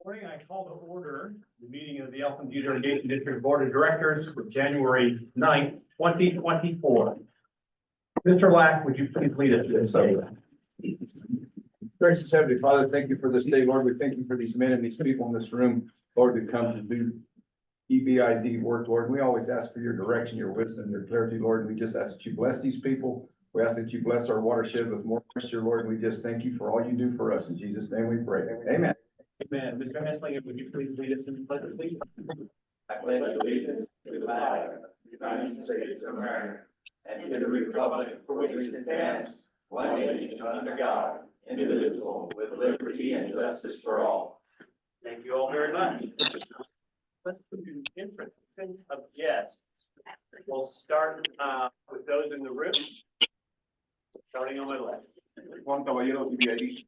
Morning, I call to order the meeting of the Elkhorn Butte Irrigation District Board of Directors for January 9th, 2024. Mr. Lack, would you please lead us in prayer? Gracious Heavenly Father, thank you for this day, Lord. We thank you for these men and these people in this room, Lord, who come to do EBID work, Lord. We always ask for your direction, your wisdom, your clarity, Lord. We just ask that you bless these people. We ask that you bless our watershed with more moisture, Lord. We just thank you for all you do for us. In Jesus' name we pray. Amen. Amen. Mr. Hesslinger, would you please lead us in the pledge, please? I pledge allegiance to the flag of the United States of America and to the republic for which it stands, one nation under God, indivisible, with liberty and justice for all. Thank you all very much. Let's do introduction of guests. We'll start with those in the room. Starting on my left. Juan Caballero, EBID.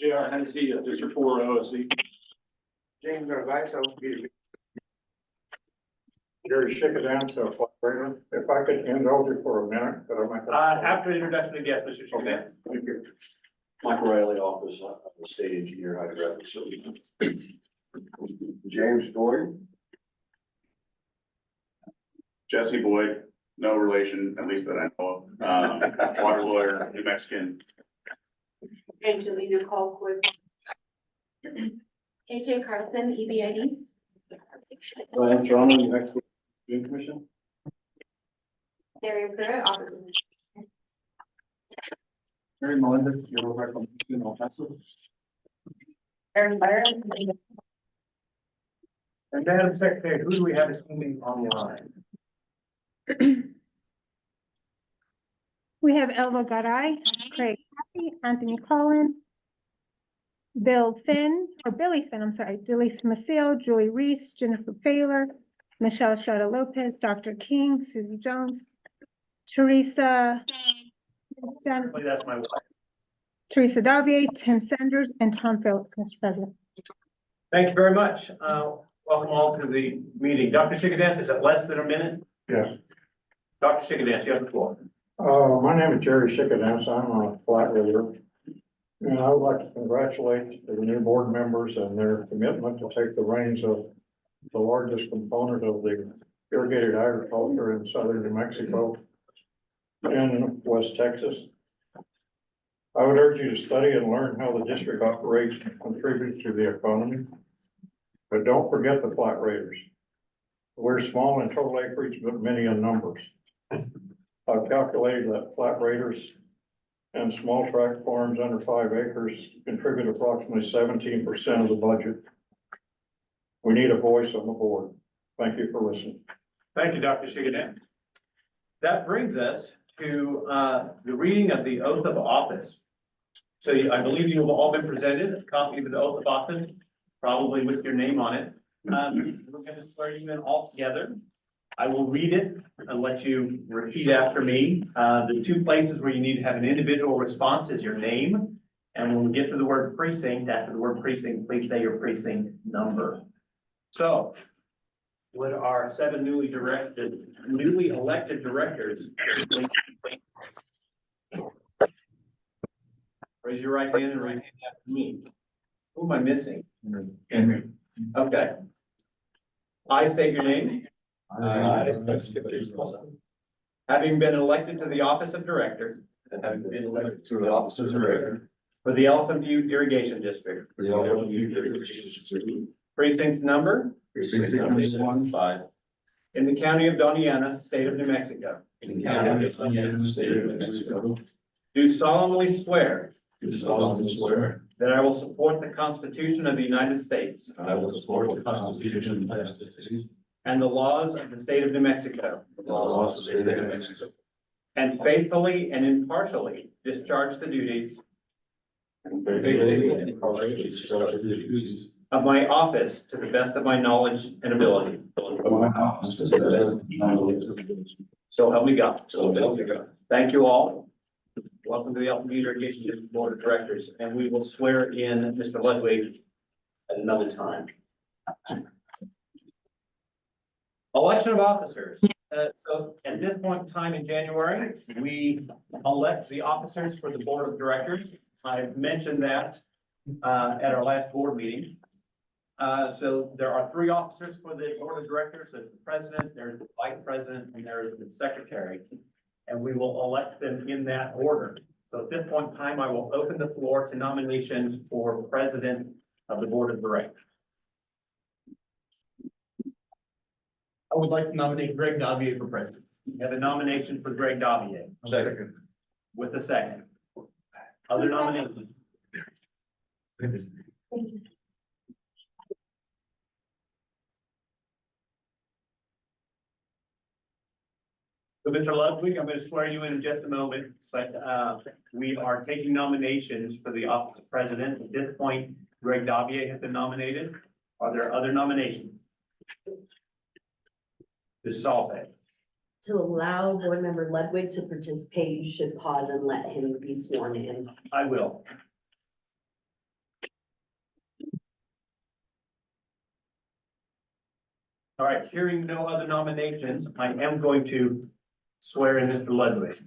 J.R. Hennessy, District 4 OSC. James Narvaez, Gary Schickadam, so if I could indulge you for a minute, but I might. After introduction of guests, Mr. Schickadam. Thank you. Mike Riley, Office of the State Engineer, Hydrographic Facility. James Boyd. Jesse Boyd, no relation, at least that I know of. Water lawyer, New Mexican. Angelina Colquitt. AJ Carlson, EBID. Ryan Toronto, New Mexico Green Commission. Daria Pruitt, Office of. Mary Melendez, Bureau of Reclamation, El Paso. Aaron Butter. And Madam Secretary, who do we have attending online? We have Elva Garay, Craig Happy, Anthony Collin, Billy Finn, I'm sorry, Delise Maciel, Julie Reese, Jennifer Baylor, Michelle Shada Lopez, Dr. King, Susie Jones, Teresa, That's my wife. Teresa Davier, Tim Sanders, and Tom Phillips, Mr. President. Thank you very much. Welcome all to the meeting. Dr. Schickadam, is it less than a minute? Yes. Dr. Schickadam, you have the floor. My name is Jerry Schickadam, I'm a flat leader. And I would like to congratulate the new board members and their commitment to take the reins of the largest component of the irrigated agriculture in southern New Mexico and West Texas. I would urge you to study and learn how the district operates and contributes to the economy. But don't forget the flat raters. We're small in total acreage, but many in numbers. I've calculated that flat raters and small tract farms under 5 acres contribute approximately 17% of the budget. We need a voice on the board. Thank you for listening. Thank you, Dr. Schickadam. That brings us to the reading of the oath of office. So I believe you have all been presented a copy of the oath of office, probably with your name on it. We're going to swear you in all together. I will read it and let you repeat after me. The two places where you need to have an individual response is your name. And when we get to the word precinct, after the word precinct, please say your precinct number. So would our 7 newly elected directors raise your right hand and right hand after me. Who am I missing? Henry. Okay. I state your name. Having been elected to the office of director. Having been elected to the office of director. For the Elkhorn Butte Irrigation District. For the Elkhorn Butte Irrigation District. Precinct number. Precinct number 1-5. In the county of Doniana, state of New Mexico. In the county of Doniana, state of New Mexico. Do solemnly swear. Do solemnly swear. That I will support the Constitution of the United States. I will support the Constitution of the United States. And the laws of the state of New Mexico. The laws of the state of New Mexico. And faithfully and impartially discharge the duties. And faithfully and impartially discharge the duties. Of my office to the best of my knowledge and ability. Of my office to the best of my knowledge and ability. So help me God. So help me God. Thank you all. Welcome to the Elkhorn Butte Irrigation District Board of Directors, and we will swear in Mr. Ludwig at another time. Election of officers. So at this point in time in January, we elect the officers for the Board of Directors. I've mentioned that at our last board meeting. So there are three officers for the board of directors. There's the president, there's the vice president, and there's the secretary. And we will elect them in that order. So at this point in time, I will open the floor to nominations for president of the board of directors. I would like to nominate Greg Davier for president. We have a nomination for Greg Davier. Second. With a second. Other nominations? So Mr. Ludwig, I'm going to swear you in just a moment, but we are taking nominations for the office of president. At this point, Greg Davier has been nominated. Are there other nominations? Ms. Salve, To allow board member Ludwig to participate, you should pause and let him be sworn in. I will. All right, hearing no other nominations, I am going to swear in Mr. Ludwig.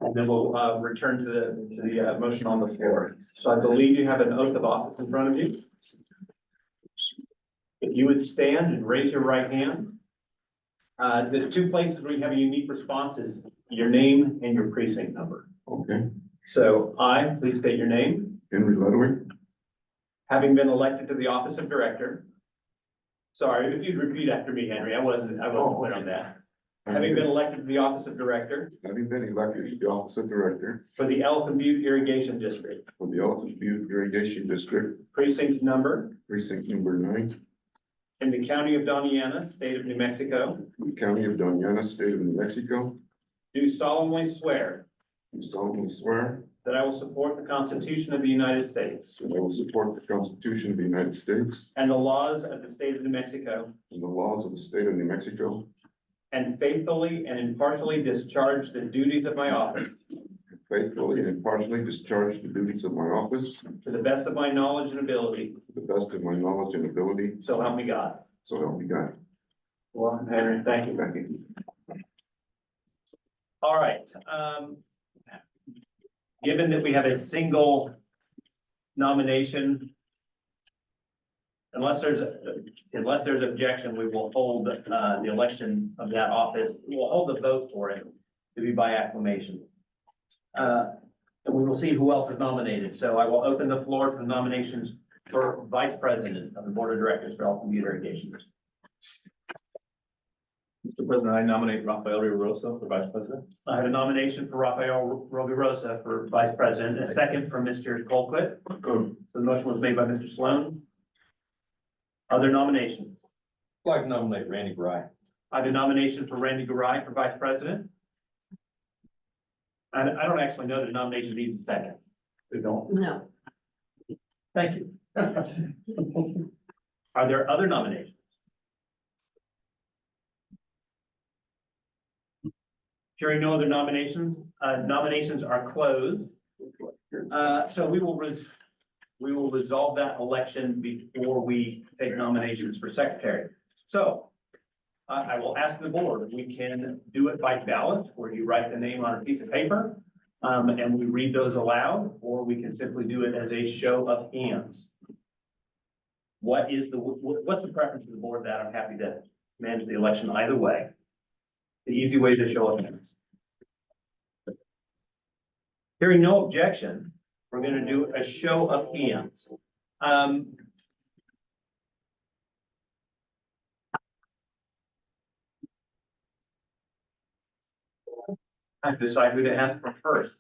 And then we'll return to the motion on the floor. So I believe you have an oath of office in front of you. If you would stand and raise your right hand. The two places where you have a unique response is your name and your precinct number. Okay, So I, please state your name, Henry Ludwig, having been elected to the office of director. Sorry, if you'd repeat after me, Henry, I wasn't clear on that. Having been elected to the office of director having been elected to the office of director for the Elephant Butte Irrigation District, for the Elephant Butte Irrigation District, precinct number precinct number 9, in the county of Doñana, state of New Mexico, in the county of Doñana, state of New Mexico, do solemnly swear do solemnly swear that I will support the Constitution of the United States that I will support the Constitution of the United States and the laws of the state of New Mexico, and the laws of the state of New Mexico, and faithfully and impartially discharge the duties of my office faithfully and impartially discharge the duties of my office to the best of my knowledge and ability, to the best of my knowledge and ability, so help me God. so help me God. Well, Henry, thank you. Thank you. All right, given that we have a single nomination, unless there's objection, we will hold the election of that office. We'll hold the vote for it to be by acclamation. And we will see who else is nominated. So I will open the floor for nominations for vice president of the board of directors for Elephant Butte Irrigation. Mr. President, I nominate Rafael Rosa for vice president. I have a nomination for Rafael Rovirosa for vice president, a second for Mr. Colquitt. So the motion was made by Mr. Sloan. Other nominations? I'd like to nominate Randy Bry. I have a nomination for Randy Garai for vice president. I don't actually know that a nomination needs a second. We don't. No. Thank you. Are there other nominations? Hearing no other nominations, nominations are closed. So we will resolve that election before we take nominations for secretary. So I will ask the board, we can do it by ballot, where you write the name on a piece of paper, and we read those aloud, or we can simply do it as a show of hands. What's the preference of the board? That I'm happy to manage the election either way. The easy way is a show of hands. Hearing no objection, we're going to do a show of hands. I have to decide who to ask for first.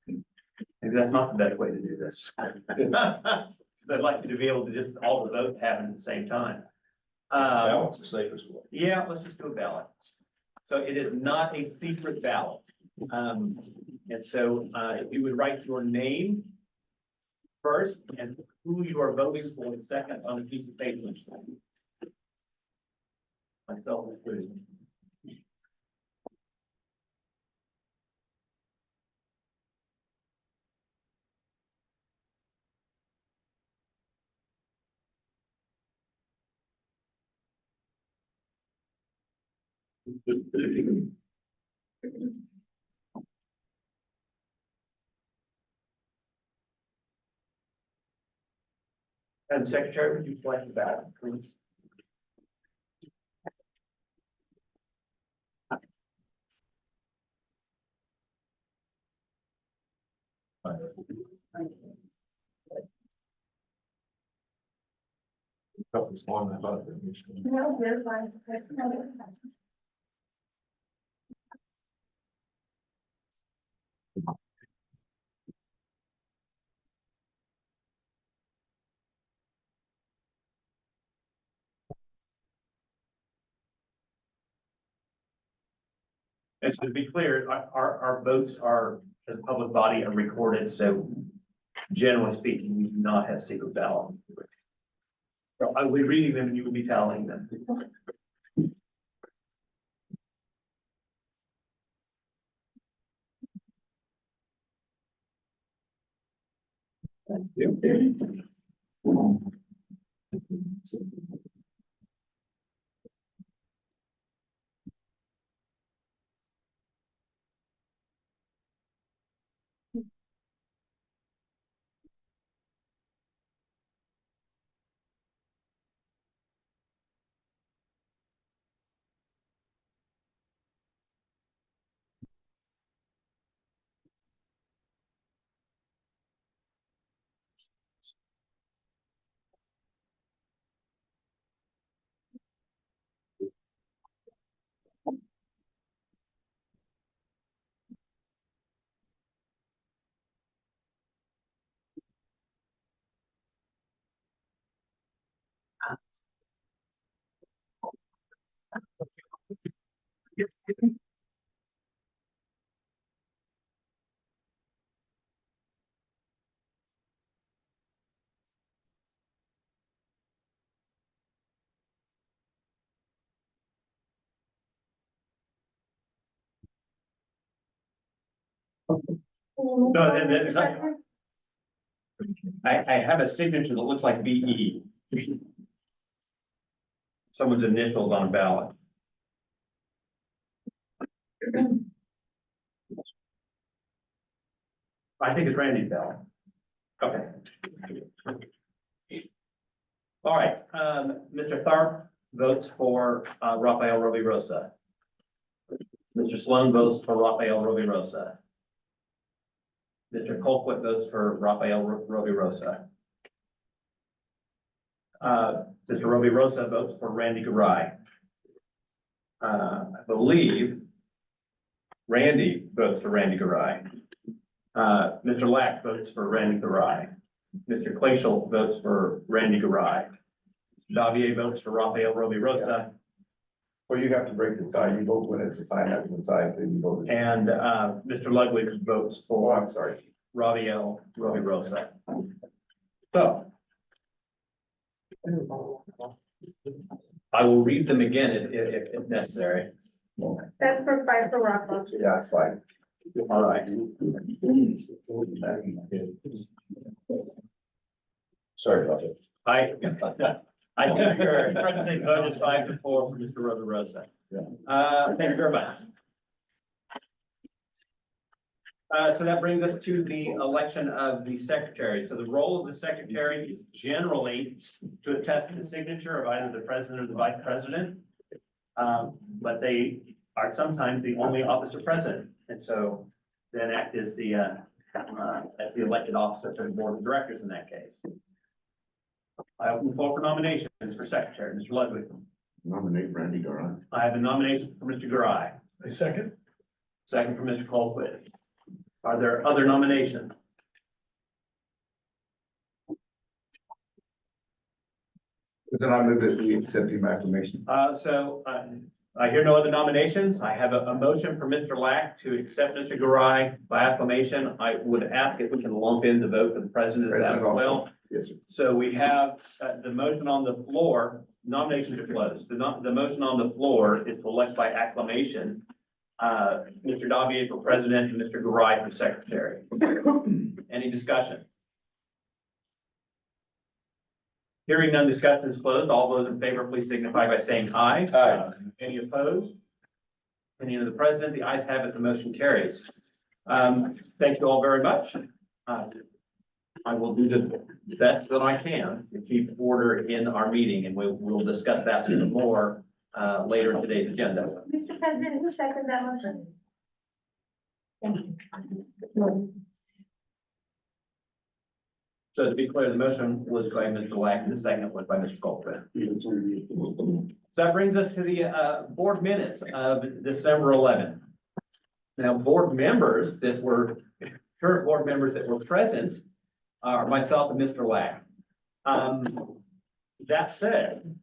Maybe that's not the best way to do this. I'd like you to be able to just all the votes happen at the same time. Balance the safest way. Yeah, let's just do a ballot. So it is not a secret ballot. And so if you would write your name first and who you are voting for second on a piece of paper. Myself included. And Secretary, would you flash the ballot, please? Felt this morning, I thought it was- No, you're fine. And so to be clear, our votes are, as a public body, are recorded, so generally speaking, we do not have secret ballot. So I will be reading them and you will be tallying them. No, and then it's not- I have a signature that looks like BE. Someone's initials on a ballot. I think it's Randy's ballot. Okay. All right, Mr. Tharp votes for Rafael Rovi Rosa. Mr. Sloan votes for Rafael Rovi Rosa. Mr. Colquitt votes for Rafael Rovi Rosa. Mr. Rovi Rosa votes for Randy Garai. I believe Randy votes for Randy Garai. Mr. Lack votes for Randy Garai. Mr. Glacial votes for Randy Garai. Davier votes for Rafael Rovi Rosa. Well, you have to break the tie. You vote when it's a tie, after the tie, then you vote. And Mr. Ludwig votes Oh, for I'm sorry. Rafael Rovi Rosa. So I will read them again if necessary. That's for five for Rockwell. Yeah, it's fine. All right. Sorry about that. I think you're trying to say vote is 5-4 for Mr. Rovi Rosa. Thank you very much. So that brings us to the election of the secretary. So the role of the secretary is generally to attest to the signature of either the president or the vice president. But they are sometimes the only officer present, and so then act as the elected officer to the board of directors in that case. I open the floor for nominations for secretary. Mr. Ludwig. Nominate Randy Garai. I have a nomination for Mr. Garai. A second? Second for Mr. Colquitt. Are there other nominations? Then I move that we accept the acclamation. I hear no other nominations. I have a motion for Mr. Lack to accept Mr. Garai by acclamation. I would ask if we can lump in the vote for the president as President also. well. Yes, sir. So we have the motion on the floor, nominations are closed. The motion on the floor is to elect by acclamation. Mr. Davier for president and Mr. Garai for secretary. Any discussion? Hearing none, discussion is closed. All those in favor, please signify by saying aye. Aye. Any opposed? Any of the president? The ayes have it. The motion carries. Thank you all very much. I will do the best that I can to keep order in our meeting, and we'll discuss that some more, later in today's agenda. Mr. President, who seconded that motion? Thank you. So to be clear, the motion was by Mr. Lack, and the second was by Mr. Coltrane. That brings us to the board minutes of December 11th. Now, board members that were, current board members that were present are myself and Mr. Lack. That said,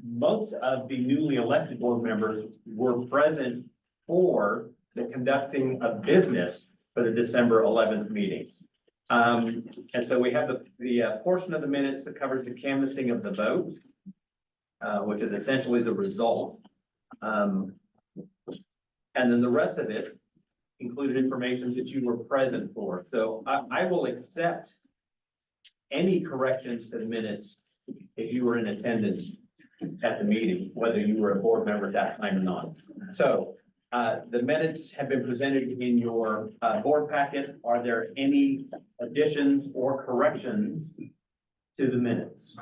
most of the newly elected board members were present for the conducting of business for the December 11th meeting. And so we have the portion of the minutes that covers the canvassing of the vote, which is essentially the result. And then the rest of it included information that you were present for. So I will accept any corrections to the minutes if you were in attendance at the meeting, whether you were a board member at that time or not. So the minutes have been presented in your board packet. Are there any additions or corrections to the minutes?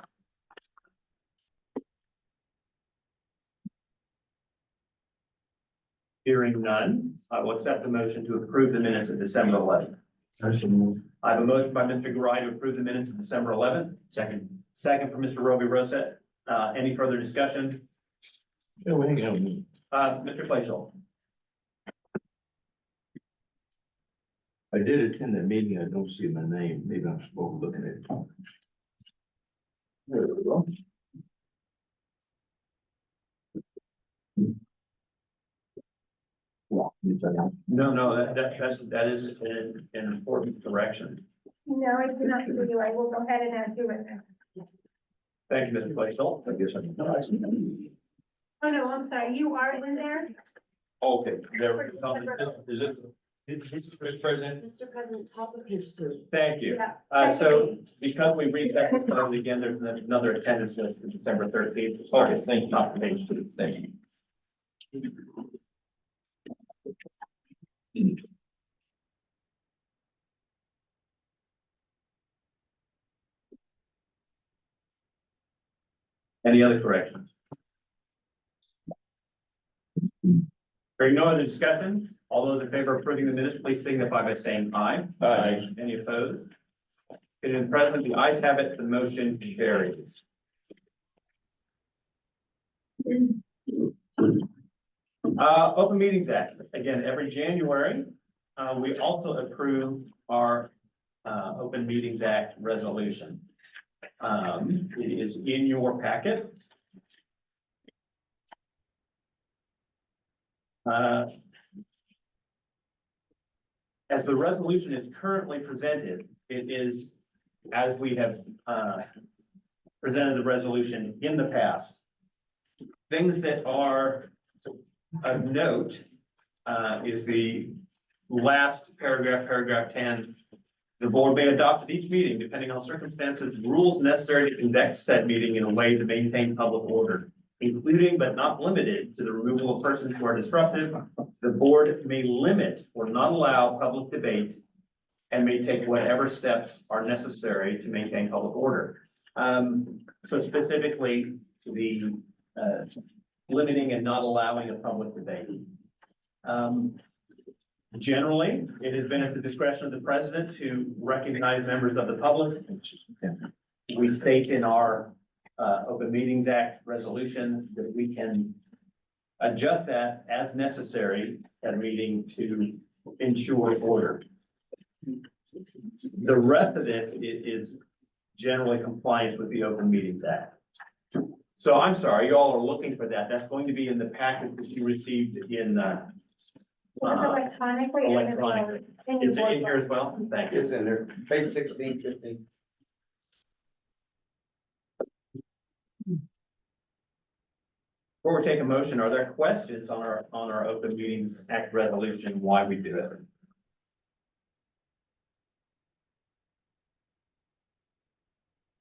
Hearing none, I will accept the motion to approve the minutes of December 11th. I have a motion by Mr. Garai to approve the minutes of December 11th. Second. Second from Mr. Roby Rosette. Any further discussion? Mr. Fleishel. I did attend that meeting. I don't see my name. Maybe I'm overlooking it. There we go. No, that is an important correction. No, I do not see you. I will go ahead and add you in there. Thank you, Mr. Fleishel. I guess I'm. Oh, no, I'm sorry. You are in there? Okay, there. Is it? Mr. President? Mr. President, top of page 2. Thank you. Yeah. So because we reset this early again, there's another attendance list for December 13th. Okay, thank you. Not page 2. Thank you. Any other corrections? Hearing no other discussion, all those in favor of approving the minutes, please signify by saying aye. Aye. Any opposed? It is present, the ayes have it, the motion carries. Open Meetings Act, again, every January, we also approve our Open Meetings Act resolution. It is in your packet. As the resolution is currently presented, it is, as we have presented the resolution in the past. Things that are of note is the last paragraph, paragraph 10. The board may adopt at each meeting, depending on circumstances, rules necessary to conduct said meeting in a way to maintain public order, including but not limited to the removal of persons who are disruptive. The board may limit or not allow public debate and may take whatever steps are necessary to maintain public order. So specifically, the limiting and not allowing a public debate. Generally, it has been at the discretion of the president to recognize members of the public. We state in our Open Meetings Act resolution that we can adjust that as necessary at meeting to ensure order. The rest of it is generally compliance with the Open Meetings Act. So I'm sorry, you all are looking for that. That's going to be in the packet that you received in Electronically. and as well electronically. in your It's board in here as well. Thank you. It's in there, page 16, 15. Before we take a motion, are there questions on our Open Meetings Act resolution, why we do it?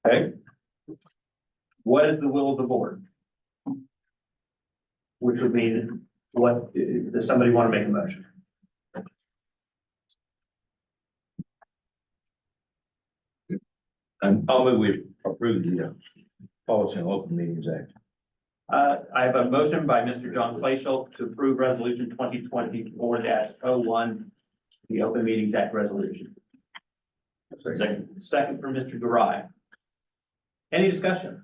Okay. What is the will of the board? Which would mean, what, does somebody want to make a motion? I'll move we approve the policy on open meetings act. I have a motion by Mr. John Fleishel to approve resolution 2024-01, the Open Meetings Act resolution. Second from Mr. Garai. Any discussion?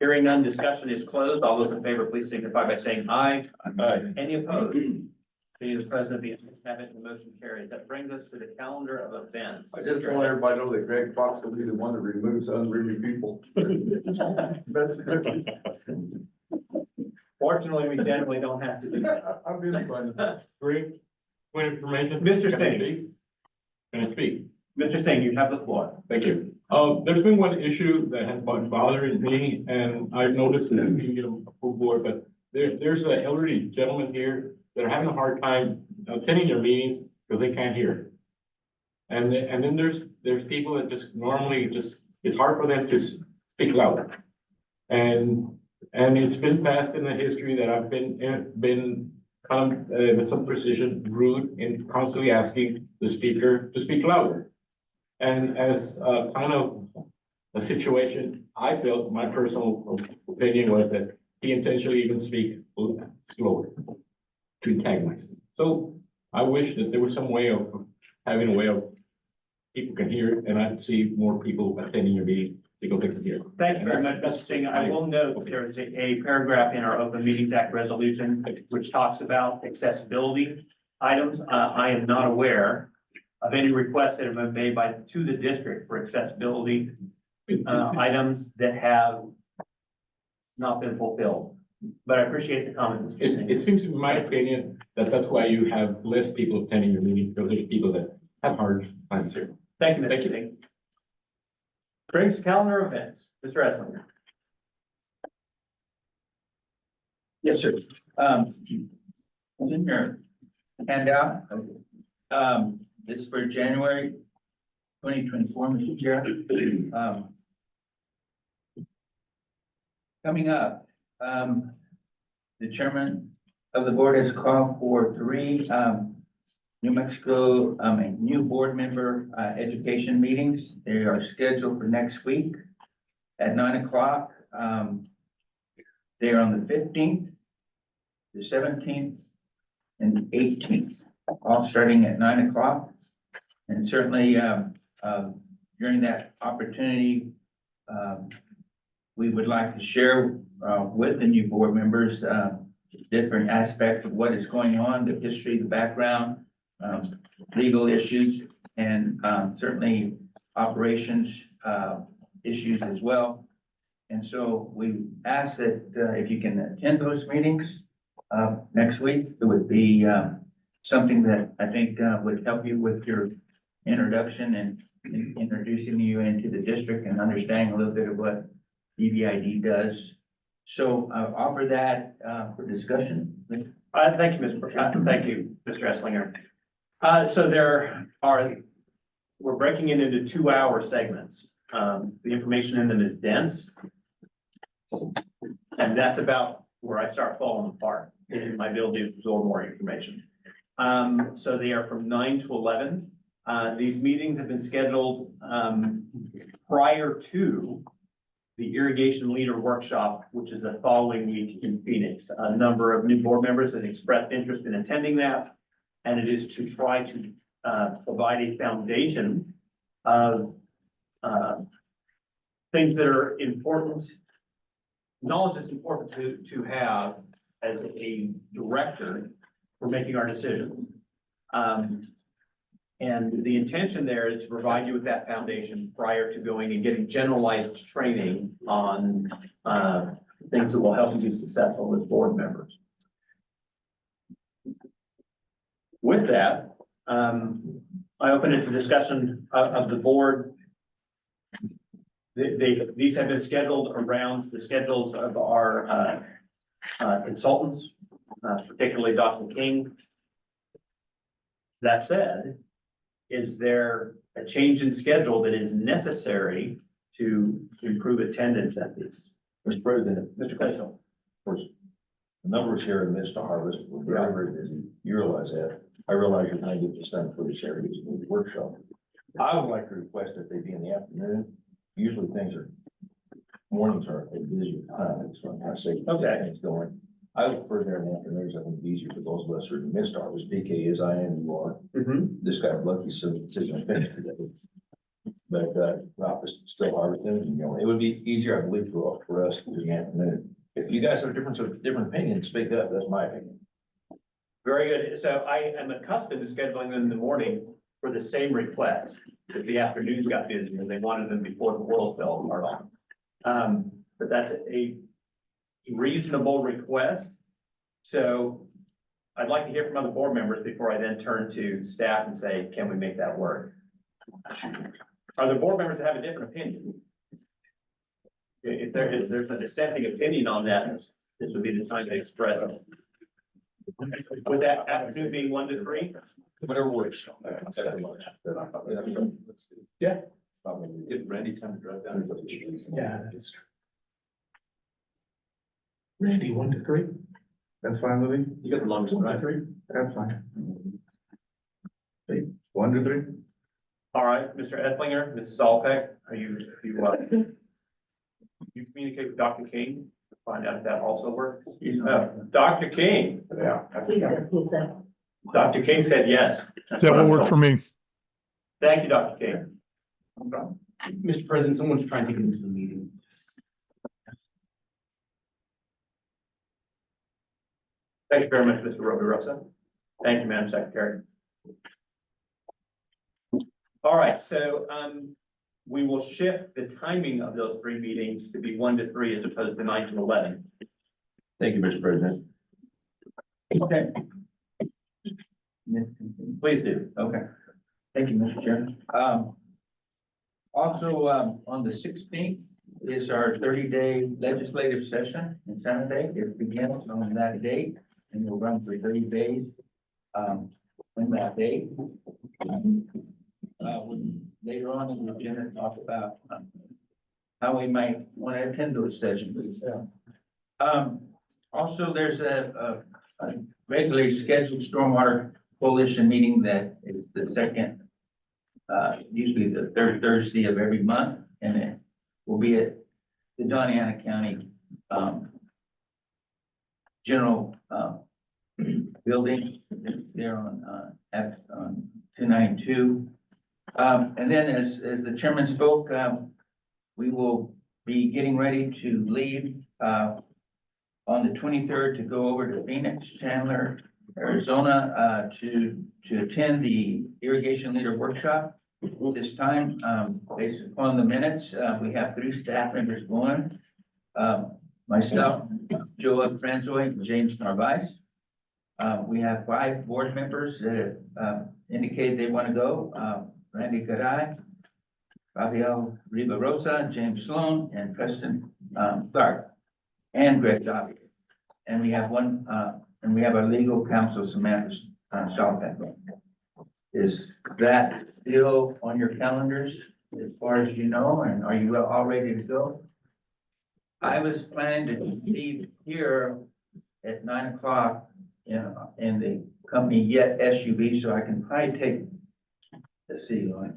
Hearing none, discussion is closed. All those in favor, please signify by saying aye. Aye. Any opposed? Being the president, the ayes have it, the motion carries. That brings us to the calendar of events. I just want everybody to know that Greg Fox will be the one that removes unruly people. That's Fortunately, we generally don't have to do that. I'm really fun. Great, point of information. Mr. Can I Singh. speak? Can I speak? Mr. Singh, you have the floor. Thank you. There's been one issue that has been bothering me, and I've noticed that you get a full board, but there's an elderly gentleman here that are having a hard time attending their meetings because they can't hear. And then there's people that just normally it's hard for them to speak loud. And it's been passed in the history that I've been with some precision, rude, and constantly asking the speaker to speak louder. And as kind of a situation, I felt my personal opinion was that he intentionally even speak slower to antagonize. So I wish that there was some way of having a way of people can hear it, and I'd see more people attending your meeting because they can hear. Thank you very much, Mr. Singh. I will note there is a paragraph in our Open Meetings Act resolution which talks about accessibility items. I am not aware of any requests that have been made to the district for accessibility items that have not been fulfilled. But I appreciate the comment. Mr. Singh. It seems, in my opinion, that's why you have less people attending your meeting, because there's people that have hard times here. Thank you, Thank Mr. you. Singh. Brings calendar events. Mr. Esslinger. Yes, sir. In your handout, this is for January 2024, Mr. Chair. Coming up, the chairman of the board has called for 3 New Mexico, new board member education meetings. They are scheduled for next week at 9 o'clock. They are on the 15th, the 17th, and the 18th, all starting at 9 o'clock. And certainly during that opportunity, we would like to share with the new board members different aspects of what is going on, the history, the background, legal issues, and certainly operations issues as well. And so we ask that if you can attend those meetings next week, it would be something that I think would help you with your introduction and introducing you into the district and understanding a little bit of what EBID does. So I'll offer that for discussion. Thank you, thank you, Mr. Esslinger. So we're breaking it into 2-hour segments. The information in them is dense. And that's about where I start falling apart in my ability to absorb more information. So they are from 9 to 11. These meetings have been scheduled prior to the irrigation leader workshop, which is the following week in Phoenix. A number of new board members have expressed interest in attending that. And it is to try to provide a foundation of things that are important, knowledge that's important to have as a director for making our decisions. And the intention there is to provide you with that foundation prior to going and getting generalized training on things that will help you be successful as board members. With that, I open it to discussion of the board. These have been scheduled around the schedules of our consultants, particularly Dr. King. That said, is there a change in schedule that is necessary to improve attendance at these? Mr. President, Mr. Clayton. of course, the numbers here in Mist Harvest were very, very busy. You realize that. I realize you're trying to get this done for this area, workshop. I would like to request that they be in the afternoon. Usually mornings are a busier time, so I'm trying to say. Okay. Things going. I would prefer there in the afternoons. I think it's easier for those of us who are in the midst of this. PK is, I am, you are. This guy lucky, so it's finished today. But, Ralph is still harvesting, you know, it would be easier, I believe, for us in the afternoon. If you guys have a different opinion, speak up. That's my opinion. Very good. So I am accustomed to scheduling them in the morning for the same request. If the afternoons got busy and they wanted them before the world fell apart. But that's a reasonable request. So I'd like to hear from other board members before I then turn to staff and say, can we make that work? Are there board members that have a different opinion? If there's a dissenting opinion on that, this would be the time to express it. Would that afternoon being 1 to 3? Whatever works. Yeah. Give Randy time to drive down. Yeah, that's true. Randy, 1 to 3? That's fine with me. You got the longest drive. That's fine. 1 to 3? All right, Mr. Ethlinger, Mrs. Alpec, you communicate with Dr. King, to find out if that also works? Dr. King, Yeah. He said, Dr. King said yes. That will work for me. Thank you, Dr. King. Mr. President, someone's trying to get into the meeting. Thank you very much, Mr. Robirosa. Thank you, Madam Secretary. All right, so, we will shift the timing of those 3 meetings to be 1 to 3 as opposed to 9 to 11. Thank you, Mr. President. Okay. Please do. Okay. Thank you, Mr. Chairman. Also, on the 16th is our 30-day legislative session in Saturday. It begins on that date and will run for 30 days. On that date. Later on in the agenda, talk about how we might want to attend those sessions. Also, there's a regularly scheduled stormwater coalition meeting that is the second, usually the 3rd Thursday of every month, and it will be at the Doñana County General Building there on 292. And then as the chairman spoke, we will be getting ready to leave on the 23rd to go over to Phoenix, Chandler, Arizona, to attend the irrigation leader workshop. This time, based upon the minutes, we have 3 staff members going. Myself, Joe Franzoy, and James Narvaez. We have 5 board members that have indicated they want to go. Randy Garay, Rafael Rivarosa, James Sloan, and Preston Clark, and Greg Dobby. And we have and we have our legal counsel, Samantha Salpeck. Is that still on your calendars as far as you know, and are you all ready to go? I was planning to leave here at 9 o'clock in the company Yet SUV, so I can probably take, let's see, like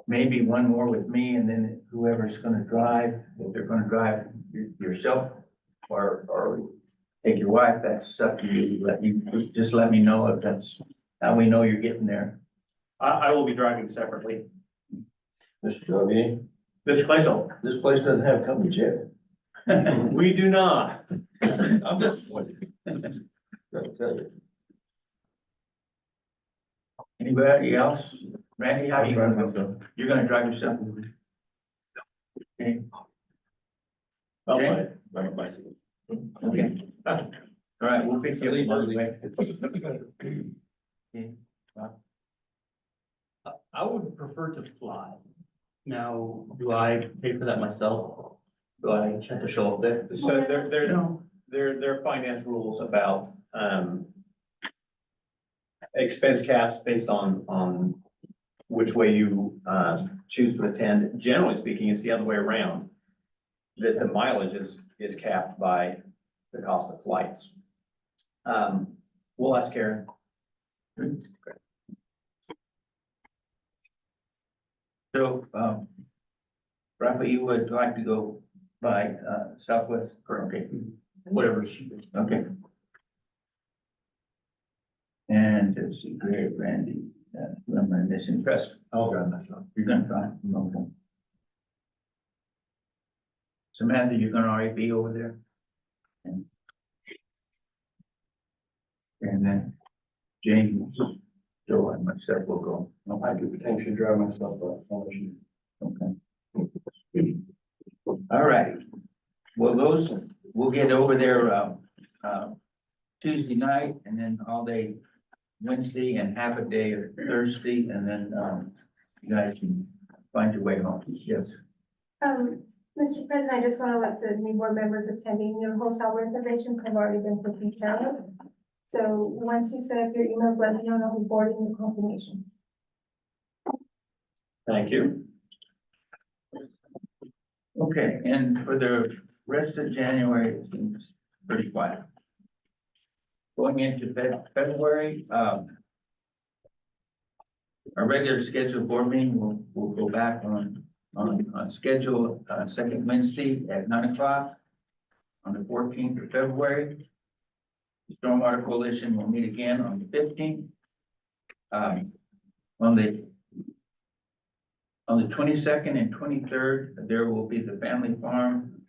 maybe one more with me, and then whoever's gonna drive, if they're gonna drive yourself or take your wife, that's up to you. Just let me know if that's how we know you're getting there. I will be driving separately. Mr. Jovier, Mr. Claisel, this place doesn't have company jet. we do not. I'm disappointed. Gotta tell you. Anybody else? Randy, how you gonna go? You're gonna drive yourself? Okay. Okay. My bicycle. Okay. All right, we'll pick you up. By the way. Okay. I would prefer to fly. Now, do I pay for that myself? Do I have to show up there? So there are finance rules about, expense caps based on which way you, choose to attend. Generally speaking, it's the other way around. That the mileage is capped by the cost of flights. We'll ask Karen. So, Rafa, you would like to go by, Southwest, okay, Whatever she. okay. And let's see, Greg, Randy, who am I missing? Preston. I'll grab myself. You're gonna try. Okay. Samantha, you're gonna already be over there? And then James, Joe, and myself will go. No, I could potentially drive myself, but no issue. okay. All right. Well, we'll get over there, Tuesday night and then all day Wednesday and half a day of Thursday, and then, you guys can find your way home. Yes. Mr. President, I just want to let the new board members attending your hotel reservations have already been taken care of. So once you set up your emails, let me know and I'll be boarding the confirmations. Thank you. Okay, and for the rest of January, it seems pretty quiet. Going into February, our regular scheduled board meeting will go back on schedule, second Wednesday at 9 o'clock on the 14th of February. The Stormwater Coalition will meet again on the 15th. On the 22nd and 23rd, there will be the Family Farm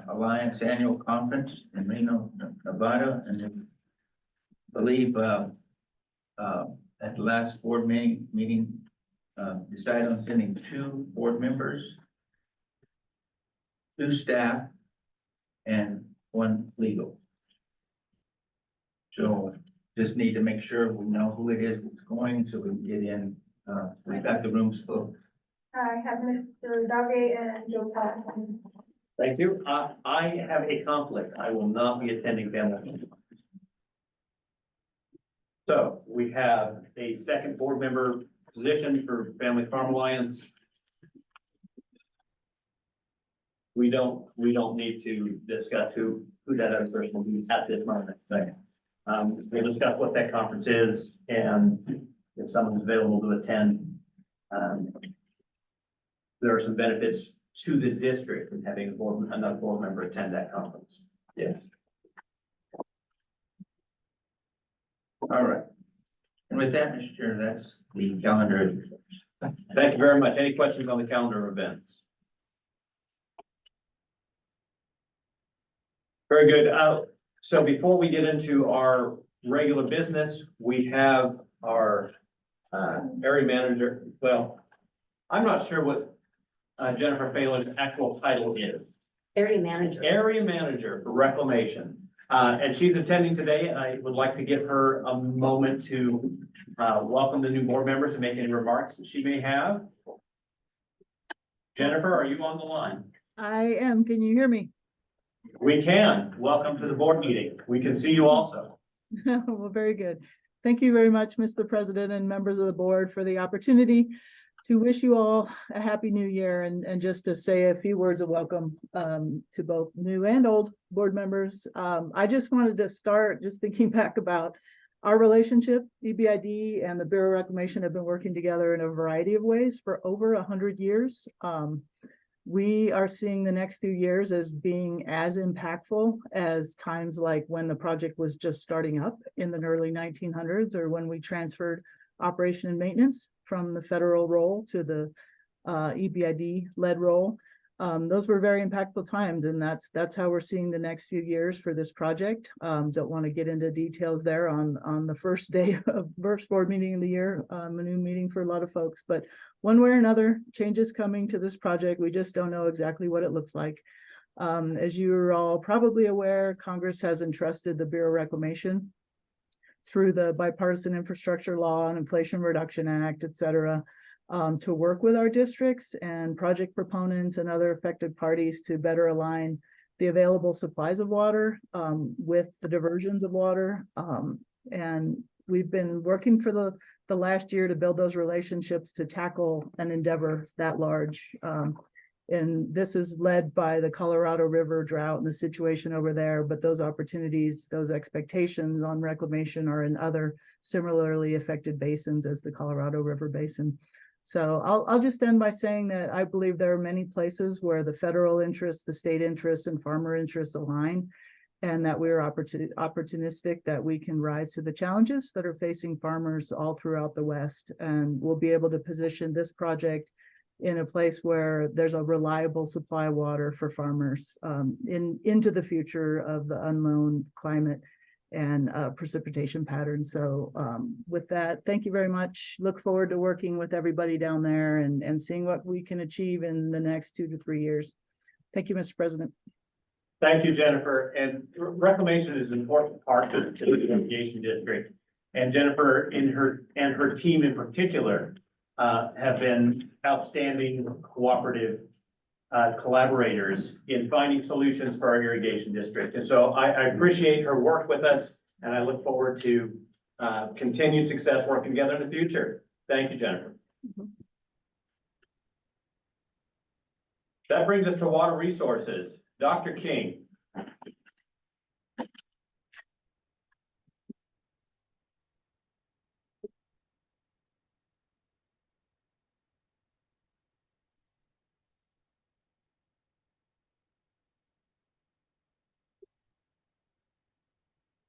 Alliance Annual Conference in Reno, Nevada, and then I believe at the last board meeting decided on sending 2 board members, 2 staff, and 1 legal. So just need to make sure we know who it is that's going, so we can get in. We got the rooms full. I have Mr. Dage and Joe Paul. Thank you. I have a conflict. I will not be attending family. So we have a second board member position for Family Farm Alliance. We don't need to discuss who that other person will be at this moment. We'll discuss what that conference is and if someone's available to attend. There are some benefits to the district in having another board member attend that conference. Yes. All right. And with that, Mr. Chair, that's the calendar. Thank you very much. Any questions on the calendar of events? Very good. So before we get into our regular business, we have our area manager. Well, I'm not sure what Jennifer Phelan's actual title is. Area manager. Area manager for reclamation. And she's attending today. I would like to give her a moment to welcome the new board members and make any remarks that she may have. Jennifer, are you on the line? I am. Can you hear me? We can. Welcome to the board meeting. We can see you also. Well, very good. Thank you very much, Mr. President and members of the board, for the opportunity to wish you all a happy new year and just to say a few words of welcome to both new and old board members. I just wanted to start just thinking back about our relationship. EBID and the Bureau of Reclamation have been working together in a variety of ways for over 100 years. We are seeing the next few years as being as impactful as times like when the project was just starting up in the early 1900s, or when we transferred operation and maintenance from the federal role to the EBID led role. Those were very impactful times, and that's how we're seeing the next few years for this project. Don't want to get into details there on the first day of first board meeting of the year, a new meeting for a lot of folks, but one way or another, changes coming to this project. We just don't know exactly what it looks like. As you're all probably aware, Congress has entrusted the Bureau of Reclamation through the Bipartisan Infrastructure Law and Inflation Reduction Act, et cetera, to work with our districts and project proponents and other affected parties to better align the available supplies of water with the diversions of water. And we've been working for the last year to build those relationships to tackle an endeavor that large. And this is led by the Colorado River drought and the situation over there, but those opportunities, those expectations on reclamation are in other similarly affected basins as the Colorado River Basin. So I'll just end by saying that I believe there are many places where the federal interests, the state interests, and farmer interests align, and that we're opportunistic, that we can rise to the challenges that are facing farmers all throughout the West. And we'll be able to position this project in a place where there's a reliable supply of water for farmers into the future of the unknown climate and precipitation patterns. So with that, thank you very much. Look forward to working with everybody down there and seeing what we can achieve in the next 2 to 3 years. Thank you, Mr. President. Thank you, Jennifer. And reclamation is an important part of the irrigation district. And Jennifer and her team in particular have been outstanding cooperative collaborators in finding solutions for our irrigation district. And so I appreciate her work with us, and I look forward to continued success working together in the future. Thank you, Jennifer. That brings us to water resources. Dr. King.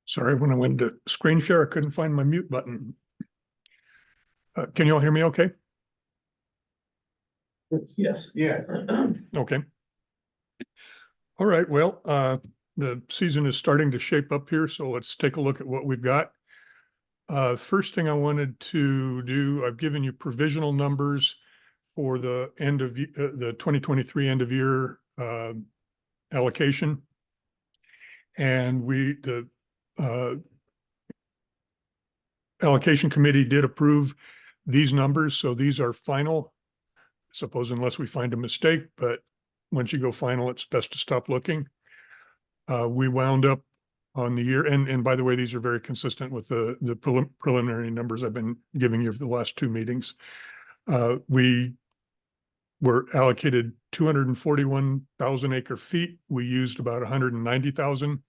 Sorry, when I went to screen share, I couldn't find my mute button. Can you all hear me okay? Yes. Yeah. Okay. All right, well, the season is starting to shape up here, so let's take a look at what we've got. First thing I wanted to do, I've given you provisional numbers for the end of the 2023 end of year allocation. And the allocation committee did approve these numbers, so these are final. Suppose unless we find a mistake, but once you go final, it's best to stop looking. We wound up on the year, and by the way, these are very consistent with the preliminary numbers I've been giving you for the last 2 meetings. We were allocated 241,000 acre feet. We used about 190,000.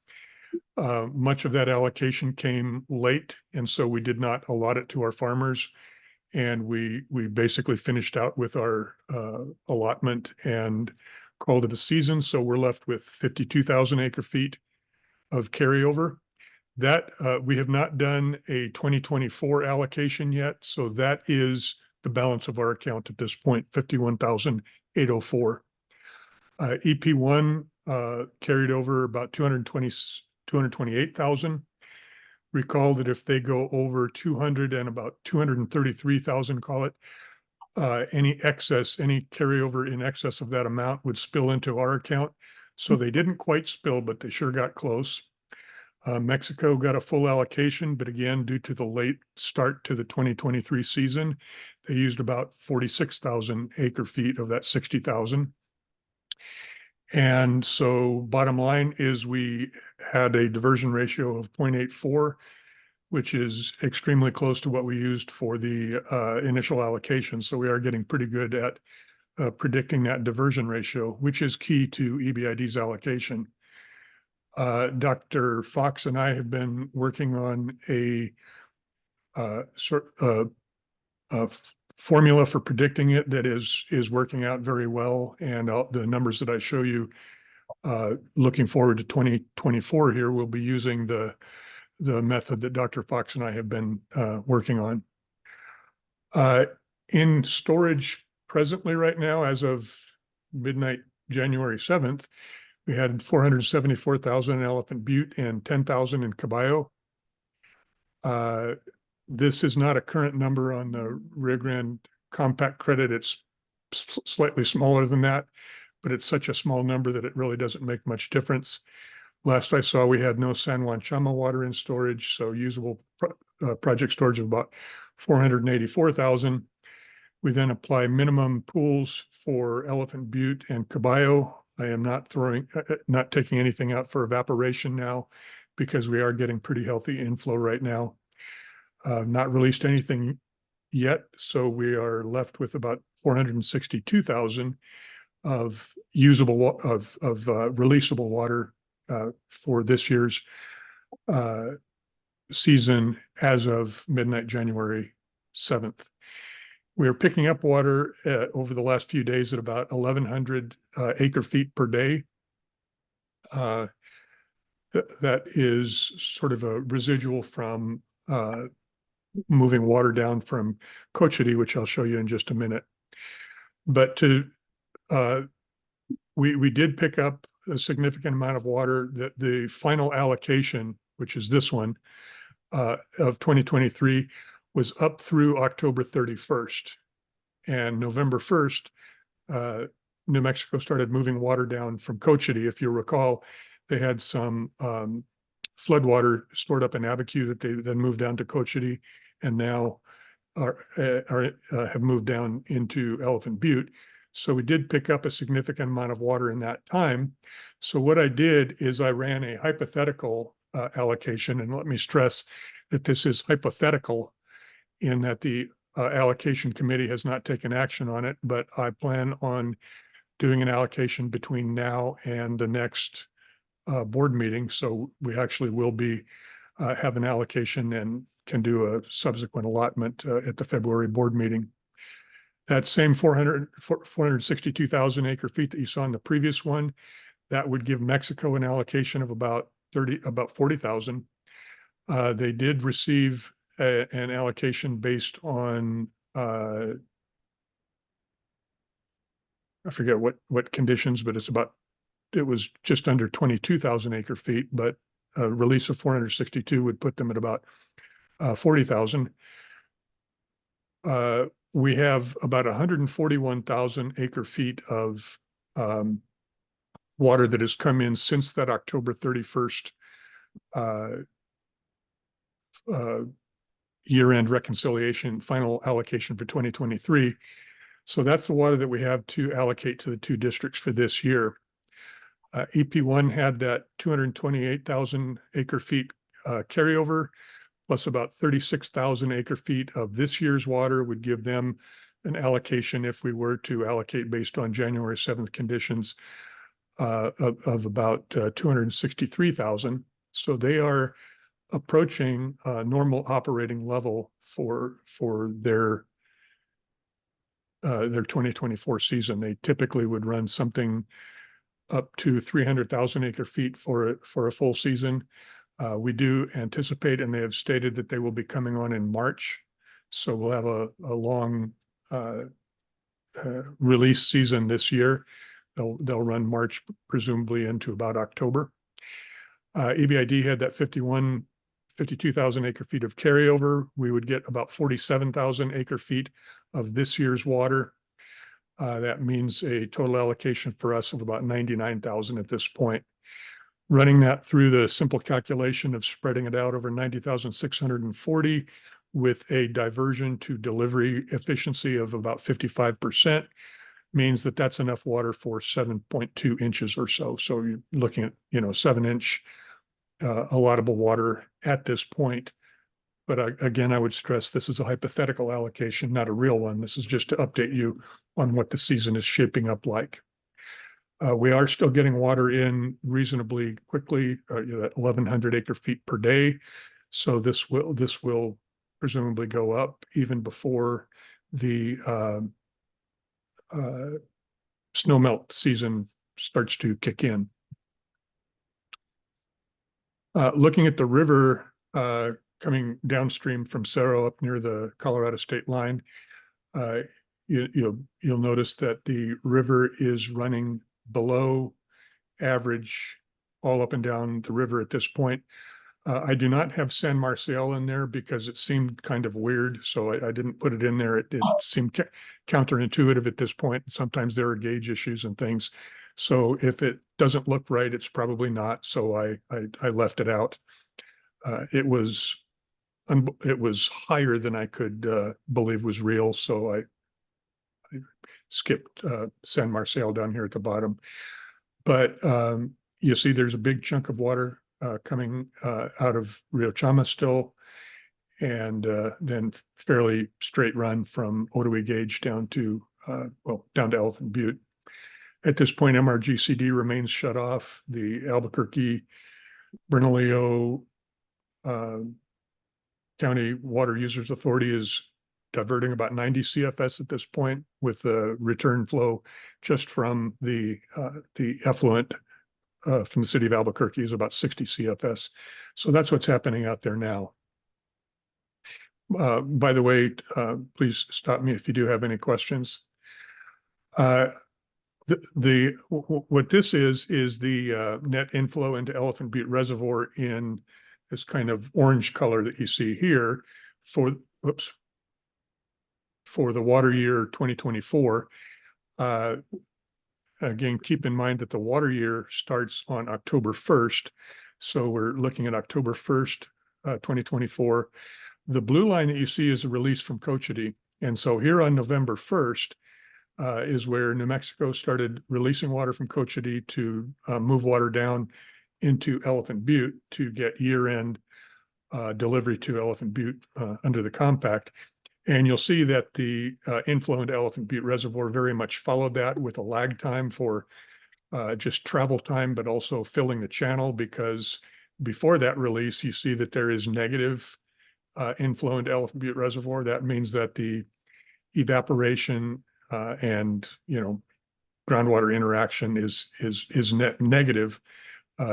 Much of that allocation came late, and so we did not allot it to our farmers. And we basically finished out with our allotment and called it a season. So we're left with 52,000 acre feet of carryover. That we have not done a 2024 allocation yet. So that is the balance of our account at this point, 51,804. EP1 carried over about 228,000. Recall that if they go over 200 and about 233,000, call it, any excess, any carryover in excess of that amount would spill into our account. So they didn't quite spill, but they sure got close. Mexico got a full allocation, but again, due to the late start to the 2023 season, they used about 46,000 acre feet of that 60,000. And so bottom line is we had a diversion ratio of 0.84, which is extremely close to what we used for the initial allocation. So we are getting pretty good at predicting that diversion ratio, which is key to EBID's allocation. Dr. Fox and I have been working on a formula for predicting it that is working out very well. And the numbers that I show you looking forward to 2024 here, we'll be using the method that Dr. Fox and I have been working on. In storage presently right now, as of midnight, January 7th, we had 474,000 in Elephant Butte and 10,000 in Caballo. This is not a current number on the Rio Grande compact credit. It's slightly smaller than that, but it's such a small number that it really doesn't make much difference. Last I saw, we had no San Juan Chama water in storage, so usable project storage of about 484,000. We then apply minimum pools for Elephant Butte and Caballo. I am not taking anything out for evaporation now because we are getting pretty healthy inflow right now. Not released anything yet, so we are left with about 462,000. of releasable water for this year's season as of midnight, January 7th. We're picking up water over the last few days at about 1,100 acre feet per day. That is sort of a residual from moving water down from Cochiti, which I'll show you in just a minute. But we did pick up a significant amount of water. The final allocation, which is this one, of 2023, was up through October 31st. And November 1st, New Mexico started moving water down from Cochiti. If you recall, they had some floodwater stored up in Abiquiu that they then moved down to Cochiti, and now have moved down into Elephant Butte. So we did pick up a significant amount of water in that time. So what I did is I ran a hypothetical allocation, and let me stress that this is hypothetical in that the allocation committee has not taken action on it, but I plan on doing an allocation between now and the next board meeting. So we actually will be have an allocation and can do a subsequent allotment at the February board meeting. That same 462,000 acre feet that you saw in the previous one, that would give Mexico an allocation of about 40,000. They did receive an allocation based on I forget what conditions, but it was just under 22,000 acre feet, but a release of 462 would put them at about 40,000. We have about 141,000 acre feet of water that has come in since that October 31st year-end reconciliation, final allocation for 2023. So that's the water that we have to allocate to the two districts for this year. EP1 had that 228,000 acre feet carryover, plus about 36,000 acre feet of this year's water would give them an allocation, if we were to allocate based on January 7th conditions, of about 263,000. So they are approaching normal operating level for their 2024 season. They typically would run something up to 300,000 acre feet for a full season. We do anticipate, and they have stated that they will be coming on in March. So we'll have a long release season this year. They'll run March, presumably into about October. EBID had that 52,000 acre feet of carryover. We would get about 47,000 acre feet of this year's water. That means a total allocation for us of about 99,000 at this point. Running that through the simple calculation of spreading it out over 90,640 with a diversion to delivery efficiency of about 55% means that that's enough water for 7.2 inches or so. So you're looking at, 7-inch allotable water at this point. But again, I would stress this is a hypothetical allocation, not a real one. This is just to update you on what the season is shaping up like. We are still getting water in reasonably quickly, at 1,100 acre feet per day. So this will presumably go up even before the snowmelt season starts to kick in. Looking at the river coming downstream from Cerro up near the Colorado state line, you'll notice that the river is running below average all up and down the river at this point. I do not have San Marcial in there because it seemed kind of weird, so I didn't put it in there. It seemed counterintuitive at this point. Sometimes there are gauge issues and things. So if it doesn't look right, it's probably not. So I left it out. It was higher than I could believe was real, so I skipped San Marcial down here at the bottom. But you see there's a big chunk of water coming out of Rio Chama still, and then fairly straight run from Otoe Gauge down to Elephant Butte. At this point, MRGCD remains shut off. The Albuquerque, Bernalillo County Water Users Authority is diverting about 90 CFS at this point, with the return flow just from the effluent from the city of Albuquerque is about 60 CFS. So that's what's happening out there now. By the way, please stop me if you do have any questions. What this is the net inflow into Elephant Butte Reservoir in this kind of orange color that you see here for the water year 2024. Again, keep in mind that the water year starts on October 1st. So we're looking at October 1st, 2024. The blue line that you see is a release from Cochiti. And so here on November 1st is where New Mexico started releasing water from Cochiti to move water down into Elephant Butte to get year-end delivery to Elephant Butte under the compact. And you'll see that the inflow into Elephant Butte Reservoir very much followed that, with a lag time for just travel time, but also filling the channel, because before that release, you see that there is negative inflow into Elephant Butte Reservoir. That means that the evaporation and, groundwater interaction is net negative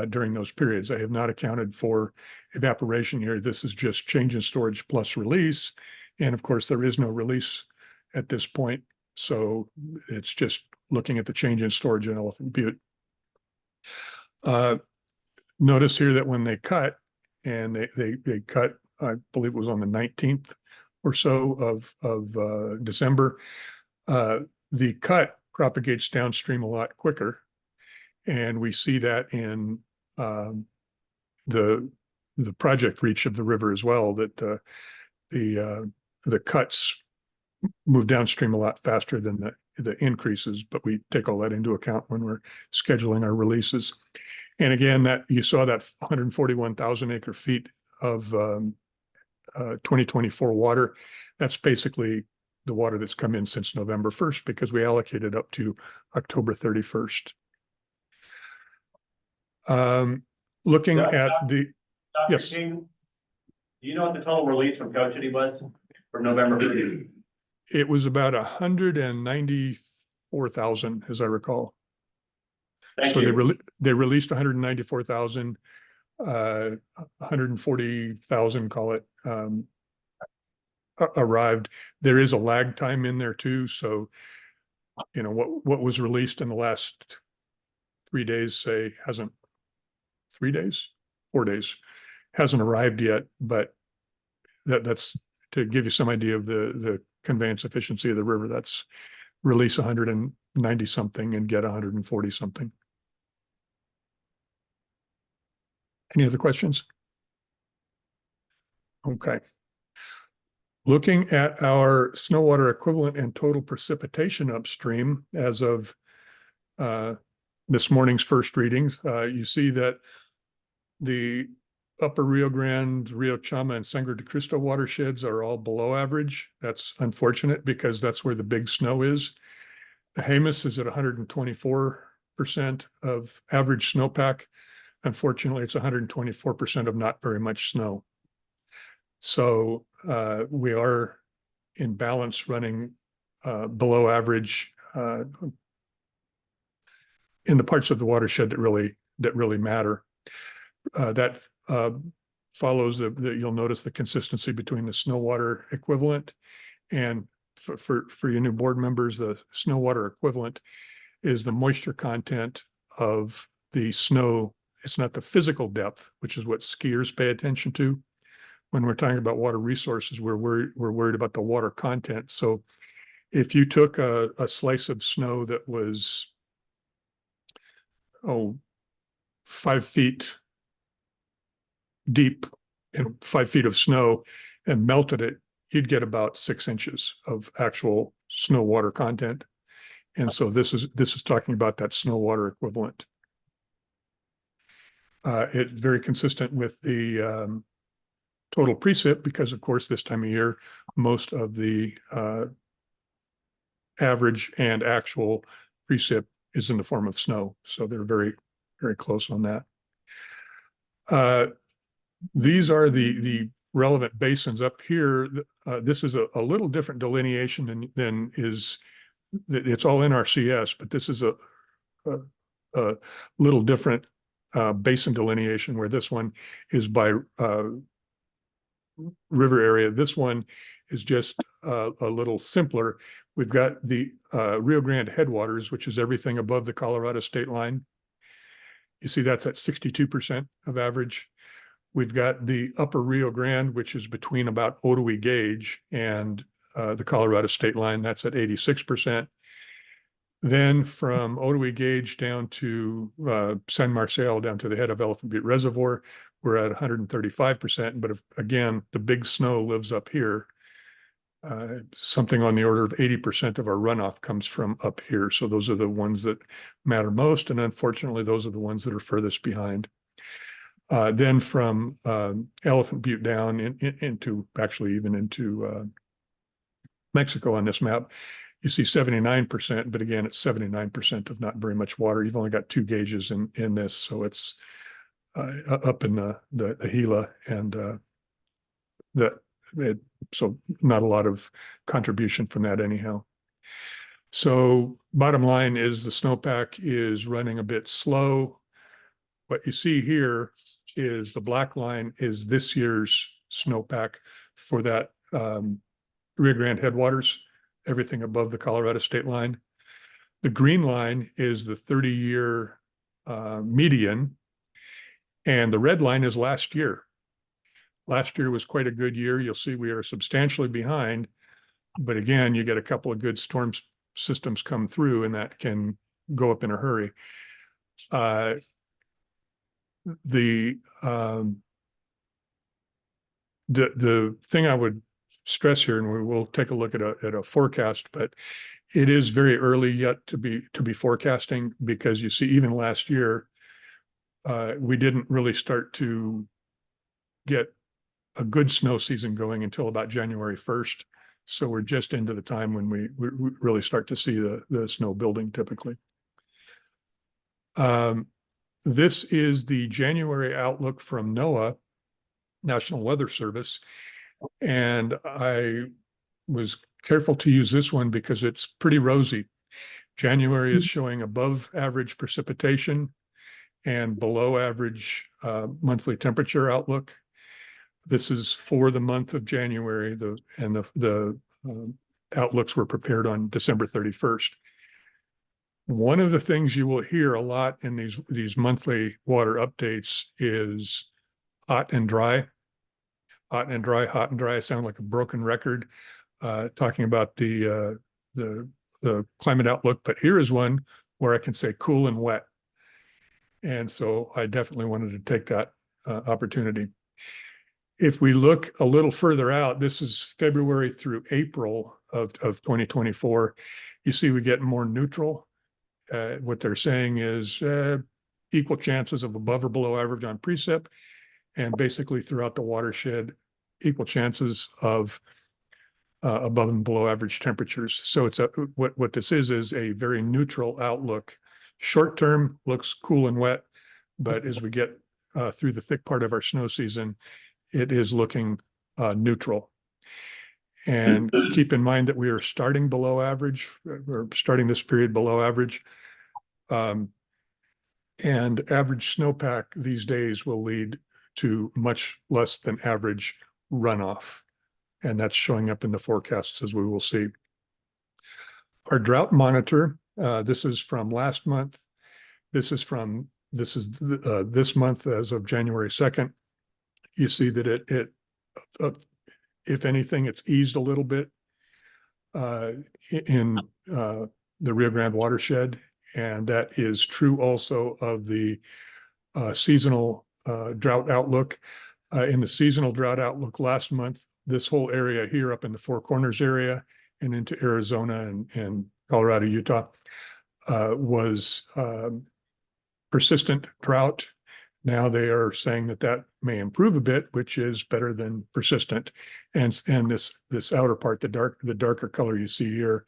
during those periods. I have not accounted for evaporation here. This is just change in storage plus release. And of course, there is no release at this point. So it's just looking at the change in storage in Elephant Butte. Notice here that when they cut, and they cut, I believe it was on the 19th or so of December, the cut propagates downstream a lot quicker. And we see that in the project reach of the river as well, that the cuts move downstream a lot faster than the increases, but we take all that into account when we're scheduling our releases. And again, that you saw that 141,000 acre feet of 2024 water. That's basically the water that's come in since November 1st, because we allocated up to October 31st. Looking at the, Dr. yes. King, do you know what the total release from Cochiti was for November 1st? It was about 194,000, as I recall. Thank you. They released 194,000, 140,000, call it, arrived. There is a lag time in there too. So, what was released in the last 3 days, say, hasn't 4 days, hasn't arrived yet, but that's to give you some idea of the conveyance efficiency of the river. That's release 190 something and get 140 something. Any other questions? Okay. Looking at our snow water equivalent and total precipitation upstream as of this morning's first readings, you see that the upper Rio Grande, Rio Chama, and Sangre de Cristo watersheds are all below average. That's unfortunate because that's where the big snow is. The Jemez is at 124% of average snowpack. Unfortunately, it's 124% of not very much snow. So we are in balance, running below average in the parts of the watershed that really matter. That follows you'll notice the consistency between the snow water equivalent, and for your new board members, the snow water equivalent is the moisture content of the snow. It's not the physical depth, which is what skiers pay attention to. When we're talking about water resources, we're worried about the water content. So if you took a slice of snow that was 5 feet deep and 5 feet of snow and melted it, you'd get about 6 inches of actual snow water content. And so this is talking about that snow water equivalent. It's very consistent with the total precip, because of course this time of year most of the average and actual precip is in the form of snow. So they're very, very close on that. These are the relevant basins up here. This is a little different delineation than is, it's all NRCS, but this is a little different basin delineation, where this one is by river area. This one is just a little simpler. We've got the Rio Grande headwaters, which is everything above the Colorado state line. You see that's at 62% of average. We've got the upper Rio Grande, which is between about Otoe Gauge and the Colorado state line. That's at 86%. Then from Otoe Gauge down to San Marcel, down to the head of Elephant Butte Reservoir, we're at 135%. But again, the big snow lives up here. Something on the order of 80% of our runoff comes from up here. So those are the ones that matter most. And unfortunately, those are the ones that are furthest behind. Then from Elephant Butte down into, actually even into Mexico on this map, you see 79%, but again, it's 79% of not very much water. You've only got 2 gauges in this, so it's up in the Gila, and so not a lot of contribution from that anyhow. So bottom line is the snowpack is running a bit slow. What you see here is the black line is this year's snowpack for that Rio Grande headwaters, everything above the Colorado state line. The green line is the 30-year median, and the red line is last year. Last year was quite a good year. You'll see we are substantially behind, but again, you get a couple of good storm systems come through, and that can go up in a hurry. The thing I would stress here, and we will take a look at a forecast, but it is very early yet to be forecasting, because you see, even last year, we didn't really start to get a good snow season going until about January 1st. So we're just into the time when we really start to see the snow building typically. This is the January outlook from NOAA, National Weather Service. And I was careful to use this one because it's pretty rosy. January is showing above average precipitation and below average monthly temperature outlook. This is for the month of January, the outlooks were prepared on December 31st. One of the things you will hear a lot in these monthly water updates is hot and dry. Hot and dry, hot and dry. I sound like a broken record talking about the climate outlook, but here is one where I can say cool and wet. And so I definitely wanted to take that opportunity. If we look a little further out, this is February through April of 2024. You see we get more neutral. What they're saying is equal chances of above or below average on precip, and basically throughout the watershed, equal chances of above and below average temperatures. So it's what this is a very neutral outlook. Short term looks cool and wet, but as we get through the thick part of our snow season, it is looking neutral. And keep in mind that we are starting below average. We're starting this period below average. And average snowpack these days will lead to much less than average runoff. And that's showing up in the forecasts, as we will see. Our drought monitor, this is from last month. This is this month as of January 2nd. You see that if anything, it's eased a little bit in the Rio Grande watershed. And that is true also of the seasonal drought outlook. In the seasonal drought outlook last month, this whole area here up in the Four Corners area and into Arizona and Colorado, Utah, was persistent drought. Now they are saying that may improve a bit, which is better than persistent. And this outer part, the darker color you see here,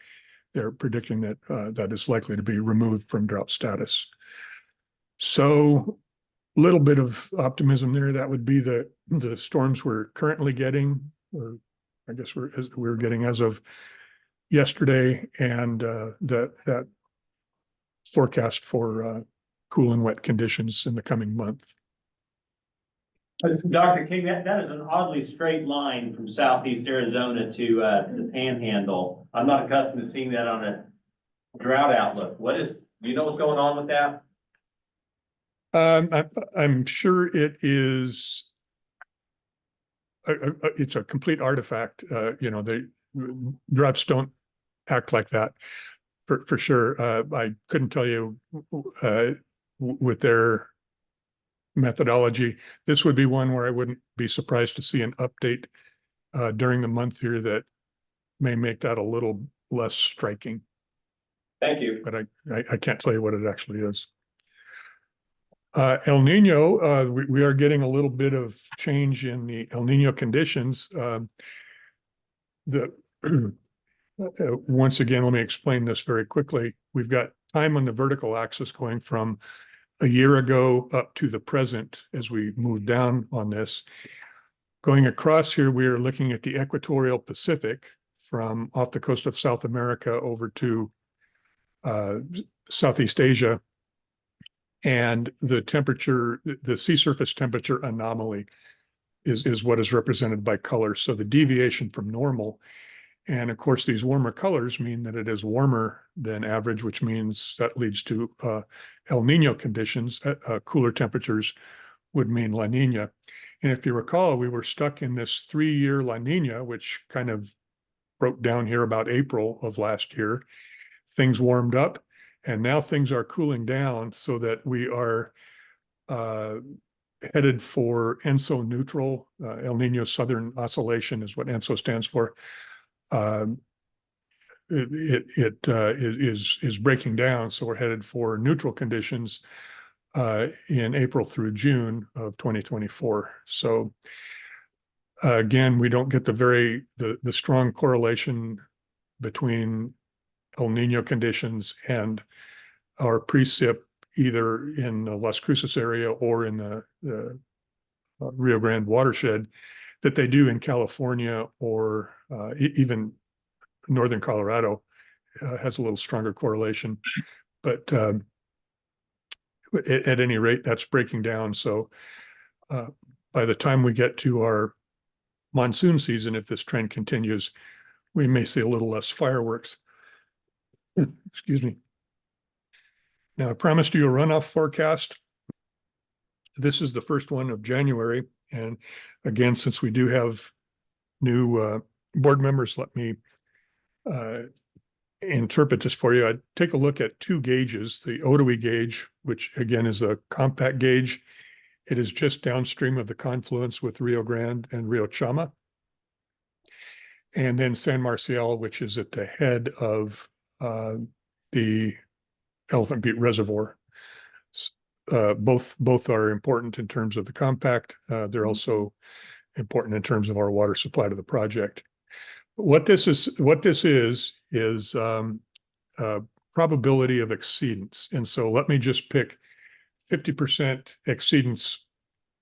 they're predicting that that is likely to be removed from drought status. So a little bit of optimism there. That would be the storms we're currently getting, or I guess we're getting as of yesterday, and that forecast for cool and wet conditions in the coming month. Dr. King, that is an oddly straight line from southeast Arizona to the Panhandle. I'm not accustomed to seeing that on a drought outlook. Do you know what's going on with that? I'm sure it is. It's a complete artifact. The droughts don't act like that for sure. I couldn't tell you with their methodology. This would be one where I wouldn't be surprised to see an update during the month here that may make that a little less striking. Thank you. But I can't tell you what it actually is. El Nino, we are getting a little bit of change in the El Nino conditions. Once again, let me explain this very quickly. We've got time on the vertical axis going from a year ago up to the present as we move down on this. Going across here, we are looking at the equatorial Pacific from off the coast of South America over to Southeast Asia. And the temperature, the sea surface temperature anomaly is what is represented by colors. So the deviation from normal. And of course, these warmer colors mean that it is warmer than average, which means that leads to El Nino conditions. Cooler temperatures would mean La Nina. And if you recall, we were stuck in this 3-year La Nina, which kind of broke down here about April of last year. Things warmed up. And now things are cooling down so that we are headed for ENSO neutral. El Nino Southern Oscillation is what ENSO stands for. It is breaking down, so we're headed for neutral conditions in April through June of 2024. So again, we don't get the strong correlation between El Nino conditions and our precip either in the Las Cruces area or in the Rio Grande watershed that they do in California or even northern Colorado has a little stronger correlation. But at any rate, that's breaking down. So by the time we get to our monsoon season, if this trend continues, we may see a little less fireworks. Excuse me. Now, I promised you a runoff forecast. This is the first one of January. And again, since we do have new board members, let me interpret this for you. I'd take a look at 2 gauges, the Otoe gauge, which again is a compact gauge. It is just downstream of the confluence with Rio Grande and Rio Chama. And then San Marcial, which is at the head of the Elephant Butte Reservoir. Both are important in terms of the compact. They're also important in terms of our water supply to the project. What this is probability of exceedance. And so let me just pick 50% exceedance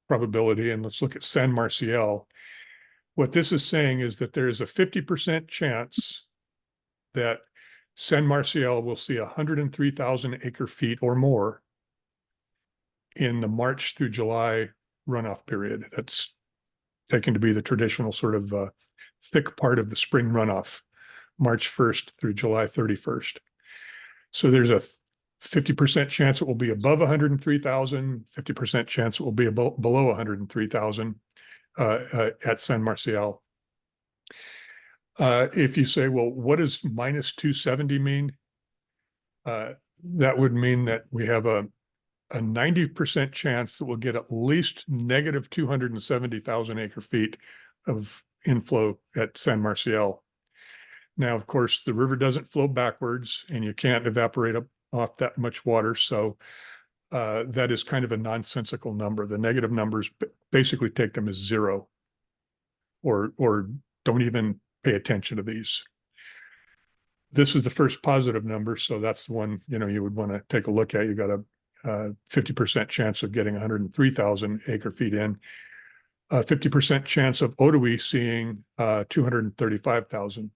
probability, and let's look at San Marcial. What this is saying is that there is a 50% chance that San Marcial will see 103,000 acre feet or more in the March through July runoff period. That's taken to be the traditional sort of thick part of the spring runoff, March 1st through July 31st. So there's a 50% chance it will be above 103,000, 50% chance it will be below 103,000 at San Marcial. If you say, well, what does minus 270 mean? That would mean that we have a 90% chance that we'll get at least negative 270,000 acre feet of inflow at San Marcial. Now, of course, the river doesn't flow backwards and you can't evaporate off that much water. So that is kind of a nonsensical number. The negative numbers basically take them as zero or don't even pay attention to these. this is the first positive number, so that's the one, you would want to take a look at. You got a 50% chance of getting 103,000 acre feet in, a 50% chance of Otoe seeing 235,000.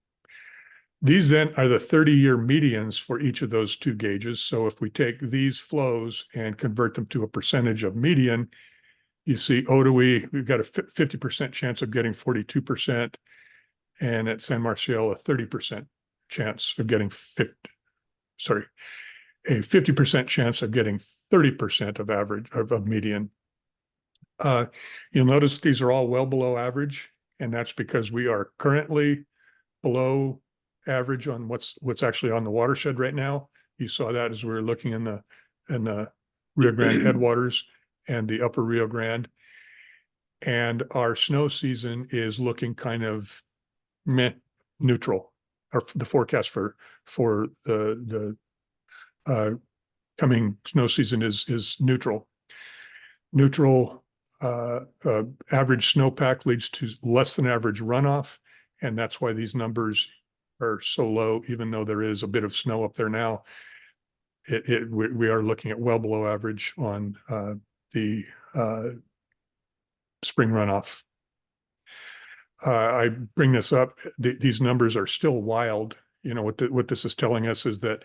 These then are the 30-year medians for each of those two gauges. So if we take these flows and convert them to a percentage of median, you see Otoe, we've got a 50% chance of getting 42%, and at San Marcial, a 30% chance of getting a 50% chance of getting 30% of average of median. You'll notice these are all well below average, and that's because we are currently below average on what's actually on the watershed right now. You saw that as we were looking in the Rio Grande headwaters and the upper Rio Grande. And our snow season is looking kind of neutral, or the forecast for the coming snow season is neutral. Neutral average snowpack leads to less than average runoff, and that's why these numbers are so low, even though there is a bit of snow up there now. We are looking at well below average on the spring runoff. I bring this up, these numbers are still wild. What this is telling us is that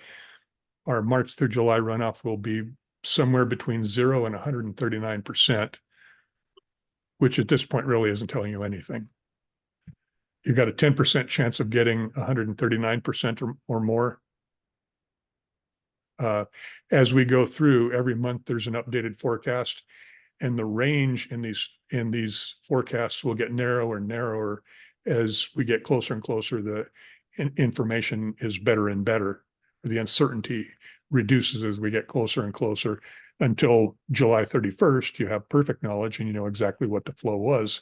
our March through July runoff will be somewhere between 0 and 139%, which at this point really isn't telling you anything. You've got a 10% chance of getting 139% or more. As we go through every month, there's an updated forecast, and the range in these forecasts will get narrower and narrower as we get closer and closer. The information is better and better. The uncertainty reduces as we get closer and closer until July 31st. You have perfect knowledge and you know exactly what the flow was.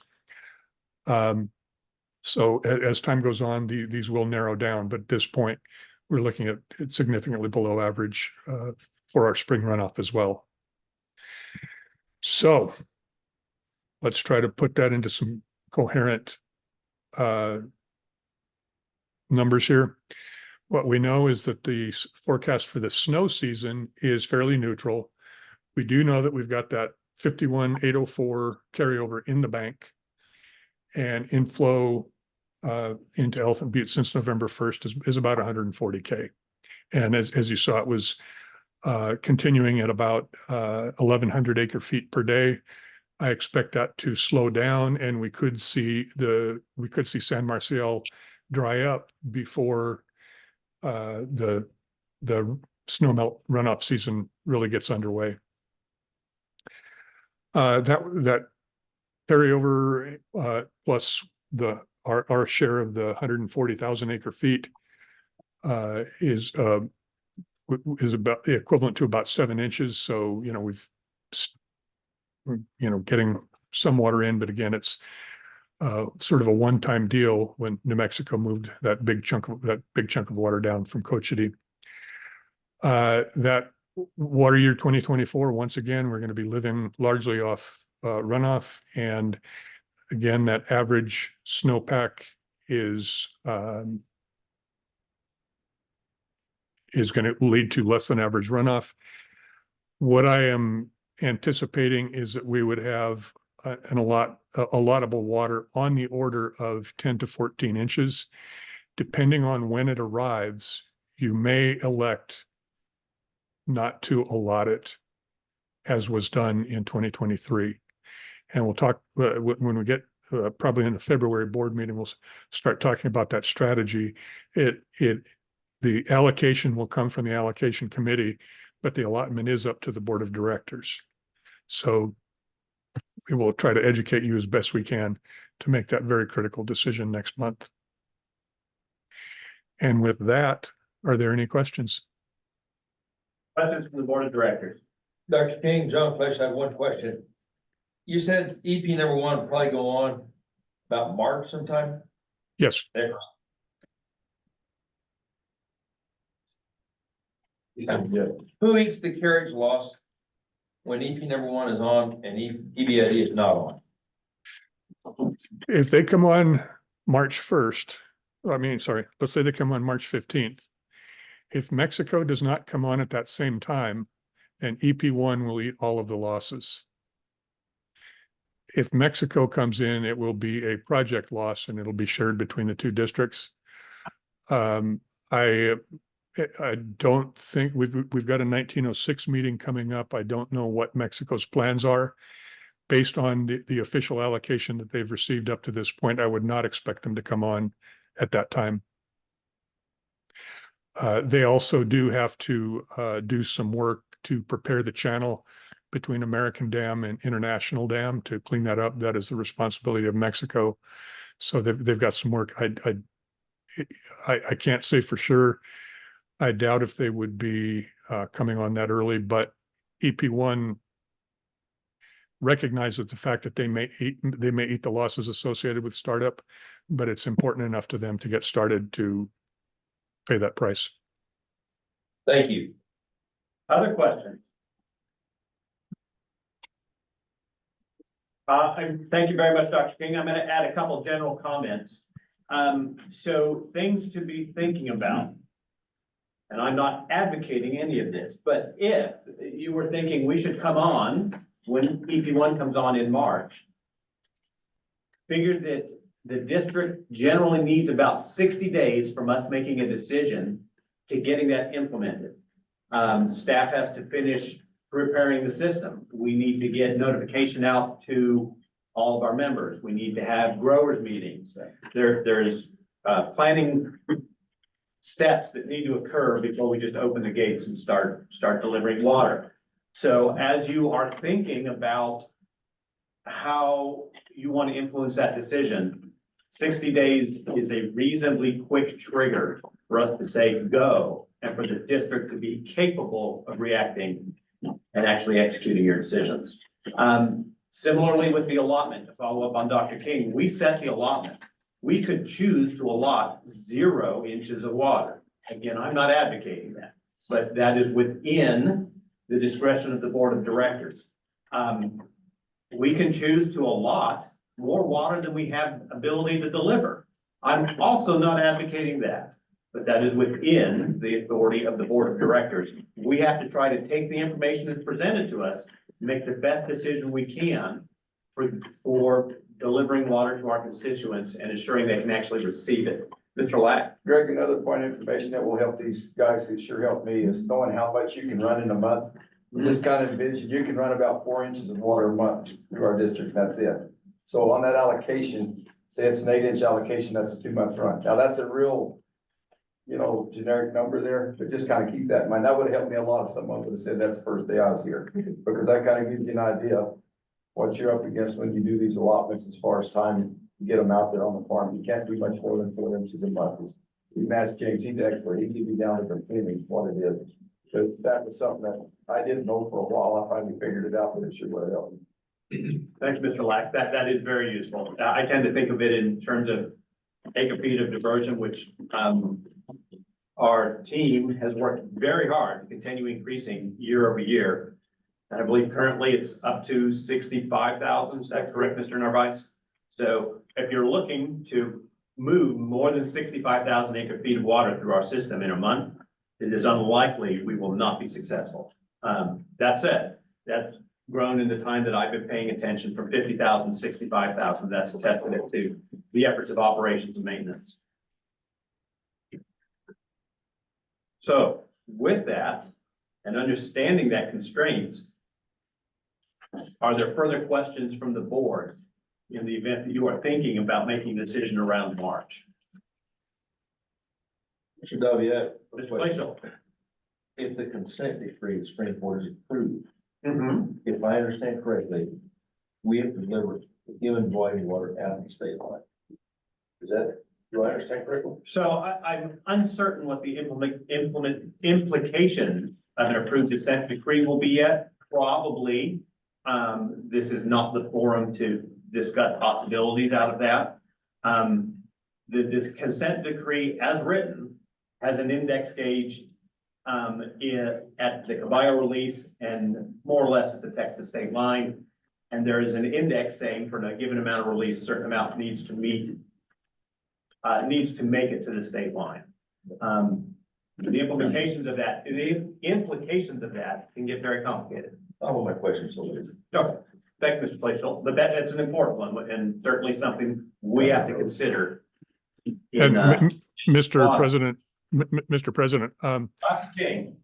So as time goes on, these will narrow down, but at this point, we're looking at significantly below average for our spring runoff as well. So let's try to put that into some coherent numbers here. What we know is that the forecast for the snow season is fairly neutral. We do know that we've got that 51,804 carryover in the bank, and inflow into Elephant Butte since November 1st is about 140K. And as you saw, it was continuing at about 1,100 acre feet per day. I expect that to slow down, and we could see San Marcial dry up before the snowmelt runoff season really gets underway. That carryover plus our share of the 140,000 acre feet is about equivalent to about 7 inches. So we're getting some water in, but again, it's sort of a one-time deal when New Mexico moved that big chunk of water down from Cochiti. That water year 2024, once again, we're going to be living largely off runoff, and again, that average snowpack is going to lead to less than average runoff. What I am anticipating is that we would have a lottable water on the order of 10 to 14 inches. Depending on when it arrives, you may elect not to allot it, as was done in 2023. And we'll talk when we get probably in the February board meeting, we'll start talking about that strategy. The allocation will come from the allocation committee, but the allotment is up to the board of directors. So we will try to educate you as best we can to make that very critical decision next month. And with that, are there any questions? Questions from the board of directors? Dr. King, John Flesh, I have one question. You said EP number 1 will probably go on about March sometime? Yes. There. Who eats the carriage loss when EP number 1 is on and EBID is not on? If they come on March 1st, let's say they come on March 15th, If Mexico does not come on at that same time, then EP1 will eat all of the losses. If Mexico comes in, it will be a project loss and it'll be shared between the two districts. I don't think we've got a 1906 meeting coming up. I don't know what Mexico's plans are. Based on the official allocation that they've received up to this point, I would not expect them to come on at that time. They also do have to do some work to prepare the channel between American Dam and International Dam to clean that up. That is the responsibility of Mexico. So they've got some work. I can't say for sure. I doubt if they would be coming on that early, but EP1 recognizes the fact that they may eat the losses associated with startup, but it's important enough to them to get started to pay that price. Thank you. Other questions? Thank you very much, Dr. King. I'm going to add a couple of general comments. So things to be thinking about. And I'm not advocating any of this, but if you were thinking we should come on when EP1 comes on in March, figure that the district generally needs about 60 days from us making a decision to getting that implemented. Staff has to finish preparing the system. We need to get notification out to all of our members. We need to have growers meetings. There's planning steps that need to occur before we just open the gates and start delivering water. So as you are thinking about how you want to influence that decision, 60 days is a reasonably quick trigger for us to say go, and for the district to be capable of reacting and actually executing your decisions. Similarly with the allotment, to follow up on Dr. King, we set the allotment. We could choose to allot 0 inches of water. Again, I'm not advocating that, but that is within the discretion of the board of directors. We can choose to allot more water than we have ability to deliver. I'm also not advocating that, but that is within the authority of the board of directors. We have to try to take the information that's presented to us, make the best decision we can for delivering water to our constituents and ensuring they can actually receive it. Mr. Lack. Greg, another point of information that will help these guys, it sure helped me, is knowing how much you can run in a month. Just kind of envision, you can run about 4 inches of water a month through our district, that's it. So on that allocation, say it's an 8-inch allocation, that's a 2-month run. Now that's a real, generic number there, but just kind of keep that in mind. That would have helped me a lot if someone would have said that the first day I was here, because that kind of gives you an idea of what you're up against when you do these allotments as far as time to get them out there on the farm. You can't do much more than 4 inches a month. You can ask James, he's an expert. He can give you down to the feelings what it is. But that was something that I didn't know for a while. I finally figured it out, but it sure would have helped me. Thanks, Mr. Lack. That is very useful. I tend to think of it in terms of acre feet of diversion, which our team has worked very hard to continue increasing year over year. And I believe currently it's up to 65,000. Is that correct, Mr. Narvaez? So if you're looking to move more than 65,000 acre feet of water through our system in a month, it is unlikely we will not be successful. That said, that's grown in the time that I've been paying attention from 50,000 to 65,000. That's a testament to the efforts of operations and maintenance. So with that and understanding that constraints, are there further questions from the board in the event that you are thinking about making a decision around March? Mr. W. Mr. Glacial. If the consent decree of Supreme Court is approved, Mm-hmm. if I understand correctly, we have to deliver a given volume of water out the state line. Do I understand correctly? So I'm uncertain what the implication of an approved consent decree will be yet. Probably, this is not the forum to discuss possibilities out of that. This consent decree as written has an index gauge at the Caballo release and more or less at the Texas state line. And there is an index saying for a given amount of release, a certain amount needs to make it to the state line. The implications of that can get very complicated. All my questions are later. Okay, thank you, Mr. Placial, but that's an important one and certainly something we have to consider. And Mr. water. President, Mr. President, Dr. King,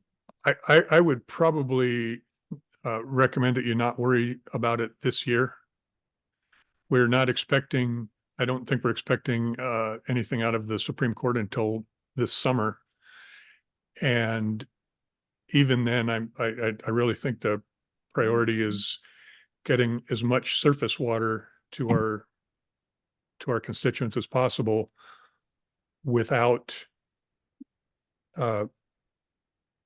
I would probably recommend that you not worry about it this year. We're not expecting, I don't think we're expecting anything out of the Supreme Court until this summer. And even then, I really think the priority is getting as much surface water to our constituents as possible without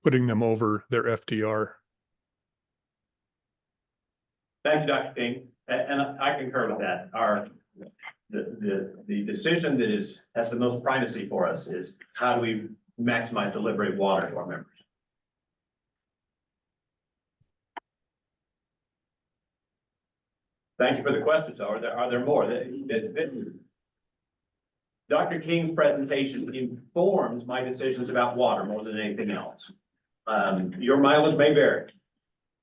putting them over their FDR. thank you, Dr. King, and I concur with that. The decision that has the most primacy for us is how do we maximize delivery of water to our members? Thank you for the questions. Are there more? Dr. King's presentation informs my decisions about water more than anything else. Your mileage may vary,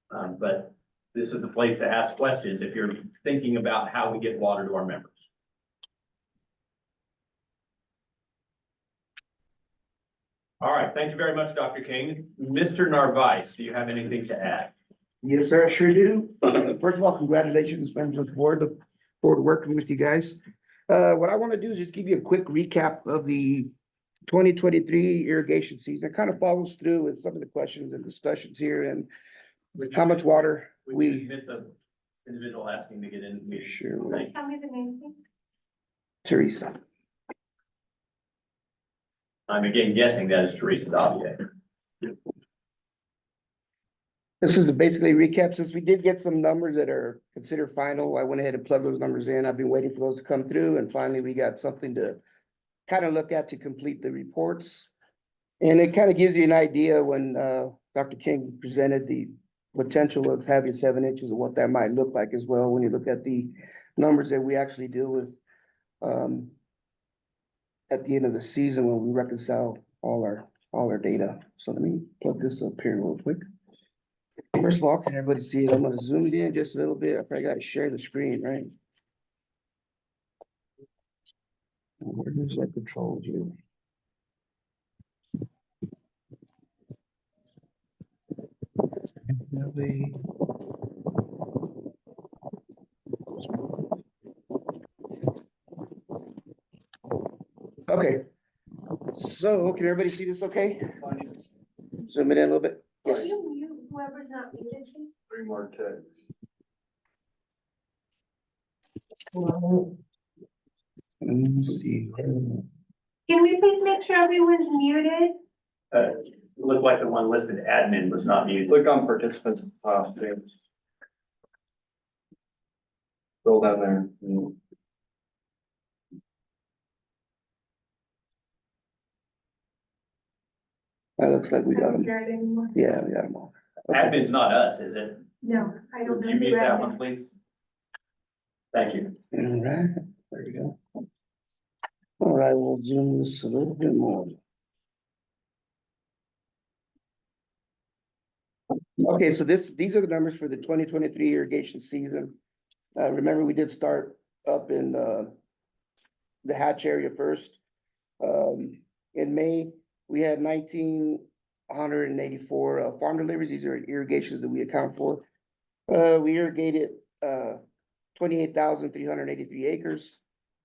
but this is the place to ask questions if you're thinking about how we get water to our members. All right, thank you very much, Dr. King. Mr. Narvaez, do you have anything to add? Yes, sir, I sure do. First of all, congratulations, members of the board. Look forward to working with you guys. What I want to do is just give you a quick recap of the 2023 irrigation season. It kind of follows through with some of the questions and discussions here and how much water Would you admit the individual asking to get in the meeting? Sure will. Thank you. Tell me the name, please. Teresa. I'm again guessing that is Teresa Davier. This is basically a recap. Since we did get some numbers that are considered final, I went ahead and plugged those numbers in. I've been waiting for those to come through, and finally we got something to kind of look at to complete the reports. And it kind of gives you an idea when Dr. King presented the potential of having 7 inches of what that might look like as well, when you look at the numbers that we actually deal with at the end of the season when we reconcile all our data. So let me plug this up here real quick. First of all, can everybody see it? I'm gonna zoom it in just a little bit. I probably gotta share the screen, right? Where does that control view? Okay, so can everybody see this okay? Zoom it in a little bit. Can Yes. you mute whoever's not muted, please? Three more ticks. Let's see. Can we please make sure everyone's muted? Looked like the one listed admin was not muted. Click on participants, James. Scroll down there. That looks like we I got don't them. hear it anymore. Yeah, we got them all. Okay. Admin's not us, is it? No, I don't Would know. you mute who that read one, it. please? Thank you. All right, there we go. All right, we'll zoom this a little bit more. Okay, so these are the numbers for the 2023 irrigation season. Remember, we did start up in the hatch area first. In May, we had 1,984 farm deliveries. These are irrigations that we account for. We irrigated 28,383 acres.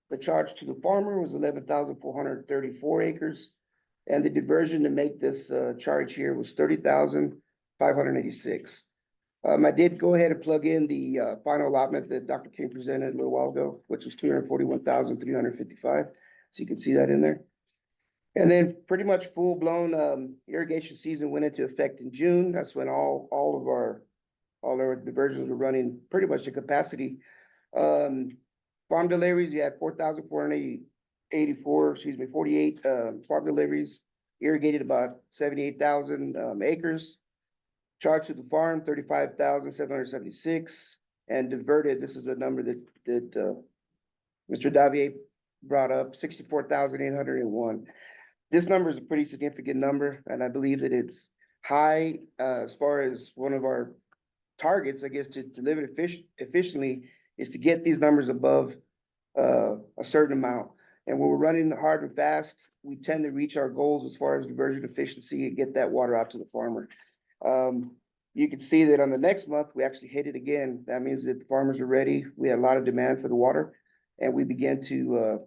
The charge to the farmer was 11,434 acres. And the diversion to make this charge here was 30,586. I did go ahead and plug in the final allotment that Dr. King presented a little while ago, which was 241,355. So you can see that in there. And then pretty much full blown irrigation season went into effect in June. That's when all of our diversions were running pretty much to capacity. Farm deliveries, you had 48 farm deliveries, irrigated about 78,000 acres. Charged to the farm, 35,776, and diverted, this is a number that Mr. Davier brought up, 64,801. This number is a pretty significant number, and I believe that it's high, as far as one of our targets, I guess, to deliver efficiently is to get these numbers above a certain amount. And when we're running hard and fast, we tend to reach our goals as far as diversion efficiency and get that water out to the farmer. You can see that on the next month, we actually hit it again. That means that the farmers are ready. We had a lot of demand for the water, and we began to,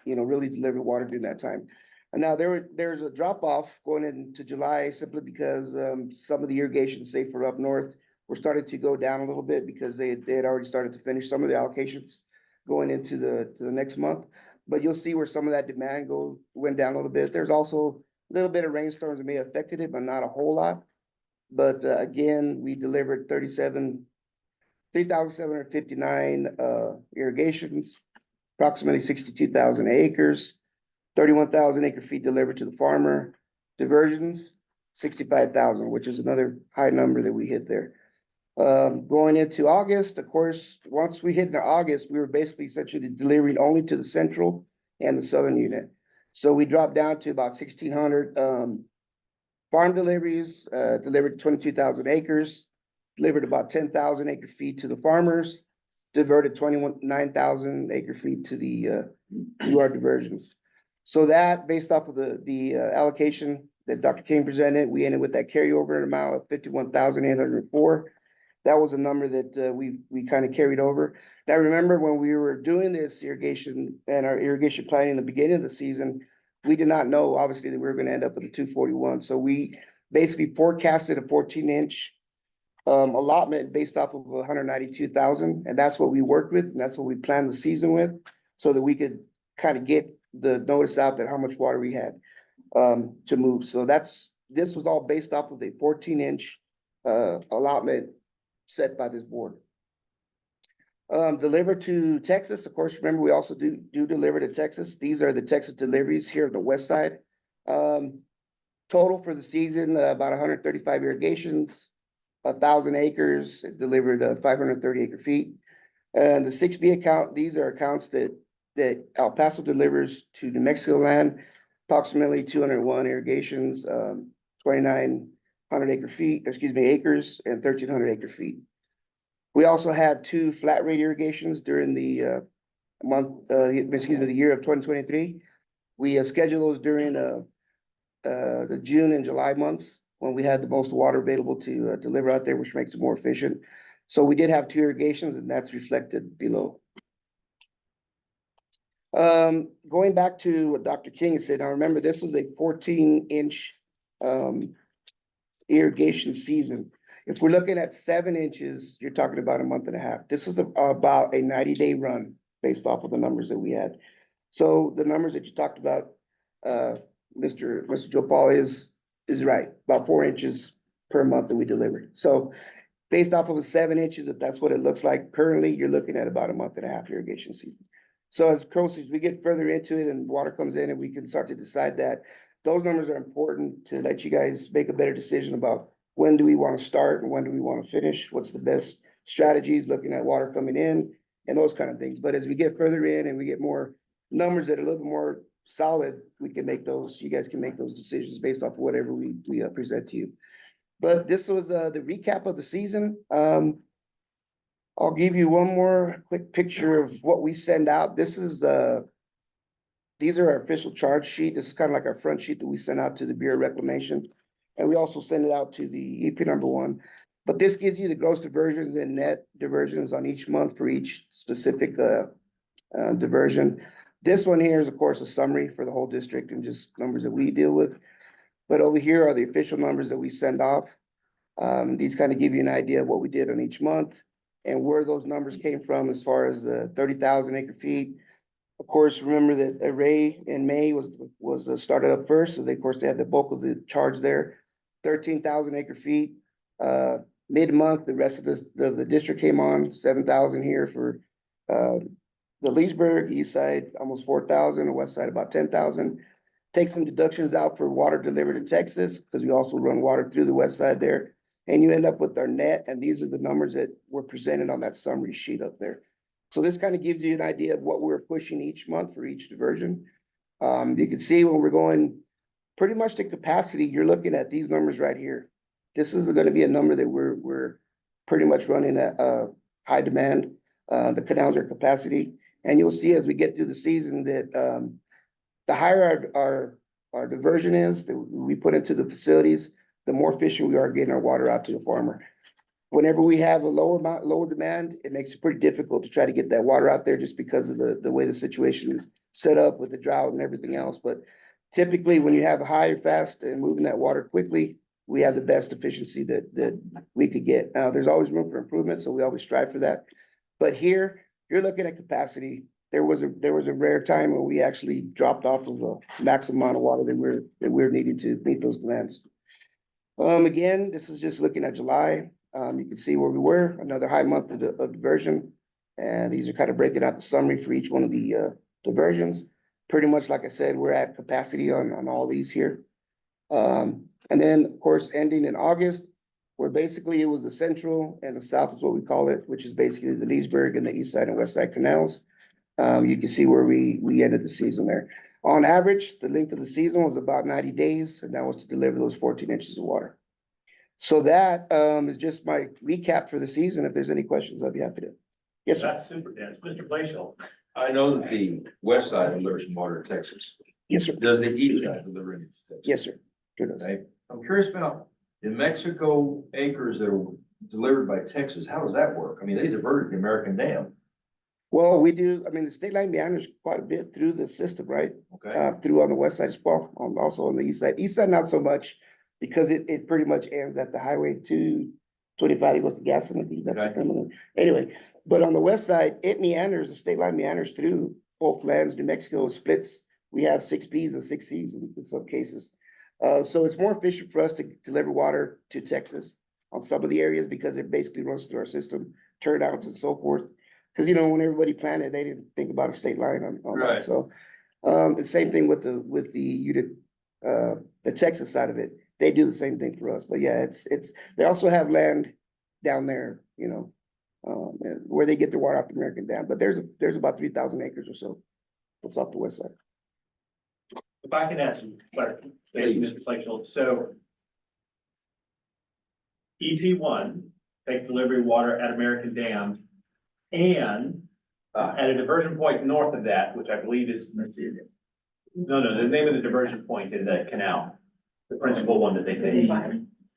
really deliver water during that time. And now there's a drop off going into July simply because some of the irrigation, say for up north, were starting to go down a little bit because they had already started to finish some of the allocations going into the next month. But you'll see where some of that demand went down a little bit. There's also a little bit of rainstorms that may have affected it, but not a whole lot. But again, we delivered 3,759 irrigations, approximately 62,000 acres, 31,000 acre feet delivered to the farmer. Diversions, 65,000, which is another high number that we hit there. Going into August, of course, once we hit in August, we were basically essentially delivering only to the central and the southern unit. So we dropped down to about 1,600 farm deliveries, delivered 22,000 acres, delivered about 10,000 acre feet to the farmers, diverted 9,000 acre feet to our diversions. So that, based off of the allocation that Dr. King presented, we ended with that carryover amount of 51,804. That was a number that we kind of carried over. Now, remember when we were doing this irrigation and our irrigation planning in the beginning of the season, we did not know, obviously, that we were going to end up with a 241. So we basically forecasted a 14-inch allotment based off of 192,000. And that's what we worked with. And that's what we planned the season with, so that we could kind of get the notice out that how much water we had to move. So this was all based off of the 14-inch allotment set by this board. Delivered to Texas, of course, remember, we also do deliver to Texas. These are the Texas deliveries here on the west side. Total for the season, about 135 irrigations, 1,000 acres, delivered 530 acre feet. And the 6B account, these are accounts that El Paso delivers to New Mexico land, approximately 201 irrigations, 2,900 acres, and 1,300 acre feet. We also had 2 flat rate irrigations during the year of 2023. We scheduled those during the June and July months when we had the most water available to deliver out there, which makes it more efficient. So we did have 2 irrigations, and that's reflected below. Going back to what Dr. King said, now remember, this was a 14-inch irrigation season. If we're looking at 7 inches, you're talking about a month and a half. This was about a 90-day run based off of the numbers that we had. So the numbers that you talked about, Mr. Joe Paul is right, about 4 inches per month that we delivered. So based off of the 7 inches, if that's what it looks like currently, you're looking at about a month and a half irrigation season. So as we get further into it and water comes in and we can start to decide that, those numbers are important to let you guys make a better decision about when do we want to start and when do we want to finish, what's the best strategies, looking at water coming in and those kind of things. But as we get further in and we get more numbers that are a little bit more solid, we can make those, you guys can make those decisions based off of whatever we present to you. But this was the recap of the season. I'll give you one more quick picture of what we send out. This is these are our official charge sheet. This is kind of like our front sheet that we send out to the Bureau of Reclamation. And we also send it out to the EP #1. But this gives you the gross diversions and net diversions on each month for each specific diversion. This one here is, of course, a summary for the whole district and just numbers that we deal with. But over here are the official numbers that we send off. These kind of give you an idea of what we did on each month and where those numbers came from as far as 30,000 acre feet. Of course, remember that Array in May was started up first, so they, of course, they had the bulk of the charge there. 13,000 acre feet. Mid-month, the rest of the district came on, 7,000 here for the Leesburg, east side, almost 4,000, the west side, about 10,000. Take some deductions out for water delivered in Texas, because we also run water through the west side there. And you end up with our net, and these are the numbers that were presented on that summary sheet up there. So this kind of gives you an idea of what we're pushing each month for each diversion. You can see when we're going pretty much the capacity, you're looking at these numbers right here. This is gonna be a number that we're pretty much running at, high demand. The canals are capacity, and you'll see as we get through the season that, the higher our diversion is, that we put into the facilities, the more efficient we are getting our water out to the farmer. Whenever we have a lower demand, it makes it pretty difficult to try to get that water out there just because of the way the situation is set up with the drought and everything else. But typically, when you have a high or fast and moving that water quickly, we have the best efficiency that we could get. Now, there's always room for improvement, so we always strive for that. But here, you're looking at capacity. There was a rare time where we actually dropped off of a maximum amount of water that we're needing to meet those demands. Again, this is just looking at July. You can see where we were, another high month of diversion. And these are kind of breaking out the summary for each one of the diversions. Pretty much, like I said, we're at capacity on all these here. And then, of course, ending in August, where basically it was the central and the south is what we call it, which is basically the Leesburg and the east side and west side canals. You can see where we ended the season there. On average, the length of the season was about 90 days, and that was to deliver those 14 inches of water. So that is just my recap for the season. If there's any questions, I'd be happy to. Yes, sir. That's super, Dennis. Mr. Glacial. I know that the west side delivers water to Texas. Yes, sir. Does the east side deliver any to Texas? Yes, sir. Sure does. Okay. I'm curious about the Mexico acres that are delivered by Texas. How does that work? I mean, they diverted the American Dam. Well, we do, I mean, the state line meanders quite a bit through the system, right? Okay. Through on the west side as well, also on the east side. East side, not so much, because it pretty much ends at the highway 225, it goes to Gaston, I think that's Okay. criminal. Anyway, but on the west side, it meanders, the state line meanders through both lands. New Mexico splits. We have 6 Ps and 6 Cs in some cases. So it's more efficient for us to deliver water to Texas on some of the areas because it basically runs through our system, turnouts and so forth. Because, you know, when everybody planted, they didn't think about a state line on Right. that. So, the same thing with the unit, the Texas side of it. They do the same thing for us. But yeah, it's, they also have land down there, you know, where they get their water off the American Dam. But there's about 3,000 acres or so. That's off the west side. If I can ask some clarification, Mr. Glacial, so EP1, take delivery of water at American Dam, and at a diversion point north of that, which I believe is, the name of the diversion point in the canal, the principal one that they take.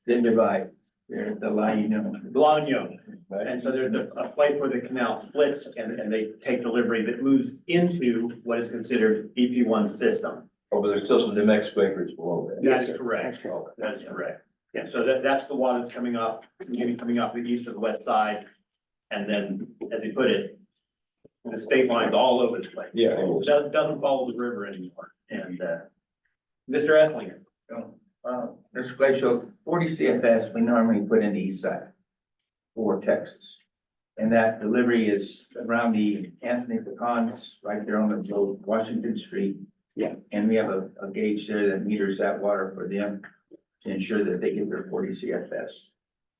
Then divide, they're at the line, Blanyo. And so there's a place where the canal splits and they take delivery that moves into what is considered EP1 system. Oh, but there's still some New Mexico acres below that. That Yes, is sir. correct. Okay. That is correct. Yeah, so that's the water that's coming off, maybe coming off the east or the west side. And then, as he put it, the state line's all over the place. Yeah. It doesn't follow the river anymore. And, Mr. Esslinger. This glacial, 40 CFS, we normally put in the east side for Texas. And that delivery is around the Anthony Pecans, right there on the road, Washington Street. Yeah. And we have a gauge there that meters that water for them to ensure that they get their 40 CFS.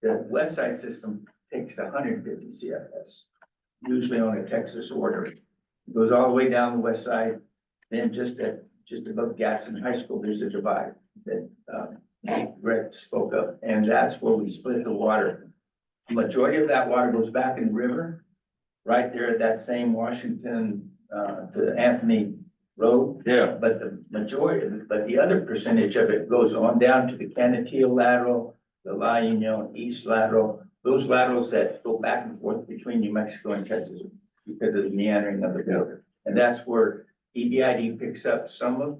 The west side system takes 150 CFS, usually on a Texas order. It goes all the way down the west side, then just above Gadsden High School, there's a divide that Greg spoke of, and that's where we split the water. The majority of that water goes back in the river, right there at that same Washington to Anthony Road. Yeah. But the other percentage of it goes on down to the Canateel lateral, the La Union East lateral, those laterals that go back and forth between New Mexico and Texas because of the meandering of the river. And that's where EBID picks up some of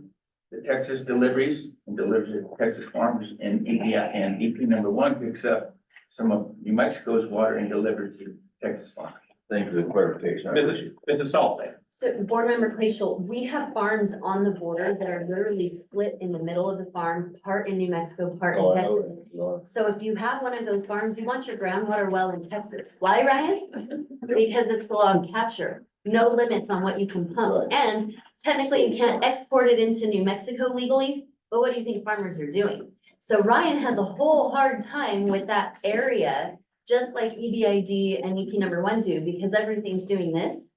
the Texas deliveries and delivers it to Texas farmers, and EBID and EP number 1 picks up some of New Mexico's water and delivers to Texas farmers. Thank you for the clarification. I appreciate it. Mrs. Saltzman. So Board Member Glacial, we have farms on the border that are literally split in the middle of the farm, part in New Mexico, part Oh, in I know Texas. that. You are. So if you have one of those farms, you want your groundwater well in Texas. Why, Ryan? Because it's the log capture, no limits on what you can pump. Right. And technically you can't export it into New Mexico legally, but what do you think farmers are doing? So Ryan has a whole hard time with that area, just like EBID and EP number 1 do, because everything's doing this.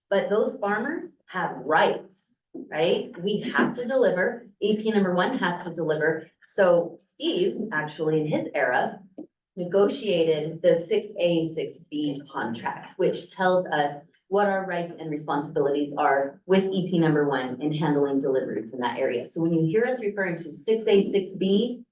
But those farmers have rights, right? We have to deliver. EP number one has to deliver. So Steve, actually in his era, negotiated the 6A, 6B contract, which tells us what our rights and responsibilities are with EP number one in handling deliveries in that area. So when you hear us referring to 6A, 6B,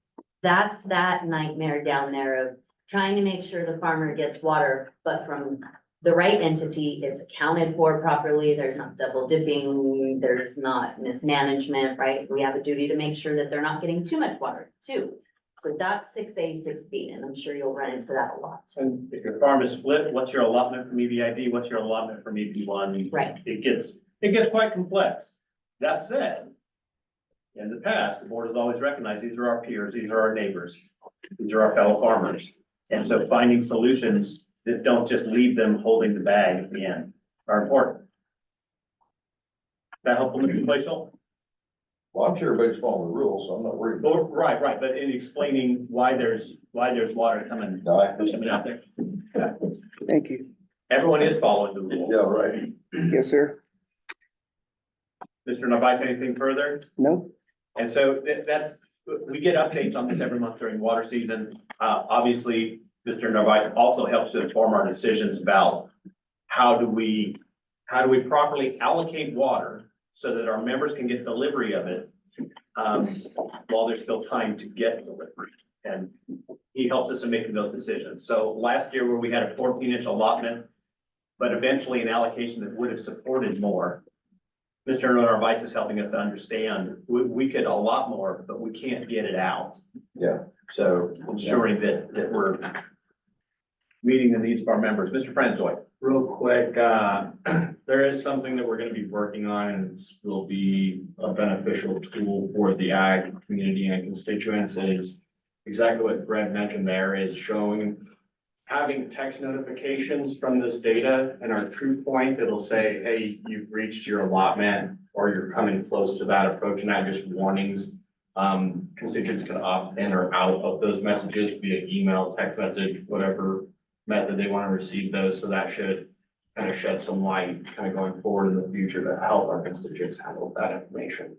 that's that nightmare down there of trying to make sure the farmer gets water, but from the right entity, it's accounted for properly, there's not double dipping, there's not mismanagement, right? We have a duty to make sure that they're not getting too much water too. So that's 6A, 6B, and I'm sure you'll run into that a lot. And if your farm is split, what's your allotment from EBID? What's your allotment from EP1? Right. It gets quite complex. That said, in the past, the board has always recognized these are our peers, these are our neighbors, these are our fellow farmers. And so finding solutions that don't just leave them holding the bag at the end are important. That helpful, Mr. Glacial? Well, I'm sure everybody's following the rules, so I'm not worried. Oh, right, but in explaining why there's water coming out there. Yeah. Thank you. Everyone is following the rules. Yeah, right. Yes, sir. Mr. Narvaez, anything further? No? And so we get updates on this every month during water season. Obviously, Mr. Narvaez also helps to inform our decisions about how do we properly allocate water so that our members can get delivery of it, while there's still time to get delivery. And he helps us in making those decisions. So last year where we had a 14-inch allotment, but eventually an allocation that would have supported more, Mr. Narvaez is helping us to understand, we could allot more, but we can't get it out. Yeah. So ensuring that we're meeting the needs of our members. Mr. Franzoy. Real quick, there is something that we're gonna be working on and this will be a beneficial tool for the ag community and constituents is exactly what Brent mentioned there is showing, having text notifications from this data and our true point, it'll say, hey, you've reached your allotment or you're coming close to that approach, not just warnings. Constituents can opt in or out of those messages via email, text message, whatever method they want to receive those. So that should kind of shed some light kind of going forward in the future to help our constituents handle that information.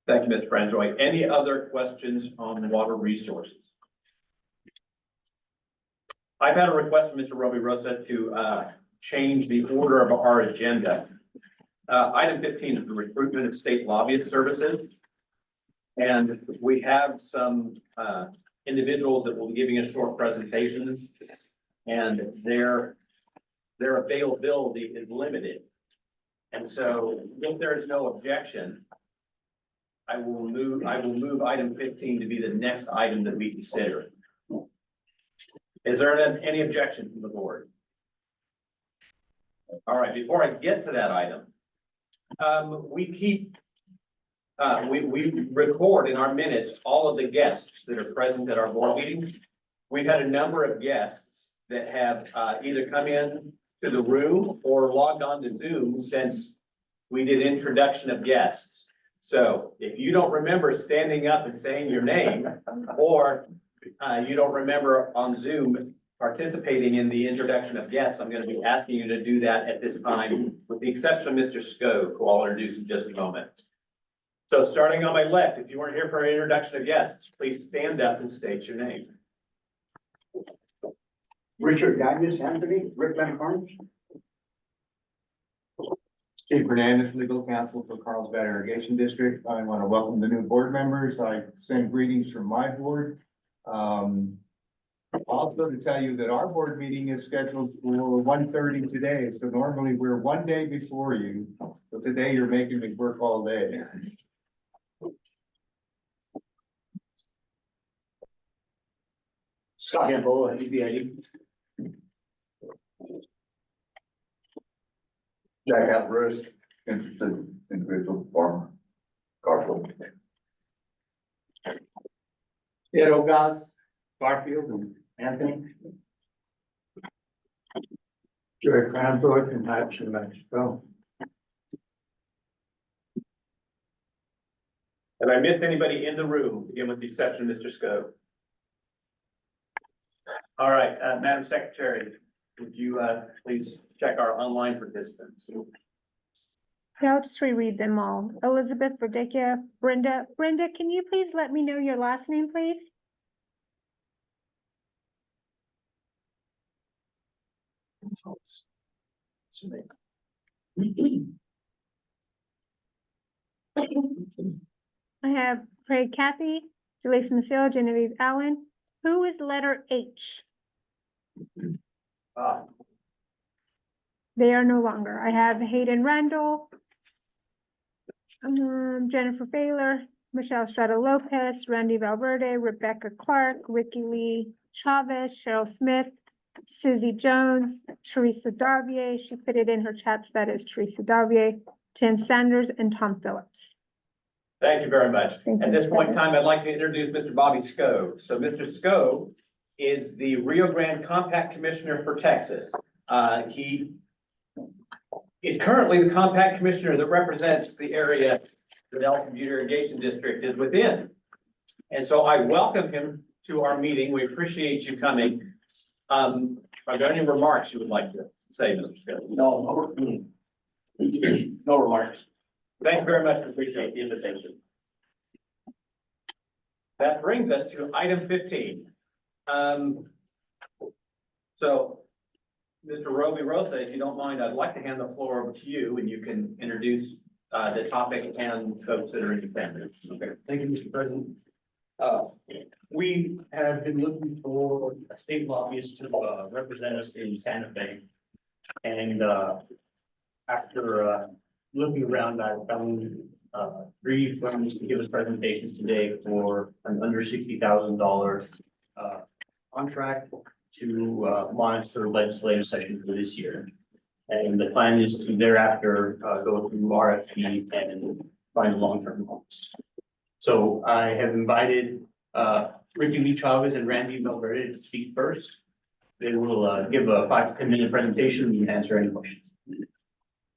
Thank you, Mr. Franzoy. Any other questions on water resources? I've had a request from Mr. Roby Rosa to change the order of our agenda. Item 15 is the recruitment of state lobbyist services. And we have some individuals that will be giving us short presentations, and their availability is limited. And so if there is no objection, I will move item 15 to be the next item that we consider. Is there any objection from the board? All right, before I get to that item, we record in our minutes all of the guests that are present at our board meetings. We've had a number of guests that have either come in to the room or logged on to Zoom since we did introduction of guests. So if you don't remember standing up and saying your name, or you don't remember on Zoom participating in the introduction of guests, I'm going to be asking you to do that at this time, with the exception of Mr. Skov, who I'll introduce in just a moment. So starting on my left, if you weren't here for our introduction of guests, please stand up and state your name. Richard Gagnon, Anthony, Rickland Farms. Steve Hernandez, legal counsel for Carlsbad Irrigation District. I want to welcome the new board members. I send greetings from my board. Also to tell you that our board meeting is scheduled for 1:30 today. So normally we're one day before you, but today you're making me work all day. Scott Gamble, EBID. Jack Alvarez, interested individual farmer, Garfield. Ed Ogaz, Garfield and Anthony. Jerry Cranbrook and Hatch in Mexico. Have I missed anybody in the room, again with the exception of Mr. Skov? All right, Madam Secretary, would you please check our online participants? Yeah, I'll just reread them all. Elizabeth, Verdicchia, Brenda. Brenda, can you please let me know your last name, please? I have Craig Kathy, Julie Masil, Genevieve Allen. Who is letter H? They are no longer. I have Hayden Randall, Jennifer Baylor, Michelle Estrada Lopez, Randy Valverde, Rebecca Clark, Ricky Lee Chavez, Cheryl Smith, Susie Jones, Teresa Davier. She put it in her chats. That is Teresa Davier, Tim Sanders, and Tom Phillips. Thank you very much. Thank At you, this Mr. point in President. time, I'd like to introduce Mr. Bobby Scoe. So Mr. Scoe is the Rio Grande Compact Commissioner for Texas. He is currently the Compact Commissioner that represents the area that Elton Butte Irrigation District is within. And so I welcome him to our meeting. We appreciate you coming. Are there any remarks you would like to say, Mr. Scoe? No remarks. Thank you very much. Appreciate the invitation. That brings us to item 15. So, Mr. Roby Rosa, if you don't mind, I'd like to hand the floor over to you and you can introduce the topic and folks that are in attendance. Okay. Thank you, Mr. President. We have been looking for a state lobbyist to represent us in Santa Fe. And after looking around, I found 3 firms to give us presentations today for an under $60,000 contract to monitor legislative session for this year. And the plan is to thereafter go through RFP and find a long-term host. So I have invited Ricky Lee Chavez and Randy Valverde to speak first. They will give a 5 to 10 minute presentation and answer any questions.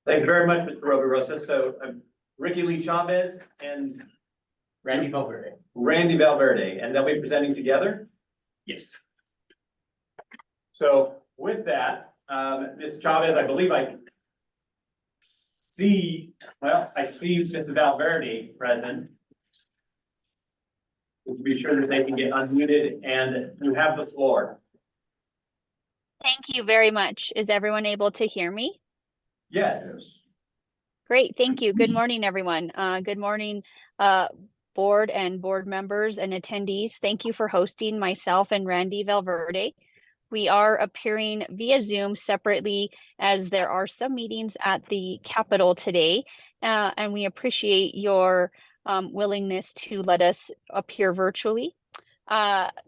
Thank you very much, Mr. Roby Rosa. So Ricky Lee Chavez and Randy Valverde. Randy Valverde, and they'll be presenting together. Yes. So with that, Ms. Chavez, I believe I see Mrs. Valverde present. To be sure that they can get unmuted, and you have the floor. Thank you very much. Is everyone able to hear me? Yes. Great, thank you. Good morning, everyone. Good morning, board and board members and attendees. Thank you for hosting myself and Randy Valverde. We are appearing via Zoom separately as there are some meetings at the Capitol today, and we appreciate your willingness to let us appear virtually.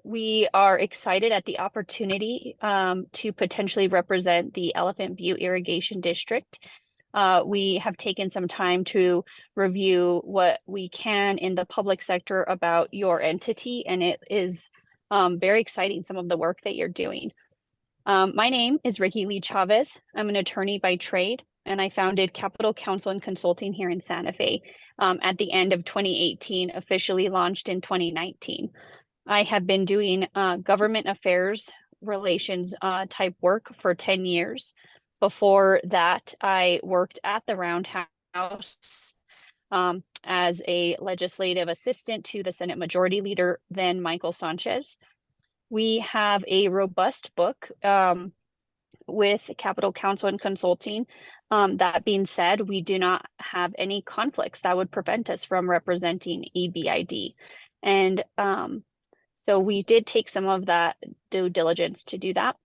We are excited at the opportunity to potentially represent the Elephant Butte Irrigation District. We have taken some time to review what we can in the public sector about your entity, and it is very exciting, some of the work that you're doing. My name is Ricky Lee Chavez. I'm an attorney by trade, and I founded Capital Counsel and Consulting here in Santa Fe at the end of 2018, officially launched in 2019. I have been doing government affairs relations type work for 10 years. Before that, I worked at the Roundhouse as a legislative assistant to the Senate Majority Leader, then Michael Sanchez. We have a robust book with Capital Counsel and Consulting. That being said, we do not have any conflicts that would prevent us from representing EBID. And so we did take some of that due diligence to do that.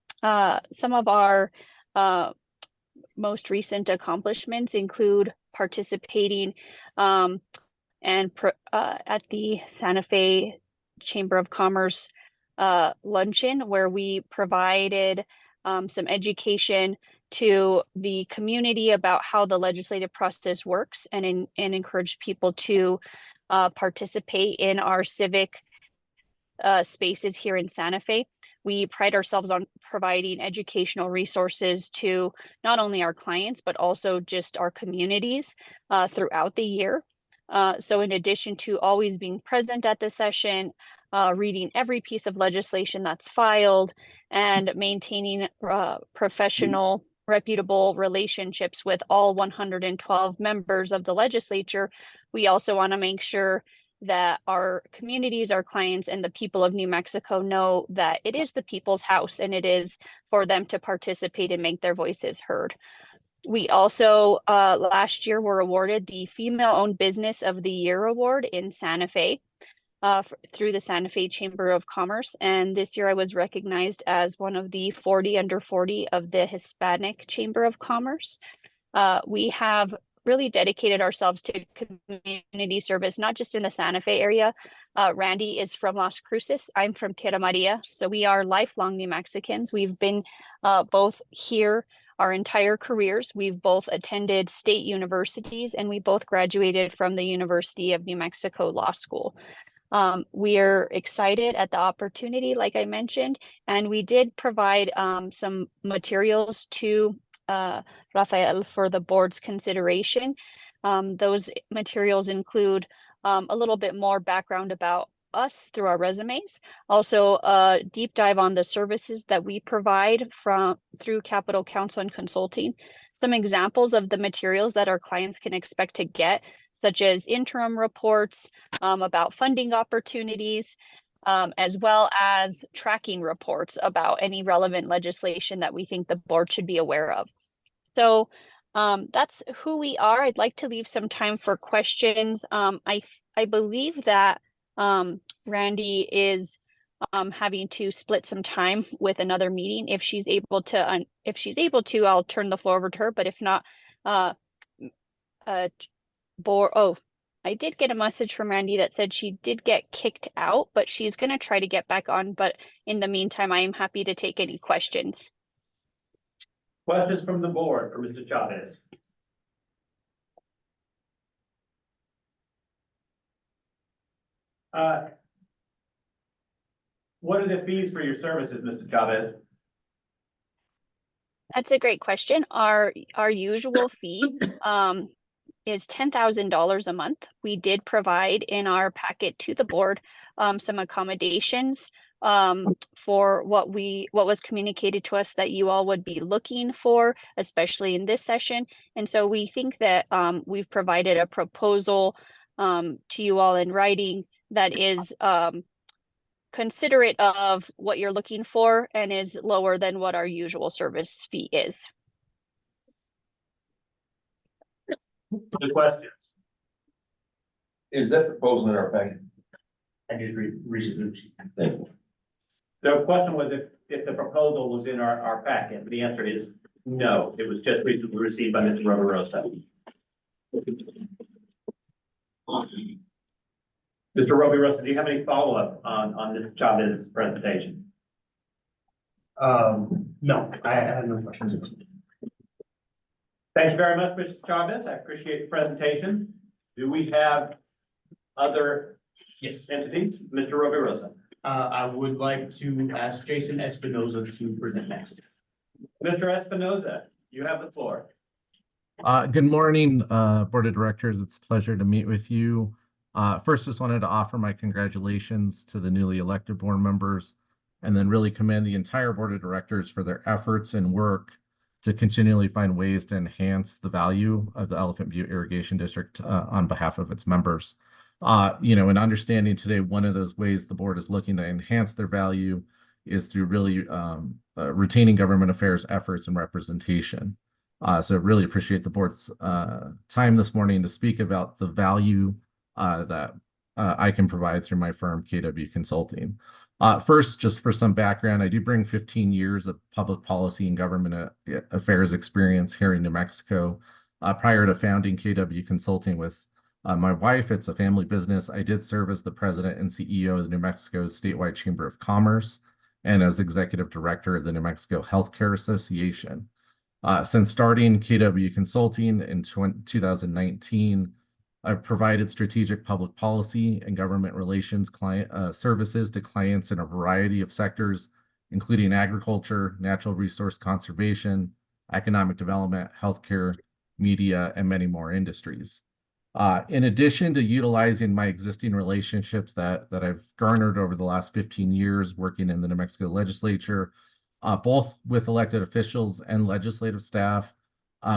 Some of our most recent accomplishments include participating at the Santa Fe Chamber of Commerce luncheon, where we provided some education to the community about how the legislative process works and encourage people to participate in our civic spaces here in Santa Fe. We pride ourselves on providing educational resources to not only our clients, but also just our communities throughout the year. So in addition to always being present at the session, reading every piece of legislation that's filed, and maintaining professional reputable relationships with all 112 members of the legislature, we also want to make sure that our communities, our clients, and the people of New Mexico know that it is the people's house and it is for them to participate and make their voices heard. We also, last year, were awarded the Female-Owned Business of the Year Award in Santa Fe through the Santa Fe Chamber of Commerce. And this year I was recognized as one of the 40 under 40 of the Hispanic Chamber of Commerce. We have really dedicated ourselves to community service, not just in the Santa Fe area. Randy is from Las Cruces. I'm from Tierra Maria. So we are lifelong New Mexicans. We've been both here our entire careers. We've both attended state universities and we both graduated from the University of New Mexico Law School. We are excited at the opportunity, like I mentioned, and we did provide some materials to Rafael for the board's consideration. Those materials include a little bit more background about us through our resumes, also a deep dive on the services that we provide through Capital Counsel and Consulting, some examples of the materials that our clients can expect to get, such as interim reports about funding opportunities, as well as tracking reports about any relevant legislation that we think the board should be aware of. So that's who we are. I'd like to leave some time for questions. I believe that Randy is having to split some time with another meeting. If she's able to, I'll turn the floor over to her. But if not, I did get a message from Randy that said she did get kicked out, but she's going to try to get back on. But in the meantime, I am happy to take any questions. Questions from the board for Mr. Chavez? What are the fees for your services, Mr. Chavez? That's a great question. Our usual fee is $10,000 a month. We did provide in our packet to the board some accommodations for what was communicated to us that you all would be looking for, especially in this session. And so we think that we've provided a proposal to you all in writing that is considerate of what you're looking for and is lower than what our usual service fee is. The questions? Is that proposal in our packet? I just recently. Thank you. The question was if the proposal was in our packet, but the answer is no. It was just recently received by Mr. Roverosa. Mr. Roverosa, do you have any follow-up on this Chavez's presentation? No, I have no questions. Thank you very much, Mr. Chavez. I appreciate the presentation. Do we have other entities? Mr. Roverosa. I would like to ask Jason Espinoza to present next. Mr. Espinoza, you have the floor. Good morning, Board of Directors. It's a pleasure to meet with you. First, just wanted to offer my congratulations to the newly elected board members, and then really commend the entire Board of Directors for their efforts and work to continually find ways to enhance the value of the Elephant Butte Irrigation District on behalf of its members. And understanding today, one of those ways the board is looking to enhance their value is through really retaining government affairs efforts and representation. So really appreciate the board's time this morning to speak about the value that I can provide through my firm, KW Consulting. First, just for some background, I do bring 15 years of public policy and government affairs experience here in New Mexico. Prior to founding KW Consulting with my wife, it's a family business. I did serve as the president and CEO of the New Mexico Statewide Chamber of Commerce and as executive director of the New Mexico Healthcare Association. Since starting KW Consulting in 2019, I've provided strategic public policy and government relations services to clients in a variety of sectors, including agriculture, natural resource conservation, economic development, healthcare, media, and many more industries. In addition to utilizing my existing relationships that I've garnered over the last 15 years working in the New Mexico legislature, both with elected officials and legislative staff.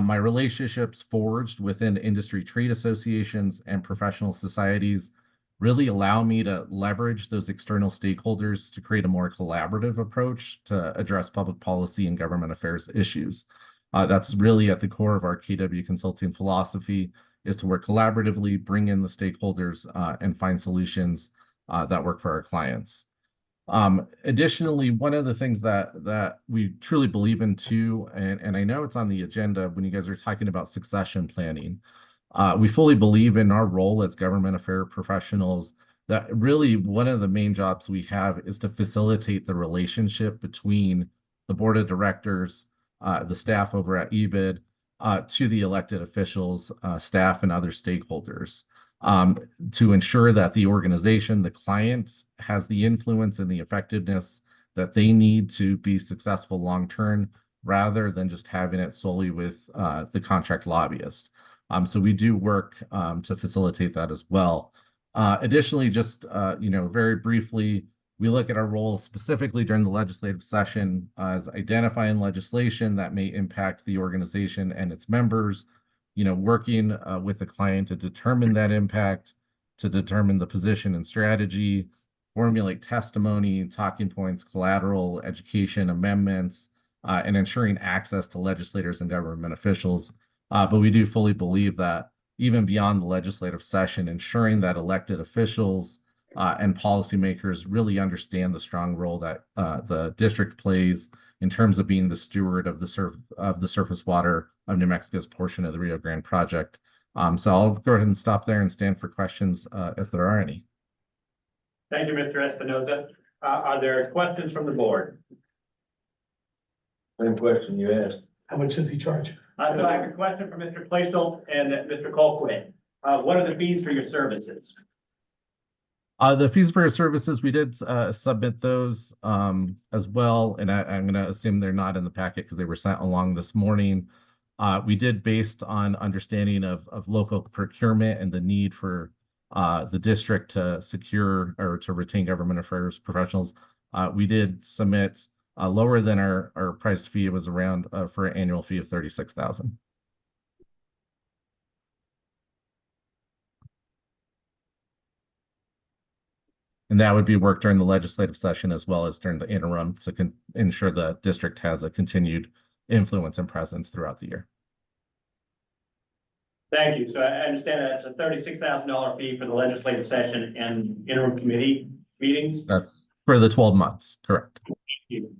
My relationships forged within industry trade associations and professional societies really allow me to leverage those external stakeholders to create a more collaborative approach to address public policy and government affairs issues. That's really at the core of our KW Consulting philosophy, is to work collaboratively, bring in the stakeholders, and find solutions that work for our clients. Additionally, one of the things that we truly believe in too, and I know it's on the agenda when you guys are talking about succession planning, we fully believe in our role as government affairs professionals that really one of the main jobs we have is to facilitate the relationship between the board of directors, the staff over at EBID, to the elected officials, staff, and other stakeholders, to ensure that the organization, the client, has the influence and the effectiveness that they need to be successful long-term, rather than just having it solely with the contract lobbyist. So we do work to facilitate that as well. Additionally, just very briefly, we look at our role specifically during the legislative session as identifying legislation that may impact the organization and its members, working with the client to determine that impact, to determine the position and strategy, formulate testimony, talking points, collateral, education, amendments, and ensuring access to legislators and government officials. But we do fully believe that even beyond the legislative session, ensuring that elected officials and policymakers really understand the strong role that the district plays in terms of being the steward of the surface water of New Mexico's portion of the Rio Grande project. So I'll go ahead and stop there and stand for questions if there are any. Thank you, Mr. Espinoza. Are there questions from the board? Same question you asked. How much does he charge? So I have a question from Mr. Plaistel and Mr. Colquitt. What are the fees for your services? The fees for your services, we did submit those as well, and I'm going to assume they're not in the packet because they were sent along this morning. We did, based on understanding of local procurement and the need for the district to secure or to retain government affairs professionals, we did submit lower than our priced fee. It was around for an annual fee of $36,000. And that would be work during the legislative session as well as during the interim to ensure the district has a continued influence and presence throughout the year. Thank you. So I understand that it's a $36,000 fee for the legislative session and interim committee meetings? That's for the 12 months, correct. Thank you.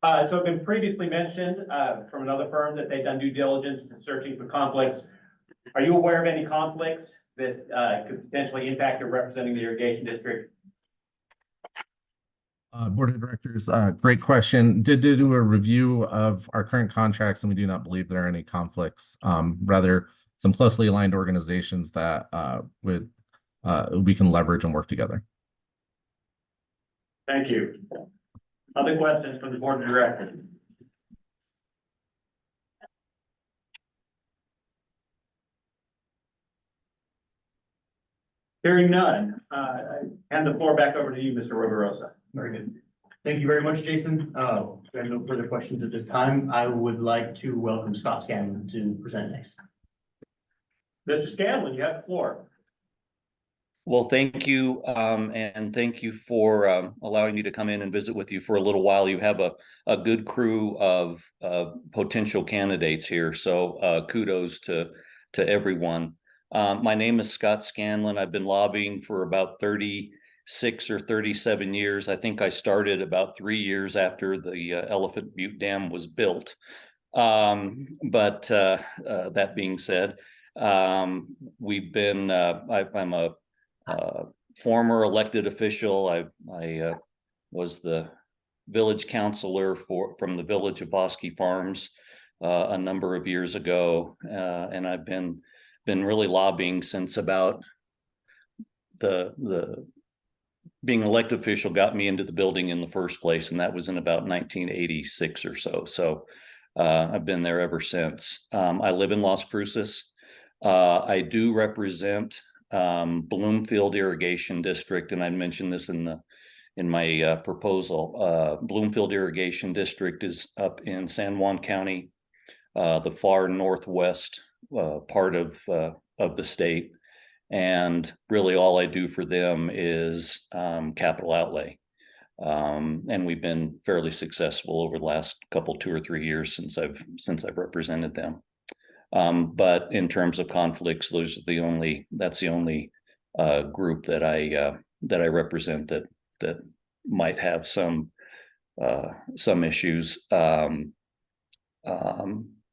So it's been previously mentioned from another firm that they've done due diligence in searching for conflicts. Are you aware of any conflicts that could potentially impact your representing the irrigation district? Board of Directors, great question. Did do a review of our current contracts, and we do not believe there are any conflicts. Rather, some closely aligned organizations that we can leverage and work together. Thank you. Other questions from the Board of Directors? Hearing none, I hand the floor back over to you, Mr. Riverosa. Very good. Thank you very much, Jason. We have no further questions at this time. I would like to welcome Scott Scanlon to present next. Mr. Scanlon, you have the floor. Well, thank you, and thank you for allowing me to come in and visit with you for a little while. You have a good crew of potential candidates here, so kudos to everyone. My name is Scott Scanlon. I've been lobbying for about 36 or 37 years. I think I started about 3 years after the Elephant Butte Dam was built. But that being said, we've been, I'm a former elected official. I was the village councilor from the village of Bosque Farms a number of years ago, and I've been really lobbying since about the being an elected official got me into the building in the first place, and that was in about 1986 or so. So I've been there ever since. I live in Las Cruces. I do represent Bloomfield Irrigation District, and I mentioned this in my proposal. Bloomfield Irrigation District is up in San Juan County, the far northwest part of the state. And really all I do for them is capital outlay. And we've been fairly successful over the last couple, 2 or 3 years since I've represented them. But in terms of conflicts, that's the only group that I represent that might have some issues.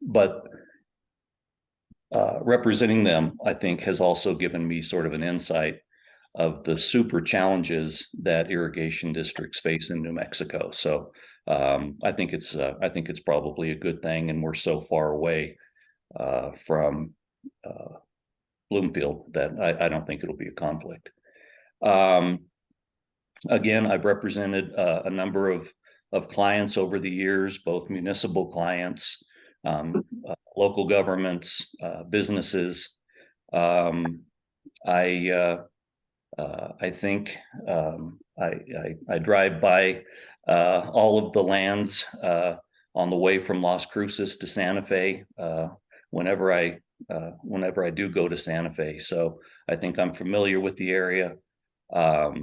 But representing them, I think, has also given me sort of an insight of the super challenges that irrigation districts face in New Mexico. So I think it's probably a good thing, and we're so far away from Bloomfield that I don't think it'll be a conflict. Again, I've represented a number of clients over the years, both municipal clients, local governments, businesses. I think I drive by all of the lands on the way from Las Cruces to Santa Fe whenever I do go to Santa Fe. So I think I'm familiar with the area. I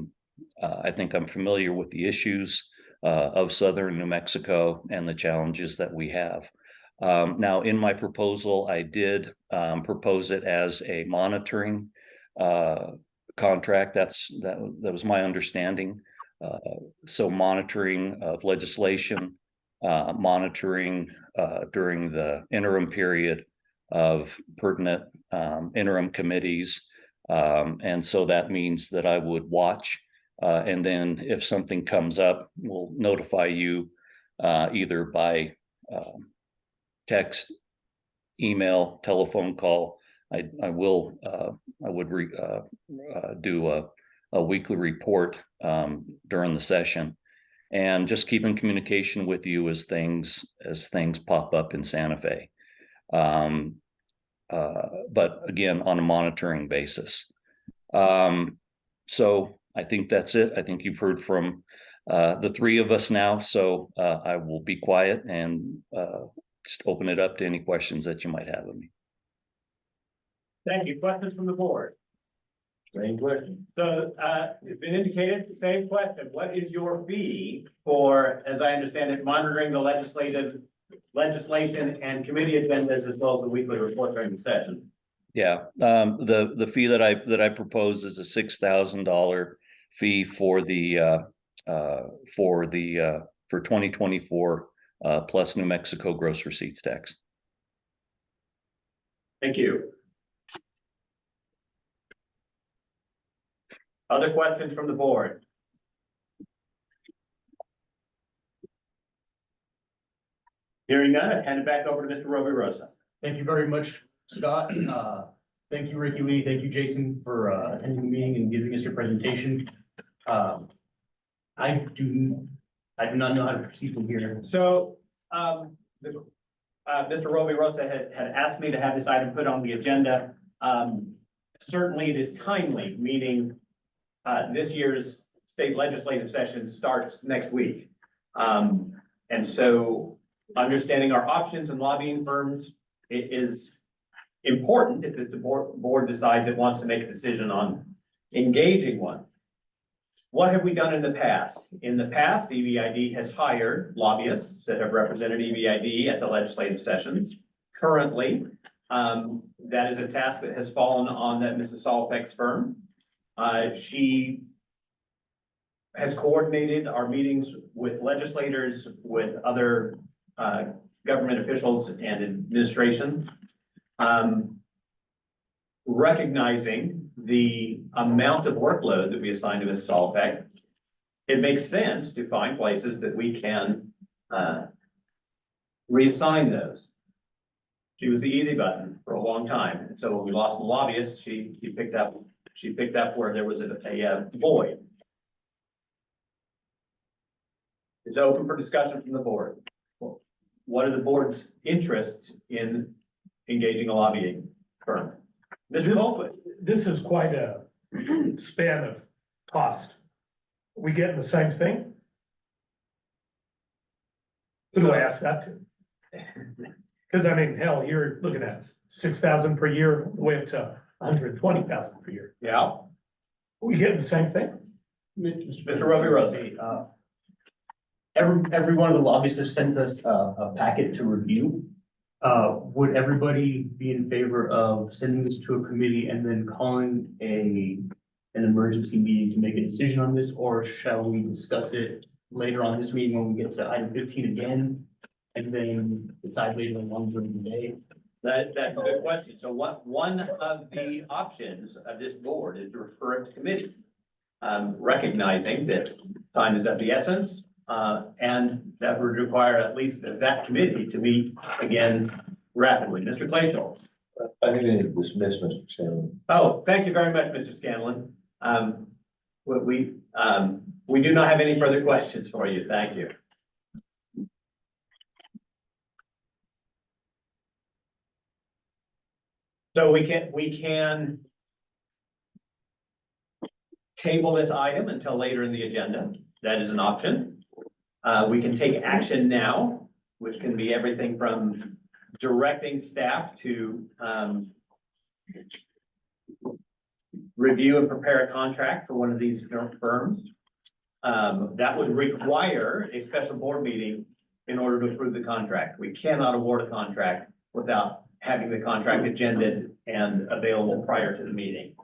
think I'm familiar with the issues of southern New Mexico and the challenges that we have. Now, in my proposal, I did propose it as a monitoring contract. That was my understanding. So monitoring of legislation, monitoring during the interim period of pertinent interim committees. And so that means that I would watch, and then if something comes up, we'll notify you either by text, email, telephone call. I would do a weekly report during the session, and just keep in communication with you as things pop up in Santa Fe. But again, on a monitoring basis. So I think that's it. I think you've heard from the three of us now, so I will be quiet and just open it up to any questions that you might have of me. Thank you. Questions from the board? Same question. So it's been indicated, same question. What is your fee for, as I understand it, monitoring the legislation and committee agendas as well as the weekly report during the session? Yeah, the fee that I propose is a $6,000 fee for 2024 plus New Mexico gross receipts tax. Thank you. Other questions from the board? Hearing none, I hand it back over to Mr. Roby Rosa. Thank you very much, Scott. Thank you, Ricky Lee. Thank you, Jason, for attending the meeting and giving us your presentation. I do not know how to proceed from here. So, Mr. Roby Rosa had asked me to have this item put on the agenda. Certainly it is timely, meaning this year's state legislative session starts next week. And so understanding our options and lobbying firms is important if the board decides it wants to make a decision on engaging one. What have we done in the past? In the past, EBID has hired lobbyists that have represented EBID at the legislative sessions. Currently, that is a task that has fallen on that Mrs. Solpeck's firm. She has coordinated our meetings with legislators, with other government officials and administration. Recognizing the amount of workload that we assign to Mrs. Solpeck, it makes sense to find places that we can reassign those. She was the easy button for a long time. And so when we lost the lobbyist, she picked up where there was a void. It's open for discussion from the board. What are the board's interests in engaging a lobbying firm? Mr. Colquitt. this is quite a span of cost. We getting the same thing? Who do I ask that to? Cause I mean, hell, you're looking at 6,000 per year, all the way up to 120,000 per year. Yeah, We getting the same thing? Mr. Roby Rosie. Every one of the lobbyists have sent us a packet to review. Would everybody be in favor of sending this to a committee and then calling an emergency meeting to make a decision on this? Or shall we discuss it later on this meeting when we get to item 15 again? And then decide later on during the day? That's a good question. So one of the options of this board is to refer it to committee. Recognizing that time is of the essence, and that would require at least that committee to meet again rapidly. Mr. Clayshall. I think they need to dismiss Mr. Scanlon. Oh, thank you very much, Mr. Scanlon. We do not have any further questions for you. Thank you. So we can table this item until later in the agenda. That is an option. We can take action now, which can be everything from directing staff to review and prepare a contract for one of these firms. That would require a special board meeting in order to approve the contract. We cannot award a contract without having the contract agended and available prior to the meeting.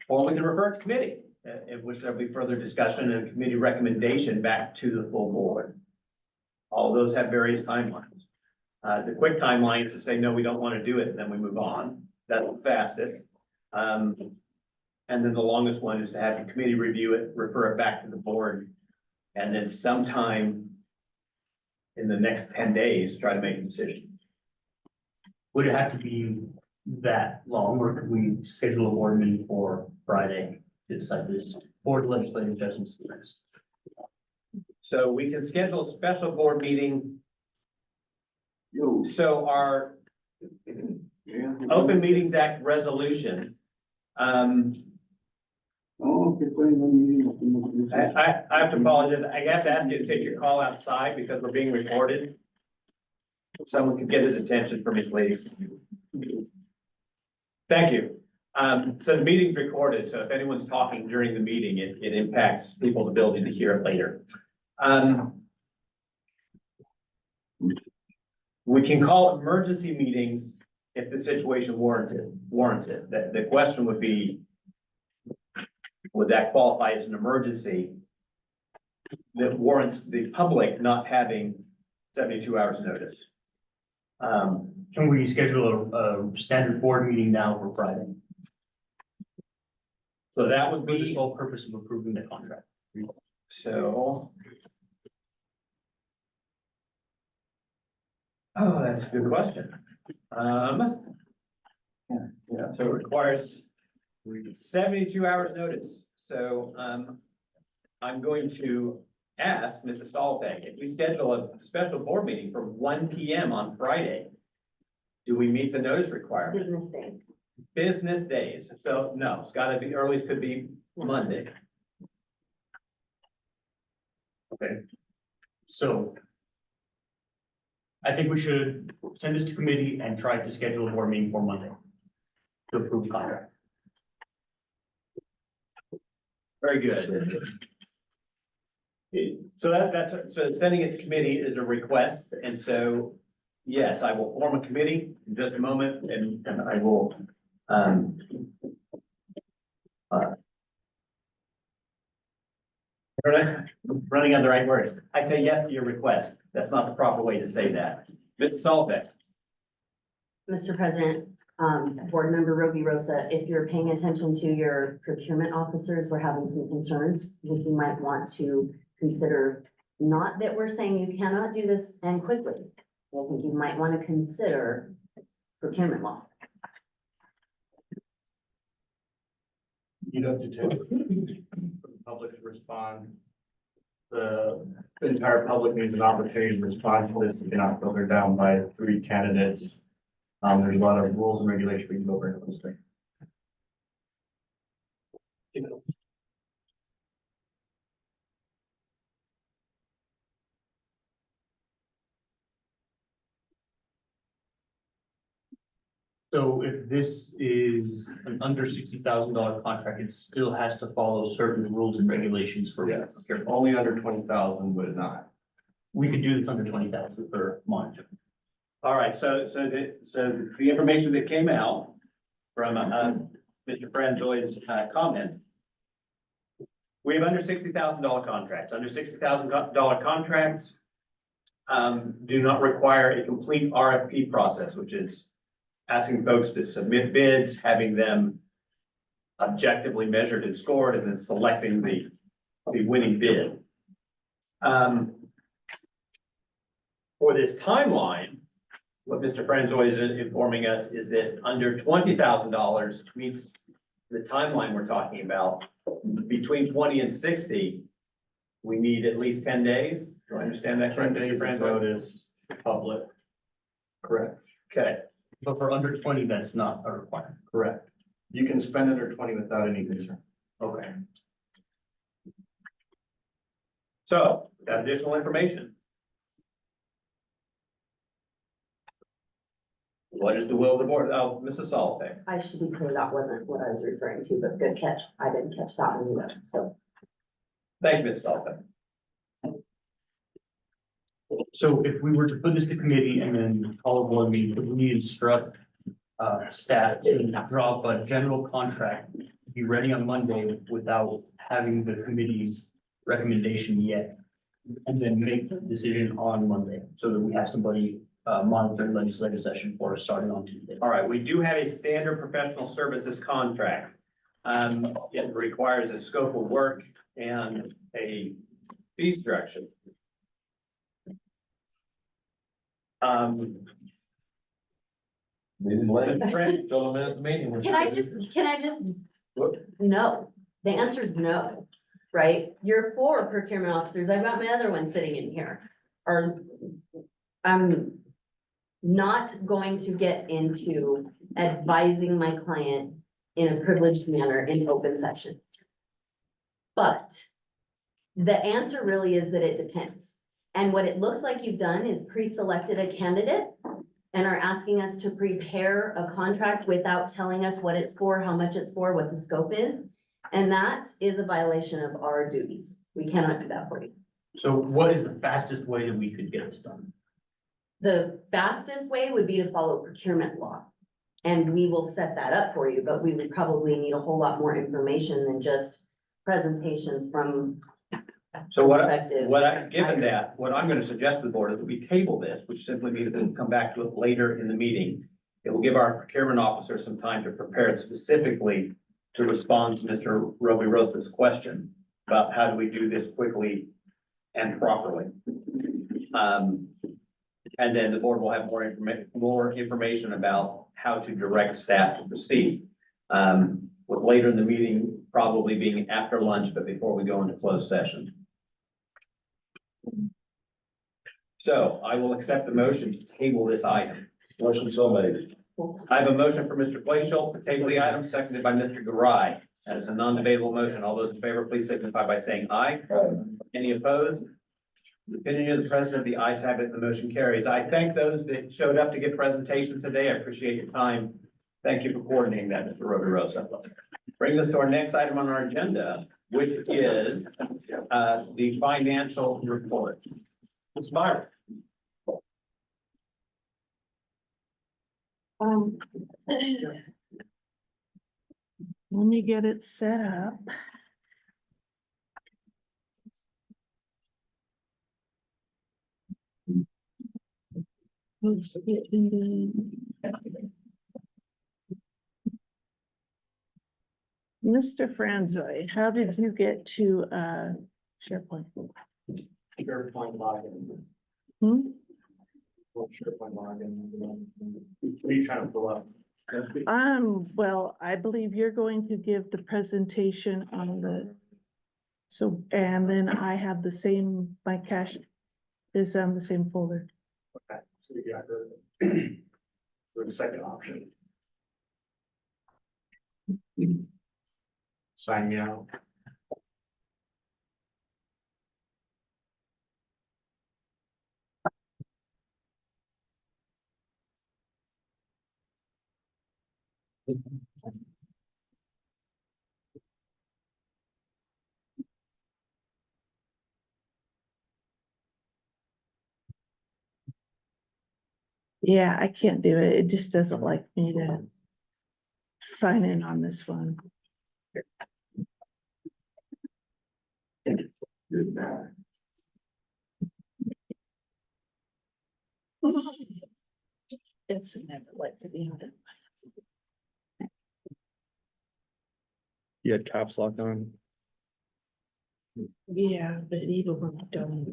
Or we can refer it to committee, in which there'll be further discussion and committee recommendation back to the full board. All of those have various timelines. The quick timeline is to say, no, we don't want to do it, and then we move on. That's the fastest. And then the longest one is to have the committee review it, refer it back to the board, and then sometime in the next 10 days, try to make a decision. Would it have to be that long, or could we schedule a board meeting for Friday to decide this board legislative adjustments to this? So we can schedule a special board meeting. So our Open Meetings Act resolution. I have to apologize. I have to ask you to take your call outside because we're being recorded. If someone could get his attention for me, please. Thank you. So the meeting's recorded, so if anyone's talking during the meeting, it impacts people's ability to hear it later. We can call emergency meetings if the situation warrants it. The question would be, would that qualify as an emergency that warrants the public not having 72 hours notice? Can we schedule a standard board meeting now for Friday? So that would For the be, sole purpose of approving the contract. so. Oh, that's a good question. Yeah, so it requires 72 hours notice. So, I'm going to ask Mrs. Stolpeg, if we schedule a special board meeting for 1 PM on Friday, do we meet the notice requirement? Business days. Business days. So no, it's gotta be, earliest could be Monday. Okay. So I think we should send this to committee and try to schedule a board meeting for Monday to approve the contract. Very good. So so sending it to committee is a request, and so, yes, I will form a committee in just a moment, and I will, running out of the right words. I say yes to your request. That's not the proper way to say that. Mr. Solbeck. Mr. President, Board Member Roby Rosa, if you're paying attention to your procurement officers, we're having some concerns. If you might want to consider, not that we're saying you cannot do this and quickly. I think you might want to consider procurement law. You'd have to take the public to respond. The entire public needs an opportunity to respond to this. You cannot filter down by 3 candidates. There's a lot of rules and regulations we can go over in this thing. So if this is an under $60,000 contract, it still has to follow certain rules and regulations for. Yes, only under 20,000 would not. We could do this under 20,000 per month. All right, so the information that came out from, Mr. Franjoy's, comment. We have under $60,000 contracts. Under $60,000 contracts do not require a complete RFP process, which is asking folks to submit bids, having them objectively measured and scored, and then selecting the winning bid. For this timeline, what Mr. Franzoy is informing us is that under $20,000 meets the timeline we're talking about. Between 20 and 60, we need at least 10 days. Do I understand that 10 correctly, days Mr. of Franzoy? notice, public. Correct. Okay, But for under 20, that's not a requirement. Correct. You can spend under 20 without any concern. Okay. so that additional information. What is the will of the board? Oh, Mrs. Solomon. I should be clear, that wasn't what I was referring to, but good catch. I didn't catch that one either, so. Thank you, Ms. Solomon. So if we were to put this to committee and then call a board meeting, would we instruct staff to draw up a general contract, be ready on Monday without having the committee's recommendation yet? And then make the decision on Monday so that we have somebody monitoring legislative session for us starting on Tuesday. All right, we do have a standard professional services contract. It requires a scope of work and a fee structure. Didn't let it. Fran- Fill them in at the meeting. Can I just, no, the answer is no, right? Your 4 procurement officers, I've got my other one sitting in here, I'm not going to get into advising my client in a privileged manner in open session. But the answer really is that it depends. And what it looks like you've done is pre-selected a candidate and are asking us to prepare a contract without telling us what it's for, how much it's for, what the scope is. And that is a violation of our duties. We cannot do that for you. So what is the fastest way that we could get this done? The fastest way would be to follow procurement law. And we will set that up for you, but we would probably need a whole lot more information than just presentations from. So prospective given hires. that, what I'm gonna suggest to the board is that we table this, which simply means that we'll come back to it later in the meeting. It will give our procurement officer some time to prepare it specifically to respond to Mr. Roby Rosa's question about how do we do this quickly and properly. And then the board will have more information about how to direct staff to proceed. With later in the meeting probably being after lunch, but before we go into closed session. So I will accept the motion to table this item. Motion so made. I have a motion for Mr. Glacial to table the item, seconded by Mr. Garai. That is a non-debatable motion. All those in favor, please signify by saying aye. Any opposed? The opinion of the president, the ayes have it, the motion carries. I thank those that showed up to give presentations today. I appreciate your time. Thank you for coordinating that, Mr. Roby Rosa. Bring us to our next item on our agenda, which is the financial report. Ms. Meyer. Let me get it set up. Mr. Franzoy, how did you get to SharePoint? SharePoint login. Hmm? SharePoint login. What are you trying to pull up? Well, I believe you're going to give the presentation on the. So, and then I have the same, my cash is on the same folder. Okay, so you got the second option. sign me out. Yeah, I can't do it. It just doesn't like me to sign in on this one. It's never like to be on it. You had caps lock on. Yeah, but even when I don't.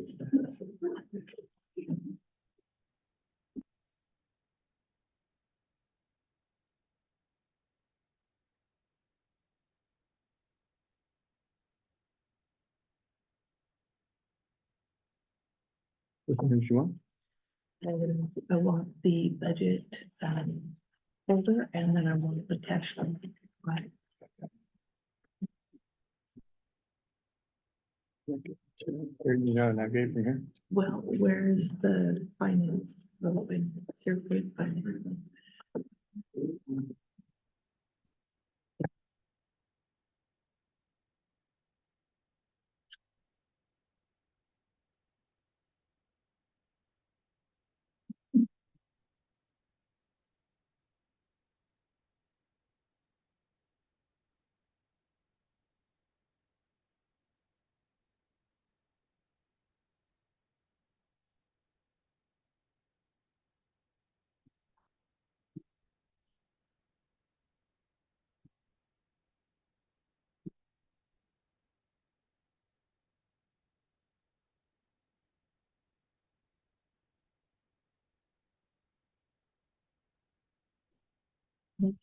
Which one you want? I want the budget, folder, and then I want the cash one. Right. You know, and I gave from here. Well, where's the finance? Here with finance.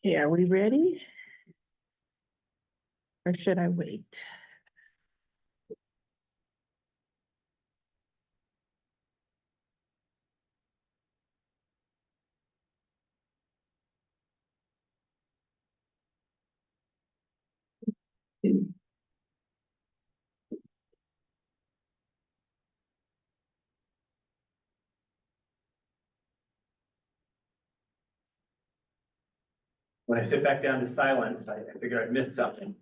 Okay, are we ready? Or should I wait? When I sit back down to silence, I figure I missed something.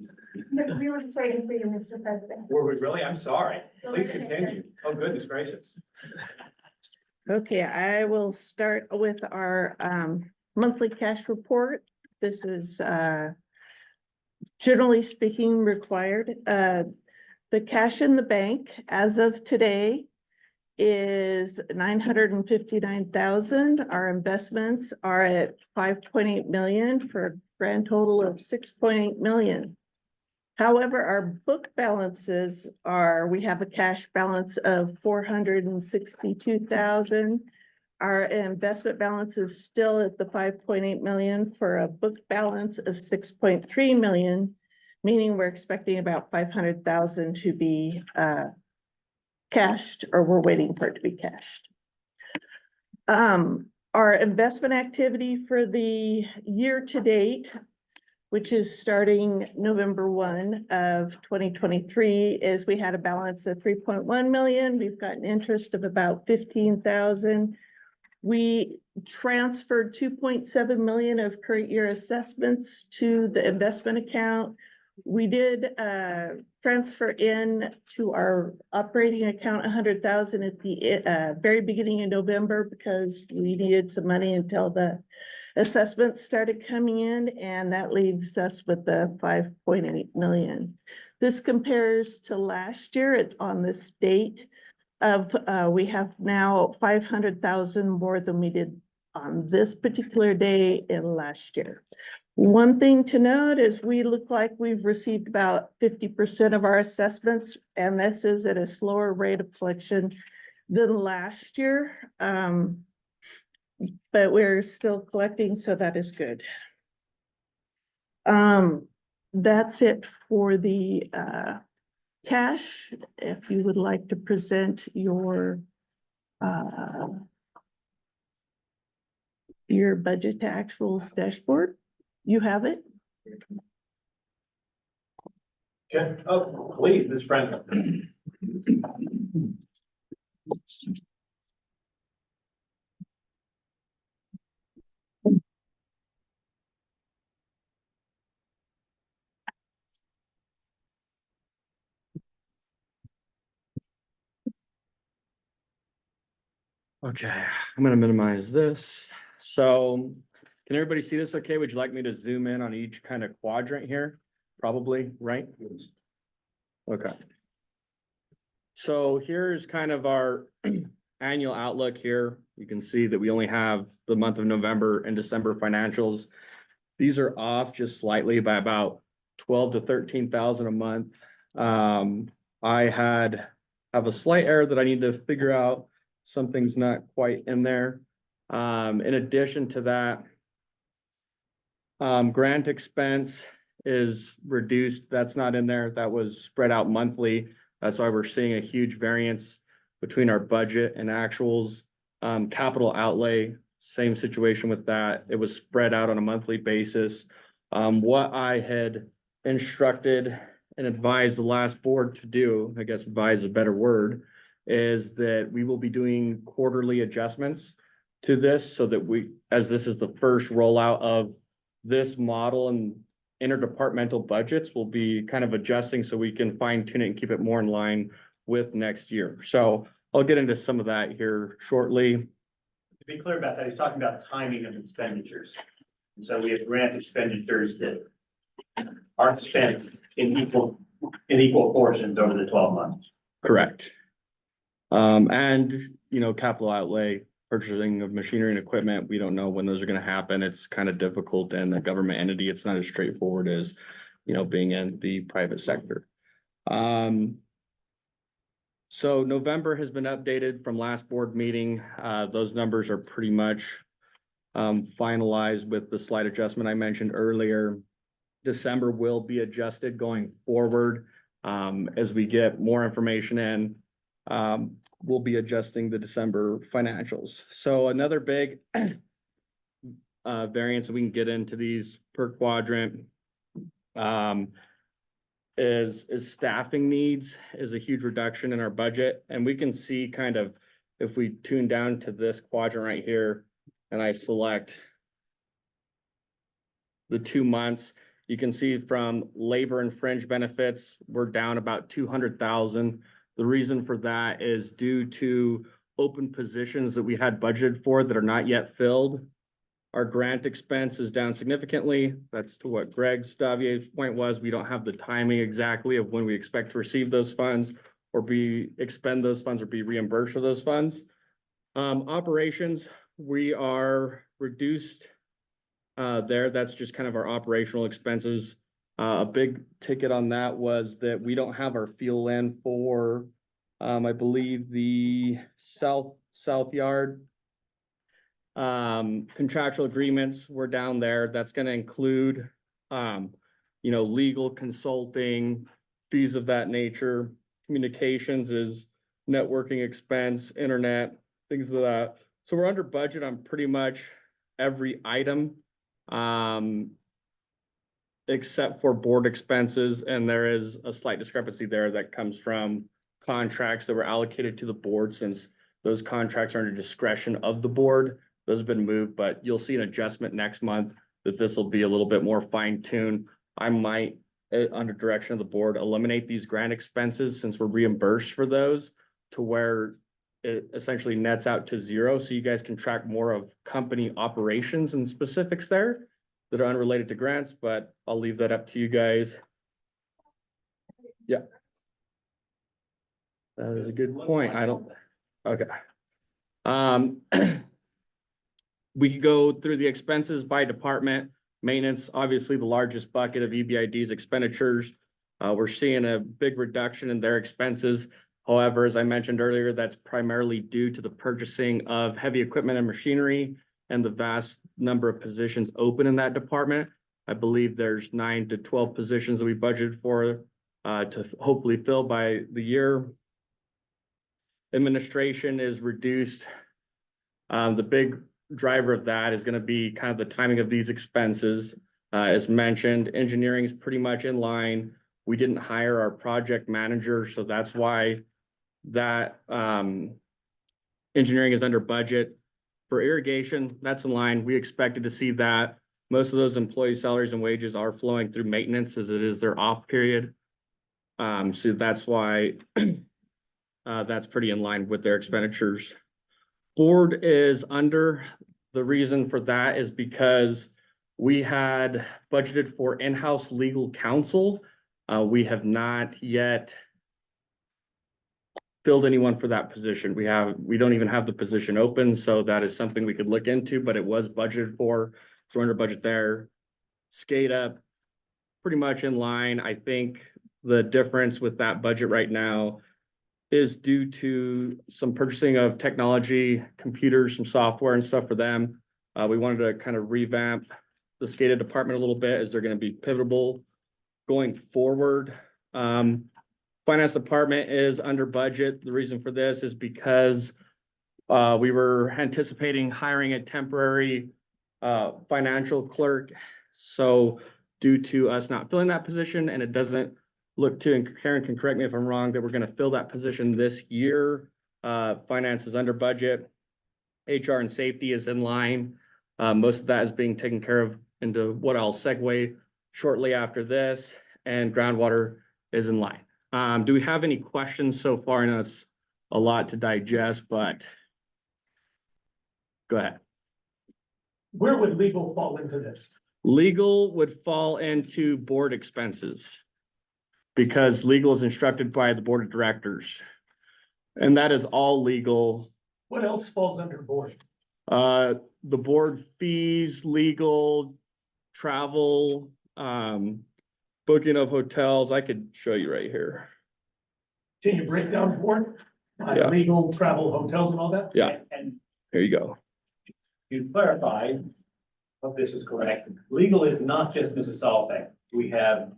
No, we were just waiting for you, Mr. President. Were we really? I'm sorry. Please continue. Oh, goodness gracious. Okay, I will start with our monthly cash report. This is generally speaking required. The cash in the bank as of today is 959,000. Our investments are at 5.8 million for a grand total of 6.8 million. However, our book balances are, we have a cash balance of 462,000. Our investment balance is still at the 5.8 million for a book balance of 6.3 million, meaning we're expecting about 500,000 to be cashed, or we're waiting for it to be cashed. Our investment activity for the year to date, which is starting November 1 of 2023, is we had a balance of 3.1 million. We've got an interest of about 15,000. We transferred 2.7 million of current year assessments to the investment account. We did transfer in to our operating account 100,000 at the very beginning of November because we needed some money until the assessments started coming in, and that leaves us with the 5.8 million. This compares to last year. It's on this date of we have now 500,000 more than we did on this particular day in last year. One thing to note is we look like we've received about 50% of our assessments, and this is at a slower rate of collection than last year. But we're still collecting, so that is good. That's it for the cash. If you would like to present your budget to actuals dashboard, you have it. Okay, oh, please, Ms. Franklin. Okay, I'm gonna minimize this. So can everybody see this okay? Would you like me to zoom in on each kind of quadrant here? Probably, right? Okay. So here's kind of our annual outlook here. You can see that we only have the month of November and December financials. These are off just slightly by about 12 to 13,000 a month. I have a slight error that I need to figure out. Something's not quite in there. In addition to that, grant expense is reduced. That's not in there. That was spread out monthly. That's why we're seeing a huge variance between our budget and actuals. Capital outlay, same situation with that. It was spread out on a monthly basis. What I had instructed and advised the last board to do, I guess advise a better word, is that we will be doing quarterly adjustments to this so that we, as this is the first rollout of this model and interdepartmental budgets, will be kind of adjusting so we can fine tune it and keep it more in line with next year. So I'll get into some of that here shortly. To be clear about that, he's talking about timing of expenditures. And so we have grant expenditures that aren't spent in equal portions over the 12 months. Correct. And, you know, capital outlay, purchasing of machinery and equipment, we don't know when those are going to happen. It's kind of difficult in a government entity. It's not as straightforward as, you know, being in the private sector. So November has been updated from last board meeting. Those numbers are pretty much finalized with the slight adjustment I mentioned earlier. December will be adjusted going forward. As we get more information in, we'll be adjusting the December financials. So another big variance, we can get into these per quadrant, is staffing needs is a huge reduction in our budget. And we can see kind of, if we tune down to this quadrant right here, and I select the 2 months, you can see from labor and fringe benefits, we're down about 200,000. The reason for that is due to open positions that we had budgeted for that are not yet filled. Our grant expense is down significantly. That's to what Greg Stavier's point was. We don't have the timing exactly of when we expect to receive those funds or expend those funds or be reimbursed for those funds. Operations, we are reduced there. That's just kind of our operational expenses. A big ticket on that was that we don't have our fuel in for, I believe, the south yard. Contractual agreements were down there. That's going to include, you know, legal consulting, fees of that nature. Communications is networking expense, internet, things of that. So we're under budget on pretty much every item, except for board expenses. And there is a slight discrepancy there that comes from contracts that were allocated to the board, since those contracts are under discretion of the board. Those have been moved, but you'll see an adjustment next month that this will be a little bit more fine-tuned. I might, under direction of the board, eliminate these grant expenses since we're reimbursed for those, to where it essentially nets out to zero. So you guys can track more of company operations and specifics there that are unrelated to grants, but I'll leave that up to you guys. Yeah. That is a good point. Okay. We could go through the expenses by department. Maintenance, obviously the largest bucket of EBID's expenditures. We're seeing a big reduction in their expenses. However, as I mentioned earlier, that's primarily due to the purchasing of heavy equipment and machinery and the vast number of positions open in that department. I believe there's 9 to 12 positions that we budgeted for to hopefully fill by the year. Administration is reduced. The big driver of that is going to be kind of the timing of these expenses. As mentioned, engineering is pretty much in line. We didn't hire our project manager, so that's why that engineering is under budget. For irrigation, that's in line. We expected to see that. Most of those employee salaries and wages are flowing through maintenance as it is their off period. So that's why that's pretty in line with their expenditures. Board is under. The reason for that is because we had budgeted for in-house legal counsel. We have not yet filled anyone for that position. We don't even have the position open, so that is something we could look into, but it was budgeted for, so we're under budget there. SCADA, pretty much in line. I think the difference with that budget right now is due to some purchasing of technology, computers, some software and stuff for them. We wanted to kind of revamp the SCADA department a little bit as they're going to be pivotal going forward. Finance department is under budget. The reason for this is because we were anticipating hiring a temporary financial clerk. So due to us not filling that position, and it doesn't look to, and Karen can correct me if I'm wrong, that we're going to fill that position this year. Finance is under budget. HR and safety is in line. Most of that is being taken care of into what I'll segue shortly after this, and groundwater is in line. Do we have any questions so far? I know it's a lot to digest, but go ahead. Where would legal fall into this? Legal would fall into board expenses because legal is instructed by the board of directors. And that is all legal. What else falls under board? The board fees, legal, travel, booking of hotels. I could show you right here. Can you break down board? Yeah. Legal, travel, hotels and all that? Yeah. And Here you go. To clarify, if this is correct, legal is not just Mrs. Salbeck. We have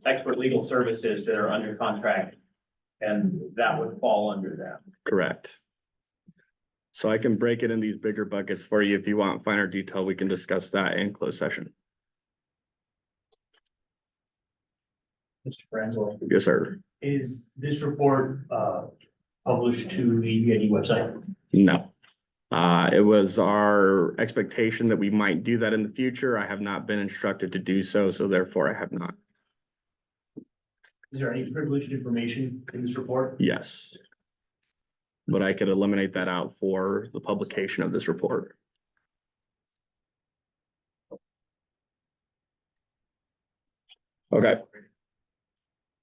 expert legal services that are under contract, and that would fall under that. Correct. So I can break it in these bigger buckets for you. If you want finer detail, we can discuss that in closed session. Mr. Franzel, Yes, sir. is this report published to the EBID website? No. It was our expectation that we might do that in the future. I have not been instructed to do so, so therefore I have not. Is there any privileged information in this report? Yes. But I could eliminate that out for the publication of this report. Okay.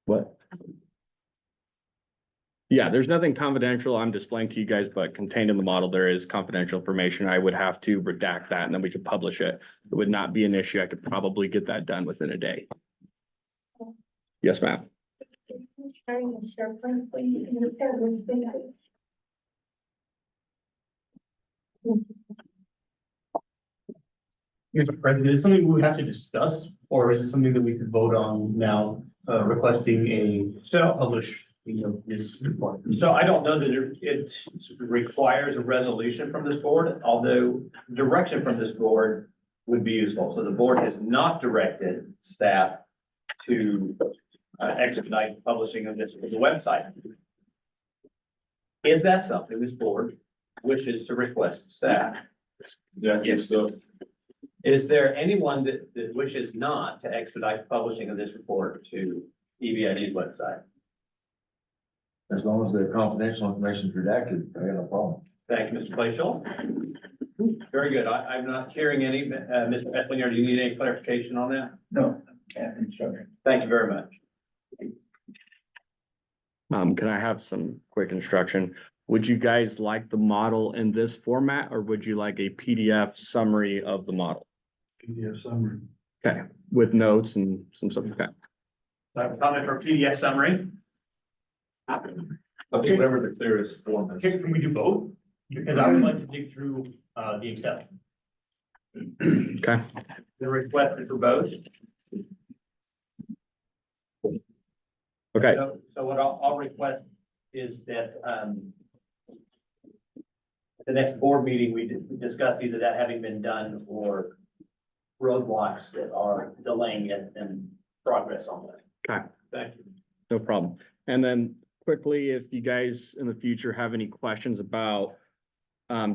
What? Yeah, there's nothing confidential I'm displaying to you guys, but contained in the model, there is confidential information. I would have to redact that and then we could publish it. It would not be an issue. I could probably get that done within a day. Yes, ma'am. Sharing the SharePoint, please, in the federal space. Mr. President, is something we would have to discuss, or is it something that we could vote on now, requesting a publish, this report? So I don't know that it requires a resolution from this board, although direction from this board would be useful. So the board has not directed staff to expedite publishing of this as a website. Is that something this board wishes to request of staff? Yeah, yes, so. Is there anyone that wishes not to expedite publishing of this report to EBID's website? As long as the confidential information is redacted, I got no problem. Thank you, Mr. Glacial. Very good. I'm not hearing any. Mr. Esslinger, do you need any clarification on that? No. Thank you very much. Can I have some quick instruction? Would you guys like the model in this format, or would you like a PDF summary of the model? PDF summary. Okay, with notes and some stuff. Okay. I have a comment for PDF summary. Whatever the clearest form is. Can we do both? Because I would like to dig through the Excel. Okay. The request is for both. Okay. So what I'll request is that, at the next board meeting, we discuss either that having been done or roadblocks that are delaying it and progress on that. Okay. Thank you. No problem. And then quickly, if you guys in the future have any questions about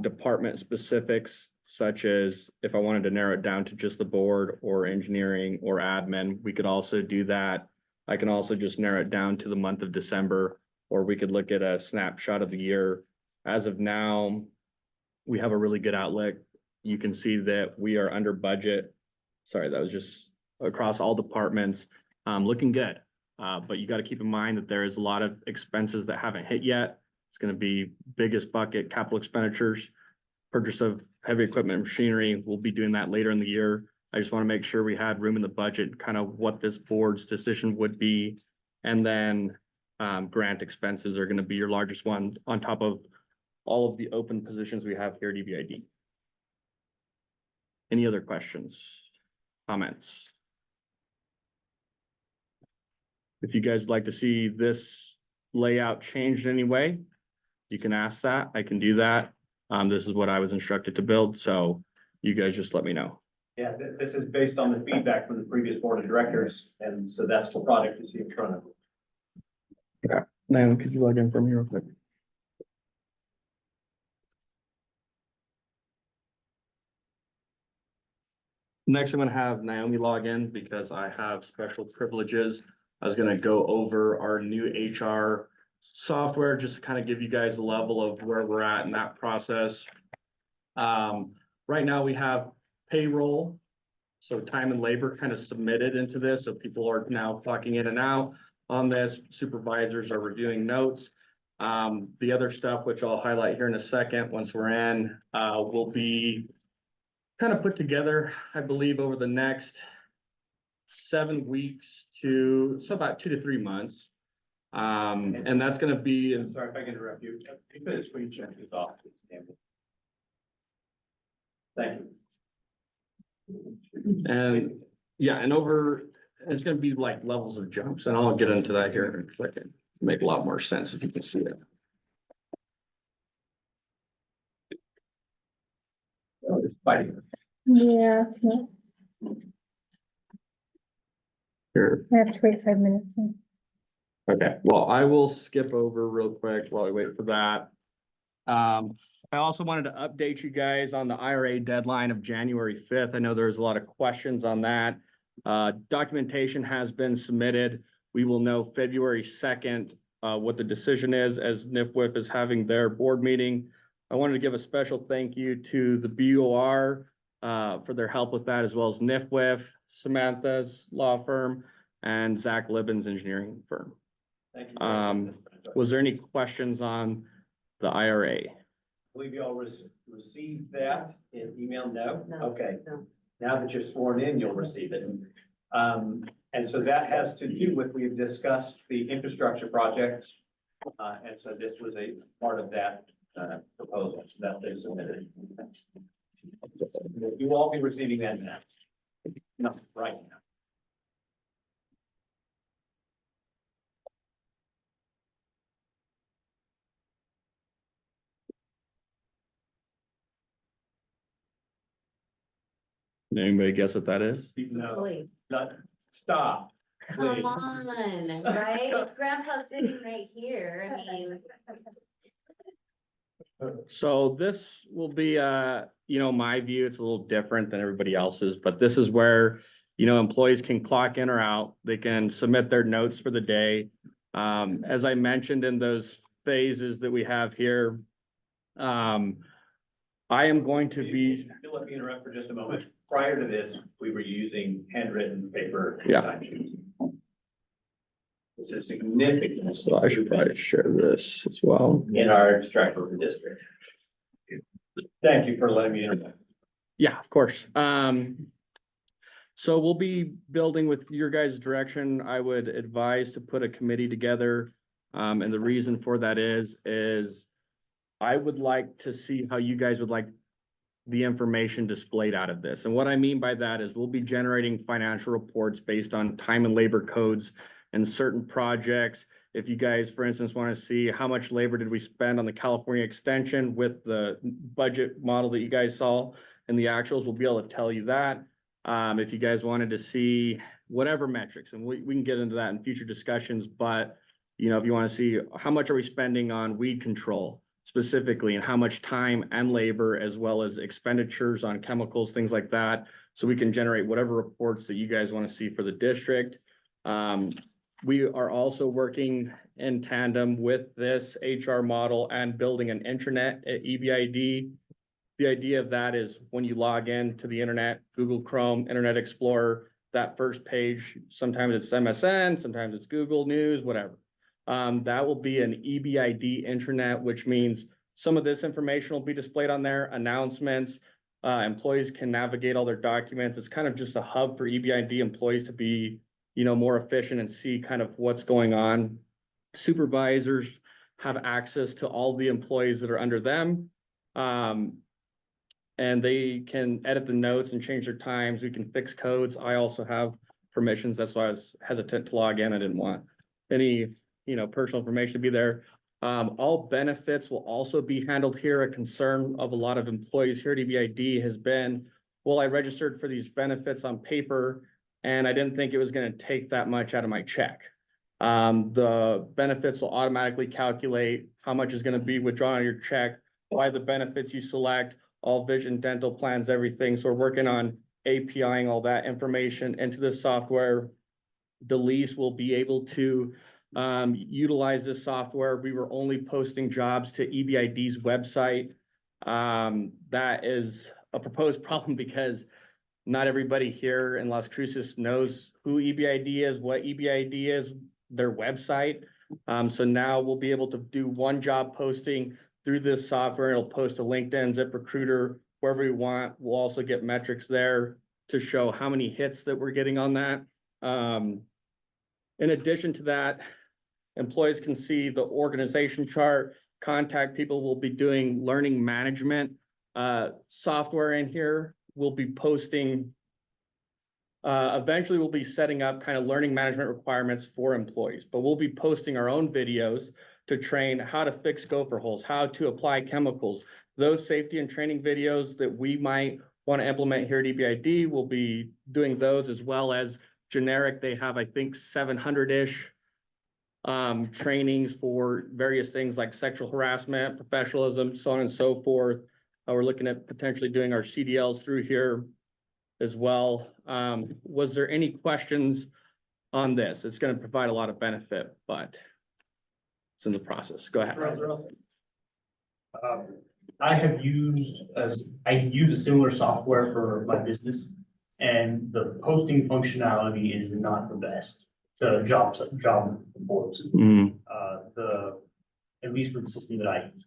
department specifics, such as if I wanted to narrow it down to just the board or engineering or admin, we could also do that. I can also just narrow it down to the month of December, or we could look at a snapshot of the year. As of now, we have a really good outlook. You can see that we are under budget. Sorry, that was just across all departments, looking good. But you got to keep in mind that there is a lot of expenses that haven't hit yet. It's going to be biggest bucket capital expenditures, purchase of heavy equipment, machinery. We'll be doing that later in the year. I just want to make sure we had room in the budget, kind of what this board's decision would be. And then grant expenses are going to be your largest one on top of all of the open positions we have here at EBID. Any other questions, comments? If you guys would like to see this layout changed in any way, you can ask that. I can do that. This is what I was instructed to build, so you guys just let me know. Yeah, this is based on the feedback from the previous board of directors, and so that's the product you see in front of you. Okay, Naomi, could you log in for me real quick? Next, I'm gonna have Naomi log in because I have special privileges. I was gonna go over our new HR software, just to kind of give you guys a level of where we're at in that process. Right now we have payroll, so time and labor kind of submitted into this, so people are now clocking in and out on this. Supervisors are reviewing notes. The other stuff, which I'll highlight here in a second, once we're in, will be kind of put together, I believe, over the next 7 weeks to, so about 2 to 3 months. And that's gonna be, I'm sorry if I can interrupt you. You could screen check this off. Thank you. and yeah, and over, it's gonna be like levels of jumps, and I'll get into that here in a second. Make a lot more sense if you can see it. Oh, it's fighting. Yeah, it's not, Here. I have to wait 5 minutes. Okay, well, I will skip over real quick while I wait for that. I also wanted to update you guys on the IRA deadline of January 5th. I know there's a lot of questions on that. Documentation has been submitted. We will know February 2nd what the decision is, as NIFWIP is having their board meeting. I wanted to give a special thank you to the BOR for their help with that, as well as NIFWIP, Samantha's law firm, and Zach Libbins engineering firm. Thank you. Was there any questions on the IRA? I believe you all received that in email? No? No. Okay. No. Now that you're sworn in, you'll receive it. And so that has to do with, we've discussed the infrastructure projects. And so this was a part of that proposal that they submitted. You will all be receiving that now. No, right now. Anybody guess what that is? No, Wait, stop. come please. on, right? Grandpa's sitting right here. I mean, So this will be, my view, it's a little different than everybody else's, but this is where, employees can clock in or out. They can submit their notes for the day. As I mentioned in those phases that we have here, I am going to be, If you'll let me interrupt for just a moment. Prior to this, we were using handwritten paper. Yeah. timesheets. This is significant. so I should probably share this as well. In our extractor district. Thank you for letting me interrupt. Yeah, of course. So we'll be building with your guys' direction. I would advise to put a committee together. And the reason for that is I would like to see how you guys would like the information displayed out of this. And what I mean by that is we'll be generating financial reports based on time and labor codes and certain projects. If you guys, for instance, want to see how much labor did we spend on the California extension with the budget model that you guys saw and the actuals, we'll be able to tell you that. If you guys wanted to see whatever metrics, and we can get into that in future discussions, but you know, if you want to see how much are we spending on weed control specifically, and how much time and labor, as well as expenditures on chemicals, things like that, so we can generate whatever reports that you guys want to see for the district. We are also working in tandem with this HR model and building an intranet at EBID. The idea of that is when you log in to the internet, Google Chrome, Internet Explorer, that first page, sometimes it's MSN, sometimes it's Google News, whatever. That will be an EBID intranet, which means some of this information will be displayed on there, announcements. Employees can navigate all their documents. It's kind of just a hub for EBID employees to be, you know, more efficient and see kind of what's going on. Supervisors have access to all the employees that are under them. And they can edit the notes and change their times. We can fix codes. I also have permissions. That's why I was hesitant to log in. I didn't want any, you know, personal information to be there. All benefits will also be handled here. A concern of a lot of employees here at EBID has been, well, I registered for these benefits on paper and I didn't think it was going to take that much out of my check. The benefits will automatically calculate how much is going to be withdrawn on your check, why the benefits you select, all vision, dental plans, everything. So we're working on APIing all that information into this software. Delise will be able to utilize this software. We were only posting jobs to EBID's website. That is a proposed problem because not everybody here in Las Cruces knows who EBID is, what EBID is, their website. So now we'll be able to do one job posting through this software. It'll post to LinkedIn, ZipRecruiter, wherever we want. We'll also get metrics there to show how many hits that we're getting on that. In addition to that, employees can see the organization chart. Contact people will be doing learning management software in here. We'll be posting, eventually we'll be setting up kind of learning management requirements for employees, but we'll be posting our own videos to train how to fix gopher holes, how to apply chemicals. Those safety and training videos that we might want to implement here at EBID, we'll be doing those, as well as generic. They have, I think, 700-ish trainings for various things like sexual harassment, professionalism, so on and so forth. We're looking at potentially doing our CDLs through here as well. Was there any questions on this? It's going to provide a lot of benefit, but it's in the process. Go ahead. I use a similar software for my business, and the posting functionality is not the best to job boards. At least for the system that I use.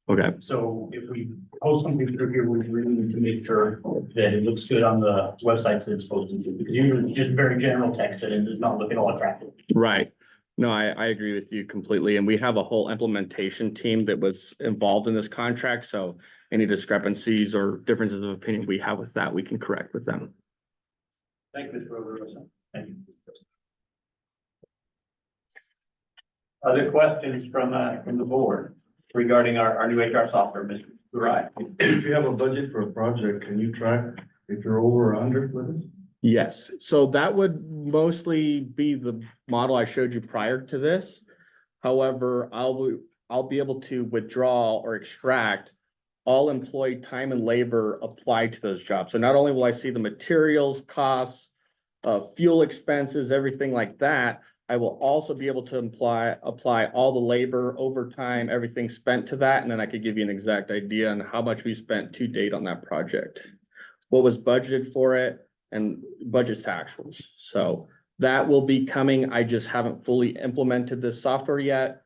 Okay. So if we post something through here, we really need to make sure that it looks good on the websites that it's posted to, because usually it's just very general text and it does not look at all attractive. Right. No, I agree with you completely. And we have a whole implementation team that was involved in this contract. So any discrepancies or differences of opinion we have with that, we can correct with them. Thank you, Mr. Roverosa. Thank you. Other questions from the board regarding our new HR software, Mr. Right. If you have a budget for a project, can you track if you're over or under with this? Yes, so that would mostly be the model I showed you prior to this. However, I'll be able to withdraw or extract all employee time and labor applied to those jobs. So not only will I see the materials, costs, fuel expenses, everything like that, I will also be able to apply all the labor, overtime, everything spent to that, and then I could give you an exact idea on how much we spent to date on that project, what was budgeted for it, and budget actuals. So that will be coming. I just haven't fully implemented this software yet.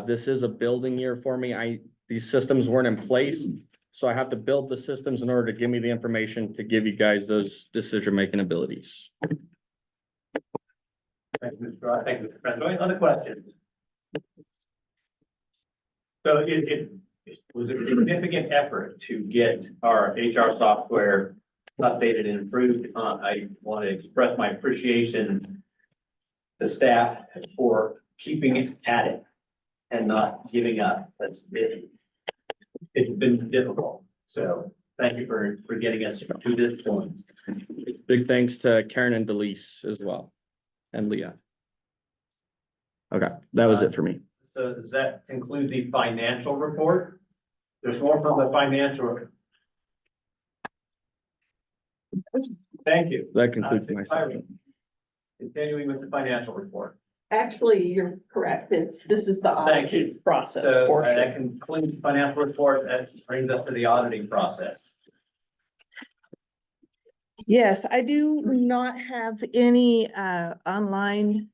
This is a building year for me. These systems weren't in place, so I have to build the systems in order to give me the information to give you guys those decision-making abilities. Thank you, Mr. Ross. Thank you, Mr. President. Other questions? So it was a significant effort to get our HR software updated and improved. I want to express my appreciation to staff for keeping it at it and not giving up. It's been difficult. So thank you for getting us to this point. Big thanks to Karen and Delise as well, and Leah. Okay, that was it for me. So does that conclude the financial report? There's more from the financial. Thank you. That concludes my section. Continuing with the financial report. Actually, you're correct. This is the Thank you. auditing process. So portion. that concludes the financial report. That brings us to the auditing process. Yes, I do not have any online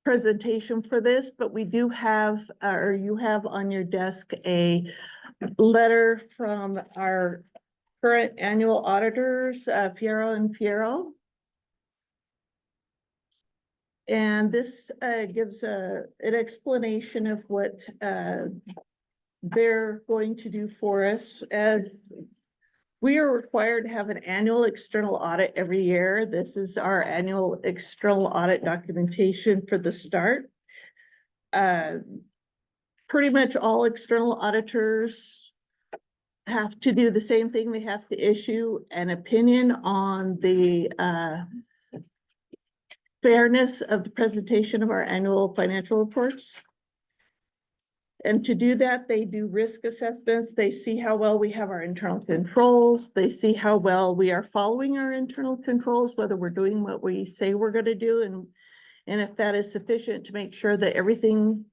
presentation for this, but we do have, or you have on your desk a letter from our current annual auditors, Fiero and Fiero. And this gives an explanation of what they're going to do for us. As we are required to have an annual external audit every year. This is our annual external audit documentation for the start. Pretty much all external auditors have to do the same thing. They have to issue an opinion on the fairness of the presentation of our annual financial reports. And to do that, they do risk assessments. They see how well we have our internal controls. They see how well we are following our internal controls, whether we're doing what we say we're going to do. And if that is sufficient to make sure that everything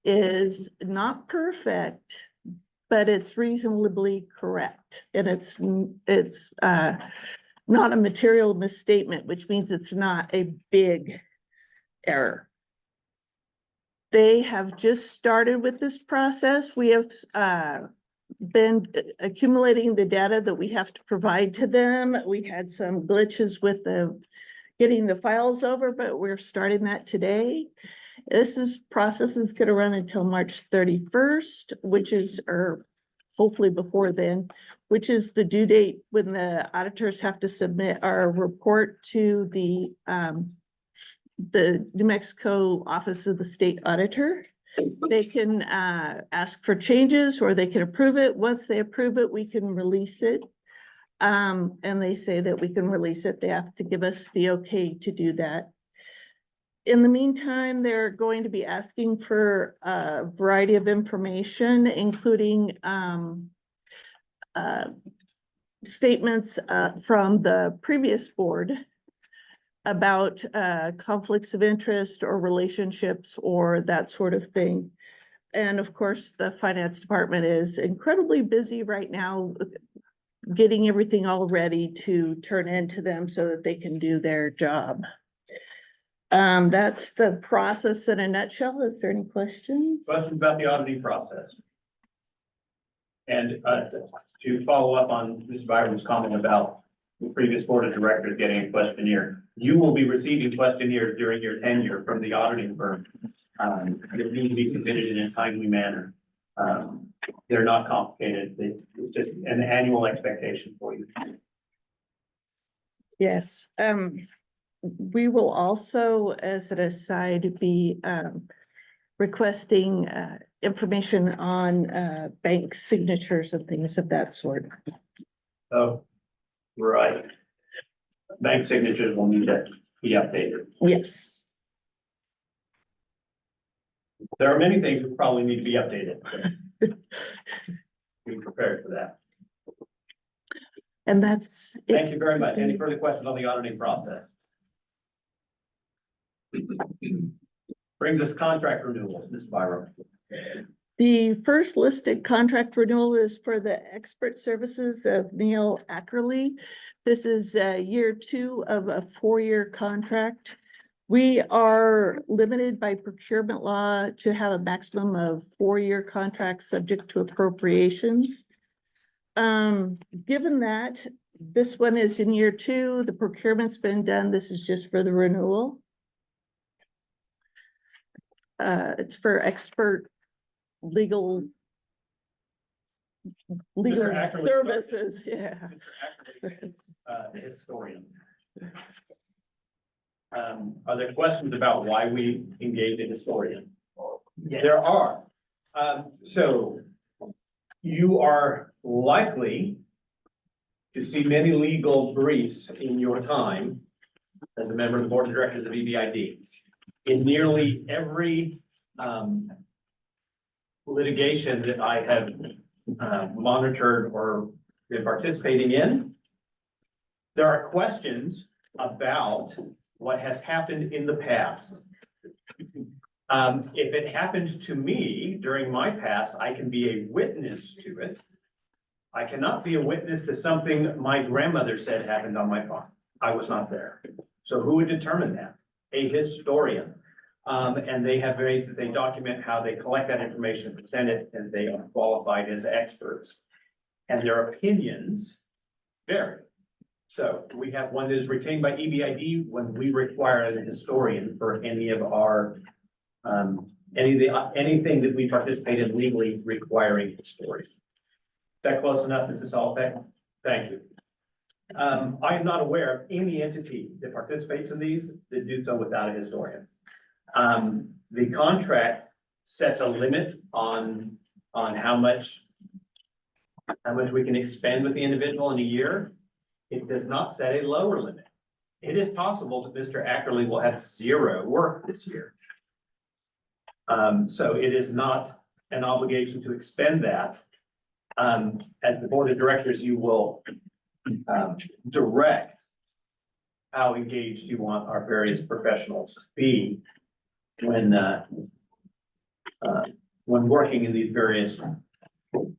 is not perfect, but it's reasonably correct. And it's not a material misstatement, which means it's not a big error. They have just started with this process. We have been accumulating the data that we have to provide to them. We had some glitches with getting the files over, but we're starting that today. Process is going to run until March 31st, which is, or hopefully before then, which is the due date when the auditors have to submit our report to the New Mexico Office of the State Auditor. They can ask for changes or they can approve it. Once they approve it, we can release it. And they say that we can release it. They have to give us the okay to do that. In the meantime, they're going to be asking for a variety of information, including statements from the previous board about conflicts of interest or relationships or that sort of thing. And of course, the finance department is incredibly busy right now getting everything all ready to turn into them so that they can do their job. That's the process in a nutshell. Is there any questions? Questions about the auditing process? And to follow up on Ms. Byron's comment about the previous board of directors getting a questionnaire, you will be receiving questionnaires during your tenure from the auditing firm. That need to be submitted in a timely manner. They're not complicated. It's just an annual expectation for you. Yes. We will also, as an aside, be requesting information on bank signatures and things of that sort. Oh, right. Bank signatures will need to be updated. Yes. There are many things that probably need to be updated. Be prepared for that. And that's it. Thank you very much. Any further questions on the auditing process? Brings us contract renewals, Ms. Byron. The first listed contract renewal is for the expert services of Neil Ackerley. This is year 2 of a 4-year contract. We are limited by procurement law to have a maximum of 4-year contracts subject to appropriations. Given that this one is in year 2, the procurement's been done. This is just for the renewal. It's for expert legal services. Yeah. Historian. Are there questions about why we engage a historian? There are. So You are likely to see many legal briefs in your time as a member of the board of directors of EBID. In nearly every litigation that I have monitored or been participating in, there are questions about what has happened in the past. If it happened to me during my past, I can be a witness to it. I cannot be a witness to something my grandmother said happened on my farm. I was not there. So who would determine that? A historian. And they have ways that they document how they collect that information and present it, and they are qualified as experts. And their opinions vary. So we have one that is retained by EBID when we require a historian for any of our anything that we participate in legally requiring historian. Is that close enough, Mrs. Alpec? Thank you. I am not aware of any entity that participates in these that do so without a historian. The contract sets a limit on how much we can expend with the individual in a year. It does not set a lower limit. It is possible that Mr. Ackerley will have 0 work this year. So it is not an obligation to expend that. As the board of directors, you will direct how engaged you want our various professionals to be when working in these various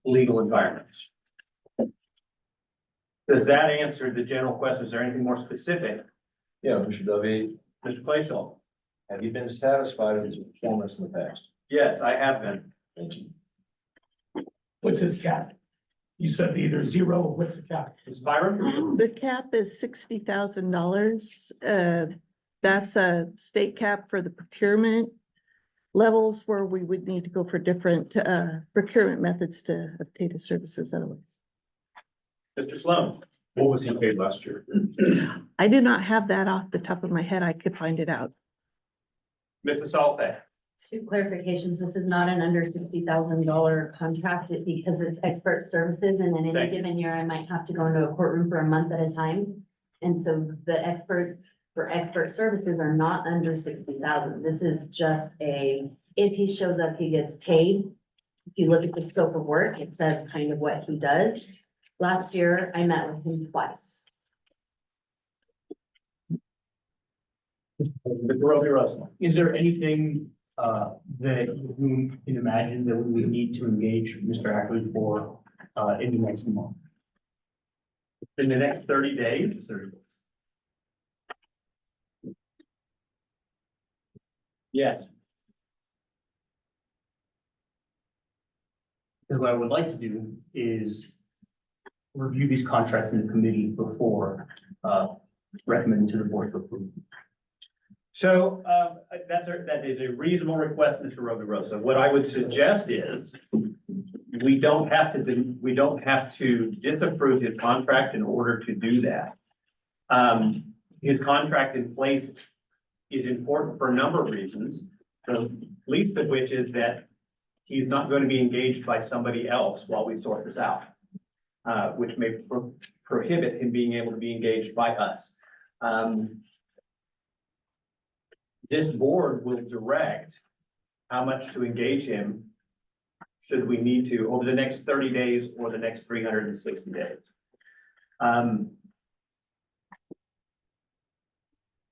legal environments. Does that answer the general question? Is there anything more specific? Yeah, Mr. Dovey, Mr. Clayshaw? have you been satisfied with his performance in the past? Yes, I have been. Thank you. What's his cap? You said either 0 or what's the cap? Ms. Byron? The cap is $60,000. That's a state cap for the procurement levels where we would need to go for different procurement methods to obtain the services otherwise. Mr. Sloan? What was he paid last year? I do not have that off the top of my head. I could find it out. Mrs. Alpec? 2 clarifications. This is not an under $60,000 contract because it's expert services, and in any Thank you. given year, I might have to go into a courtroom for a month at a time. And so the experts for expert services are not under 60,000. This is just if he shows up, he gets paid. If you look at the scope of work, it says kind of what he does. Last year, I met with him twice. Mr. Roby Russell? Is there anything that you can imagine that we would need to engage Mr. Ackley for in the next month? In the next 30 days? 30 days. Yes. Because what I would like to do is review these contracts in the committee before recommending to the board for approval. So that is a reasonable request, Mr. Roby Rosa. What I would suggest is we don't have to disapprove his contract in order to do that. His contract in place is important for a number of reasons, the least of which is that he's not going to be engaged by somebody else while we sort this out, which may prohibit him being able to be engaged by us. This board will direct how much to engage him should we need to over the next 30 days or the next 360 days.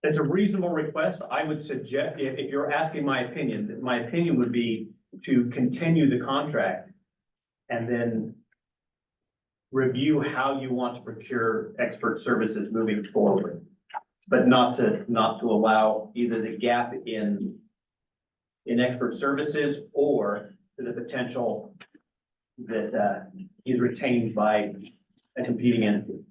It's a reasonable request. I would suggest, if you're asking my opinion would be to continue the contract and then review how you want to procure expert services moving forward, but not to allow either the gap in expert services or the potential that he's retained by a competing entity.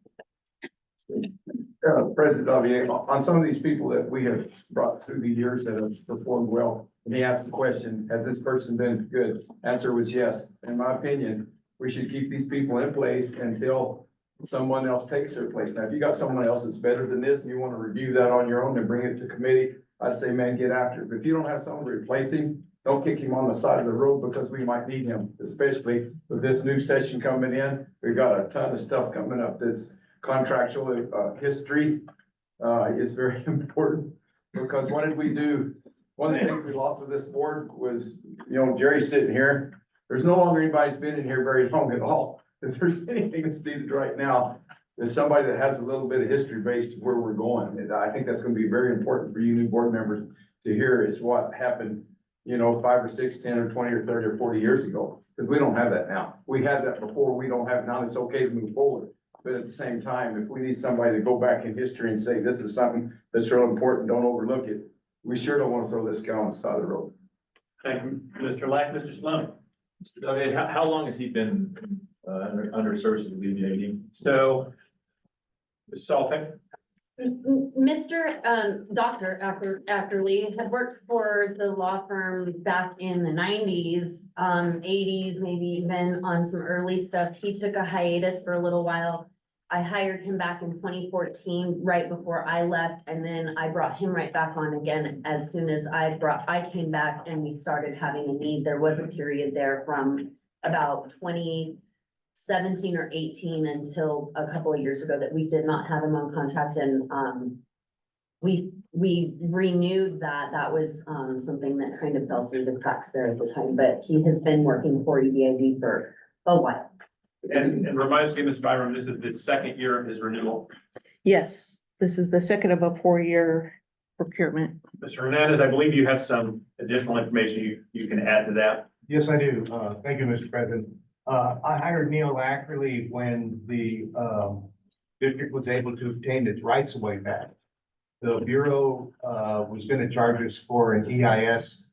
President Davier, on some of these people that we have brought through the years that have performed well, and he asked the question, has this person been good? Answer was yes. In my opinion, we should keep these people in place until someone else takes their place. Now, if you got someone else that's better than this and you want to review that on your own and bring it to committee, I'd say, man, get after it. But if you don't have someone to replace him, don't kick him on the side of the road because we might need him, especially with this new session coming in. We've got a ton of stuff coming up that's contractual, history, is very important. Because what did we do? One of the things we lost with this board was, Jerry sitting here. There's no longer anybody's been in here very long at all. If there's anything that's needed right now, is somebody that has a little bit of history based where we're going. And I think that's gonna be very important for you new board members to hear is what happened, 5 or 6, 10 or 20 or 30 or 40 years ago. Because we don't have that now. We had that before, we don't have it now. It's okay to move forward. But at the same time, if we need somebody to go back in history and say, this is something that's real important, don't overlook it. We sure don't want to throw this guy on the side of the road. Thank you, Mr. Lack, Mr. Sloan. Mr. Duggan, how long has he been, under service with EBID? So, Ms. Saltek, Mr. Dr. Ackerley had worked for the law firm back in the 90s, 80s, maybe even on some early stuff. He took a hiatus for a little while. I hired him back in 2014, right before I left, and then I brought him right back on again as soon as I came back and we started having a need. There was a period there from about 2017 or 18 until a couple of years ago that we did not have him on contract, and we renewed that. That was something that kind of fell through the cracks there at the time, but he has been working for EBID for a while. and reminds me, Ms. Byram, this is the second year of his renewal. Yes, this is the second of a 4-year procurement. Mr. Hernandez, I believe you have some additional information you can add to that. Yes, I do. Thank you, Mr. President. I hired Neil Ackerley when the district was able to obtain its rights of way back. The Bureau was gonna charge us for an EIS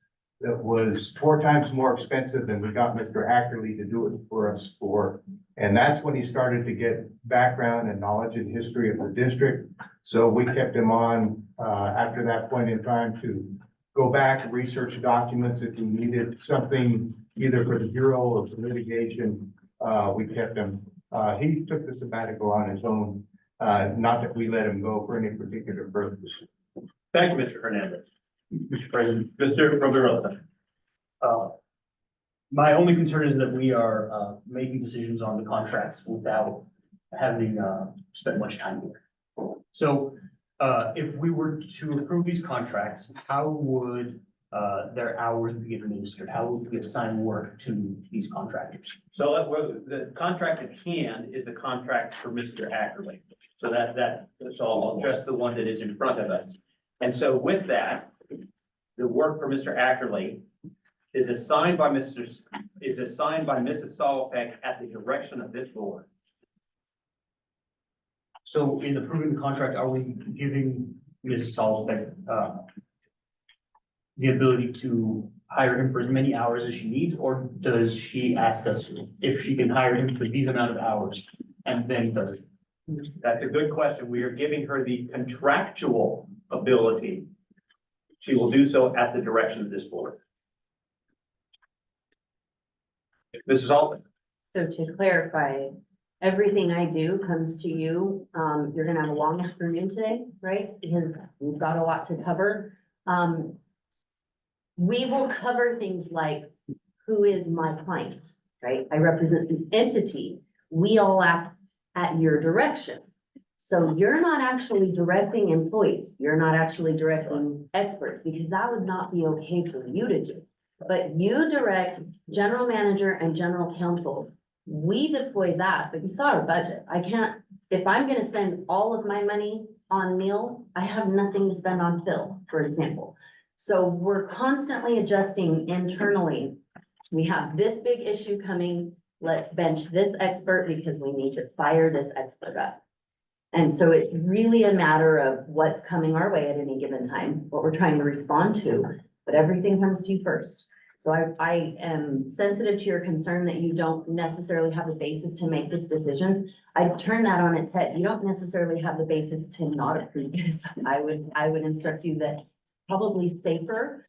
that was 4 times more expensive than we got Mr. Ackerley to do it for us for. And that's when he started to get background and knowledge and history of the district. So we kept him on after that point in time to go back, research documents if we needed something, either for the Bureau or for litigation. We kept him. He took the sabbatical on his own, not that we let him go for any particular purpose. Thank you, Mr. Hernandez. Mr. President, Mr. Rovirosa. My only concern is that we are making decisions on the contracts without having spent much time here. So if we were to approve these contracts, how would their hours be administered? How would we assign work to these contractors? So the contract at hand is the contract for Mr. Ackerley. So that's all. I'll address the one that is in front of us. And so with that, the work for Mr. Ackerley is assigned by Mrs. Solopek at the direction of this board. So in approving the contract, are we giving Ms. Solomon the ability to hire him for as many hours as she needs, or does she ask us if she can hire him for these amount of hours and then does it? That's a good question. We are giving her the contractual ability. She will do so at the direction of this board. Mrs. Altman. So to clarify, everything I do comes to you. You're gonna have a long afternoon today, right? Because we've got a lot to cover. We will cover things like, who is my client, right? I represent the entity. We all act at your direction. So you're not actually directing employees. You're not actually directing experts, because that would not be okay for you to do. But you direct general manager and general counsel. We deploy that, but you saw our budget. I can't, if I'm gonna spend all of my money on Neil, I have nothing to spend on Phil, for example. So we're constantly adjusting internally. We have this big issue coming. Let's bench this expert because we need to fire this expert up. And so it's really a matter of what's coming our way at any given time, what we're trying to respond to, but everything comes to you first. So I am sensitive to your concern that you don't necessarily have a basis to make this decision. I'd turn that on its head. You don't necessarily have the basis to not approve this. I would instruct you that it's probably safer,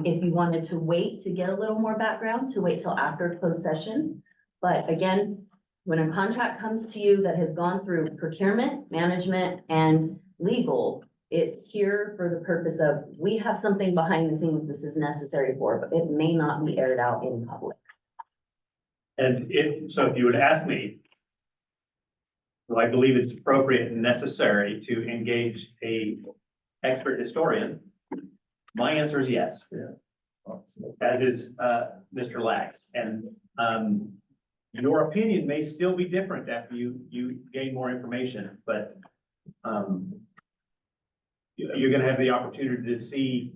if you wanted to wait to get a little more background, to wait till after closed session. But again, when a contract comes to you that has gone through procurement, management, and legal, It's here for the purpose of, we have something behind the scenes this is necessary for, but it may not be aired out in public. And if you would ask me, do I believe it's appropriate and necessary to engage a expert historian? My answer is yes. As is, Mr. Lax. And, your opinion may still be different after you gain more information, but, you're gonna have the opportunity to see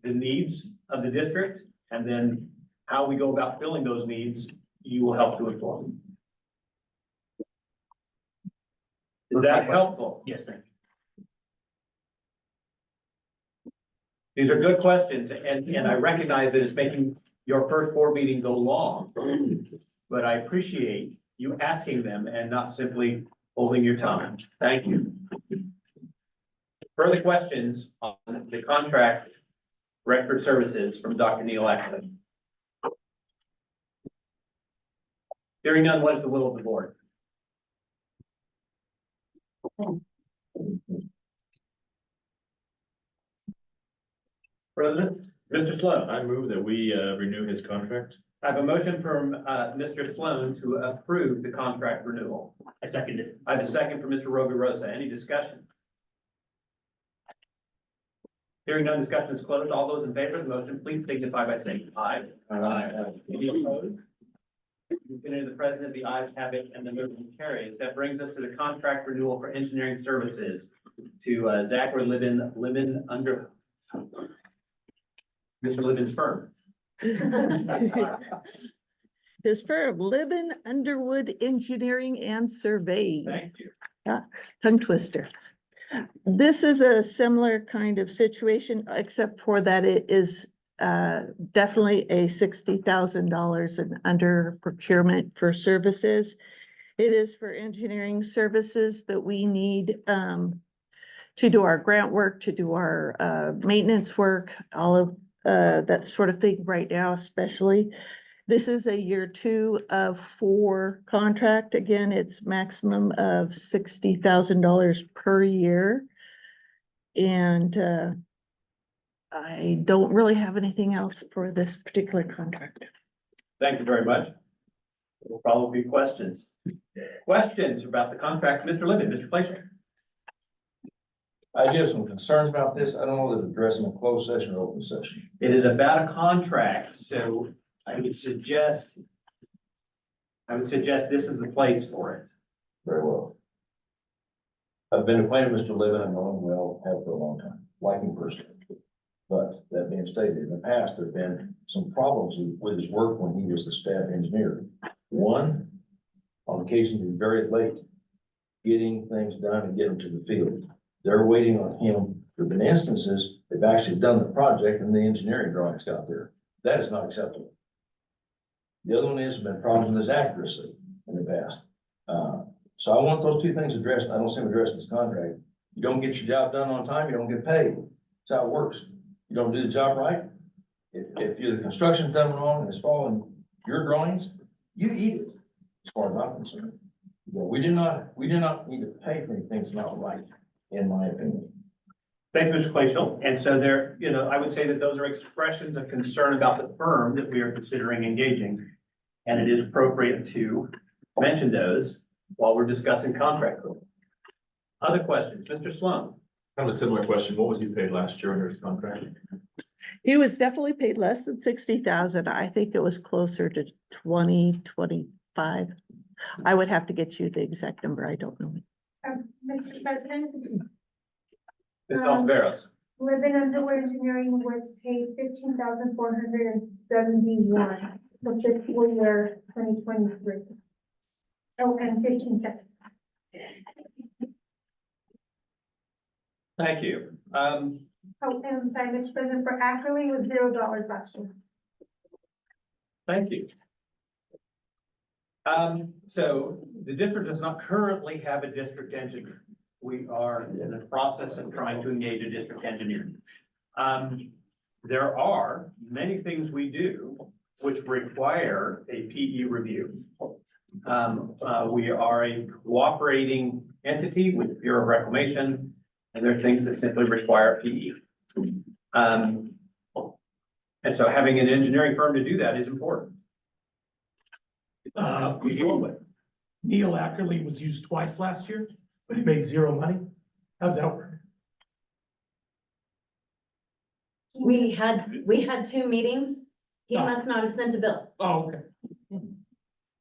the needs of the district, and then how we go about filling those needs, you will help to inform. Is that helpful? Yes, thank you. These are good questions, and I recognize that it's making your first board meeting go long, but I appreciate you asking them and not simply holding your time. Thank you. Further questions on the contract record services from Dr. Neil Ackley? Hearing none, what is the will of the board? President, Mr. Sloan. I move that we renew his contract. I have a motion from Mr. Sloan to approve the contract renewal. I second it. I have a second from Mr. Rosa. Any discussion? Hearing none, discussion is closed. All those in favor of the motion, please signify by saying aye. Aye. Any opposed? You can hear the president, the ayes have it, and the motion carries. That brings us to the contract renewal for engineering services to Zachary Libin under Mr. Libin's firm. His firm, Libin Underwood Engineering and Surveying. Thank you. Tongue twister. This is a similar kind of situation, except for that it is definitely a $60,000 and under procurement for services. It is for engineering services that we need to do our grant work, to do our maintenance work, all of that sort of thing right now, especially. This is a year 2 of 4 contract. Again, it's maximum of $60,000 per year. And I don't really have anything else for this particular contract. Thank you very much. There will probably be questions. Questions about the contract, Mr. Libin, Mr. Fleischer. I do have some concerns about this. I don't know that addressing a closed session or open session. It is about a contract, so I would suggest this is the place for it. Very well. I've been acquainted with Mr. Libin, I've known him well, have for a long time, like him personally. But that being stated, in the past, there have been some problems with his work when he was the staff engineer. One, on occasion, he was very late getting things done and getting to the field. They're waiting on him. There have been instances, they've actually done the project and the engineering drawings got there. That is not acceptable. The other one is, there have been problems with his accuracy in the past. So I want those two things addressed. I don't see them addressed in this contract. You don't get your job done on time, you don't get paid. That's how it works. You don't do the job right. If you're the construction done wrong and it's following your drawings, you eat it, as far as I'm concerned. We do not need to pay for anything that's not right, in my opinion. Thank you, Mr. Fleischer. And so there, I would say that those are expressions of concern about the firm that we are considering engaging. And it is appropriate to mention those while we're discussing contract rule. Other questions, Mr. Sloan? Kind of a similar question. What was he paid last year under his contract? He was definitely paid less than 60,000. I think it was closer to 25. I would have to get you the exact number. I don't know. Mr. President, Ms. Altaveros? Libin Underwood Engineering was paid $15,471 for fiscal year 2023. Oh, and 15 cents. Thank you. Oh, and I'm sorry, Mr. President, for Ackerley was $0 last year. Thank you. So the district does not currently have a district engineer. We are in the process of trying to engage a district engineer. There are many things we do which require a PE review. We are a cooperating entity with Bureau of Reclamation And there are things that simply require PE. And so having an engineering firm to do that is important. Neil Ackerley was used twice last year, but he made zero money. How's that work? We had 2 meetings. He must not have sent a bill. Oh, okay.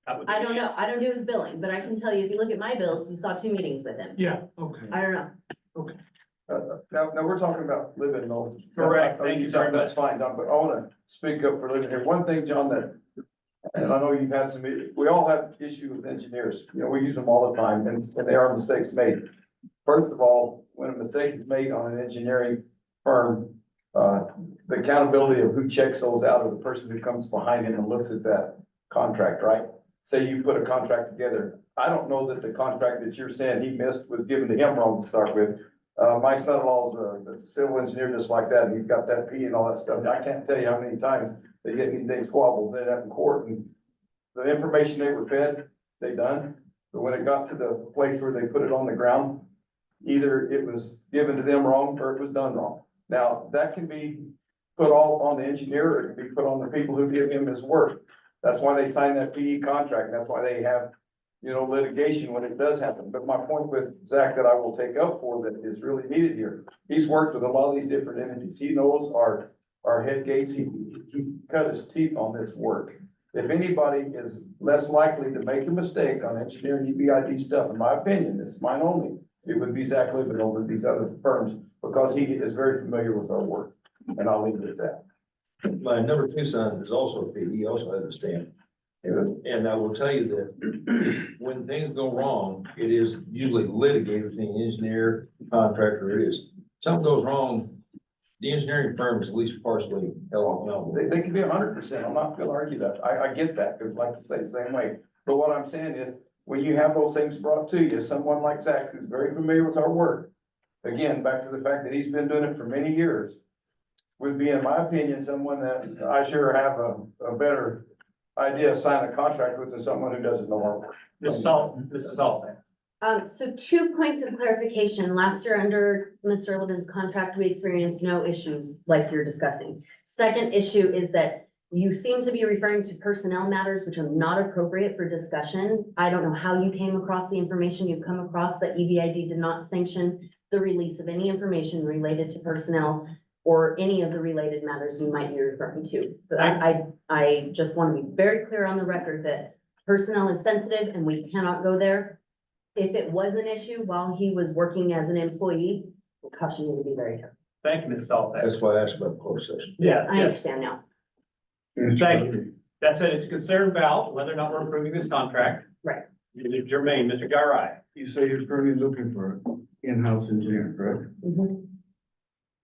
I don't know. I don't do his billing, but I can tell you, if you look at my bills, you saw 2 meetings with him. Yeah, okay. I don't know. Now, we're talking about living those. Correct. Thank you very much. That's fine, John, but I wanna speak up for living here. One thing, John, that, and I know you've had some, we all have issues with engineers. You know, we use them all the time and there are mistakes made. First of all, when a mistake is made on an engineering firm, the accountability of who checks those out of the person who comes behind him and looks at that contract, right? Say you put a contract together. I don't know that the contract that you're saying he missed was given to him wrong to start with. My son-in-law's a civil engineer just like that, and he's got that P and all that stuff. I can't tell you how many times they get these things squabbles, they end up in court, and the information they were fed, they done. But when it got to the place where they put it on the ground, either it was given to them wrong or it was done wrong. Now, that can be put all on the engineer, or it can be put on the people who give him his work. That's why they sign that PE contract, that's why they have, you know, litigation when it does happen. But my point with Zach that I will take up for that is really needed here. He's worked with a lot of these different entities. He knows our head gates. He cut his teeth on this work. If anybody is less likely to make a mistake on engineering EBID stuff, in my opinion, this is mine only, it would be Zach Libin over these other firms, because he is very familiar with our work. And I'll leave it at that. My number 2 son is also a PE, he also has a stamp. And I will tell you that when things go wrong, it is usually litigated between the engineer, contractor, it is. Something goes wrong, the engineering firm is at least partially held accountable. They can be 100%. I'm not gonna argue that. I get that, because like I say, the same way. But what I'm saying is, when you have those things brought to you, someone like Zach, who's very familiar with our work, again, back to the fact that he's been doing it for many years, would be, in my opinion, someone that I sure have a better idea of signing a contract with than someone who doesn't know our work. This is all. So 2 points of clarification. Last year, under Mr. Levin's contract, we experienced no issues like you're discussing. Second issue is that you seem to be referring to personnel matters, which are not appropriate for discussion. I don't know how you came across the information you've come across, but EBID did not sanction the release of any information related to personnel or any of the related matters you might be referring to. But I just want to be very clear on the record that personnel is sensitive and we cannot go there. If it was an issue while he was working as an employee, we'll caution you to be very careful. Thank you, Ms. Salter. That's why I asked about the closed session. Yeah, I understand now. Thank you. That's it. It's concerned about whether or not we're approving this contract. Right. Jermaine, Mr. Garai. You say you're currently looking for an in-house engineer, correct? Mhm.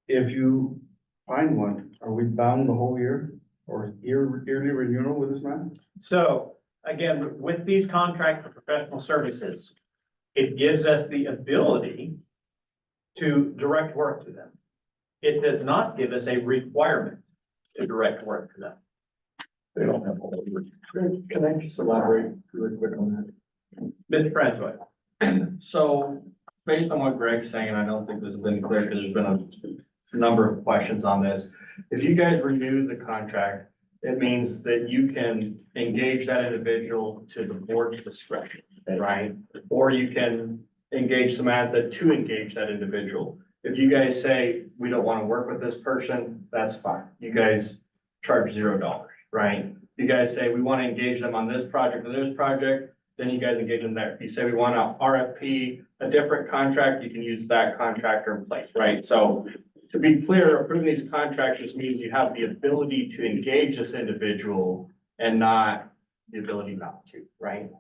If you find one, are we bound the whole year or yearly renewal with this man? So again, with these contracts for professional services, it gives us the ability to direct work to them. It does not give us a requirement to direct work to them. They don't have all the work. Can I just elaborate really quick on Mr. Francois. So based on what Greg's saying, I don't think this has been clear because there's been a number of questions on this. If you guys renew the contract, it means that you can engage that individual to the board's discretion, right? Or you can engage Samantha to engage that individual. If you guys say, we don't want to work with this person, that's fine. You guys charge $0, right? You guys say, we want to engage them on this project or this project, then you guys engage them there. If you say we want to RFP a different contract, you can use that contractor in place, right? So to be clear, approving these contracts just means you have the ability to engage this individual and not the ability not to, right?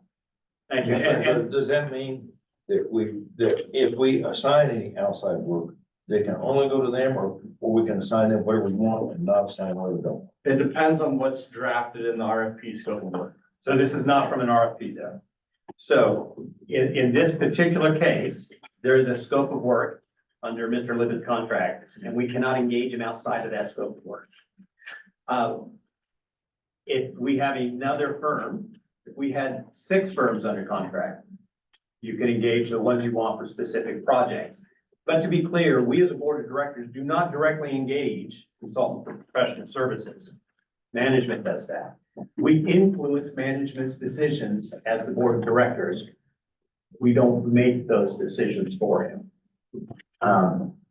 Thank you. And does that mean that if we assign any outside work, they can only go to them, or we can assign them whatever we want and not assign whatever we don't? It depends on what's drafted in the RFP scope of work. So this is not from an RFP though. So in this particular case, there is a scope of work under Mr. Libet's contract, and we cannot engage him outside of that scope of work. If we have another firm, if we had 6 firms under contract, you could engage the ones you want for specific projects. But to be clear, we as a board of directors do not directly engage consultant for professional services. Management does that. We influence management's decisions as the board of directors. We don't make those decisions for him.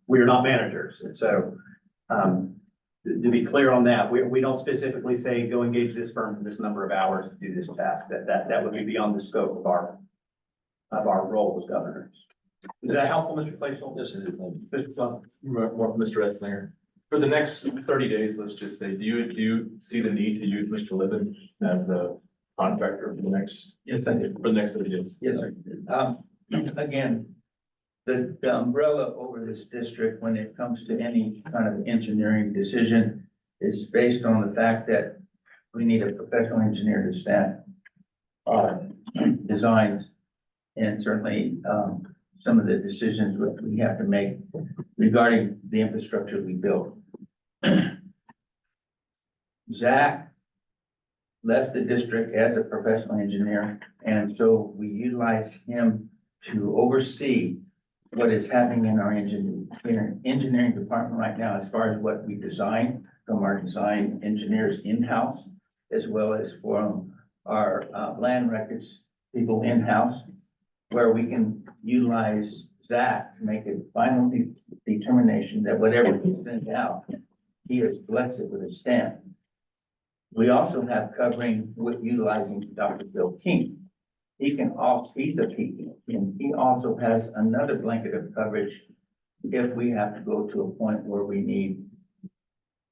We are not managers, and so, to be clear on that, we don't specifically say, go engage this firm for this number of hours to do this task. That would be beyond the scope of our role as governors. Is that helpful, Mr. Clayshaw? Yes, it is. Mr. Plum? More from Mr. Etzlinger. For the next 30 days, let's just say, do you see the need to use Mr. Libben as the contractor for the next? Yes, I do. For the next 30 days? Yes, sir. Again, the umbrella over this district, when it comes to any kind of engineering decision, is based on the fact that we need a professional engineer to stamp designs, and certainly, some of the decisions that we have to make regarding the infrastructure we build. Zach left the district as a professional engineer, and so we utilize him to oversee what is happening in our engineering department right now, as far as what we design from our design engineers in-house, as well as from our land records people in-house, where we can utilize Zach to make a final determination that whatever he sends out, he has blessed it with a stamp. We also have covering with utilizing Dr. Bill King. He can also, he's a PE, and he also has another blanket of coverage if we have to go to a point where we need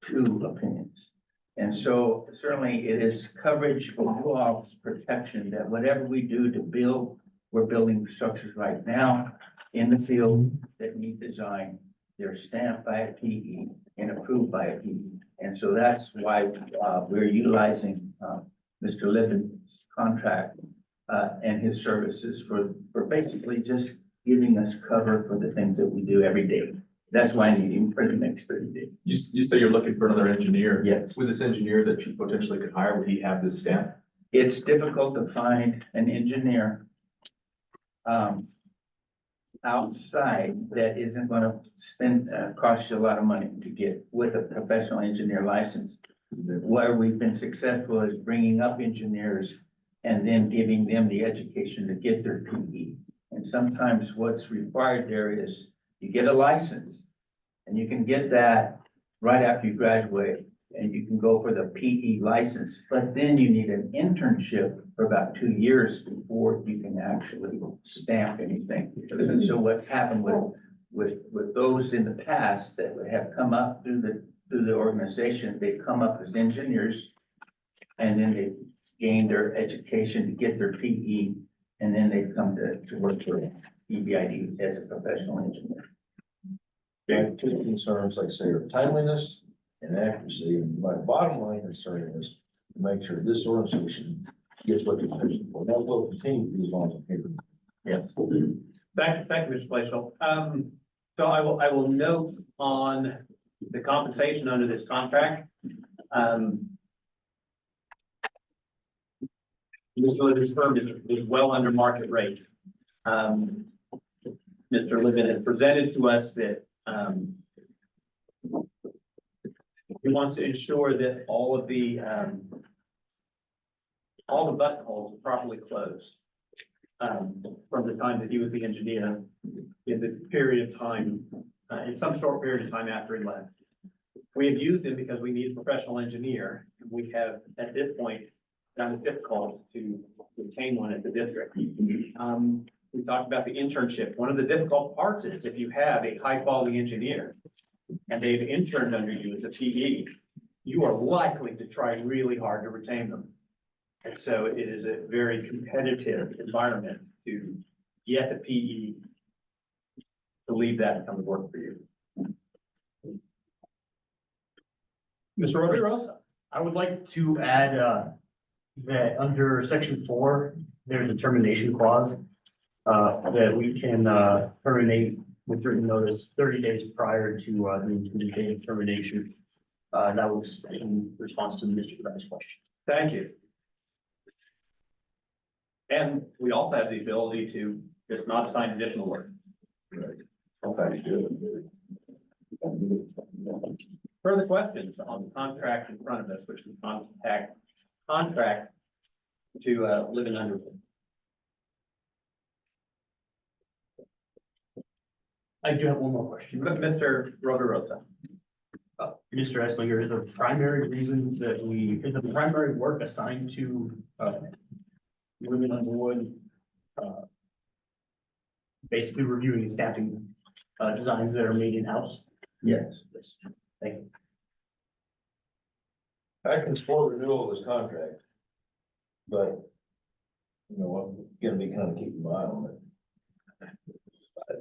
two opinions. And so certainly it is coverage for you all's protection that whatever we do to build, we're building structures right now in the field that need design. They're stamped by a PE and approved by a PE. And so that's why we're utilizing Mr. Libben's contract and his services for basically just giving us cover for the things that we do every day. That's why I need him for the next 30 days. You say you're looking for another engineer. Yes. With this engineer that you potentially could hire, would he have this stamp? It's difficult to find an engineer outside that isn't gonna cost you a lot of money to get with a professional engineer license. Where we've been successful is bringing up engineers and then giving them the education to get their PE. And sometimes what's required there is you get a license, and you can get that right after you graduate, and you can go for the PE license, but then you need an internship for about 2 years before you can actually stamp anything. So what's happened with those in the past that have come up through the organization, they come up as engineers, and then they gain their education to get their PE, and then they come to work for EBID as a professional engineer. Okay, two concerns, like I say, are timeliness and accuracy, and my bottom line concern is to make sure this organization gets what they're pushing for. That will continue to be as long as I'm here. Yes. Thank you, Mr. Glacial. So I will note on the compensation under this contract. Mr. Libben's firm is well under market rate. Mr. Libben has presented to us that he wants to ensure that all the buttonholes are properly closed from the time that he was the engineer in the period of time, in some short period of time after he left. We have used him because we need a professional engineer. We have, at this point, found it difficult to obtain one at the district. We talked about the internship. One of the difficult parts is if you have a high-quality engineer and they've interned under you as a PE, you are likely to try really hard to retain them. And so it is a very competitive environment to get a PE to leave that and come to work for you. Mr. Rosa. I would like to add, that under section 4, there's a termination clause, that we can, terminate with written notice 30 days prior to, the date of termination. That was in response to Mr. Grant's question. Thank you. And we also have the ability to just not assign additional work. Further questions on the contract in front of us, which is contract to live in Underwood? I do have one more question. Mr. Roderosa. Mr. Esslinger, is the primary reason that is the primary work assigned to, Women Underwood, basically reviewing and stamping, designs that are made in-house? Yes. Yes. Thank you. I can support renewal of this contract. But, you know, I'm gonna be kind of keeping my eye on it.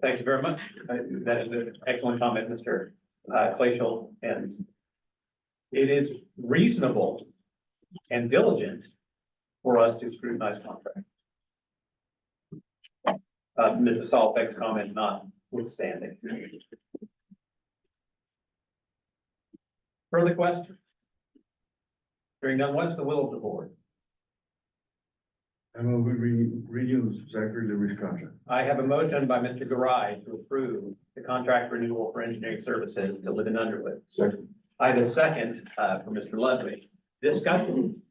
Thank you very much. That is an excellent comment, Mr. Glacial, and it is reasonable and diligent for us to scrutinize contracts. Mrs. Albeck's comment notwithstanding. Further question? Hearing none, what is the will of the board? I move we renew Zachary Liberty's contract. I have a motion by Mr. Garai to approve the contract renewal for engineering services to live in Underwood. Second. I have a second for Mr. Ludwig. Discussion.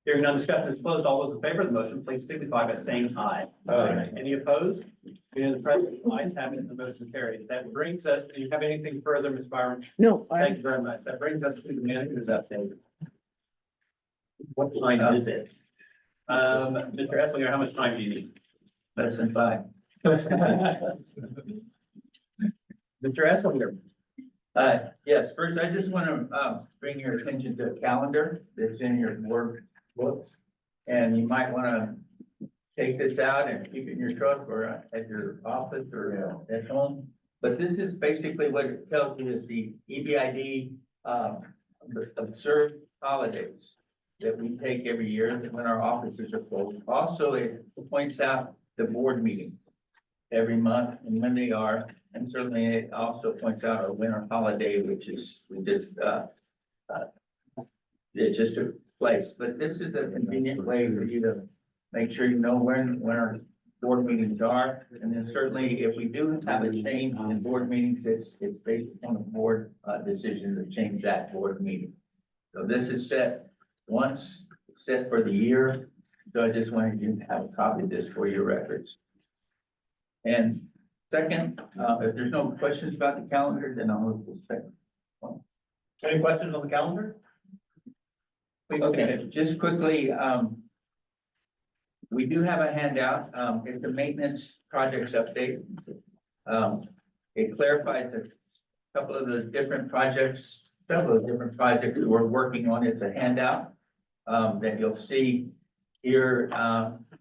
Hearing none, discussion is closed. All those in favor of the motion, please signify by saying aye. Aye. Any opposed? Being the president, ayes have it, the motion carried. That brings us, do you have anything further, Ms. Byron? No, Thank you very much. That brings us to the manager's update. What time is it? Mr. Esslinger, how much time do you need? Less than 5. Mr. Esslinger. Yes, first, I just want to, bring your attention to a calendar that's in your board books. And you might want to take this out and keep it in your truck or at your office or at home. But this is basically what it tells you is the EBID, observed holidays that we take every year when our offices are closed. Also, it points out the board meetings every month and when they are. And certainly it also points out our winter holiday, which is, it just took place. But this is a convenient way for you to make sure you know when our board meetings are. And then certainly if we do have a change in board meetings, it's based on a board decision to change that board meeting. So this is set for the year. So I just wanted you to have a copy of this for your records. And second, if there's no questions about the calendar, then I'll move to the second one. Any questions on the calendar? Please Okay, continue. just quickly, we do have a handout. It's a maintenance projects update. It clarifies a couple of the different projects, several of the different projects that we're working on. It's a handout that you'll see here,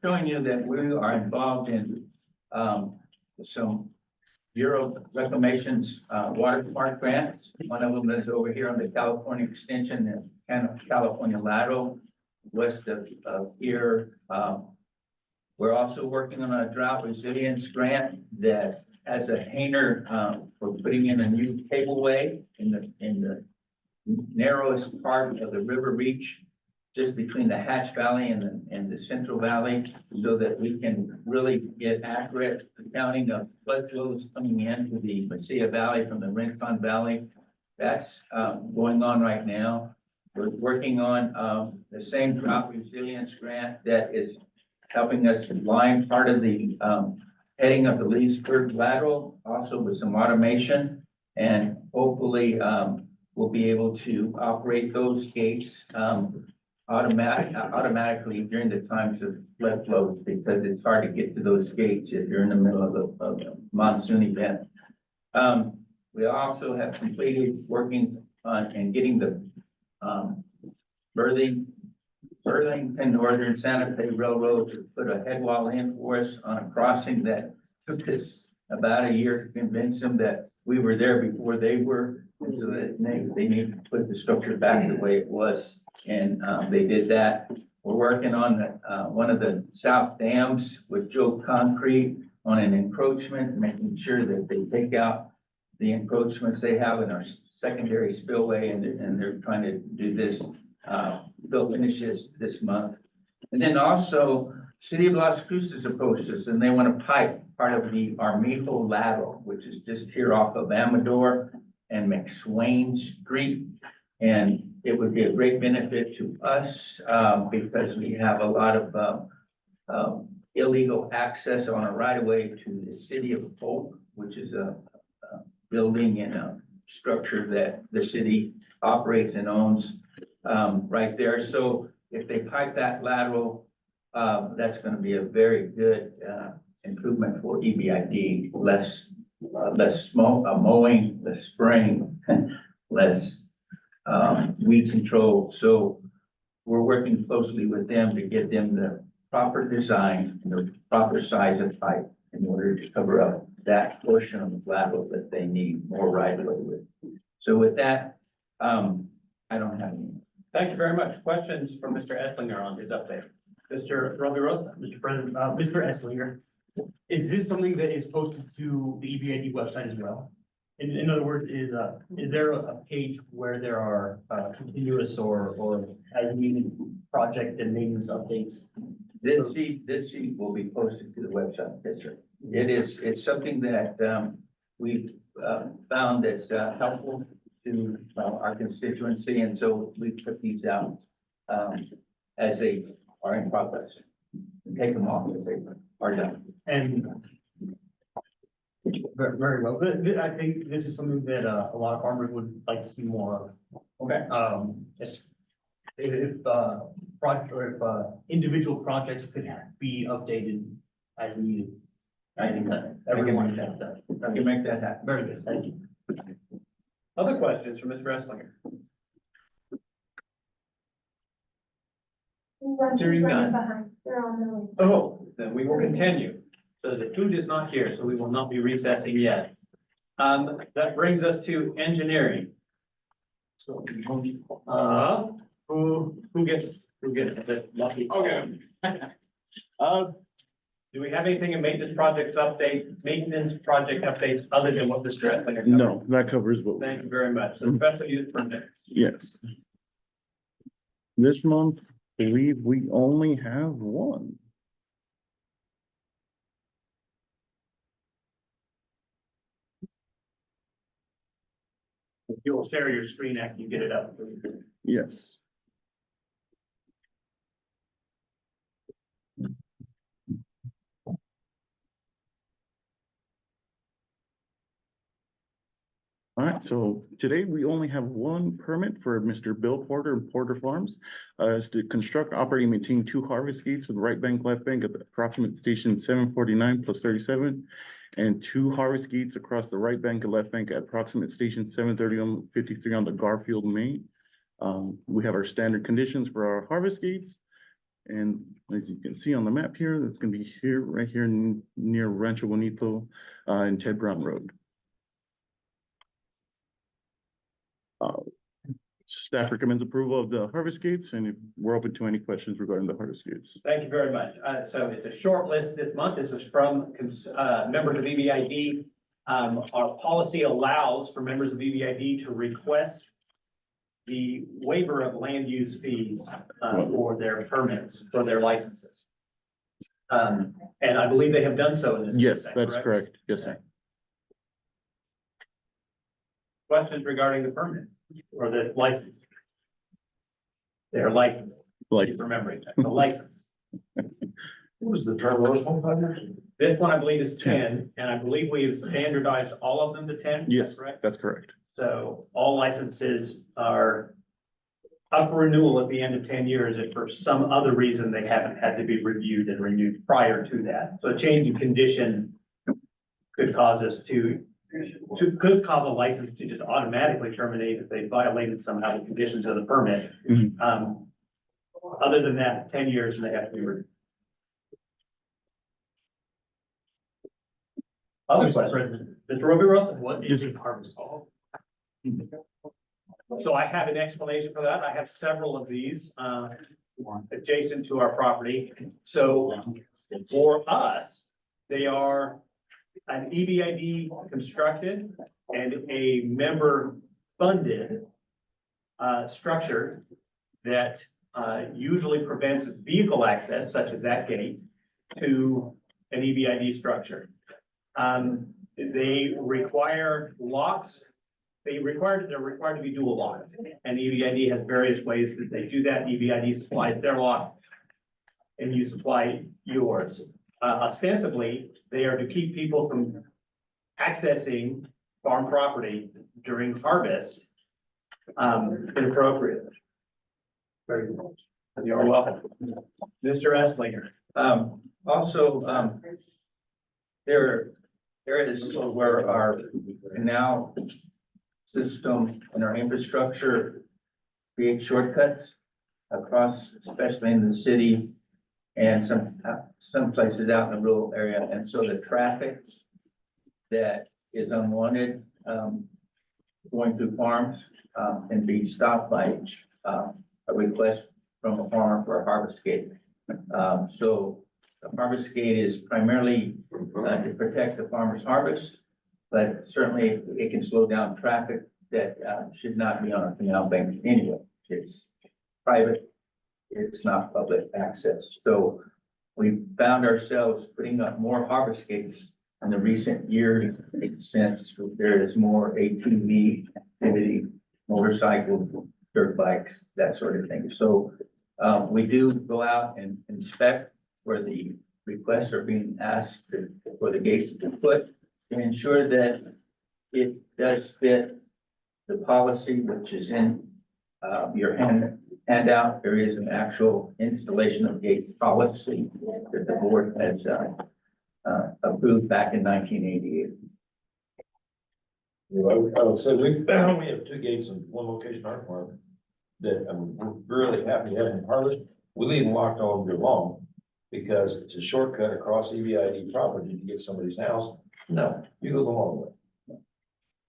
showing you that we are involved in some Bureau Reclamation's water grants. One of them is over here on the California extension and kind of California lateral west of here. We're also working on a drought resilience grant that has a hanger for putting in a new cableway in the narrowest part of the river reach, just between the Hatch Valley and the Central Valley, so that we can really get accurate accounting of flood flows coming into the Mesilla Valley from the Rincon Valley. That's going on right now. We're working on the same drought resilience grant that is helping us line part of the heading of the Leesburg lateral, also with some automation. And hopefully we'll be able to operate those gates automatically during the times of flood flows, because it's hard to get to those gates if you're in the middle of a monsoon event. We also have completed working on and getting the Burlington Northern Santa Fe Railroad to put a head wall in for us on a crossing that took us about a year to convince them that we were there before they were. And so that they need to put the structure back the way it was. And they did that. We're working on one of the south dams with Joe Concrete on an encroachment, making sure that they take out the encroachments they have in our secondary spillway, and they're trying to do this, fill finishes this month. And then also City of Las Cruces approached us and they want to pipe part of the Armijo lateral, which is just here off of Amador and McSwain Street. And it would be a great benefit to us, because we have a lot of, illegal access on a right of way to the city of Polk, which is a building and a structure that the city operates and owns, right there. So if they pipe that lateral, that's gonna be a very good, improvement for EBID, less smoke, mowing, less spraying, less, weed control. So we're working closely with them to get them the proper design, and the proper size of pipe in order to cover up that portion of the lateral that they need more right of way with. So with that, I don't have any. Thank you very much. Questions from Mr. Esslinger on his update? Mr. Rovirosa? Mr. President, Mr. Esslinger, is this something that is posted to the EBID website as well? In other words, is there a page where there are continuous or as needed project and maintenance updates? This sheet will be posted to the website, yes, sir. It's something that, we've, found that's, helpful to our constituency, and so we put these out, as they are in progress. Take them off as they are done. And very well. I think this is something that a lot of farmers would like to see more of. Okay. If project or if individual projects could be updated as needed. I think that everyone has that. I can make that happen. Very good, thank you. Other questions from Mr. Esslinger? Hearing none. Behind, they're on the way. Oh, then we will continue. So the food is not here, so we will not be recessing yet. That brings us to engineering. So, who gets the lucky? Okay. Do we have anything in maintenance project updates other than what Mr. Esslinger covered? No, that covers what. Thank you very much. So special use permit. Yes. This month, I believe we only have one. You will share your screen after you get it up. Yes. All right, so today we only have one permit for Mr. Bill Porter and Porter Farms. Is to construct, operate, and maintain 2 harvest gates of the right bank, left bank at the approximate station 749 plus 37. And 2 harvest gates across the right bank and left bank at approximate station 730 53 on the Garfield Main. We have our standard conditions for our harvest gates. And as you can see on the map here, that's gonna be here, right here near Rancho Bonito, and Ted Brown Road. Staff recommends approval of the harvest gates, and if we're open to any questions regarding the harvest gates. Thank you very much. So it's a short list this month. This is from members of EBID. Our policy allows for members of EBID to request the waiver of land use fees for their permits, for their licenses. And I believe they have done so in this. Yes, case, that's correct. Yes, sir. Questions regarding the permit or the license? They're licensed. Please remembering that, the license. What was the term of those 5 years? This one, I believe, is 10, and I believe we have standardized all of them to 10. Yes, correct? that's correct. So all licenses are up for renewal at the end of 10 years if for some other reason they haven't had to be reviewed and renewed prior to that. So a change in condition could cause us could cause a license to just automatically terminate if they violated somehow the conditions of the permit. Other than that, 10 years and they have to be reviewed. Other questions? Mr. Rovirosa? What is a harvest hall? So I have an explanation for that. I have several of these adjacent to our property. So for us, they are an EBID constructed and a member funded structure that usually prevents vehicle access, such as that gate, to an EBID structure. They require locks. They're required to be dual locks, and EBID has various ways that they do that. EBID supplies their lock, and you supply yours. Ostensibly, they are to keep people from accessing farm property during harvest, inappropriately. Very good. You're welcome. Mr. Esslinger. There is where our canal system and our infrastructure create shortcuts across, especially in the city and some places out in the rural area. And so the traffic that is unwanted, going through farms, can be stopped by, a request from a farmer for a harvest gate. So the harvest gate is primarily to protect the farmer's harvest, but certainly it can slow down traffic that should not be on a canal bank anyway. It's private, it's not public access. So we found ourselves putting up more harvest gates in the recent years since there is more ATV activity, motorcycles, dirt bikes, that sort of thing. So we do go out and inspect where the requests are being asked for the gates to be put to ensure that it does fit the policy, which is in your handout. There is an actual installation of gate policy that the board has approved back in 1988. I would say we have two gates in one location on our farm that we're really happy to have in harvest. We leave them locked all year long because it's a shortcut across EBID property to get somebody's house. No, you go the long way.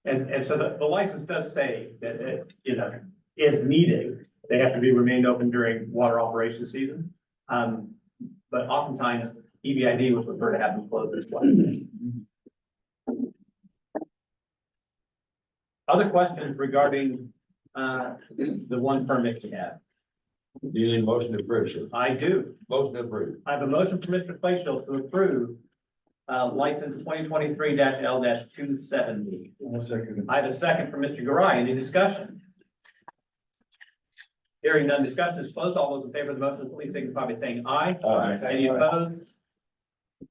And so the license does say that it, is needed. They have to be remained open during water operation season. But oftentimes EBID would prefer to have them closed this way. Other questions regarding the one permit you have? Do you need a motion to approve, sir? I do. Motion to approve. I have a motion for Mr. Fleischer to approve license 2023-L-270. I have a second for Mr. Garai. Any discussion? Hearing none, discussion is closed. All those in favor of the motion, please signify by saying aye. Aye. Any opposed?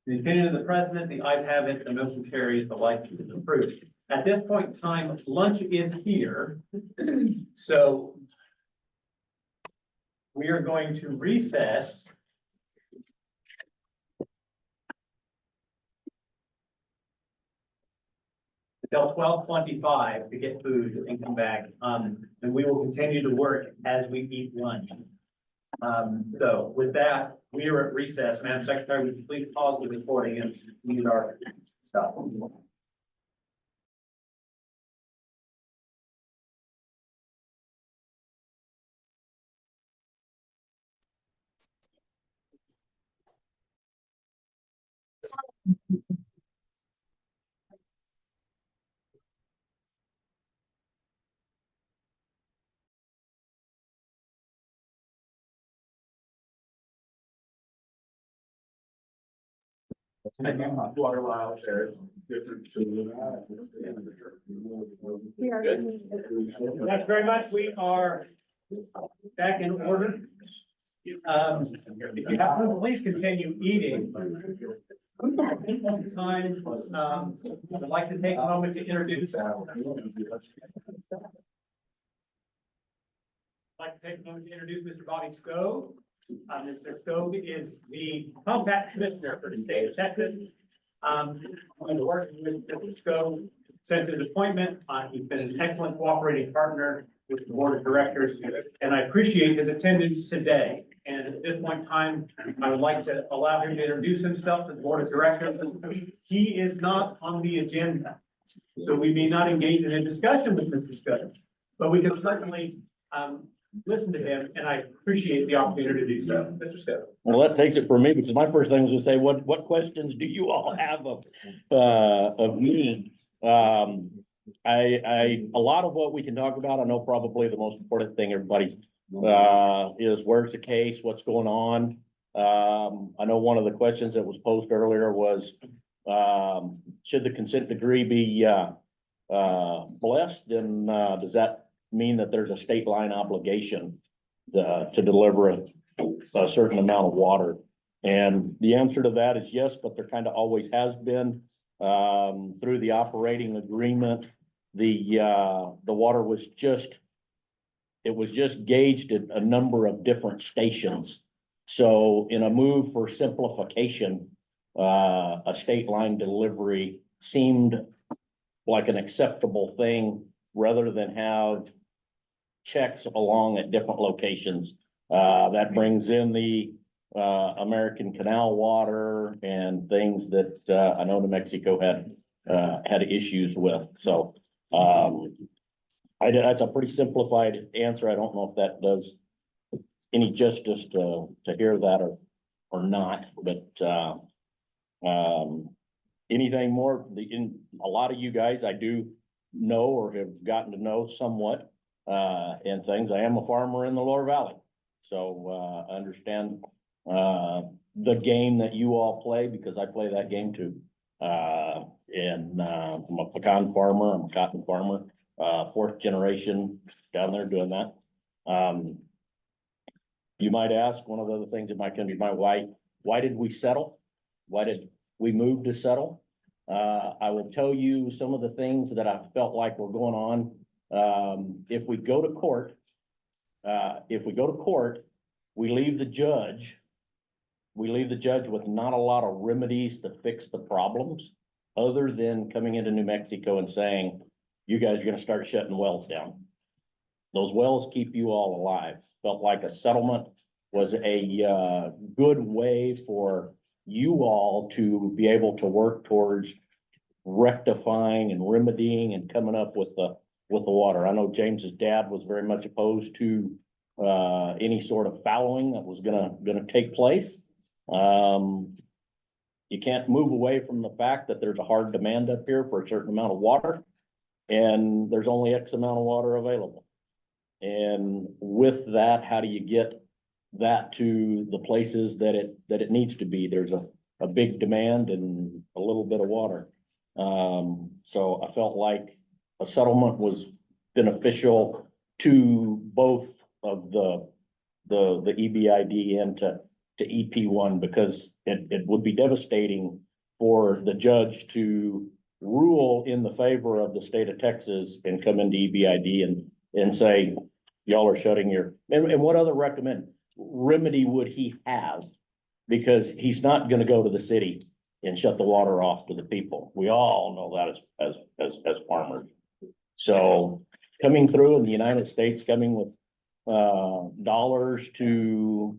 The opinion of the president, the ayes have it, the motion carries, the license is approved. At this point in time, lunch is here. So we are going to recess until 12:25 to get food and come back. And we will continue to work as we eat lunch. So with that, we are at recess. Madam Secretary, would you please pause the recording and mute our stuff? Thanks very much. We are back in order. If you have to, please continue eating. Time, I'd like to take a moment to introduce. I'd like to take a moment to introduce Mr. Bobby Scoe. Mr. Scoe is the compact commissioner for the state of Texas. I'm working with Mr. Scoe since his appointment. He's been an excellent cooperating partner with the board of directors, and I appreciate his attendance today. And at this point in time, I would like to allow him to introduce himself to the board of directors. He is not on the agenda, so we may not engage in a discussion with Mr. Scoe, but we can certainly listen to him, and I appreciate the opportunity to do so. Mr. Scoe. Well, that takes it from me, because my first thing was to say, what questions do you all have of me? A lot of what we can talk about, I know probably the most important thing everybody is where's the case, what's going on? I know one of the questions that was posed earlier was, should the consent decree be, blessed? And, does that mean that there's a state line obligation, to deliver a certain amount of water? And the answer to that is yes, but there kind of always has been, through the operating agreement. The water was just, it was just gauged at a number of different stations. So in a move for simplification, a state line delivery seemed like an acceptable thing rather than have checks along at different locations. That brings in the American Canal water and things that I know New Mexico had issues with. So that's a pretty simplified answer. I don't know if that does any justice to hear that or not, but anything more? In a lot of you guys I do know or have gotten to know somewhat and things. I am a farmer in the Lower Valley, so I understand the game that you all play because I play that game too. And I'm a pecan farmer, I'm a cotton farmer, fourth generation down there doing that. You might ask, one of the other things that might come to mind, why did we settle? Why did we move to settle? I will tell you some of the things that I felt like were going on. If we go to court, we leave the judge with not a lot of remedies to fix the problems, other than coming into New Mexico and saying, you guys are gonna start shutting wells down. Those wells keep you all alive. Felt like a settlement was a good way for you all to be able to work towards rectifying and remedying and coming up with the water. I know James's dad was very much opposed to any sort of fallowing that was gonna take place. You can't move away from the fact that there's a hard demand up here for a certain amount of water, and there's only X amount of water available. And with that, how do you get that to the places that it needs to be? There's a big demand and a little bit of water. So I felt like a settlement was beneficial to both of the EBID and to EP1, because it would be devastating for the judge to rule in the favor of the state of Texas and come into EBID and say, y'all are shutting and what other remedy would he have? Because he's not gonna go to the city and shut the water off to the people. We all know that as farmers. So coming through in the United States, coming with dollars to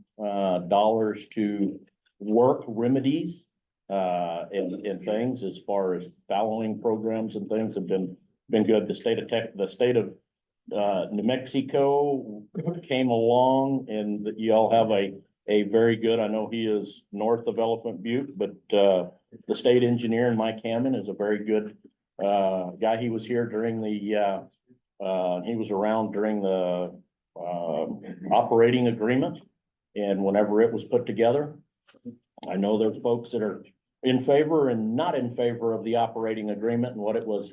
work remedies and things as far as fallowing programs and things have been good. The state of New Mexico came along, and you all have a very good, I know he is north of Elephant Butte, but the state engineer, Mike Hammond, is a very good guy. He was here during he was around during the operating agreement, and whenever it was put together. I know there's folks that are in favor and not in favor of the operating agreement and what it was,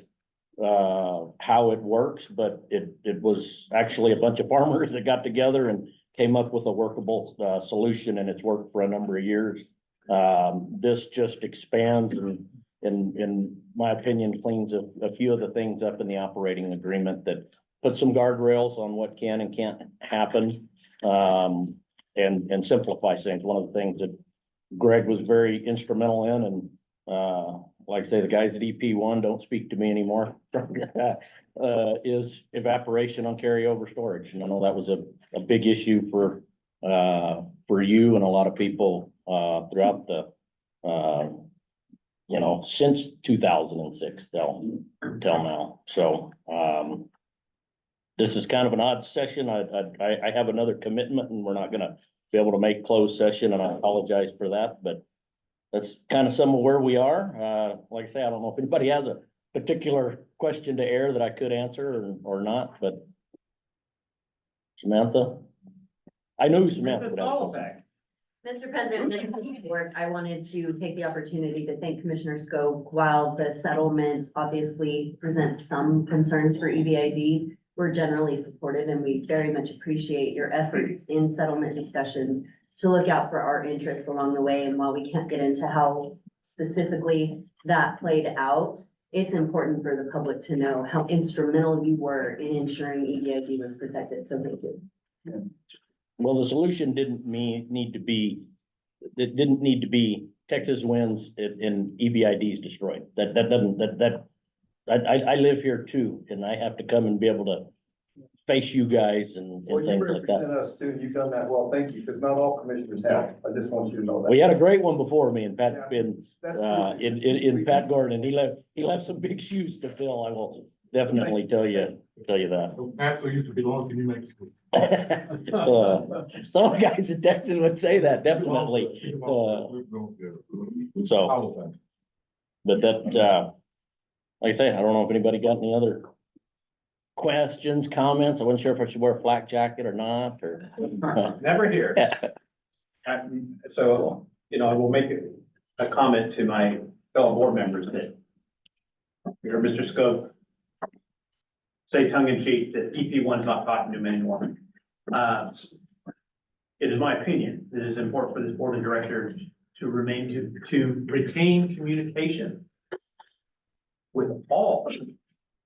how it works, but it was actually a bunch of farmers that got together and came up with a workable solution, and it's worked for a number of years. This just expands and in my opinion, cleans a few of the things up in the operating agreement that put some guardrails on what can and can't happen, and simplify things. One of the things that Greg was very instrumental in, and like I say, the guys at EP1 don't speak to me anymore, is evaporation on carryover storage. And I know that was a big issue for you and a lot of people throughout the since 2006 till now. So this is kind of an odd session. I have another commitment, and we're not gonna be able to make closed session, and I apologize for that, but that's kind of some of where we are. Like I say, I don't know if anybody has a particular question to air that I could answer or not, but Samantha? I knew Samantha would have. Mr. President, when it comes to work, I wanted to take the opportunity to thank Commissioner Scope. While the settlement obviously presents some concerns for EBID, we're generally supportive and we very much appreciate your efforts in settlement discussions to look out for our interests along the way. And while we can't get into how specifically that played out, it's important for the public to know how instrumental you were in ensuring EBID was protected. So thank you. Well, the solution didn't need to be, it didn't need to be Texas wins and EBID is destroyed. That doesn't, I live here too, and I have to come and be able to face you guys and Well, you things like represent that. us too, and you've done that well, thank you, because not all commissioners have, I just want you to know that. We had a great one before me and Pat, That's in Pat Gordon, and he left some big shoes to fill. I will definitely tell you that. Pat, so used to belong to New Mexico. Some of the guys in Texas would say that, definitely. So, but that, like I say, I don't know if anybody got any other questions, comments. I wasn't sure if I should wear a flak jacket or not, or. Never here. So, you know, I will make a comment to my fellow board members that you heard Mr. Scope say tongue in cheek that EP1's not talking to him anymore. It is my opinion that it is important for this board of directors to retain communication with all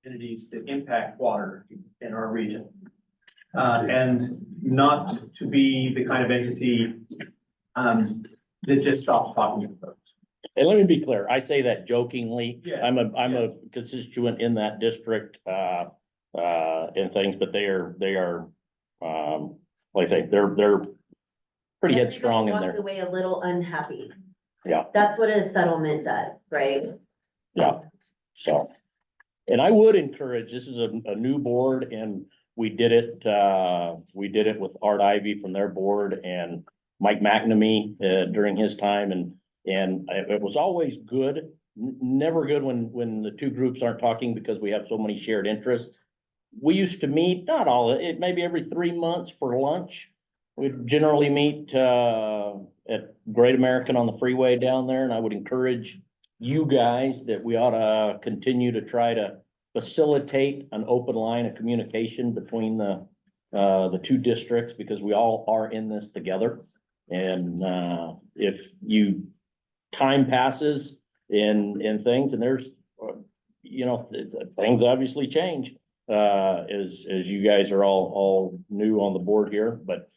entities that impact water in our region. And not to be the kind of entity that just stops talking to folks. And let me be clear, I say that jokingly. Yeah. I'm a constituent in that district, and things, but they are, like I say, they're pretty headstrong in Everybody there. walked away a little unhappy. Yeah. That's what a settlement does, right? Yeah, so, and I would encourage, this is a new board and we did it with Art Ivy from their board and Mike McNamee, during his time and it was always good, never good when the two groups aren't talking because we have so many shared interests. We used to meet, not all, it maybe every 3 months for lunch. We'd generally meet, at Great American on the freeway down there, and I would encourage you guys that we ought to continue to try to facilitate an open line of communication between the two districts, because we all are in this together. And, if time passes in things, and there's, you know, things obviously change, as you guys are all new on the board here, but,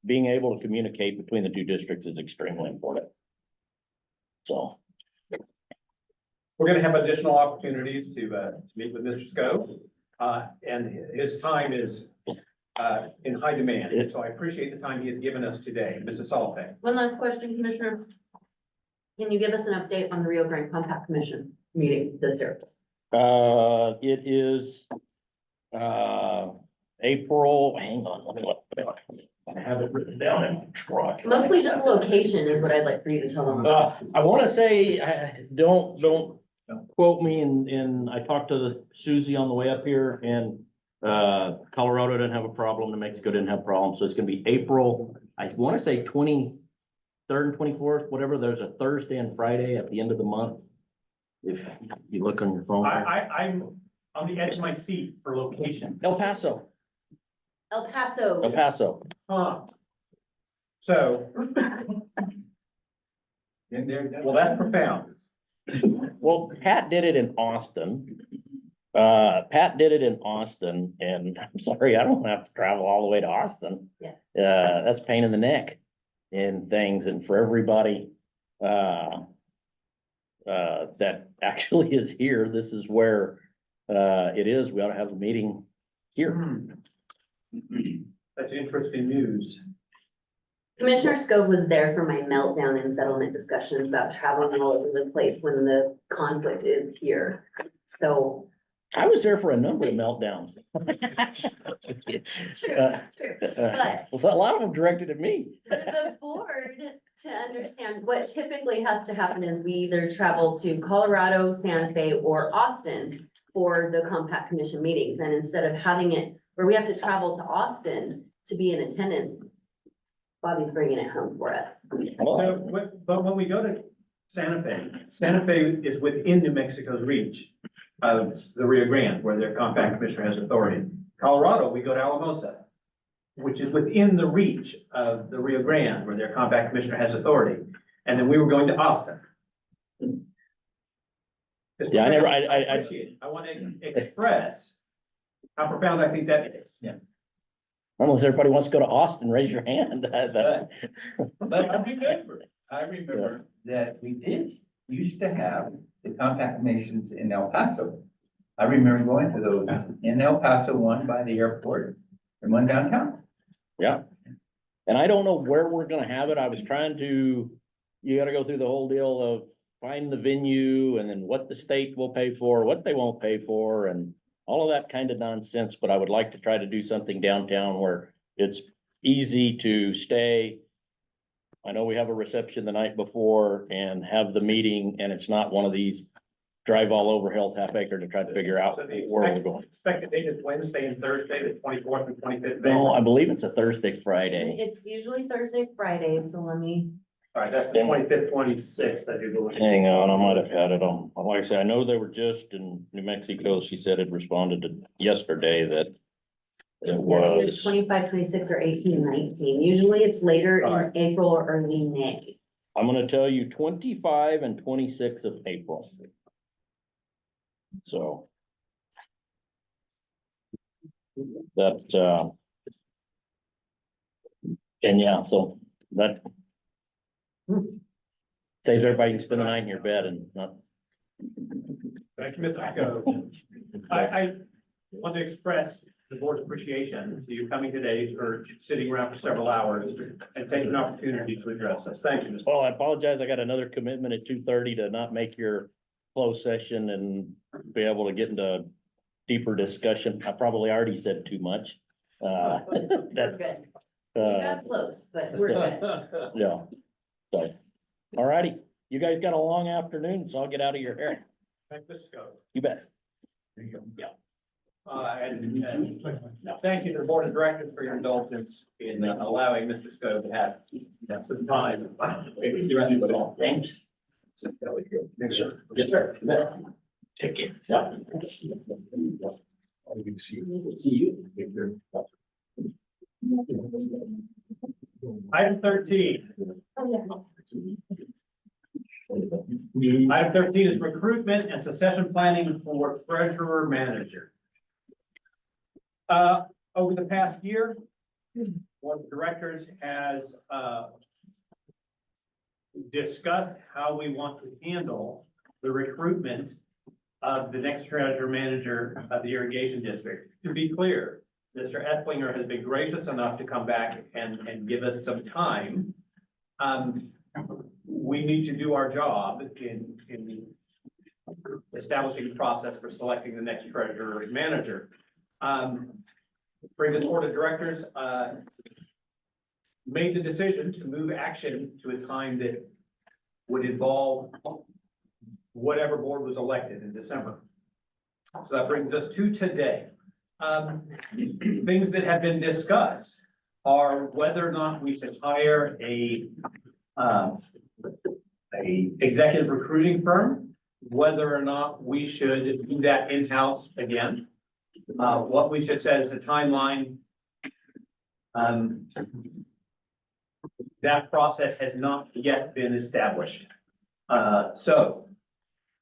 being able to communicate between the two districts is extremely important. So. We're gonna have additional opportunities to meet with Mr. Scope, and his time is in high demand. So I appreciate the time he has given us today. Mrs. Solomon. One last question, Commissioner. Can you give us an update on the Rio Grande Compact Commission meeting this year? It is, April, hang on, let me look. I have it written down in my truck. Mostly just the location is what I'd like for you to tell them. I wanna say, don't quote me, and I talked to Susie on the way up here, and Colorado didn't have a problem, New Mexico didn't have a problem, so it's gonna be April, I wanna say 23rd and 24th, whatever, there's a Thursday and Friday at the end of the month. If you look on your phone. I'm on the edge of my seat for location. El Paso. El Paso. El Paso. Huh. So. Well, that's profound. Well, Pat did it in Austin. Pat did it in Austin, and I'm sorry, I don't have to travel all the way to Austin. Yeah. That's a pain in the neck and things, and for everybody, that actually is here, this is where, it is, we ought to have a meeting here. That's interesting news. Commissioner Scope was there for my meltdown in settlement discussions about traveling all over the place when the conflict is here. So. I was there for a number of meltdowns. True, but. A lot of them directed at me. For the board to understand, what typically has to happen is we either travel to Colorado, Santa Fe, or Austin for the Compact Commission meetings. And instead of having it where we have to travel to Austin to be in attendance, Bobby's bringing it home for us. So, but when we go to Santa Fe is within New Mexico's reach of the Rio Grande, where their compact commissioner has authority. Colorado, we go to Alamosa, which is within the reach of the Rio Grande, where their compact commissioner has authority. And then we were going to Austin. Yeah, I appreciate it. I want to express how profound I think that is. Yeah. Almost everybody wants to go to Austin, raise your hand. But I remember that we did, used to have the compact nations in El Paso. I remember going to those in El Paso, one by the airport and one downtown. Yeah. And I don't know where we're gonna have it. I was trying to, you gotta go through the whole deal of find the venue and then what the state will pay for, what they won't pay for, and all of that kind of nonsense, but I would like to try to do something downtown where it's easy to stay. I know we have a reception the night before and have the meeting, and it's not one of these drive all over Hell's Half Acre to try to figure out So the where we're going. expected date is Wednesday and Thursday, the 24th and 25th. No, I believe it's a Thursday, Friday. It's usually Thursday, Friday, so let me, All right, that's the 25th, 26th, I do believe. Hang on, I might have had it on. Like I said, I know they were just in New Mexico. She said it responded to yesterday that it either was. 25, 26, or 18, 19. Usually it's later in April or early May. I'm gonna tell you 25 and 26 of April. So. That, and yeah, so that. Saves everybody can spend the night in your bed and not. Thank you, Mr. Scott. I want to express the board's appreciation to you coming today or sitting around for several hours and taking an opportunity to address us. Thank you, Mr. Oh, I apologize. I got another commitment at 2:30 to not make your closed session and be able to get into deeper discussion. I probably already said too much. We're good. We got close, but we're good. Yeah. So, all righty. You guys got a long afternoon, so I'll get out of your hair. Thank you, Mr. Scott. You bet. Yeah. And thank you to the board of directors for your indulgence in allowing Mr. Scott to have some time. Thanks. Thanks, sir. Yes, sir. Take it. Yeah. See you. Item 13. Item 13 is recruitment and succession planning for treasurer manager. Over the past year, board of directors has discussed how we want to handle the recruitment of the next treasurer manager of the irrigation district. To be clear, Mr. Ethlinger has been gracious enough to come back and give us some time. We need to do our job in establishing the process for selecting the next treasurer manager. Previous board of directors made the decision to move action to a time that would involve whatever board was elected in December. So that brings us to today. Things that have been discussed are whether or not we should hire a executive recruiting firm, whether or not we should do that in-house again. What we should set as a timeline. That process has not yet been established. So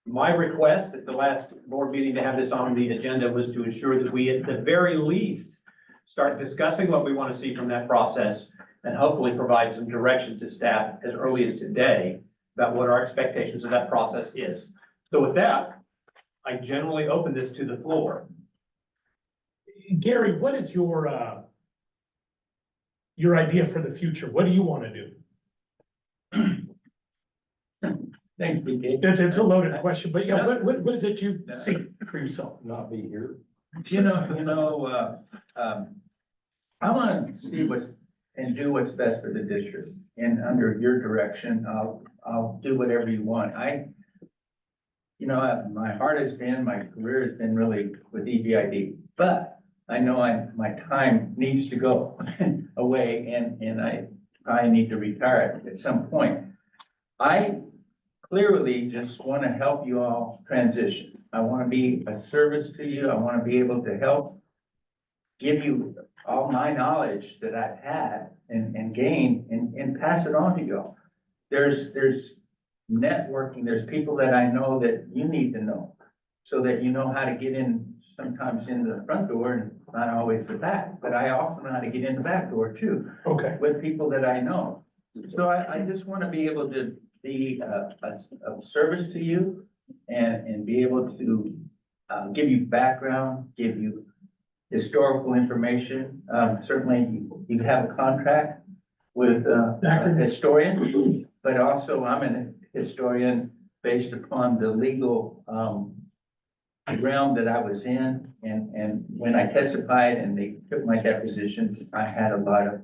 my request at the last board meeting to have this on the agenda was to ensure that we at the very least start discussing what we want to see from that process and hopefully provide some direction to staff as early as today about what our expectations of that process is. So with that, I generally open this to the floor. Gary, what is your idea for the future? What do you want to do? Thanks, BK. It's a loaded question, but yeah, what is it you see for yourself? Not be here. I want to see what's and do what's best for the district. And under your direction, I'll do whatever you want. My heart has been, my career has been really with EBID, but I know my time needs to go away and probably need to retire at some point. I clearly just want to help you all transition. I want to be a service to you. I want to be able to help give you all my knowledge that I've had and gained and pass it on to you all. There's networking, there's people that I know that you need to know, so that you know how to get in, sometimes in the front door and not always the back, but I also know how to get in the back door too. Okay. With people that I know. So I just want to be able to be of service to you and be able to give you background, give you historical information. Certainly you have a contract with a historian, but also I'm a historian based upon the legal realm that I was in. And when I testified and they took my depositions, I had a lot of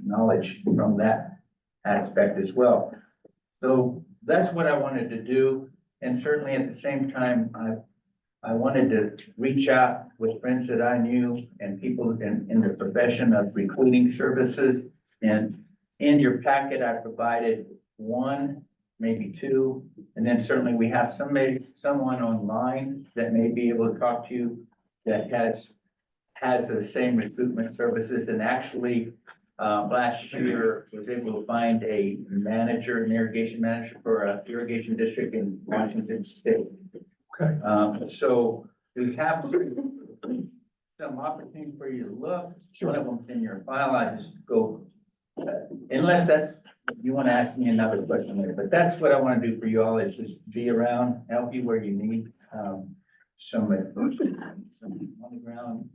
knowledge from that aspect as well. So that's what I wanted to do. And certainly at the same time, I wanted to reach out with friends that I knew and people in the profession of recruiting services. And in your packet, I provided one, maybe two, and then certainly we have someone online that may be able to talk to you that has the same recruitment services, and actually last year was able to find a manager, an irrigation manager for an irrigation district in Washington State. Okay. So we have some opportunity for you to look. One of them's in your file. I just go, unless that's, you want to ask me another question later, but that's what I want to do for you all, is just be around, help you where you need, some on the ground,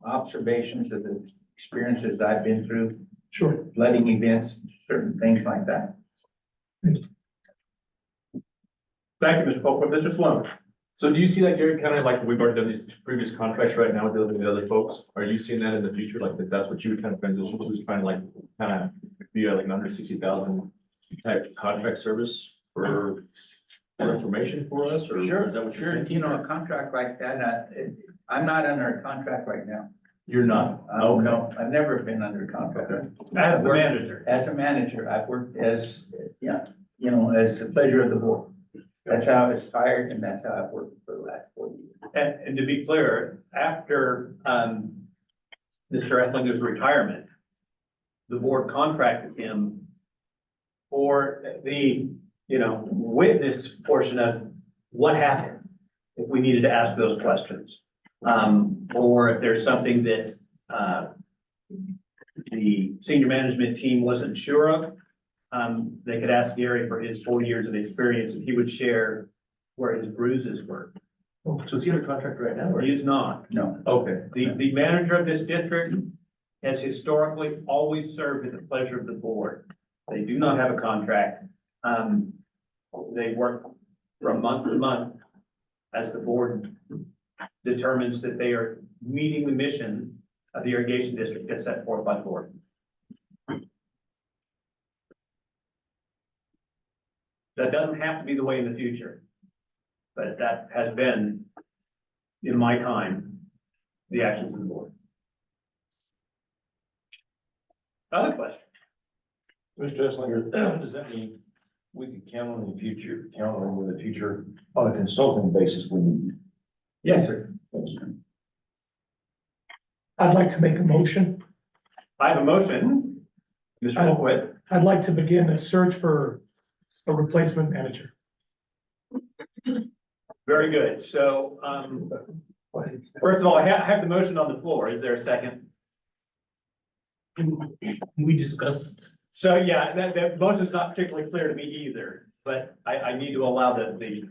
observations of the experiences I've been through. Sure. Flooding events, certain things like that. Thank you, Mr. Pope. Mr. Sloan. So do you see that, Gary, kind of like we've already done these previous contracts right now dealing with other folks? Are you seeing that in the future? Like that's what you would kind of transition to, is kind of be like an under 60,000 type contract service for information for us, or? Sure, Is that what you're sure. thinking? You know, a contract like that, I'm not under a contract right now. You're not? No, I've never been under contract. As the manager. As a manager, I've worked as, yeah, you know, as the pleasure of the board. That's how I was hired, and that's how I've worked for the last 4 years. And to be clear, after, Mr. Ethlinger's retirement, the board contracted him for the, witness portion of what happened, if we needed to ask those questions. Or if there's something that, the senior management team wasn't sure of, they could ask Gary for his 4 years of experience, and he would share where his bruises were. So is he under contract right now? Or He is not. No. Okay. The manager of this district has historically always served at the pleasure of the board. They do not have a contract. They work from month to month as the board determines that they are meeting the mission of the irrigation district as set forth by the board. That doesn't have to be the way in the future, but that has been, in my time, the actions of the board. Other question? Mr. Esslinger, does that mean we could count on the future on a consulting basis when you? Yes, sir. Thank you. I'd like to make a motion. I have a motion. Mr. Colquitt. I'd like to begin a search for a replacement manager. Very good. So, first of all, I have the motion on the floor. Is there a second? We discussed. So, yeah, that motion's not particularly clear to me either, but I need to allow the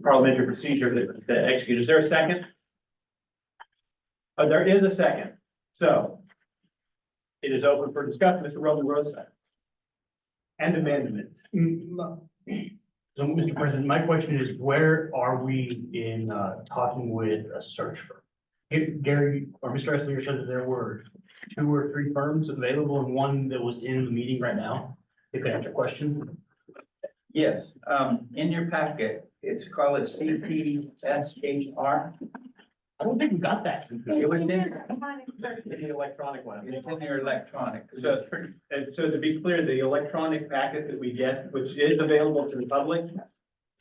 parliamentary procedure to execute. Is there a second? Oh, there is a second. So it is open for discussion. Mr. Roman Rosa. And amendment. So, Mr. President, my question is, where are we in talking with a search firm? Gary or Mr. Esslinger said that there were 2 or 3 firms available and one that was in the meeting right now. If they answer questions. Yes, in your packet, it's called a CPSHR. don't think we got that. It was in The electronic one. it's in your electronic. So, and so to be clear, the electronic packet that we get, which is available to the public,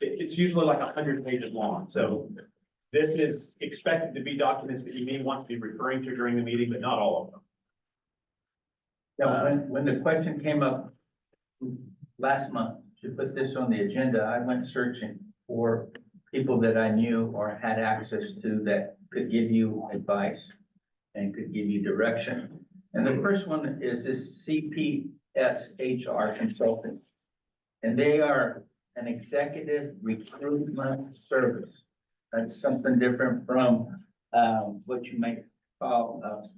it's usually like 100 pages long, so this is expected to be documents that you may want to be referring to during the meeting, but not all of them. Now, when the question came up last month to put this on the agenda, I went searching for people that I knew or had access to that could give you advice and could give you direction. And the first one is this CPS HR consultant. And they are an executive recruitment service. That's something different from what you might call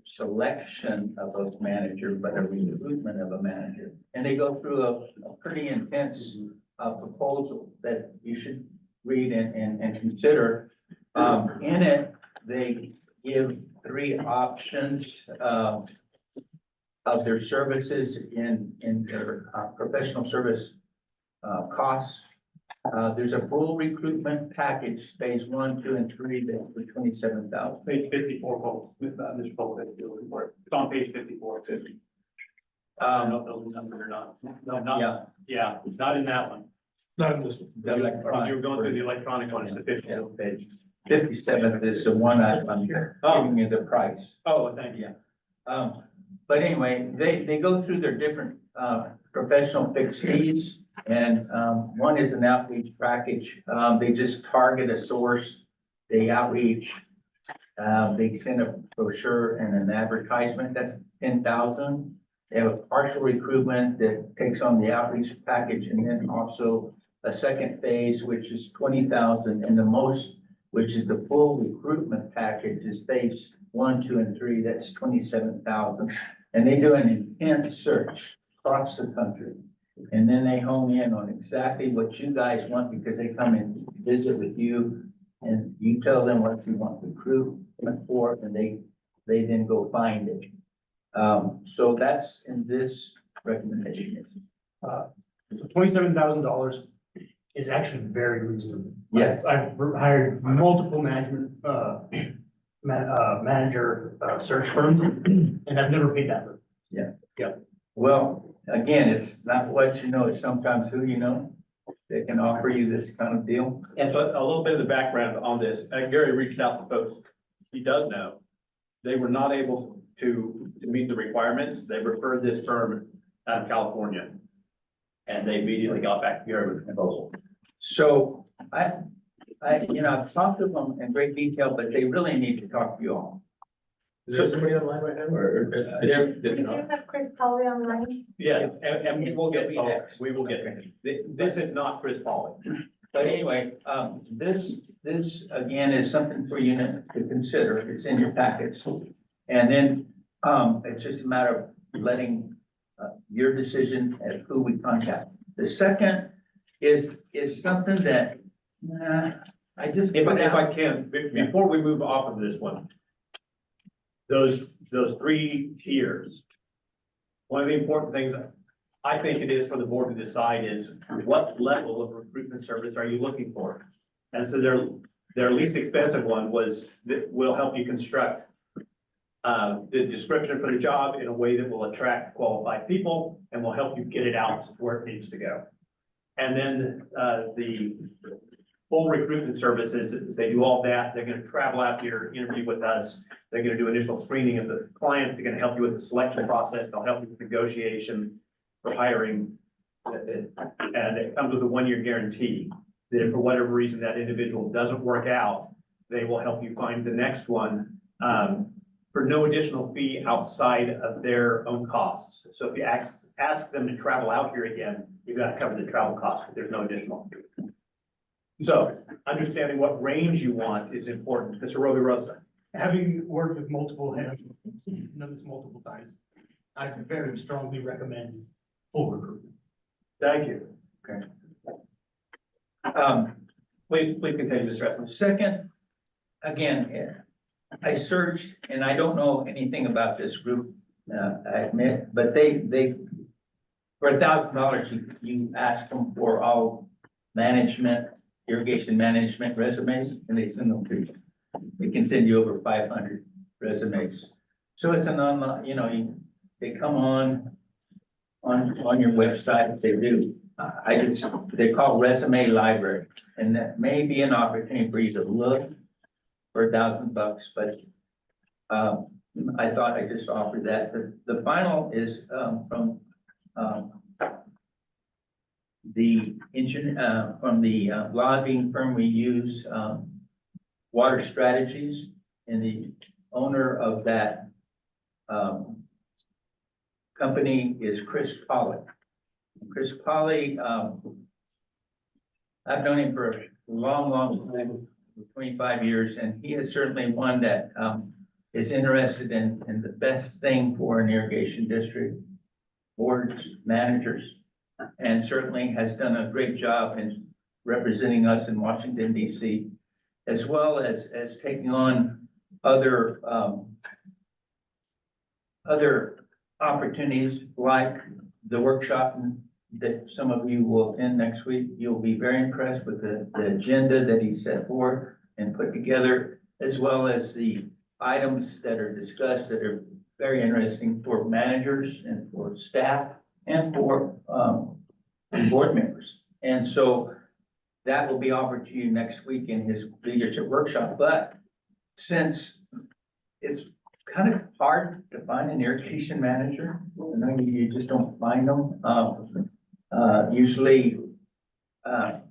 selection of a manager, but a recruitment of a manager. And they go through a pretty intense proposal that you should read and consider. In it, they give 3 options of their services in their professional service costs. There's a full recruitment package, phase 1, 2, and 3, that's for 27,000. Page 54, Paul, Mr. Paul, it's on page 54, it says. I don't know if those numbers or not. No, not, yeah, not in that one. Not in this one. The electronic You were going through the electronic one, it's the 50th page. 57th is the one I'm giving you the price. Oh, thank you. But anyway, they go through their different professional fixed fees. And one is an outreach package. They just target a source, they outreach. They send a brochure and an advertisement, that's 10,000. They have a partial recruitment that takes on the outreach package, and then also a second phase, which is 20,000, and the most, which is the full recruitment package, is phase 1, 2, and 3, that's 27,000. And they do an intent search across the country. And then they hone in on exactly what you guys want, because they come and visit with you and you tell them what you want recruitment for, and they then go find it. So that's in this recommendation. $27,000 is actually very reasonable. Yes. I've hired multiple management, manager, search firms, and I've never paid that. Yeah. Yeah. Well, again, it's not what you know, it's sometimes who you know that can offer you this kind of deal. And so a little bit of the background on this, Gary reached out to folks he does know. They were not able to meet the requirements. They referred this firm out of California. And they immediately got back to Gary with a proposal. So I've talked to them in great detail, but they really need to talk to you all. Is there somebody online right now? We do have Chris Polly online. Yeah, and we will get, we will get, this is not Chris Pauli. But anyway, this again is something for you to consider. It's in your packets. And then, it's just a matter of letting your decision as who we contact. The second is something that, I just. If I can, before we move off of this one. Those 3 tiers. One of the important things I think it is for the board to decide is what level of recruitment service are you looking for? And so their least expensive one was that will help you construct the description for the job in a way that will attract qualified people and will help you get it out where it needs to go. And then the full recruitment services, they do all that. They're going to travel out here, interview with us. They're going to do initial screening of the client. They're going to help you with the selection process. They'll help you with negotiation for hiring. And it comes with a 1-year guarantee that if for whatever reason that individual doesn't work out, they will help you find the next one for no additional fee outside of their own costs. So if you ask them to travel out here again, you've got to cover the travel costs, but there's no additional fee. So understanding what range you want is important. Mr. Roby Rosa. Having worked with multiple heads, done this multiple times, I very strongly recommend full recruitment. Thank you. Okay. Please continue, Mr. Ressler. Second, again, I searched, and I don't know anything about this group, I admit, but they for $1,000, you ask them for all management, irrigation management resumes, and they send them to you. we can send you over 500 resumes. So it's an online, they come on your website, they do. They call resume library, and that may be an opportunity for you to look for $1,000, but I thought I'd just offer that. The final is from the lobbying firm we use, Water Strategies, and the owner of that company is Chris Pollock. Chris Polly, I've known him for a long time, 25 years, and he is certainly one that is interested in the best thing for an irrigation district, boards, managers, and certainly has done a great job in representing us in Washington, D.C., as well as taking on other opportunities like the workshop that some of you will attend next week. You'll be very impressed with the agenda that he set forth and put together, as well as the items that are discussed that are very interesting for managers and for staff and for board members. And so that will be offered to you next week in his leadership workshop. But since it's kind of hard to find an irrigation manager, you just don't find them usually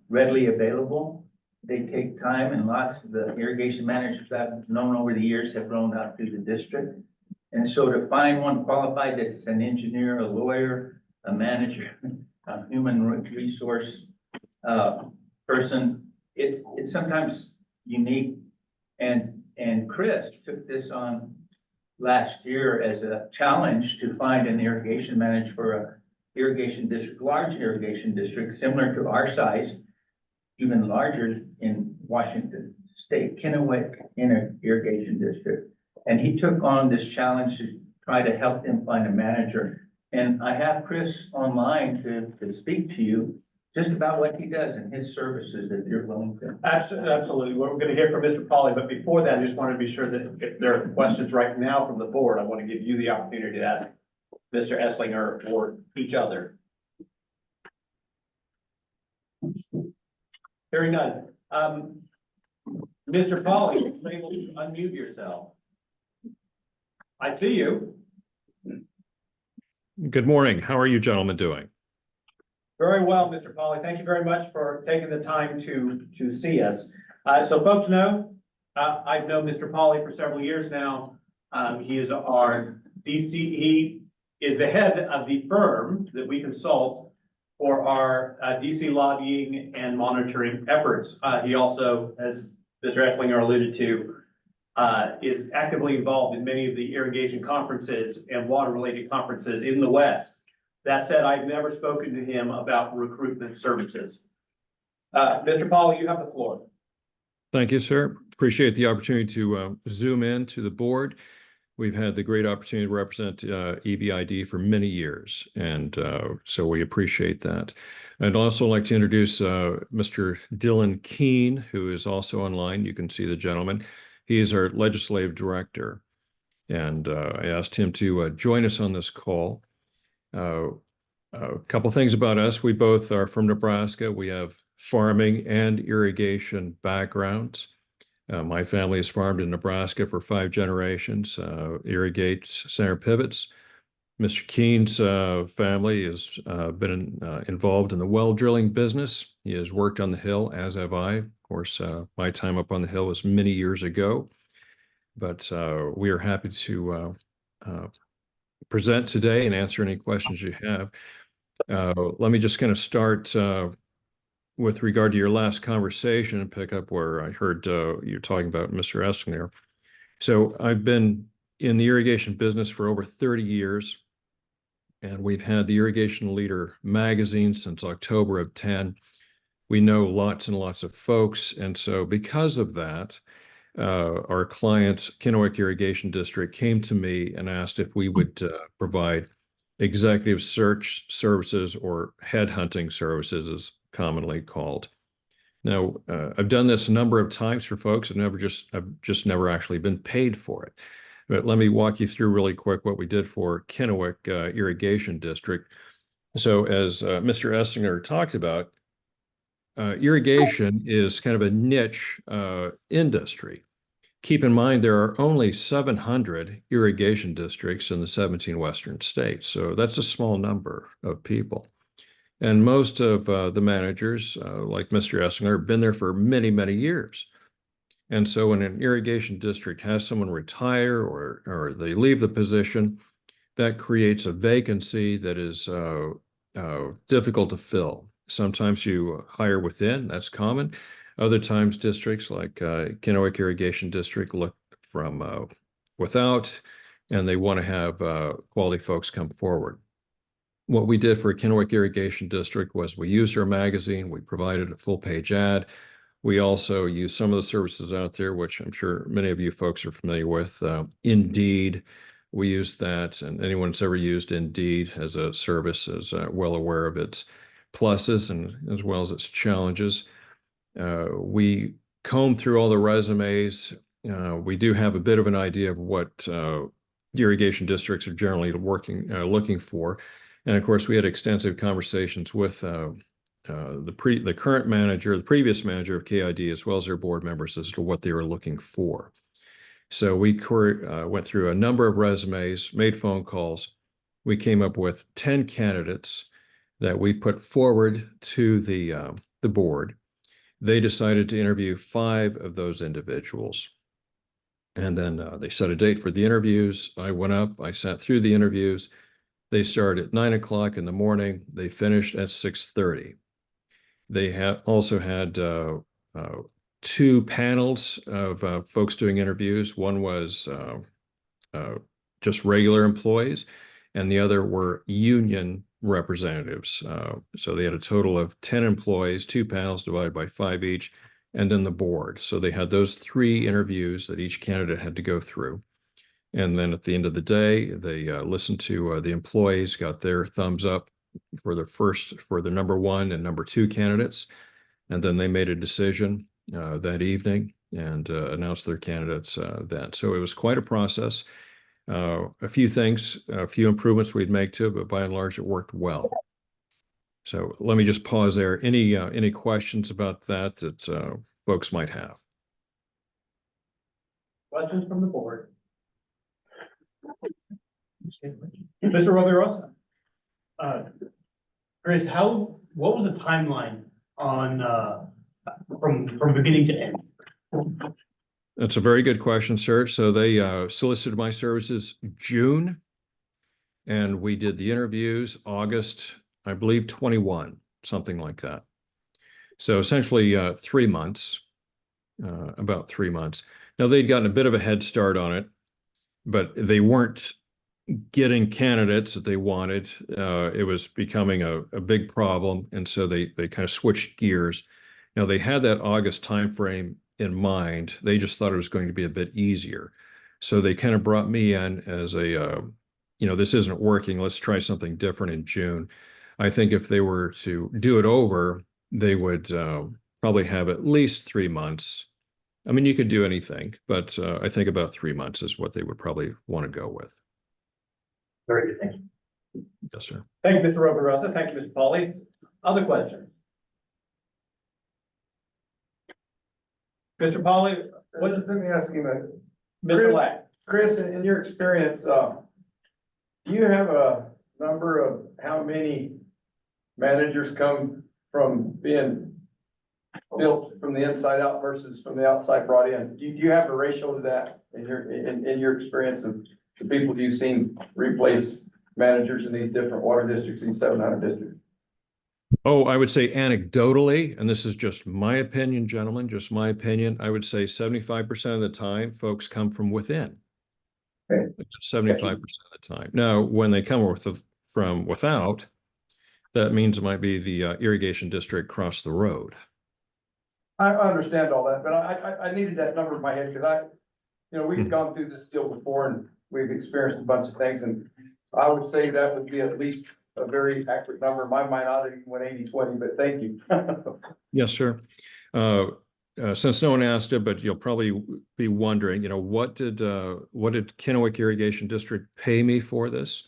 readily available. They take time, and lots of the irrigation managers I've known over the years have grown out through the district. And so to find one qualified that's an engineer, a lawyer, a manager, a human resource person, it's sometimes unique. And Chris took this on last year as a challenge to find an irrigation manager for a irrigation district, large irrigation district, similar to our size, even larger in Washington State, Kennewick irrigation district. And he took on this challenge to try to help them find a manager. And I have Chris online to speak to you just about what he does and his services that you're willing to. Absolutely. We're going to hear from Mr. Polly, but before that, I just want to be sure that if there are questions right now from the board, I want to give you the opportunity to ask Mr. Esslinger or each other. Hearing none. Mr. Polly, you're able to unmute yourself. I see you. Good morning. How are you gentlemen doing? Very well, Mr. Polly. Thank you very much for taking the time to see us. So folks know, I've known Mr. Polly for several years now. He is our DC, he is the head of the firm that we consult for our DC lobbying and monitoring efforts. He also, as Mr. Esslinger alluded to, is actively involved in many of the irrigation conferences and water-related conferences in the West. That said, I've never spoken to him about recruitment services. Mr. Polly, you have the floor. Thank you, sir. Appreciate the opportunity to zoom in to the board. We've had the great opportunity to represent EBID for many years, and so we appreciate that. I'd also like to introduce Mr. Dylan Keene, who is also online. You can see the gentleman. He is our legislative director, and I asked him to join us on this call. A couple things about us. We both are from Nebraska. We have farming and irrigation backgrounds. My family has farmed in Nebraska for 5 generations, irrigates center pivots. Mr. Keene's family has been involved in the well drilling business. He has worked on the Hill, as have I. Of course, my time up on the Hill was many years ago, but we are happy to present today and answer any questions you have. Let me just kind of start with regard to your last conversation and pick up where I heard you're talking about Mr. Esslinger. So I've been in the irrigation business for over 30 years, and we've had the Irrigation Leader magazine since October of 10. We know lots and lots of folks, and so because of that, our client, Kennewick Irrigation District, came to me and asked if we would provide executive search services, or headhunting services as commonly called. Now, I've done this a number of times for folks. I've just never actually been paid for it. But let me walk you through really quick what we did for Kennewick Irrigation District. So as Mr. Essinger talked about, irrigation is kind of a niche industry. Keep in mind, there are only 700 irrigation districts in the 17 western states. So that's a small number of people. And most of the managers, like Mr. Essinger, have been there for many, many years. And so when an irrigation district has someone retire or they leave the position, that creates a vacancy that is difficult to fill. Sometimes you hire within, that's common. Other times districts like Kennewick Irrigation District look from without, and they want to have quality folks come forward. What we did for Kennewick Irrigation District was we used our magazine, we provided a full-page ad. We also used some of the services out there, which I'm sure many of you folks are familiar with. Indeed, we used that, and anyone that's ever used Indeed as a service is well aware of its pluses and as well as its challenges. We combed through all the resumes. We do have a bit of an idea of what irrigation districts are generally looking for. And of course, we had extensive conversations with the current manager, the previous manager of KID, as well as their board members as to what they were looking for. So we went through a number of resumes, made phone calls. We came up with 10 candidates that we put forward to the board. They decided to interview 5 of those individuals. And then they set a date for the interviews. I went up, I sat through the interviews. They started at 9 o'clock in the morning. They finished at 6:30. They also had 2 panels of folks doing interviews. One was just regular employees, and the other were union representatives. So they had a total of 10 employees, 2 panels divided by 5 each, and then the board. So they had those 3 interviews that each candidate had to go through. And then at the end of the day, they listened to the employees, got their thumbs up for the number 1 and number 2 candidates. And then they made a decision that evening and announced their candidates then. So it was quite a process. A few things, a few improvements we'd make to it, but by and large, it worked well. So let me just pause there. Any questions about that folks might have? Questions from the board? Mr. Rovirosa. Chris, what was the timeline on, from beginning to end? That's a very good question, sir. So they solicited my services June, and we did the interviews August, I believe 21, something like that. So essentially 3 months, about 3 months. Now they'd gotten a bit of a head start on it, but they weren't getting candidates that they wanted. It was becoming a big problem, and so they kind of switched gears. Now they had that August timeframe in mind. They just thought it was going to be a bit easier. So they kind of brought me in as a, this isn't working. Let's try something different in June. I think if they were to do it over, they would probably have at least 3 months. I mean, you could do anything, but I think about 3 months is what they would probably want to go with. Very good, thank you. Yes, sir. Thank you, Mr. Rovirosa. Thank you, Mr. Pauly. Other questions? Mr. Pauly, Let me ask you, Mr. Lack. Chris, in your experience, do you have a number of how many managers come from being built from the inside out versus from the outside brought in? Do you have a ratio to that in your experience of the people you've seen replace managers in these different water districts, these 700 districts? Oh, I would say anecdotally, and this is just my opinion, gentlemen, just my opinion, I would say 75% of the time, folks come from within. Okay. 75% of the time. Now, when they come from without, that means it might be the irrigation district across the road. I understand all that, but I needed that number in my head because we've gone through this deal before and we've experienced a bunch of things, and I would say that would be at least a very accurate number. My mind not even went 80-20, but thank you. Yes, sir. Since no one asked it, but you'll probably be wondering, what did Kennewick Irrigation District pay me for this?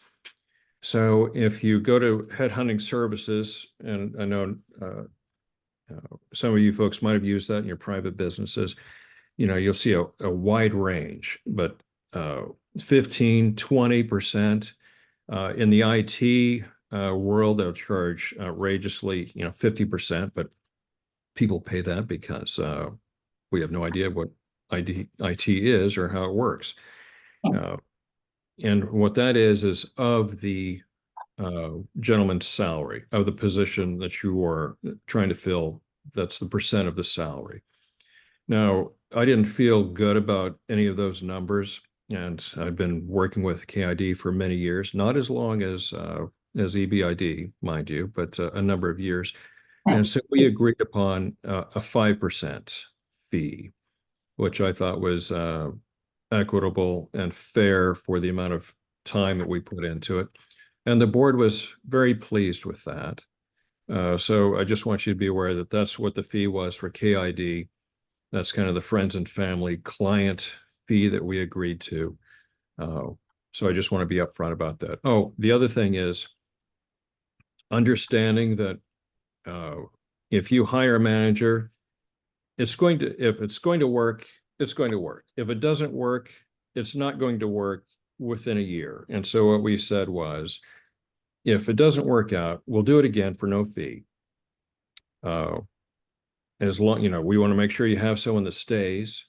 So if you go to headhunting services, and I know some of you folks might have used that in your private businesses, you'll see a wide range, but 15, 20%. In the IT world, they'll charge outrageously, 50%, but people pay that because we have no idea what IT is or how it works. And what that is of the gentleman's salary, of the position that you are trying to fill, that's the percent of the salary. Now, I didn't feel good about any of those numbers, and I've been working with KID for many years, not as long as EBID, mind you, but a number of years. And so we agreed upon a 5% fee, which I thought was equitable and fair for the amount of time that we put into it. And the board was very pleased with that. So I just want you to be aware that that's what the fee was for KID. That's kind of the friends and family client fee that we agreed to. So I just want to be upfront about that. Oh, the other thing is understanding that if you hire a manager, if it's going to work, it's going to work. If it doesn't work, it's not going to work within a year. And so what we said was, if it doesn't work out, we'll do it again for no fee. As long, we want to make sure you have someone that stays.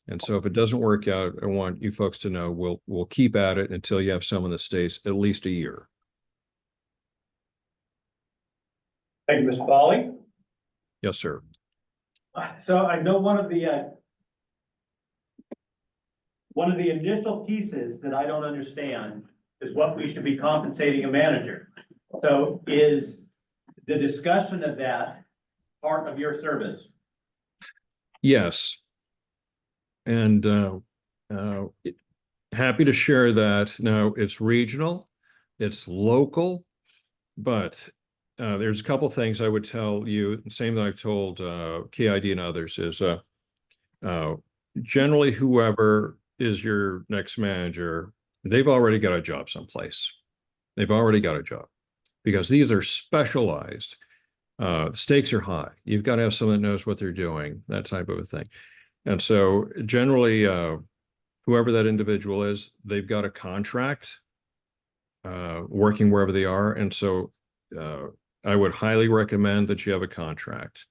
And so if it doesn't work out, I want you folks to know we'll keep at it until you have someone that stays at least a year. Thank you, Mr. Foley. Yes, sir. So I know one of the initial pieces that I don't understand is what we should be compensating a manager. So is the discussion of that part of your service? Yes. And happy to share that. Now, it's regional, it's local, but there's a couple things I would tell you, same that I've told KID and others, is generally whoever is your next manager, they've already got a job someplace. They've already got a job because these are specialized. The stakes are high. You've got to have someone that knows what they're doing, that type of a thing. And so generally, whoever that individual is, they've got a contract working wherever they are. And so I would highly recommend that you have a contract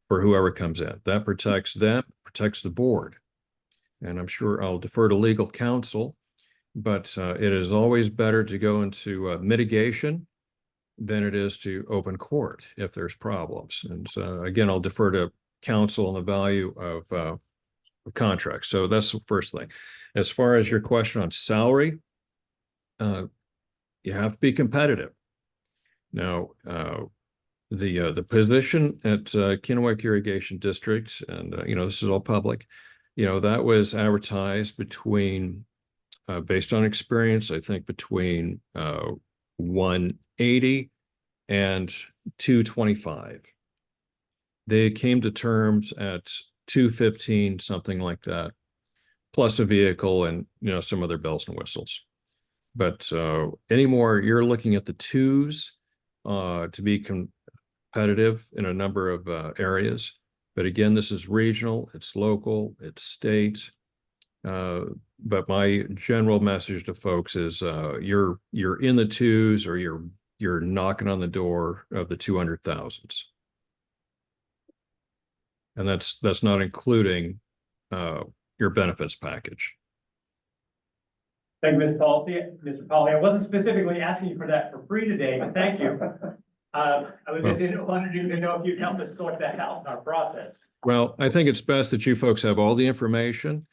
for whoever comes in. That protects them, protects the board. And I'm sure I'll defer to legal counsel, but it is always better to go into mitigation than it is to open court if there's problems. And so again, I'll defer to counsel on the value of contracts. So that's the first thing. As far as your question on salary, you have to be competitive. Now, the position at Kennewick Irrigation District, and this is all public, that was advertised between, based on experience, I think between 180 and 225. They came to terms at 215, something like that, plus a vehicle and some other bells and whistles. But anymore, you're looking at the twos to be competitive in a number of areas. But again, this is regional, it's local, it's state. But my general message to folks is you're in the twos, or you're knocking on the door of the 200,000s. And that's not including your benefits package. Thank you, Mr. Polly. I wasn't specifically asking you for that for free today, but thank you. I was just wanted you to know if you'd help us sort that out in our process. Well, I think it's best that you folks have all the information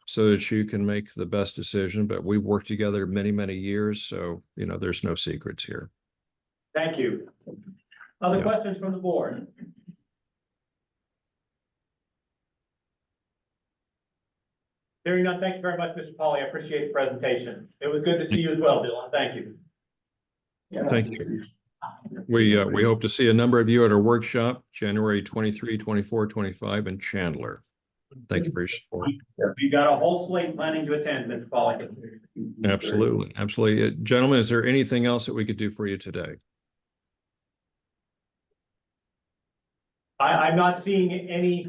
so that you can make the best decision. But we've worked together many, many years, so there's no secrets here. Thank you. Other questions from the board? Hearing none, thank you very much, Mr. Polly. I appreciate the presentation. It was good to see you as well, Dylan. Thank you. Thank you. We hope to see a number of you at our workshop, January 23, 24, 25 in Chandler. Thank you for your support. We got a whole slate planning to attend, Mr. Polly. Absolutely, absolutely. Gentlemen, is there anything else that we could do for you today? I'm not seeing any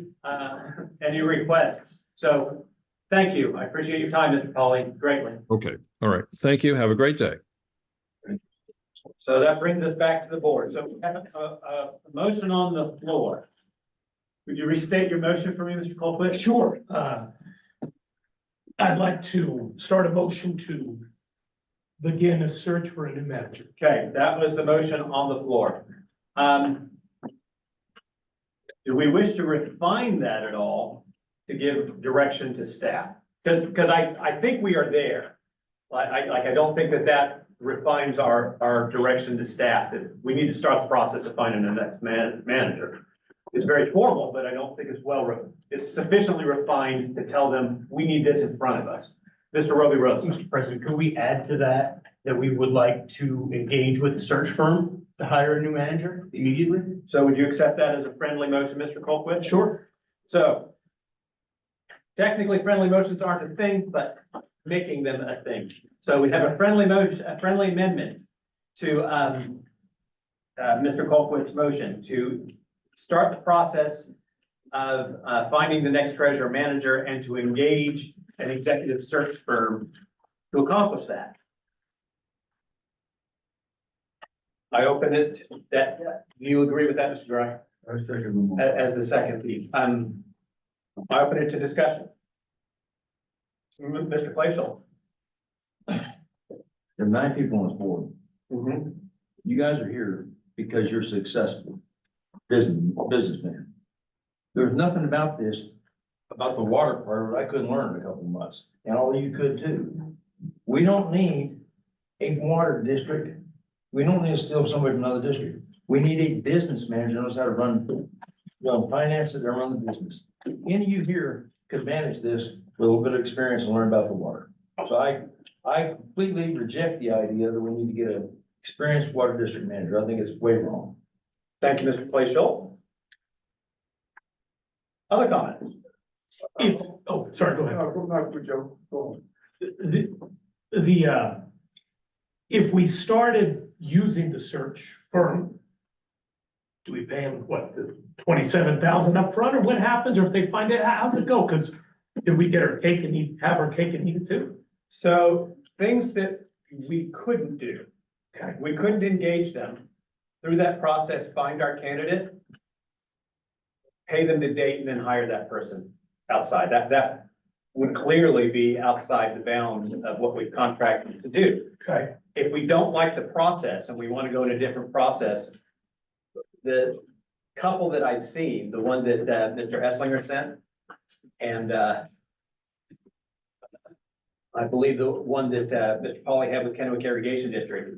requests, so thank you. I appreciate your time, Mr. Polly, greatly. Okay, all right. Thank you. Have a great day. So that brings us back to the board. So we have a motion on the floor. Would you restate your motion for me, Mr. Colquitt? Sure. I'd like to start a motion to begin a search for a new manager. Okay, that was the motion on the floor. Do we wish to refine that at all to give direction to staff? Because I think we are there. I don't think that refines our direction to staff, that we need to start the process of finding the next manager. It's very formal, but I don't think it's sufficiently refined to tell them, we need this in front of us. Mr. Roby Rose. Mr. President, could we add to that we would like to engage with the search firm to hire a new manager immediately? So would you accept that as a friendly motion, Mr. Colquitt? Sure. So technically, friendly motions aren't a thing, but making them a thing. So we have a friendly motion, a friendly amendment to Mr. Colquitt's motion to start the process of finding the next treasurer manager and to engage an executive search firm to accomplish that. I open it, do you agree with that, Mr. Dry? I second the As the second lead. I open it to discussion. Mr. Clayshall. There are 9 people on this board. Mm-hmm. You guys are here because you're successful businessmen. There's nothing about this, about the water part, I couldn't learn in a couple of months, and all of you could too. We don't need a water district. We don't need to steal somebody from another district. We need a business manager who knows how to run finances and run the business. Any of you here could manage this with a little bit of experience and learn about the water. So I completely reject the idea that we need to get an experienced water district manager. I think it's way wrong. Thank you, Mr. Clayshall. Other comments? Sorry, go ahead. If we started using the search firm, do we pay them, what, the $27,000 up front, or what happens, or if they find it, how's it go? Because did we get our cake and have our cake and eat it too? So things that we couldn't do. Okay. We couldn't engage them through that process, find our candidate, pay them to date, and then hire that person outside. That would clearly be outside the bounds of what we've contracted to do. Okay. If we don't like the process and we want to go in a different process, the couple that I'd seen, the one that Mr. Esslinger sent, and I believe the one that Mr. Pauly had with Kennewick Irrigation District.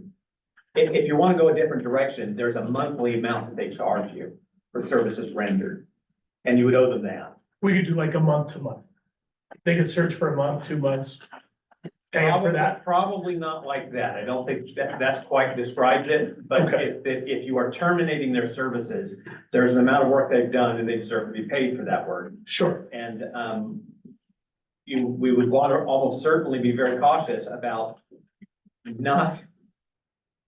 If you want to go a different direction, there's a monthly amount that they charge you for services rendered, and you would owe them that. We could do like a month to month. They could search for a month, 2 months. Pay them for that. Probably not like that. I don't think that's quite described it, but Okay. if you are terminating their services, there's an amount of work they've done and they deserve to be paid for that work. Sure. And we would want to almost certainly be very cautious about not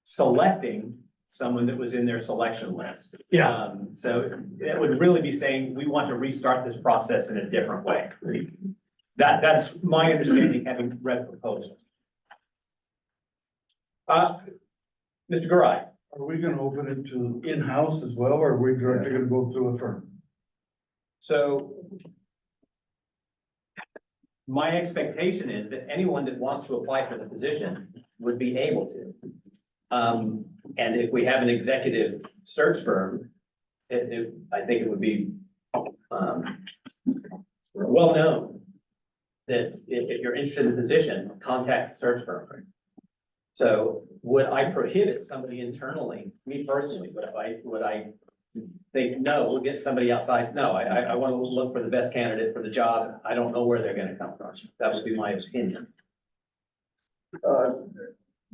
selecting someone that was in their selection list. Yeah. So it would really be saying, we want to restart this process in a different way. That's my understanding, having read the proposal. Mr. Garai. Are we gonna open it to in-house as well, or are we directly gonna go through a firm? So my expectation is that anyone that wants to apply for the position would be able to. And if we have an executive search firm, I think it would be well known that if you're interested in the position, contact the search firm. So would I prohibit somebody internally, me personally, would I think, no, we'll get somebody outside? No, I want to look for the best candidate for the job. I don't know where they're gonna come from. That would be my opinion.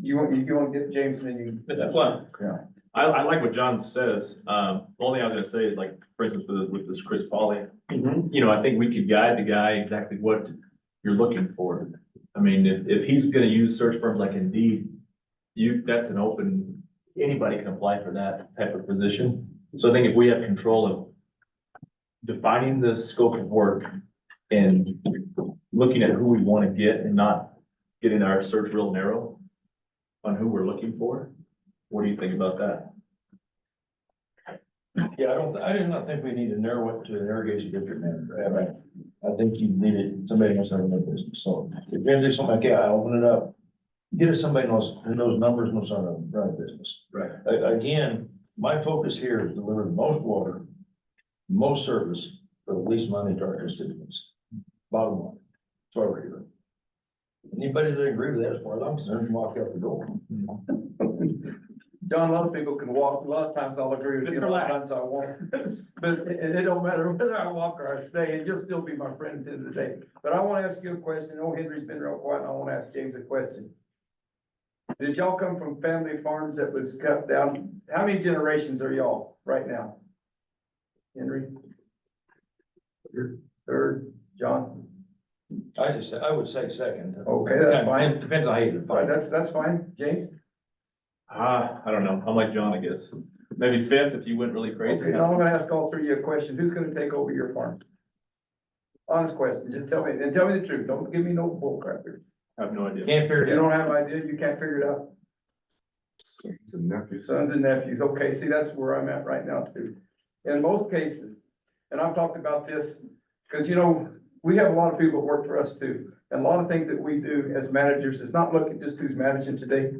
You want to get James and then you. But that's one. Yeah. I like what John says. Only I was gonna say is like, for instance, with this Chris Polly, you know, I think we could guide the guy exactly what you're looking for. I mean, if he's gonna use search firms like Indeed, that's an open, anybody can apply for that type of position. So I think if we have control of defining the scope of work and looking at who we want to get and not getting our search real narrow on who we're looking for, what do you think about that? Yeah, I do not think we need to narrow it to an irrigation district manager. I think you needed, somebody knows how to run business. So if you're gonna do something like that, I open it up. Get it somebody who knows numbers, knows how to run a business. Right. Again, my focus here is deliver the most water, most service for the least money to our constituents. Bottom line. That's why we're here. Anybody that agree with that, as far as I'm concerned, can walk out the door. John, a lot of people can walk, a lot of times I'll agree with you, a lot of times I won't. But it don't matter whether I walk or I stay, and you'll still be my friend at the end of the day. But I wanna ask you a question, oh, Henry's been real quiet, and I wanna ask James a question. Did y'all come from family farms that was cut down? How many generations are y'all right now? Henry? Your third, John? I would say second. Okay, that's fine. Depends on how you define it. That's fine, James? I don't know. I'm like John, I guess. Maybe fifth if you went really crazy. Okay, now I'm gonna ask all three of you a question. Who's gonna take over your farm? Honest question, just tell me, and tell me the truth. Don't give me no bull crap here. I have no idea. Can't figure You it out. don't have an idea, you can't figure it out. Sons and nephews. Sons and nephews, okay, see, that's where I'm at right now too. In most cases, and I've talked about this, because you know, we have a lot of people that work for us too. And a lot of things that we do as managers is not look at just who's managing today,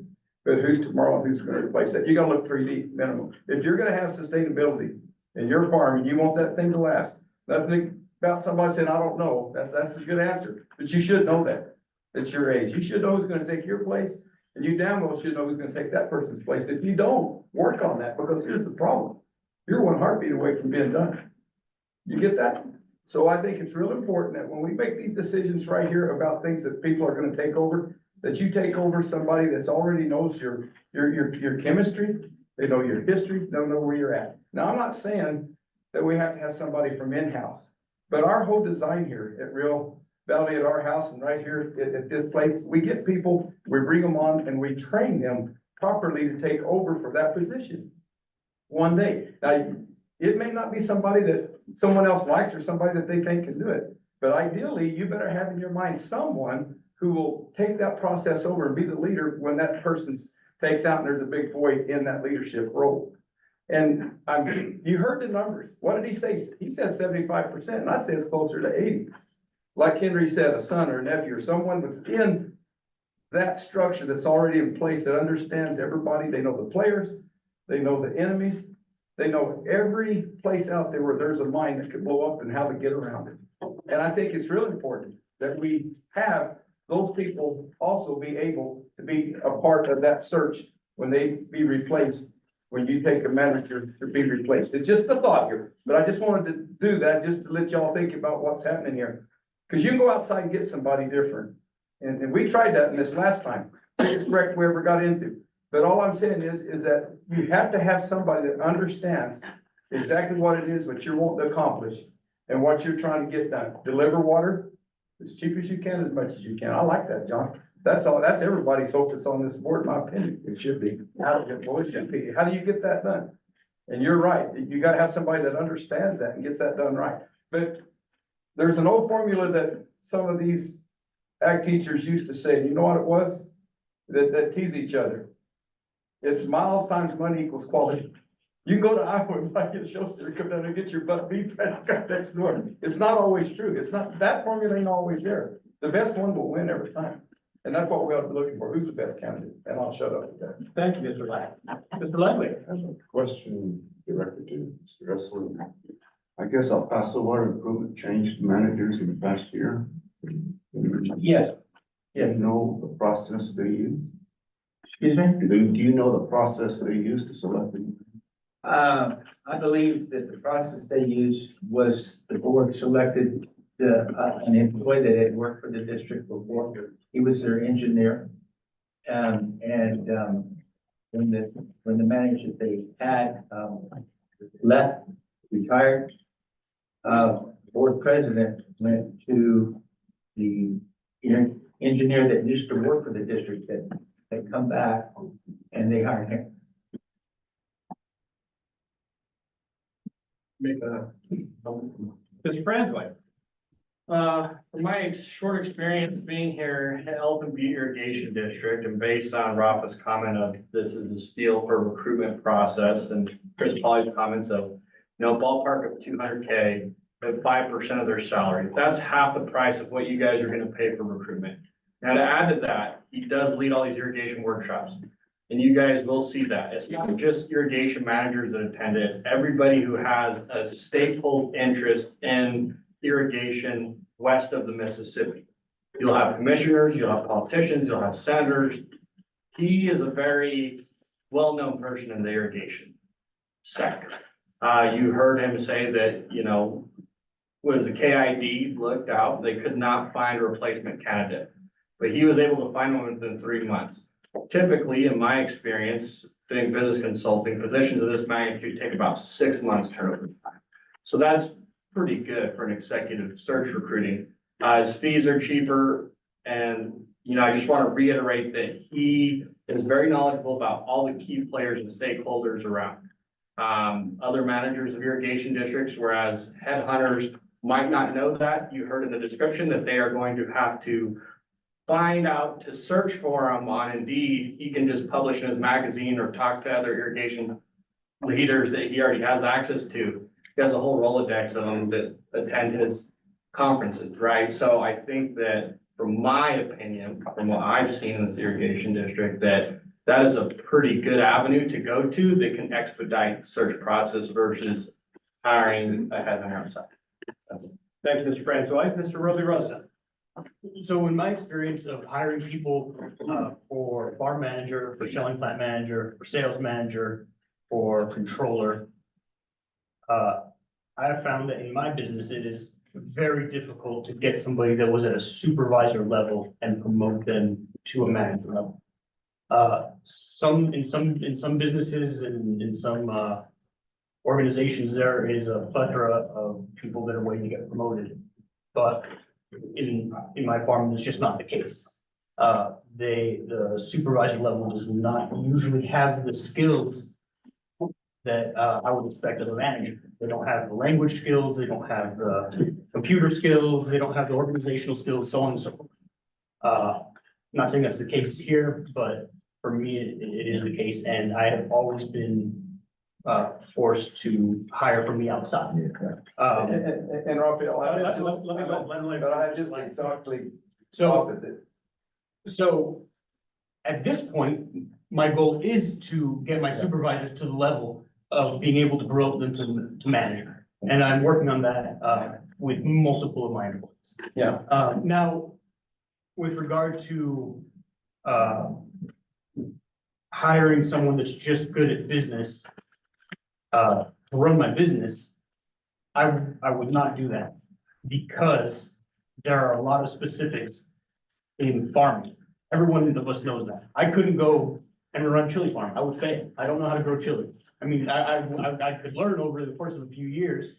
but who's tomorrow and who's gonna replace that. You gotta look 3D minimum. If you're gonna have sustainability in your farm and you want that thing to last, nothing about somebody saying, I don't know, that's a good answer, but you should know that. At your age, you should know who's gonna take your place, and you damn well should know who's gonna take that person's place. If you don't, work on that, because here's the problem. You're one heartbeat away from being done. You get that? So I think it's real important that when we make these decisions right here about things that people are gonna take over, that you take over somebody that's already knows your chemistry, they know your history, they know where you're at. Now, I'm not saying that we have to have somebody from in-house, but our whole design here at Real Valley, at our house and right here at this place, we get people, we bring them on and we train them properly to take over for that position one day. Now, it may not be somebody that someone else likes or somebody that they think can do it, but ideally, you better have in your mind someone who will take that process over and be the leader when that person takes out and there's a big void in that leadership role. And you heard the numbers. What did he say? He said 75%, and I'd say it's closer to 80. Like Henry said, a son or a nephew or someone within that structure that's already in place that understands everybody. They know the players, they know the enemies, they know every place out there where there's a mine that could blow up and how to get around it. And I think it's really important that we have those people also be able to be a part of that search when they be replaced, when you take a manager to be replaced. It's just a thought here, but I just wanted to do that just to let y'all think about what's happening here. Because you can go outside and get somebody different. And we tried that in this last time, biggest wreck we ever got into. But all I'm saying is that you have to have somebody that understands exactly what it is, what you're wanting to accomplish and what you're trying to get done. Deliver water as cheap as you can, as much as you can. I like that, John. That's all, that's everybody's hope that's on this board, in my opinion. It should be. Well, it should be. How do you get that done? And you're right. You gotta have somebody that understands that and gets that done right. But there's an old formula that some of these ag teachers used to say, you know what it was? That tease each other. It's miles times money equals quality. You can go to Iowa and buy a show sticker, come down and get your butt beef right next door. It's not always true. It's not, that formula ain't always there. The best one will win every time. And that's what we ought to be looking for. Who's the best candidate? And I'll shut up with that. Thank you, Mr. Lack. Mr. Ludwig. I have a question directed to Mr. Ressler. I guess El Paso Water Improvement changed managers in the past year. Yes. Do you know the process they use? Excuse me? Do you know the process they use to select them? I believe that the process they used was the board selected an employee that had worked for the district before. He was their engineer. when the manager that they had, left, retired, board president went to the engineer that used to work for the district that had come back and they hired him. Mr. Franzoy. From my short experience being here at Elton Butte Irrigation District and based on Rafa's comment of this is a steal for recruitment process and Chris Polly's comments of, ballpark of 200K at 5% of their salary. That's half the price of what you guys are gonna pay for recruitment. Now to add to that, he does lead all these irrigation workshops. And you guys will see that. It's not just irrigation managers that attend it, it's everybody who has a stakeholder interest in irrigation west of the Mississippi. You'll have commissioners, you'll have politicians, you'll have senators. He is a very well-known person in the irrigation sector. You heard him say that, was the KID looked out, they could not find a replacement candidate. But he was able to find one within 3 months. Typically, in my experience, doing business consulting, positions of this magnitude take about 6 months turnover time. So that's pretty good for an executive search recruiting. His fees are cheaper and, I just want to reiterate that he is very knowledgeable about all the key players and stakeholders around. Other managers of irrigation districts, whereas headhunters might not know that. You heard in the description that they are going to have to find out to search for him on Indeed. He can just publish in his magazine or talk to other irrigation leaders that he already has access to. He has a whole Rolodex of them that attend his conferences, right? So I think that from my opinion, from what I've seen in this irrigation district, that is a pretty good avenue to go to that can expedite the search process versus hiring a headhunter outside. That's it. Thank you, Mr. Franzoy. Mr. Roby Rosa. So in my experience of hiring people, for farm manager, for shelling plant manager, for sales manager, for controller, I have found that in my business, it is very difficult to get somebody that was at a supervisor level and promote them to a manager level. In some businesses and in some, organizations, there is a plethora of people that are waiting to get promoted. But in my farm, it's just not the case. The supervisor level does not usually have the skills that I would expect of a manager. They don't have the language skills, they don't have the computer skills, they don't have the organizational skills, so on and so forth. I'm not saying that's the case here, but for me, it is the case, and I have always been forced to hire from the outside. And Raphael, I had just exactly opposite. So at this point, my goal is to get my supervisors to the level of being able to promote them to manager. And I'm working on that with multiple of my employees. Yeah. Now, with regard to hiring someone that's just good at business to run my business, I would not do that because there are a lot of specifics in farming. Everyone of us knows that. I couldn't go and run chili farm. I would fail. I don't know how to grow chili. I mean, I could learn over the course of a few years,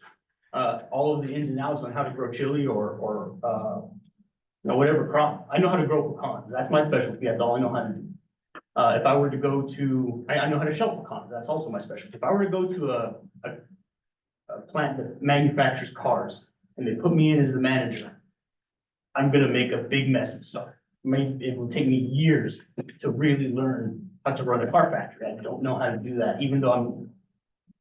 all of the ins and outs on how to grow chili or whatever crop. I know how to grow pecans. That's my specialty. That's all I know how to do. If I were to go to, I know how to shell pecans. That's also my specialty. If I were to go to a plant that manufactures cars and they put me in as the manager, I'm gonna make a big mess and stuff. It will take me years to really learn how to run a car factory. I don't know how to do that, even though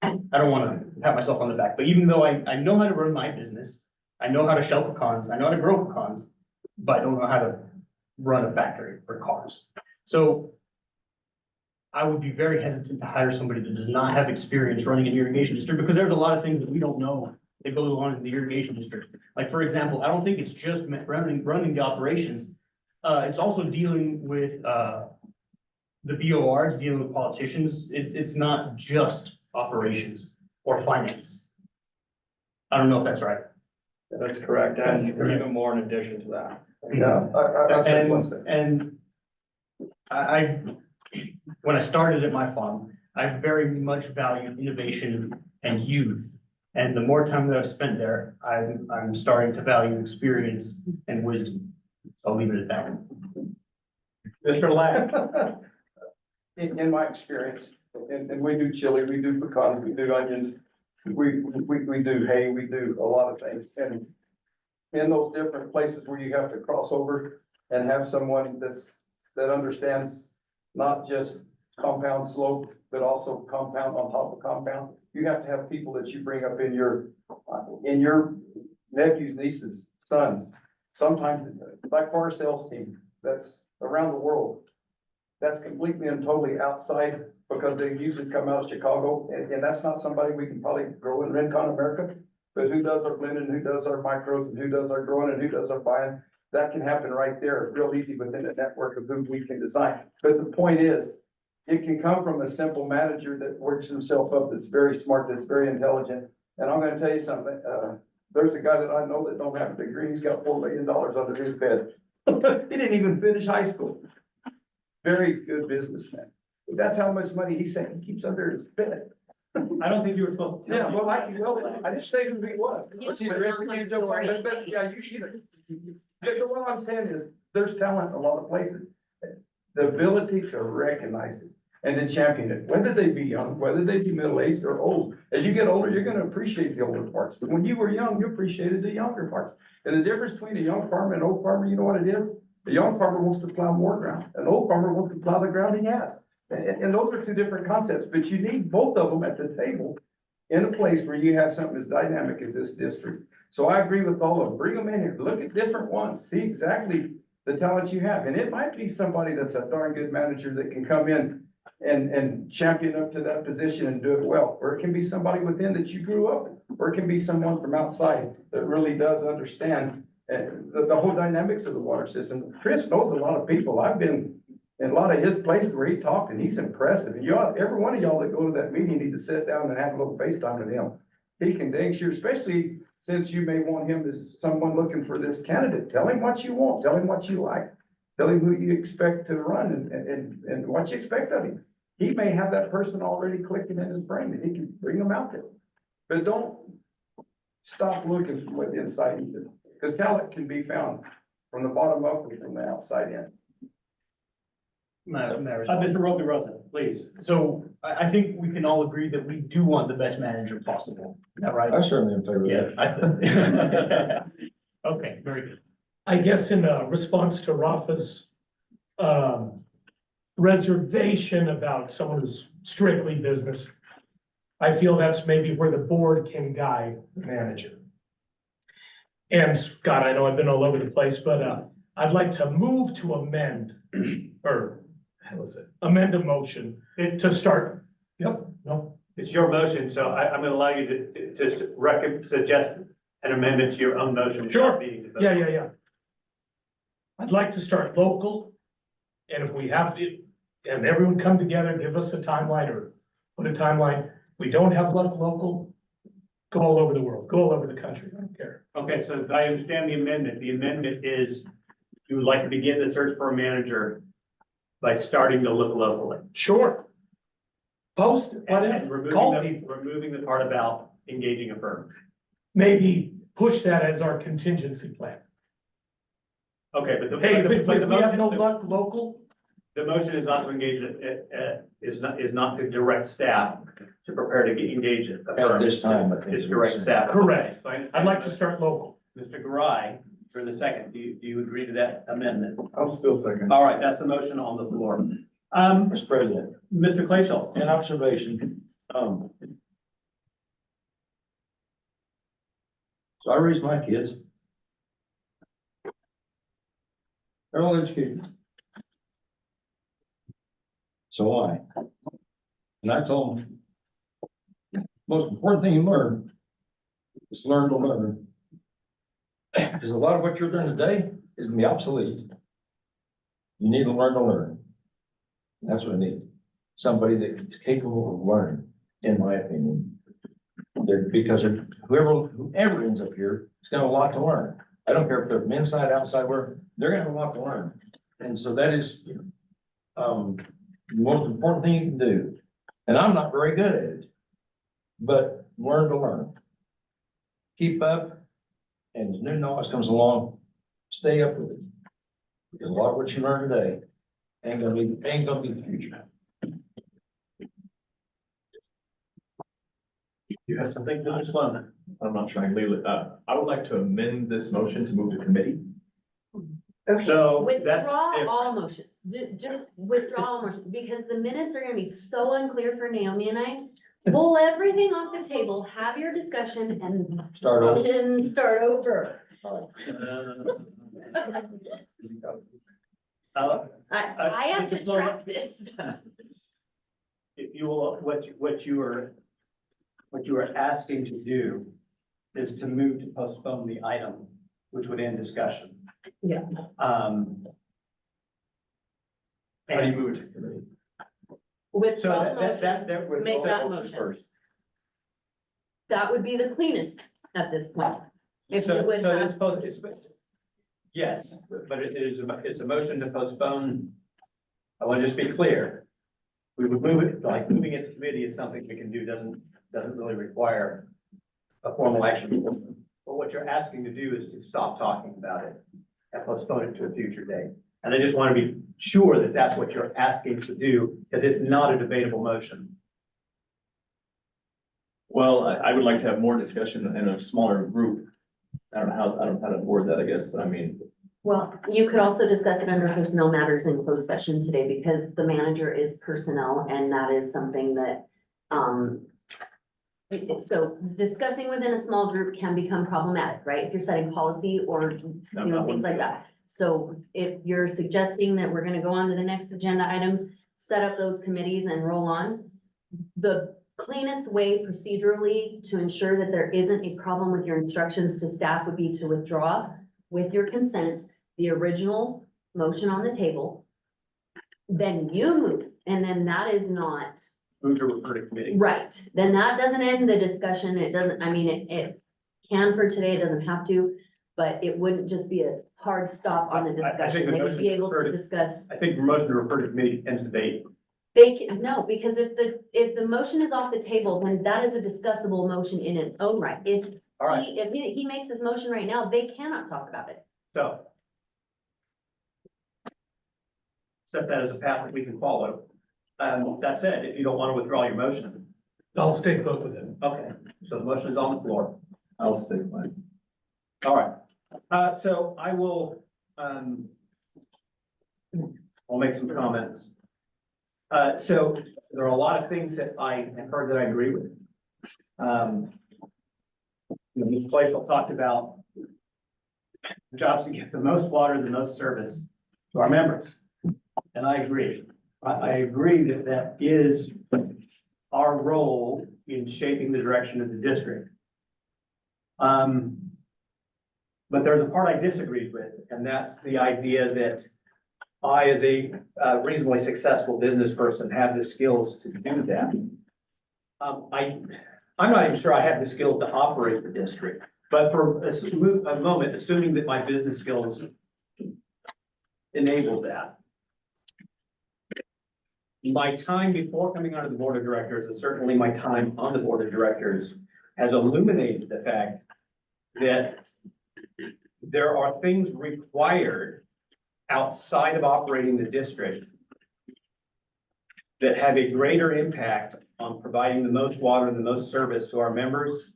I don't wanna pat myself on the back, but even though I know how to run my business, I know how to shell pecans, I know how to grow pecans, but I don't know how to run a factory for cars. So I would be very hesitant to hire somebody that does not have experience running an irrigation district, because there's a lot of things that we don't know that goes on in the irrigation district. Like, for example, I don't think it's just running the operations. It's also dealing with, the BORs, dealing with politicians. It's not just operations or finance. I don't know if that's right. That's correct. And even more in addition to that. Yeah. And when I started at my farm, I very much valued innovation and youth. And the more time that I've spent there, I'm starting to value experience and wisdom. I'll leave it at that. Mr. Lack. In my experience, and we do chili, we do pecans, we do onions, we do hay, we do a lot of things. And in those different places where you have to cross over and have someone that understands not just compound slope, but also compound on top of compound, you have to have people that you bring up in your nephews, nieces, sons. Sometimes, like for our sales team, that's around the world. That's completely and totally outside because they usually come out of Chicago, and that's not somebody we can probably grow in Rincon, America. But who does our blending, who does our micros, and who does our growing, and who does our buying? That can happen right there, real easy within a network of who we can design. But the point is, it can come from a simple manager that works himself up, that's very smart, that's very intelligent. And I'm gonna tell you something, there's a guy that I know that don't have a degree, he's got $4 million under his bed. He didn't even finish high school. Very good businessman. That's how much money he said he keeps under his bed. I don't think you were supposed to. Yeah, well, I didn't say who he was. You But yeah, you see that. But what I'm saying is, there's talent in a lot of places. The ability to recognize it and to champion it, whether they be young, whether they be middle-aged or old. As you get older, you're gonna appreciate the older parts. But when you were young, you appreciated the younger parts. And the difference between a young farmer and an old farmer, you know what it is? A young farmer wants to plow more ground. An old farmer wants to plow the ground he has. And those are two different concepts, but you need both of them at the table in a place where you have something as dynamic as this district. So I agree with all of them. Bring them in here, look at different ones, see exactly the talents you have. And it might be somebody that's a darn good manager that can come in and champion up to that position and do it well. Or it can be somebody within that you grew up, or it can be someone from outside that really does understand the whole dynamics of the water system. Chris knows a lot of people. I've been in a lot of his places where he talked, and he's impressive. And every one of y'all that go to that meeting need to sit down and have a little FaceTime with him. He can dang sure, especially since you may want him as someone looking for this candidate. Tell him what you want, tell him what you like, tell him who you expect to run and what you expect of him. He may have that person already clicking in his brain, and he can bring them out there. But don't stop looking from the inside either, because talent can be found from the bottom up or from the outside in. Mr. Roby Rosa, please. So I think we can all agree that we do want the best manager possible. Is that right? I certainly am in favor of Yeah, that. I think. Okay, very good. I guess in response to Rafa's reservation about someone who's strictly business, I feel that's maybe where the board can guide the manager. And God, I know I've been all over the place, but I'd like to move to amend or how is it? Amend a motion to start. Yep, no. It's your motion, so I'm gonna allow you to suggest an amendment to your own motion. Sure. Yeah. I'd like to start local, and if we have to, and everyone come together, give us a timeline or put a timeline. We don't have luck local, go all over the world, go all over the country, I don't care. Okay, so I understand the amendment. The amendment is you would like to begin the search for a manager by starting to look locally. Sure. Post, And whatever, call removing people. removing the part about engaging a firm. Maybe push that as our contingency plan. Okay, but Hey, the if we have motion, no luck local, the motion is not to engage is not to direct staff to prepare to engage a firm. At this time, I think. It's direct staff. correct. Fine. I'd like to start local. Mr. Garai, for the second, do you agree to that amendment? I'm still thinking. All right, that's the motion on the floor. Mr. President, Mr. Clayshall. an observation, so I raised my kids. They're all educated. So I. And I told them, most important thing you learn is learn to learn. Because a lot of what you're doing today is gonna be obsolete. You need to learn to learn. That's what I need. Somebody that is capable of learning, in my opinion. Because whoever ends up here is gonna have a lot to learn. I don't care if they're from inside, outside, where, they're gonna have a lot to learn. And so that is, the most important thing you can do, and I'm not very good at it, but learn to learn. Keep up, and as new knowledge comes along, stay up with it. Because a lot of what you learn today ain't gonna be the future. You have something to this one? I'm not trying to leave it. I would like to amend this motion to move to committee. Okay, So that's withdraw different. all motions, just withdraw all motions, because the minutes are gonna be so unclear for Naomi and I. Pull everything off the table, have your discussion and Start over. and start over. I have to track this stuff. If you will, what you are asking to do is to move to postpone the item, which would end discussion. Yeah. How do you move it to committee? Withdraw So the that motion, make that motion. That would be the cleanest at this point. If you would have, yes, but it's a motion to postpone. I want to just be clear. We would move it, like moving it to committee is something we can do, doesn't really require a formal action. But what you're asking to do is to stop talking about it and postpone it to a future date. And I just want to be sure that that's what you're asking to do, because it's not a debatable motion. Well, I would like to have more discussion in a smaller group. I don't know how to word that, I guess, but I mean, well, you could also discuss it under personnel matters in closed session today, because the manager is personnel, and that is something that, so discussing within a small group can become problematic, right? If you're setting policy or, you know, things like that. So if you're suggesting that we're gonna go on to the next agenda items, set up those committees and roll on. The cleanest way procedurally to ensure that there isn't a problem with your instructions to staff would be to withdraw with your consent, the original motion on the table. Then you move, and then that is not Move to recruiting committee. right. Then that doesn't end the discussion. It doesn't, I mean, it can for today, it doesn't have to. But it wouldn't just be a hard stop on the I think discussion. the They would motion be able referred to to- discuss. I think the motion to refer to committee ends debate. They can, no, because if the motion is off the table, then that is a discussable motion in its own right. If All right, he makes his motion right now, they cannot talk about it. so. Set that as a path that we can follow. That said, if you don't want to withdraw your motion, I'll stay put with it. okay, so the motion is on the floor. I'll stick with it. All right, so I will, I'll make some comments. So there are a lot of things that I have heard that I agree with. Ms. Glacial talked about the jobs that get the most water, the most service to our members. And I agree. I agree that that is our role in shaping the direction of the district. But there's a part I disagreed with, and that's the idea that I, as a reasonably successful business person, have the skills to do that. I'm not even sure I have the skills to operate the district, but for a moment, assuming that my business skills enable that. My time before coming onto the board of directors, and certainly my time on the board of directors, has illuminated the fact that there are things required outside of operating the district that have a greater impact on providing the most water and the most service to our members,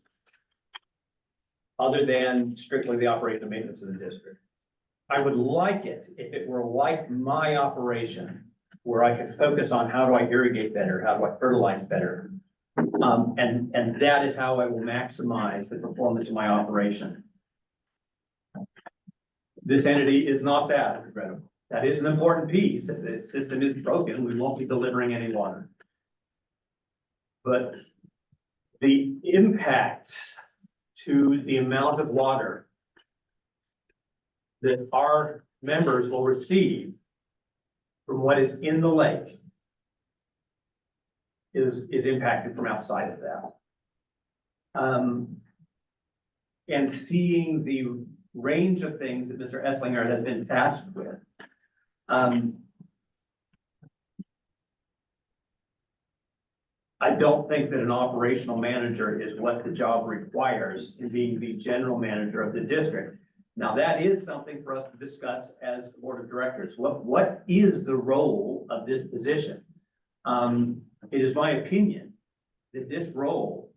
other than strictly the operation and maintenance of the district. I would like it if it were like my operation, where I could focus on how do I irrigate better, how do I fertilize better. And that is how I will maximize the performance of my operation. This entity is not that, regrettable. That is an important piece. If the system is broken, we won't be delivering any water. But the impact to the amount of water that our members will receive from what is in the lake is impacted from outside of that. And seeing the range of things that Mr. Esslinger has been tasked with. don't think that an operational manager is what the job requires in being the general manager of the district. Now, that is something for us to discuss as the board of directors. What is the role of this position? It is my opinion that this role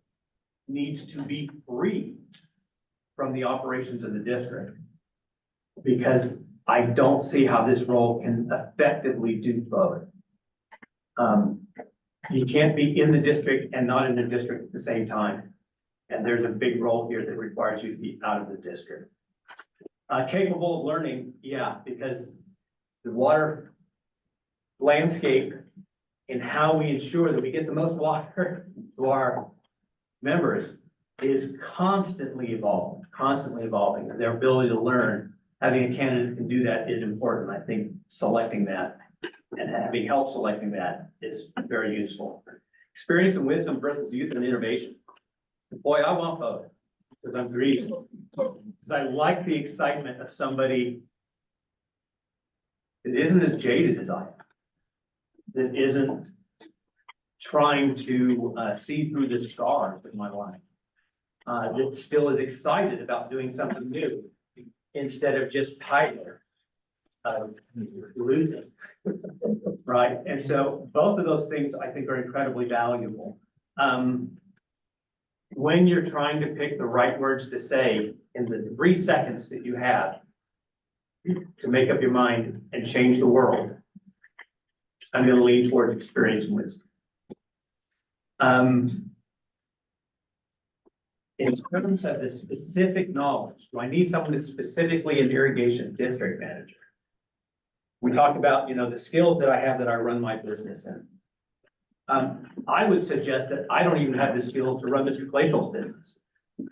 needs to be free from the operations of the district, because I don't see how this role can effectively do both. You can't be in the district and not in the district at the same time. And there's a big role here that requires you to be out of the district. Capable of learning, yeah, because the water landscape and how we ensure that we get the most water to our members is constantly evolving. Their ability to learn, having a candidate who can do that is important. I think selecting that and having help selecting that is very useful. Experience and wisdom versus youth and innovation. Boy, I want both, because I'm greedy. Because I like the excitement of somebody that isn't as jaded as I am, that isn't trying to see through the scars of my life, that still is excited about doing something new instead of just tired of losing, right? And so both of those things I think are incredibly valuable. When you're trying to pick the right words to say in the 3 seconds that you have to make up your mind and change the world, I'm going to lean towards experience and wisdom. In terms of the specific knowledge, do I need someone that's specifically an irrigation district manager? We talked about, the skills that I have that I run my business in. I would suggest that I don't even have the skills to run Mr. Claypool's business.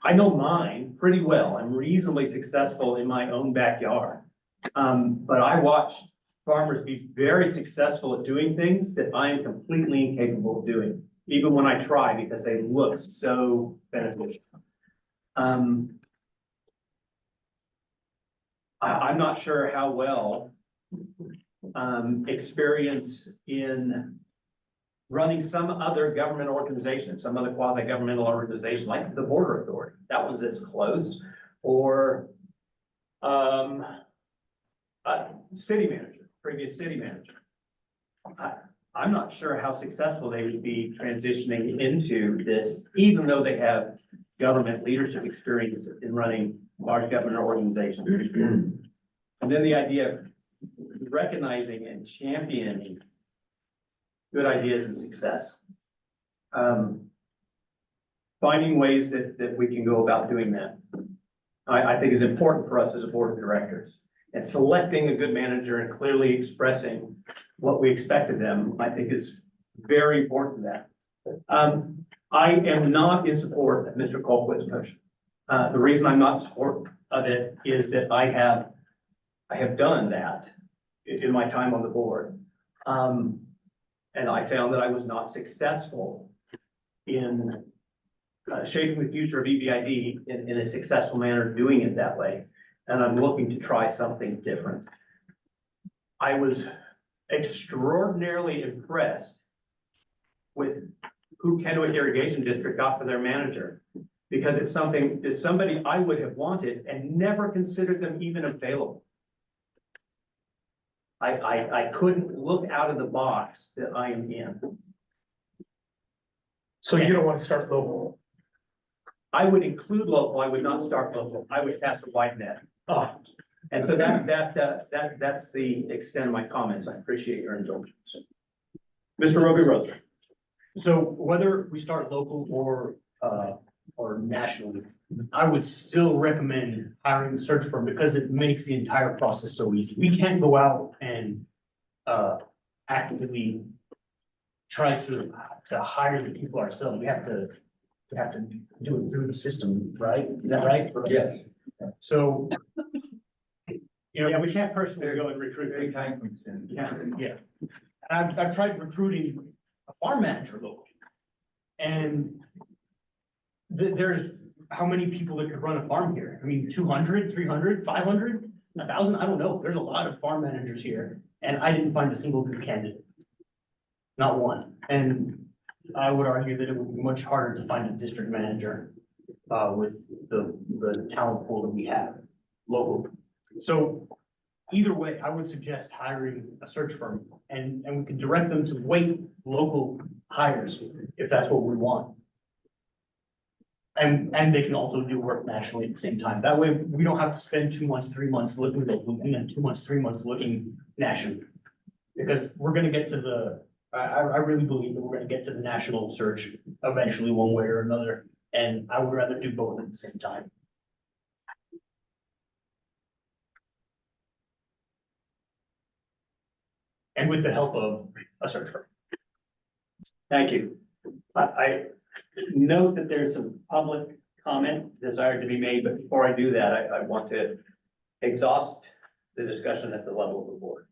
I know mine pretty well. I'm reasonably successful in my own backyard. But I watch farmers be very successful at doing things that I am completely incapable of doing, even when I try, because they look so beneficial. I'm not sure how well experience in running some other government organization, some other quasi-governmental organization, like the Border Authority. That one's as close. Or city manager, previous city manager. I'm not sure how successful they would be transitioning into this, even though they have government leadership experience in running large government organizations. And then the idea of recognizing and championing good ideas and success. Finding ways that we can go about doing that, I think is important for us as a board of directors. And selecting a good manager and clearly expressing what we expect of them, I think is very important to that. I am not in support of Mr. Colquitt's motion. The reason I'm not in support of it is that I have done that in my time on the board. And I found that I was not successful in shaping the future of EBID in a successful manner, doing it that way. And I'm looking to try something different. I was extraordinarily impressed with who Kennewick Irrigation District got for their manager, because it's somebody I would have wanted and never considered them even available. I couldn't look out of the box that I am in. So you don't want to start local? I would include local, I would not start local, I would cast a wide net. And so that's the extent of my comments. I appreciate your indulgence. Mr. Roby Rose. So whether we start local or nationally, I would still recommend hiring the search firm because it makes the entire process so easy. We can't go out and actively try to hire the people ourselves. We have to do it through the system, right? Is that right? Yes. So, Yeah, we can't personally go and recruit. Very time consuming. yeah. I've tried recruiting a farm manager locally. And there's how many people that could run a farm here? I mean, 200, 300, 500, 1,000, I don't know. There's a lot of farm managers here, and I didn't find a single good candidate. Not one. And I would argue that it would be much harder to find a district manager, with the talent pool that we have local. So either way, I would suggest hiring a search firm and we can direct them to wait local hires if that's what we want. And they can also do work nationally at the same time. That way, we don't have to spend 2 months, 3 months looking locally and then 2 months, 3 months looking nationally. Because we're gonna get to I really believe that we're gonna get to the national search eventually, one way or another. And I would rather do both at the same time. And with the help of a search firm. Thank you. I note that there's some public comment desired to be made, but before I do that, I want to exhaust the discussion at the level of the board.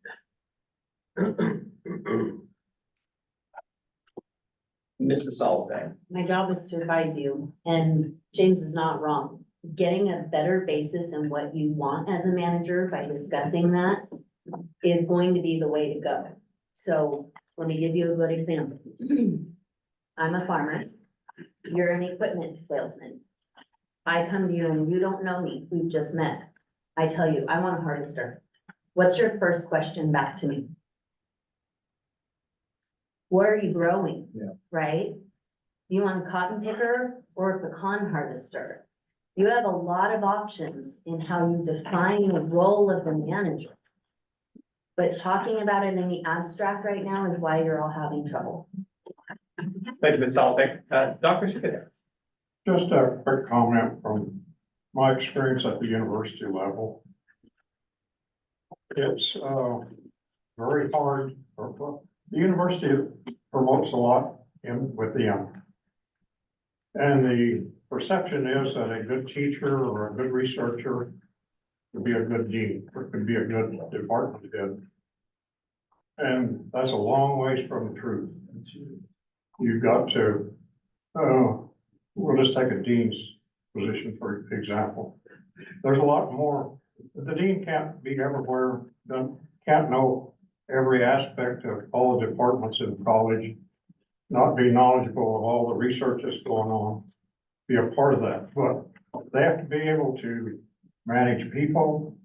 Mrs. Sullivan. My job is to advise you, and James is not wrong. Getting a better basis in what you want as a manager by discussing that is going to be the way to go. So let me give you a good example. I'm a farmer. You're an equipment salesman. I come to you and you don't know me. We've just met. I tell you, I want a harvester. What's your first question back to me? What are you growing? Yeah. Right? You want a cotton picker or a pecan harvester? You have a lot of options in how you define the role of the manager. But talking about it in the abstract right now is why you're all having trouble. Thank you, Ms. Sullivan. Dr. Shikada. Just a quick comment from my experience at the university level. It's very hard. The university promotes a lot with the young. And the perception is that a good teacher or a good researcher could be a good dean, or could be a good department head. And that's a long ways from the truth. You've got to, we'll just take a dean's position, for example. There's a lot more. The dean can't be everywhere, can't know every aspect of all the departments in college, not be knowledgeable of all the research that's going on, be a part of that. But they have to be able to manage people.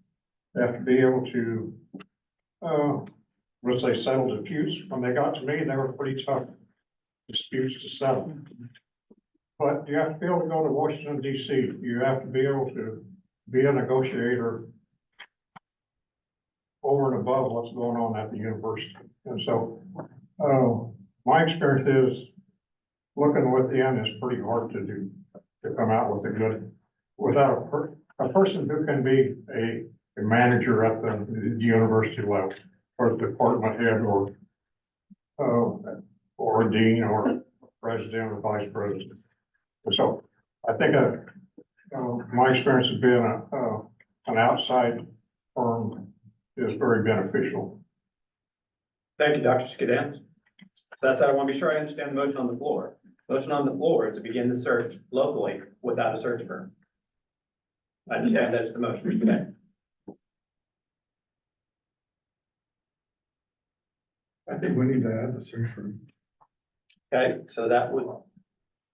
They have to be able to, let's say, settle disputes. When they got to me, they were pretty tough disputes to settle. But you have to be able to go to Washington, DC. You have to be able to be a negotiator over and above what's going on at the university. And so, my experience is looking with the end is pretty hard to do, to come out with a good, without a person who can be a manager at the university level, or the department head, or a dean, or president, or vice president. So I think my experience of being an outside firm is very beneficial. Thank you, Dr. Skidans. That's, I want to be sure I understand the motion on the floor. Motion on the floor is to begin the search locally without a search firm. I understand that is the motion today. I think we need to add the search firm. Okay, so that would,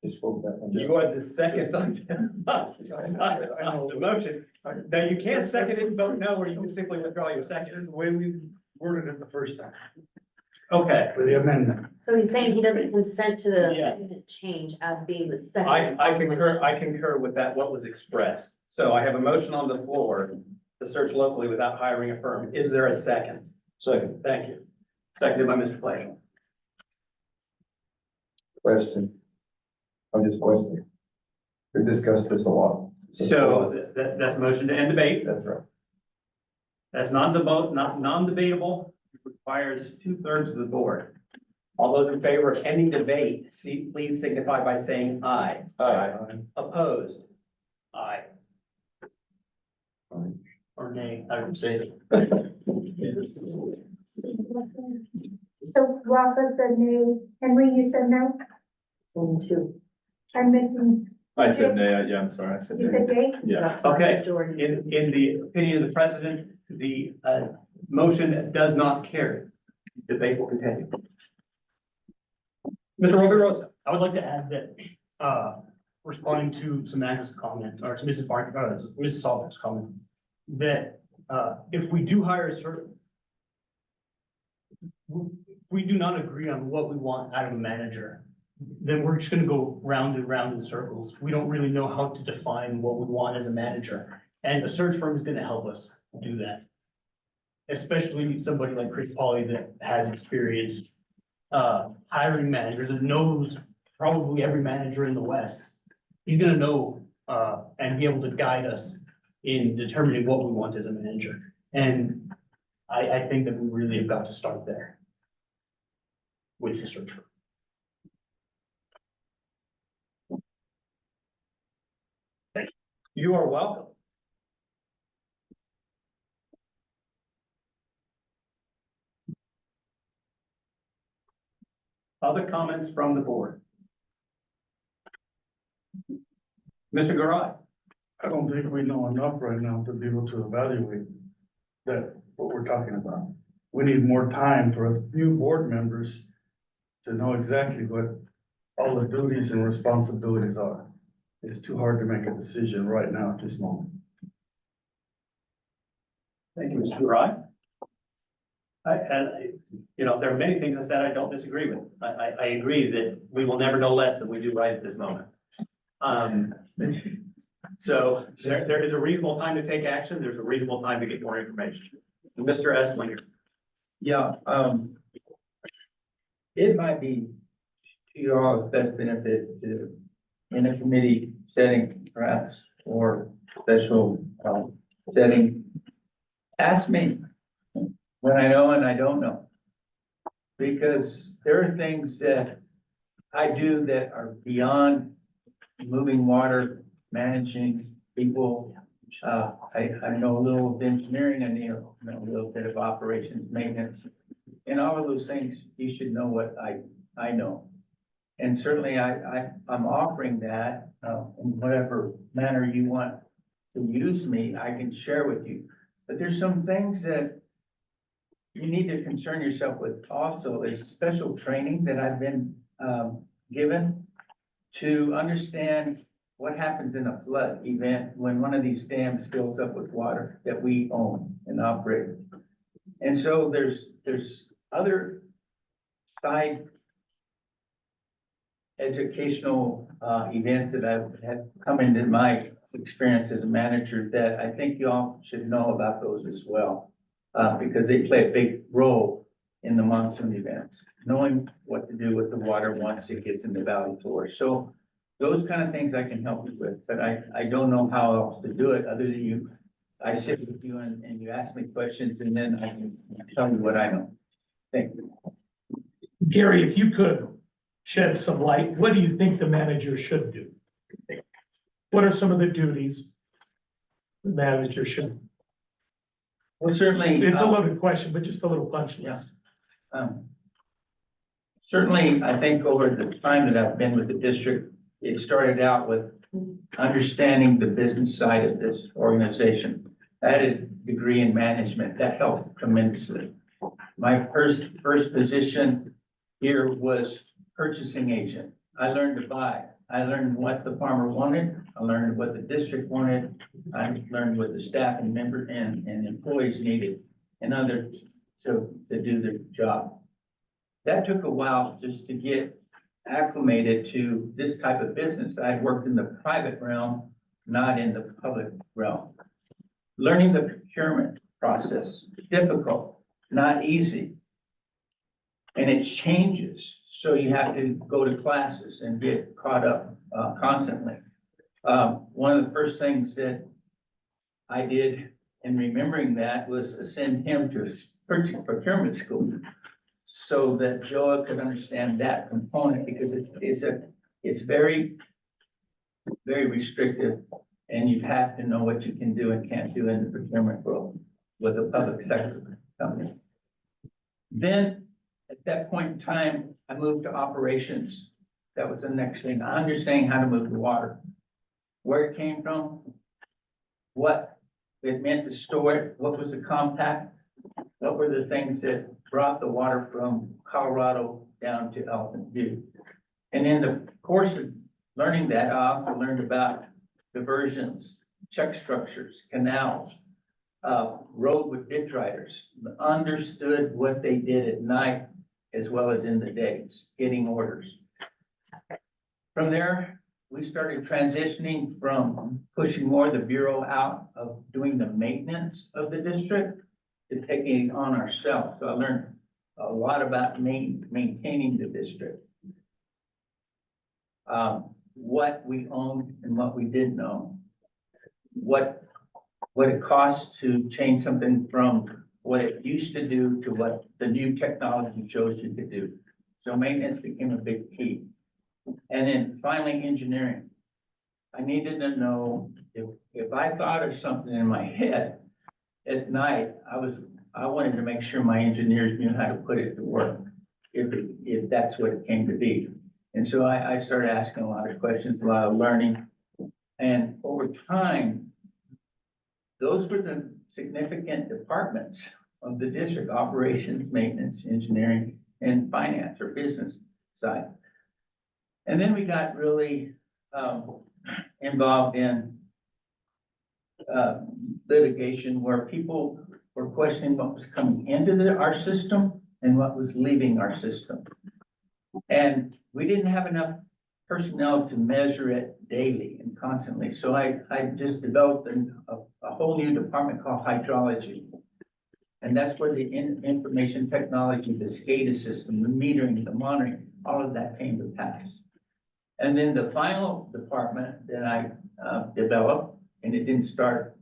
Just vote that one. you are the second on the motion. Now, you can't second it and vote no, or you can simply withdraw your second. The way we worded it the first time, Okay. with the amendment. So he's saying he doesn't consent to the Yeah. amendment change as being the second. I concur with that, what was expressed. So I have a motion on the floor to search locally without hiring a firm. Is there a second? Second. Thank you. Seconded by Mr. Fleishman. Question. I'm just questioning. We discussed this a lot. So that's a motion to end debate. That's right. That's non-debatable, requires 2/3 of the board. All those in favor of ending debate, please signify by saying aye. Aye. Opposed? Aye. Or nay, I would say. So Rafa said no, Henry, you said no? One, two. I'm missing, I said nay, yeah, I'm sorry, I said you nay. said yay? Yeah. That's what Okay. majority is. In the opinion of the president, the motion does not carry. Debate will continue. Mr. Rosa. I would like to add that, responding to Samantha's comment, or to Mrs. Mrs. Sullivan's comment, that, if we do hire a certain, we do not agree on what we want out of a manager, then we're just gonna go round and round in circles. We don't really know how to define what we want as a manager, and a search firm is gonna help us do that. Especially somebody like Chris Pauly that has experience, hiring managers and knows probably every manager in the West. He's gonna know, and be able to guide us in determining what we want as a manager. And I think that we really have got to start there with the search firm. You are welcome. Other comments from the board? Mr. Garai. I don't think we know enough right now to be able to evaluate that, what we're talking about. We need more time for us new board members to know exactly what all the duties and responsibilities are. It's too hard to make a decision right now at this moment. Thank you, Mr. Garai. There are many things I said I don't disagree with. I agree that we will never know less than we do right at this moment. So there is a reasonable time to take action. There's a reasonable time to get more information. Mr. Esslinger. Yeah, it might be to your all's best benefit to, in a committee setting perhaps, or special, setting, ask me when I know and I don't know. Because there are things that I do that are beyond moving water, managing people. I know a little of engineering, I know a little bit of operations, maintenance. And all of those things, you should know what I know. And certainly I'm offering that, in whatever manner you want to use me, I can share with you. But there's some things that you need to concern yourself with also, is special training that I've been, given to understand what happens in a flood event when one of these dams fills up with water that we own and operate. And so there's other side educational, events that I've had come into my experience as a manager that I think you all should know about those as well. Because they play a big role in the monsoon events, knowing what to do with the water once it gets in the valley floor. So those kind of things I can help you with, but I don't know how else to do it other than I sit with you and you ask me questions and then I can tell you what I know. Thank you. Gary, if you could shed some light, what do you think the manager should do? What are some of the duties the manager should? Well, certainly. It's a loaded question, but just a little punch list. Certainly, I think over the time that I've been with the district, it started out with understanding the business side of this organization. I had a degree in management, that helped tremendously. My first position here was purchasing agent. I learned to buy. I learned what the farmer wanted. I learned what the district wanted. I learned what the staff and members and employees needed in order to do their job. That took a while just to get acclimated to this type of business. I worked in the private realm, not in the public realm. Learning the procurement process, difficult, not easy. And it changes, so you have to go to classes and get caught up constantly. One of the first things that I did in remembering that was send him to procurement school so that Joa could understand that component, because it's very, very restrictive, and you have to know what you can do and can't do in the procurement world with a public sector company. Then at that point in time, I moved to operations. That was the next thing. Understanding how to move the water, where it came from, what it meant to store it, what was the compact, what were the things that brought the water from Colorado down to Elton View. And in the course of learning that, I also learned about diversions, check structures, canals, road with ditch riders, understood what they did at night as well as in the days, getting orders. From there, we started transitioning from pushing more the Bureau out of doing the maintenance of the district to taking it on ourselves. So I learned a lot about maintaining the district. What we owned and what we didn't own. What it costs to change something from what it used to do to what the new technology shows you to do. So maintenance became a big key. And then finally, engineering. I needed to know if I thought of something in my head at night, I wanted to make sure my engineers knew how to put it to work, if that's what it came to be. And so I started asking a lot of questions, a lot of learning. And over time, those were the significant departments of the district: operations, maintenance, engineering, and finance or business side. And then we got really involved in litigation where people were questioning what was coming into our system and what was leaving our system. And we didn't have enough personnel to measure it daily and constantly. So I just developed a whole new department called hydrology. And that's where the information technology, the SCADA system, the metering, the monitoring, all of that came to pass. And then the final department that I developed, and it didn't start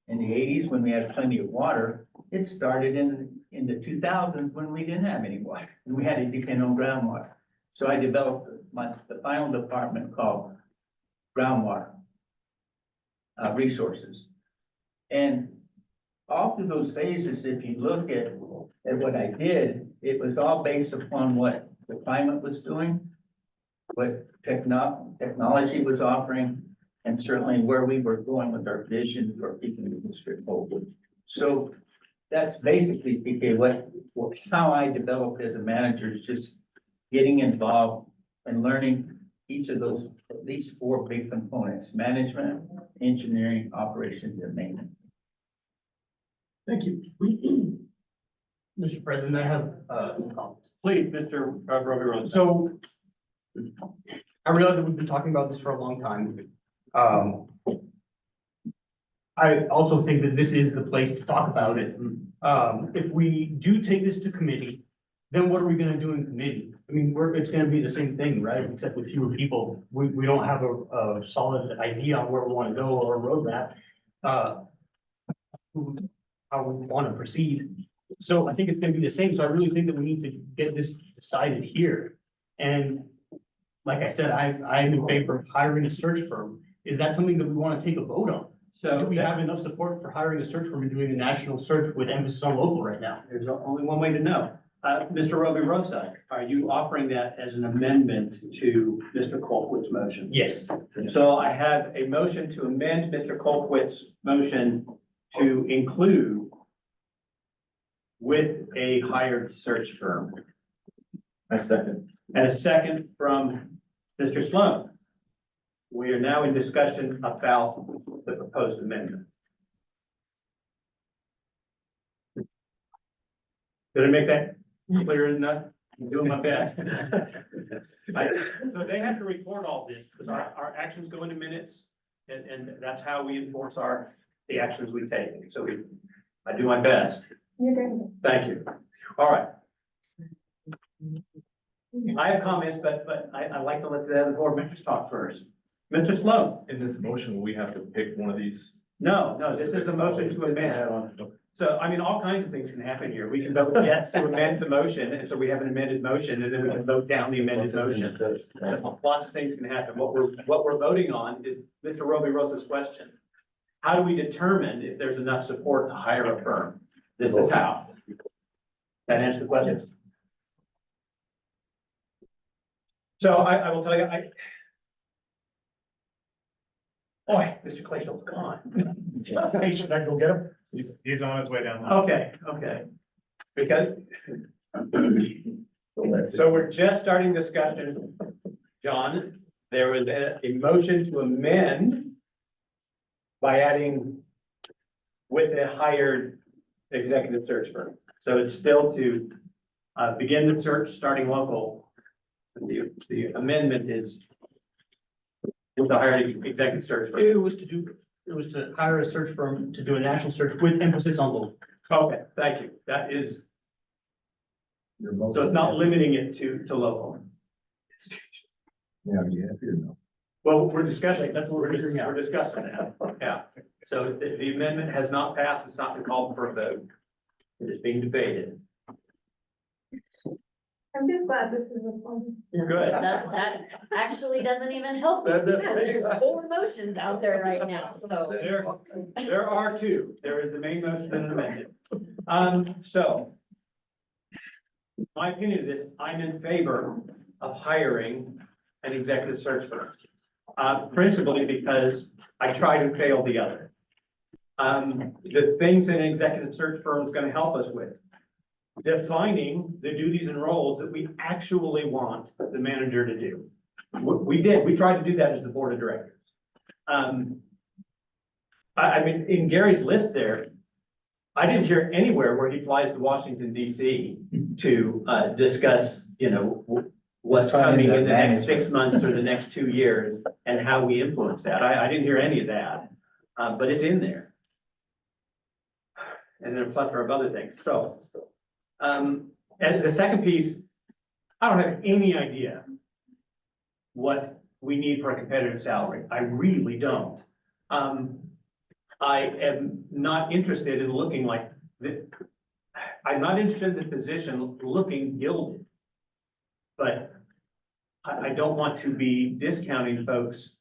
in the 80s when we had plenty of water. It started in the 2000s when we didn't have any water and we had to depend on groundwater. So I developed the final department called groundwater resources. And all through those phases, if you look at what I did, it was all based upon what the climate was doing, what technology was offering, and certainly where we were going with our vision for keeping the district open. So that's basically, PK, how I developed as a manager, is just getting involved and learning each of those, at least 4 big components: management, engineering, operations, and maintenance. Thank you. Mr. President, I have some comments. Please, Mr. Roby. So I realize that we've been talking about this for a long time. I also think that this is the place to talk about it. If we do take this to committee, then what are we gonna do in committee? I mean, it's gonna be the same thing, right? Except with fewer people. We don't have a solid idea on where we wanna go or a roadmap. How we wanna proceed. So I think it's gonna be the same. So I really think that we need to get this decided here. And like I said, I'm in favor of hiring a search firm. Is that something that we wanna take a vote on? So Do we have enough support for hiring a search firm and doing a national search with emphasis on local right now? There's only one way to know. Mr. Roby Rosa, are you offering that as an amendment to Mr. Colquitt's motion? Yes. So I have a motion to amend Mr. Colquitt's motion to include with a hired search firm. I second. And a second from Mr. Sloan. We are now in discussion about the proposed amendment. Did I make that clear enough? I'm doing my best. So they have to record all this because our actions go into minutes and that's how we enforce the actions we take. So I do my best. You're good. Thank you. All right. I have comments, but I'd like to let the other board members talk first. Mr. Sloan? In this motion, we have to pick one of these. No, this is a motion to amend. So, I mean, all kinds of things can happen here. We can vote yes to amend the motion, and so we have an amended motion, and then we can vote down the amended motion. Lots of things can happen. What we're voting on is Mr. Roby Rosa's question. How do we determine if there's enough support to hire a firm? This is how. That answer the questions? So I will tell you, boy, Mr. Clayshill's gone. Hey, should I go get him? He's on his way down. Okay. Because So we're just starting discussion. John, there was a motion to amend by adding with a hired executive search firm. So it's still to begin the search starting local. The amendment is with the hired executive search firm. It was to hire a search firm to do a national search with emphasis on local. Okay, thank you. That is, so it's not limiting it to local. Yeah, you have here now. Well, we're discussing, that's what we're discussing that, yeah. So the amendment has not passed, it's not been called for a vote. It is being debated. I'm just glad this is a fun. Good. That actually doesn't even help me, because there's 4 motions out there right now, so. There are 2. There is the main motion and an amendment. So my opinion of this, I'm in favor of hiring an executive search firm. Principally because I tried and failed the other. The things that an executive search firm is going to help us with, defining the duties and roles that we actually want the manager to do. We tried to do that as the board of directors. I mean, in Gary's list there, I didn't hear anywhere where he flies to Washington DC to discuss, what's coming in the next 6 months or the next 2 years and how we influence that. I didn't hear any of that, but it's in there. And then a plethora of other things. So, and the second piece, I don't have any idea what we need for a competitive salary. I really don't. I am not interested in looking like I'm not interested in the position looking gilded. But I don't want to be discounting folks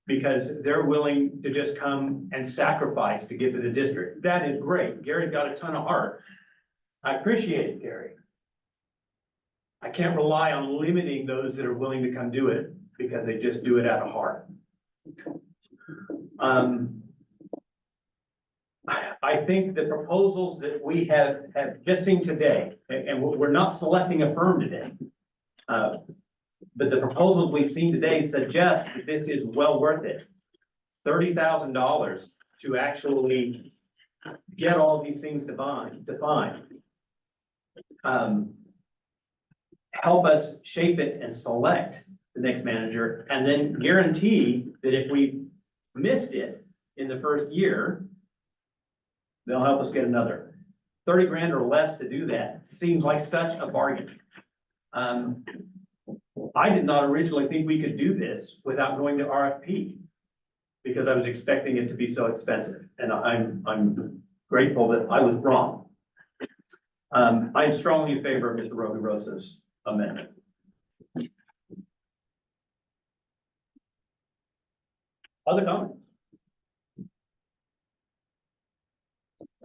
because they're willing to just come and sacrifice to give to the district. That is great. Gary's got a ton of heart. I appreciate it, Gary. I can't rely on limiting those that are willing to come do it because they just do it out of heart. I think the proposals that we have just seen today, and we're not selecting a firm today. But the proposals we've seen today suggest that this is well worth it. $30,000 to actually get all these things defined. Help us shape it and select the next manager, and then guarantee that if we missed it in the first year, they'll help us get another. 30 grand or less to do that seems like such a bargain. I did not originally think we could do this without going to RFP because I was expecting it to be so expensive, and I'm grateful that I was wrong. I am strongly in favor of Mr. Rosa's amendment. Other comments?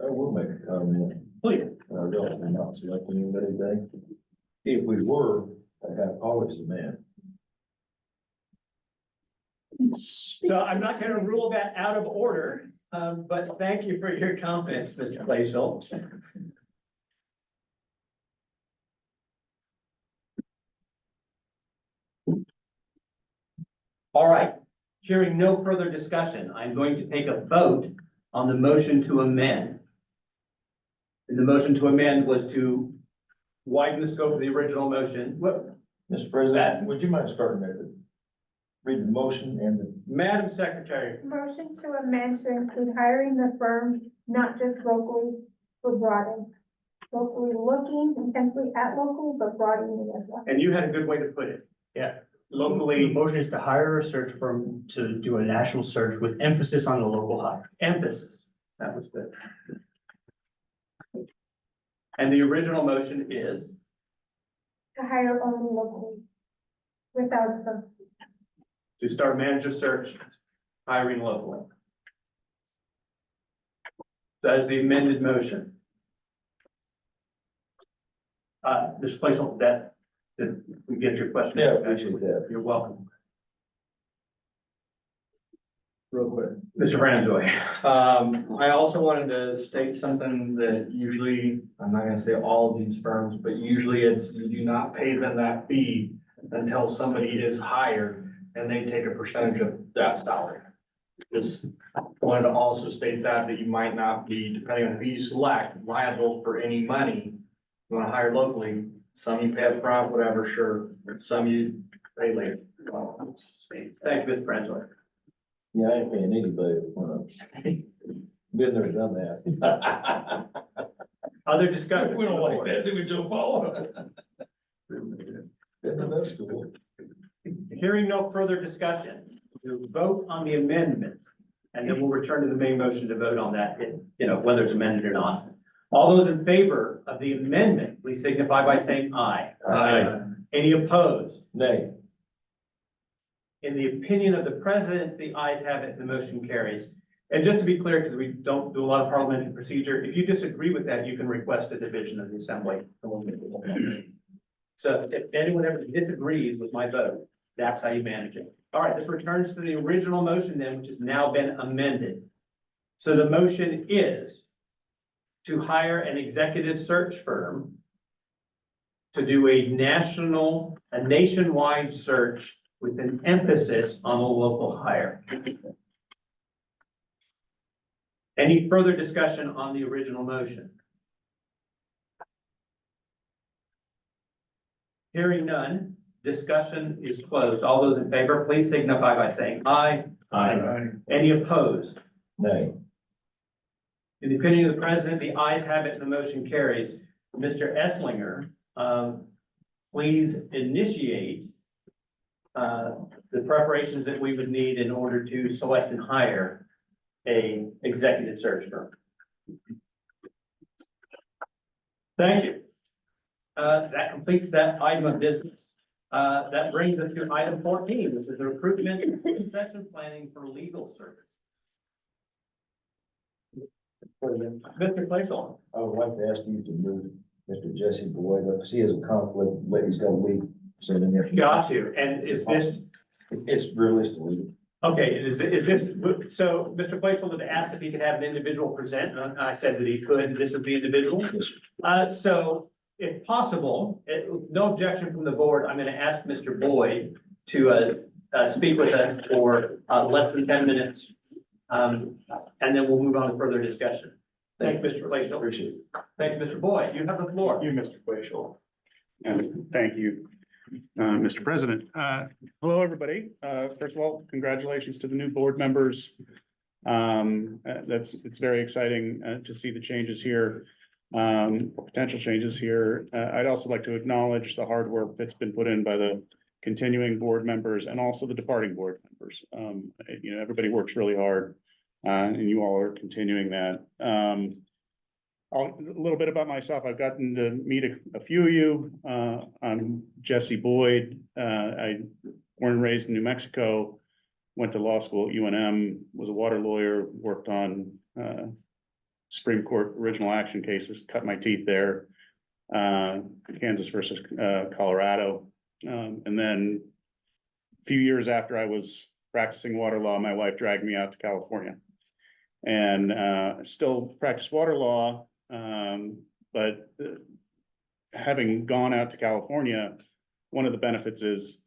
I will make a comment. Please. I don't, I'm not selecting anybody today. If we were, I'd have always a man. So I'm not going to rule that out of order, but thank you for your confidence, Mr. Glacial. All right, hearing no further discussion, I'm going to take a vote on the motion to amend. And the motion to amend was to widen the scope of the original motion. What? Mr. President, would you mind starting there? Read the motion and the. Madam Secretary. Motion to amend to include hiring the firm, not just locally, but broaden. Locally looking, intensely at local, but broadening as well. And you had a good way to put it. Yeah, locally, the motion is to hire a search firm to do a national search with emphasis on the local hire. Emphasis. That was good. And the original motion is? To hire only locally, without the. To start manager search, hiring locally. That is the amended motion. Mr. Glacial, did we get your question? Yeah, I appreciate that. You're welcome. real quick. Mr. Franzoy. I also wanted to state something that usually, I'm not gonna say all of these firms, but usually it's, you do not pay them that fee until somebody is hired and they take a percentage of that salary. Just wanted to also state that you might not be, depending on who you select, liable for any money you wanna hire locally. Some you pay up front, whatever, sure, some you pay later. So, Thank you, Mr. Franzoy. Yeah, I ain't paying anybody. Been there, done that. Other discussion? We don't like that, do we, Joe Paul? Been to that school. Hearing no further discussion, we'll vote on the amendment, and then we'll return to the main motion to vote on that, whether it's amended or not. All those in favor of the amendment, please signify by saying aye. Aye. Any opposed? Nay. In the opinion of the president, the ayes have it, the motion carries. And just to be clear, because we don't do a lot of parliamentary procedure, if you disagree with that, you can request a division of the assembly. So if anyone ever disagrees with my vote, that's how you manage it. All right, this returns to the original motion then, which has now been amended. So the motion is to hire an executive search firm to do a nationwide search with an emphasis on the local hire. Any further discussion on the original motion? Hearing none, discussion is closed. All those in favor, please signify by saying aye. Aye. Any opposed? Nay. In the opinion of the president, the ayes have it and the motion carries. Mr. Esslinger, please initiate the preparations that we would need in order to select and hire a executive search firm. Thank you. That completes that item of business. That brings us to item 14, which is the recruitment and succession planning for legal service. Mr. Clayshaw. I would like to ask you to move Mr. Jesse Boyd up, 'cause he has a conflict, but he's got to leave. So then you have to. Got you. And is this, It's realistically. okay, is this, so Mr. Clayshaw had asked if he could have an individual present, and I said that he could. This is the individual. So if possible, with no objection from the board, I'm going to ask Mr. Boyd to speak with us for less than 10 minutes. And then we'll move on to further discussion. Thank you, Mr. Clayshaw. Appreciate it. Thank you, Mr. Boyd. You have the floor. You, Mr. Glacial. And thank you, Mr. President. Hello, everybody. First of all, congratulations to the new board members. It's very exciting to see the changes here, potential changes here. I'd also like to acknowledge the hard work that's been put in by the continuing board members and also the departing board members. Everybody works really hard, and you all are continuing that. A little bit about myself. I've gotten to meet a few of you. I'm Jesse Boyd. I born and raised in New Mexico, went to law school at UNM, was a water lawyer, worked on Supreme Court original action cases, cut my teeth there, Kansas versus Colorado. And then a few years after I was practicing water law, my wife dragged me out to California. And still practice water law, but having gone out to California, one of the benefits is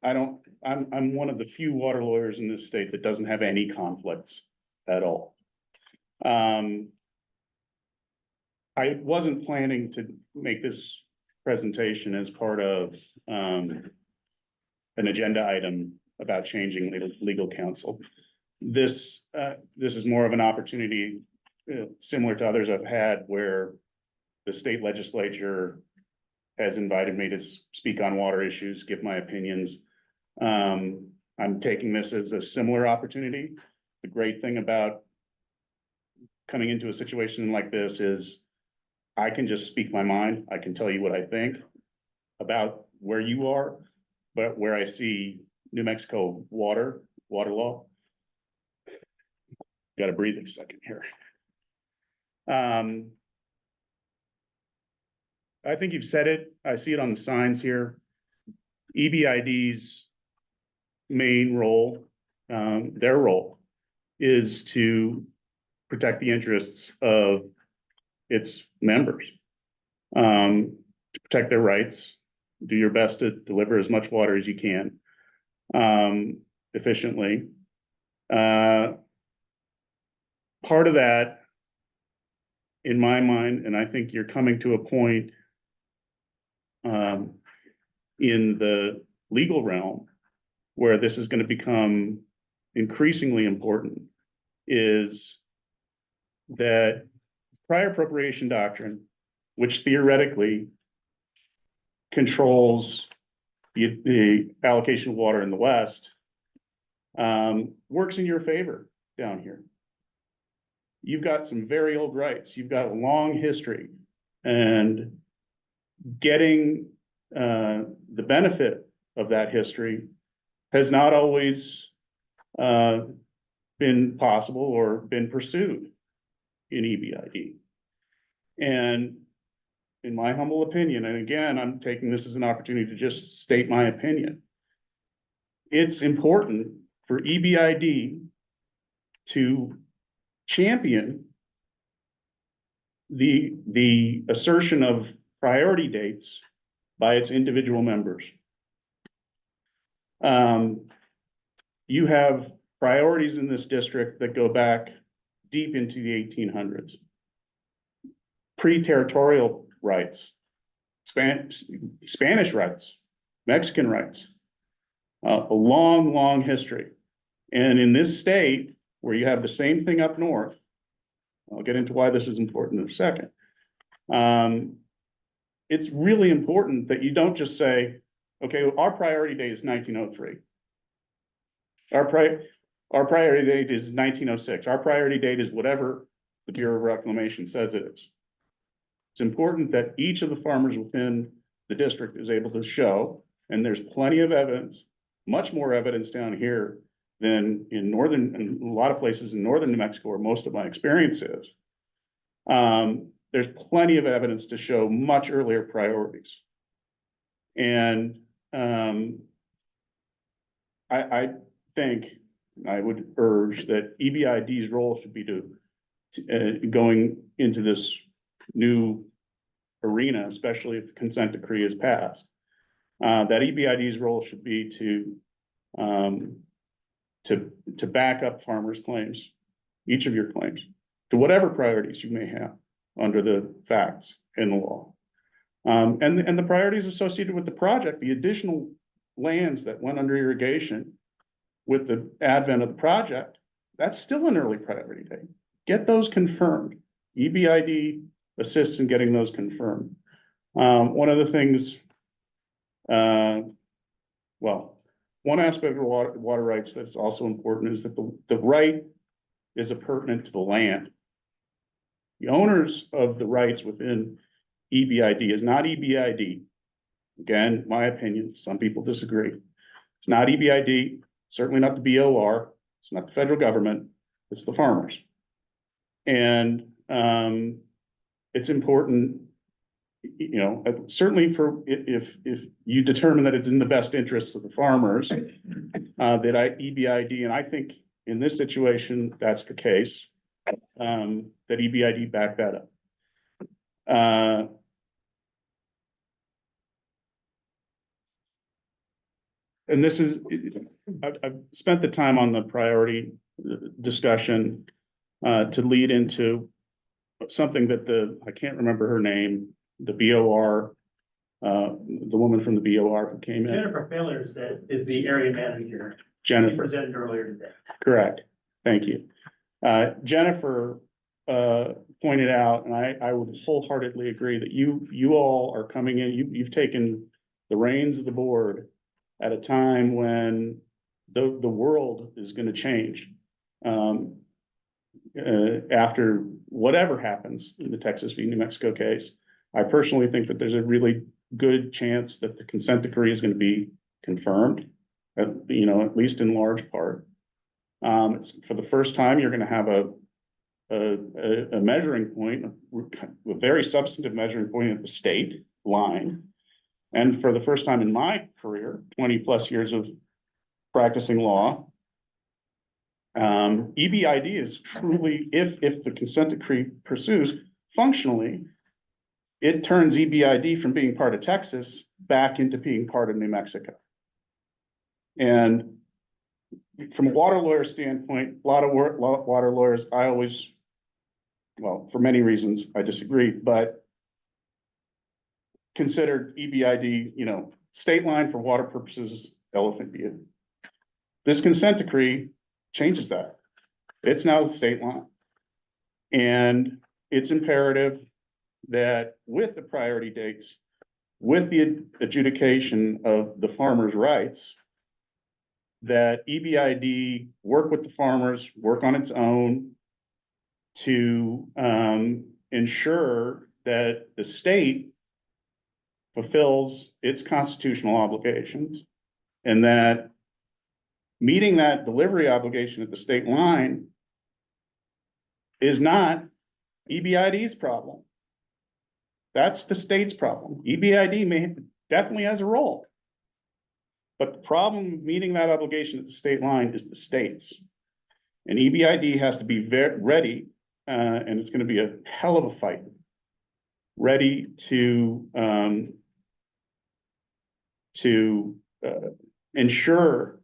I'm one of the few water lawyers in this state that doesn't have any conflicts at all. I wasn't planning to make this presentation as part of an agenda item about changing legal counsel. This is more of an opportunity similar to others I've had where the state legislature has invited me to speak on water issues, give my opinions. I'm taking this as a similar opportunity. The great thing about coming into a situation like this is I can just speak my mind. I can tell you what I think about where you are, but where I see New Mexico water law. Got to breathe a second here. I think you've said it. I see it on the signs here. EBID's main role, their role is to protect the interests of its members. To protect their rights, do your best to deliver as much water as you can, efficiently. Part of that, in my mind, and I think you're coming to a point in the legal realm where this is going to become increasingly important, is that prior appropriation doctrine, which theoretically controls the allocation of water in the West, works in your favor down here. You've got some very old rights. You've got a long history, and getting the benefit of that history has not always been possible or been pursued in EBID. And in my humble opinion, and again, I'm taking this as an opportunity to just state my opinion, it's important for EBID to champion the assertion of priority dates by its individual members. You have priorities in this district that go back deep into the 1800s. Pre-territorial rights, Spanish rights, Mexican rights, a long, long history. And in this state, where you have the same thing up north, I'll get into why this is important in a second. It's really important that you don't just say, okay, our priority date is 1903. Our priority date is 1906. Our priority date is whatever the Bureau of Reclamation says it is. It's important that each of the farmers within the district is able to show, and there's plenty of evidence, much more evidence down here than in a lot of places in northern New Mexico, where most of my experience is. There's plenty of evidence to show much earlier priorities. And I think I would urge that EBID's role should be going into this new arena, especially if the consent decree is passed, that EBID's role should be to back up farmers' claims, each of your claims, to whatever priorities you may have under the facts in the law. And the priorities associated with the project, the additional lands that went under irrigation with the advent of the project, that's still an early priority date. Get those confirmed. EBID assists in getting those confirmed. One of the things, one aspect of water rights that's also important is that the right is pertinent to the land. The owners of the rights within EBID is not EBID. Again, my opinion, some people disagree. It's not EBID, certainly not the BOR, it's not the federal government, it's the farmers. And it's important, certainly for if you determine that it's in the best interest of the farmers, that EBID, and I think in this situation, that's the case, that EBID back that up. And this is, I've spent the time on the priority discussion to lead into something that I can't remember her name, the BOR, the woman from the BOR who came in. Jennifer Filler is the area manager. Jennifer. She presented earlier today. Correct. Thank you. Jennifer pointed out, and I would wholeheartedly agree that you all are coming in, you've taken the reins of the board at a time when the world is going to change. After whatever happens in the Texas v. New Mexico case, I personally think that there's a really good chance that the consent decree is going to be confirmed, at least in large part. For the first time, you're going to have a measuring point, a very substantive measuring point at the state line. And for the first time in my career, 20 plus years of practicing law, EBID is truly, if the consent decree pursues functionally, it turns EBID from being part of Texas back into being part of New Mexico. And from a water lawyer standpoint, a lot of water lawyers, I always, well, for many reasons, I disagree, but considered EBID, you know, state line for water purposes, Elephant Butte. This consent decree changes that. It's now the state line. And it's imperative that with the priority dates, with the adjudication of the farmers' rights, that EBID work with the farmers, work on its own to ensure that the state fulfills its constitutional obligations, and that meeting that delivery obligation at the state line is not EBID's problem. That's the state's problem. EBID definitely has a role. But the problem of meeting that obligation at the state line is the state's. And EBID has to be very ready, and it's gonna be a hell of a fight, ready to ensure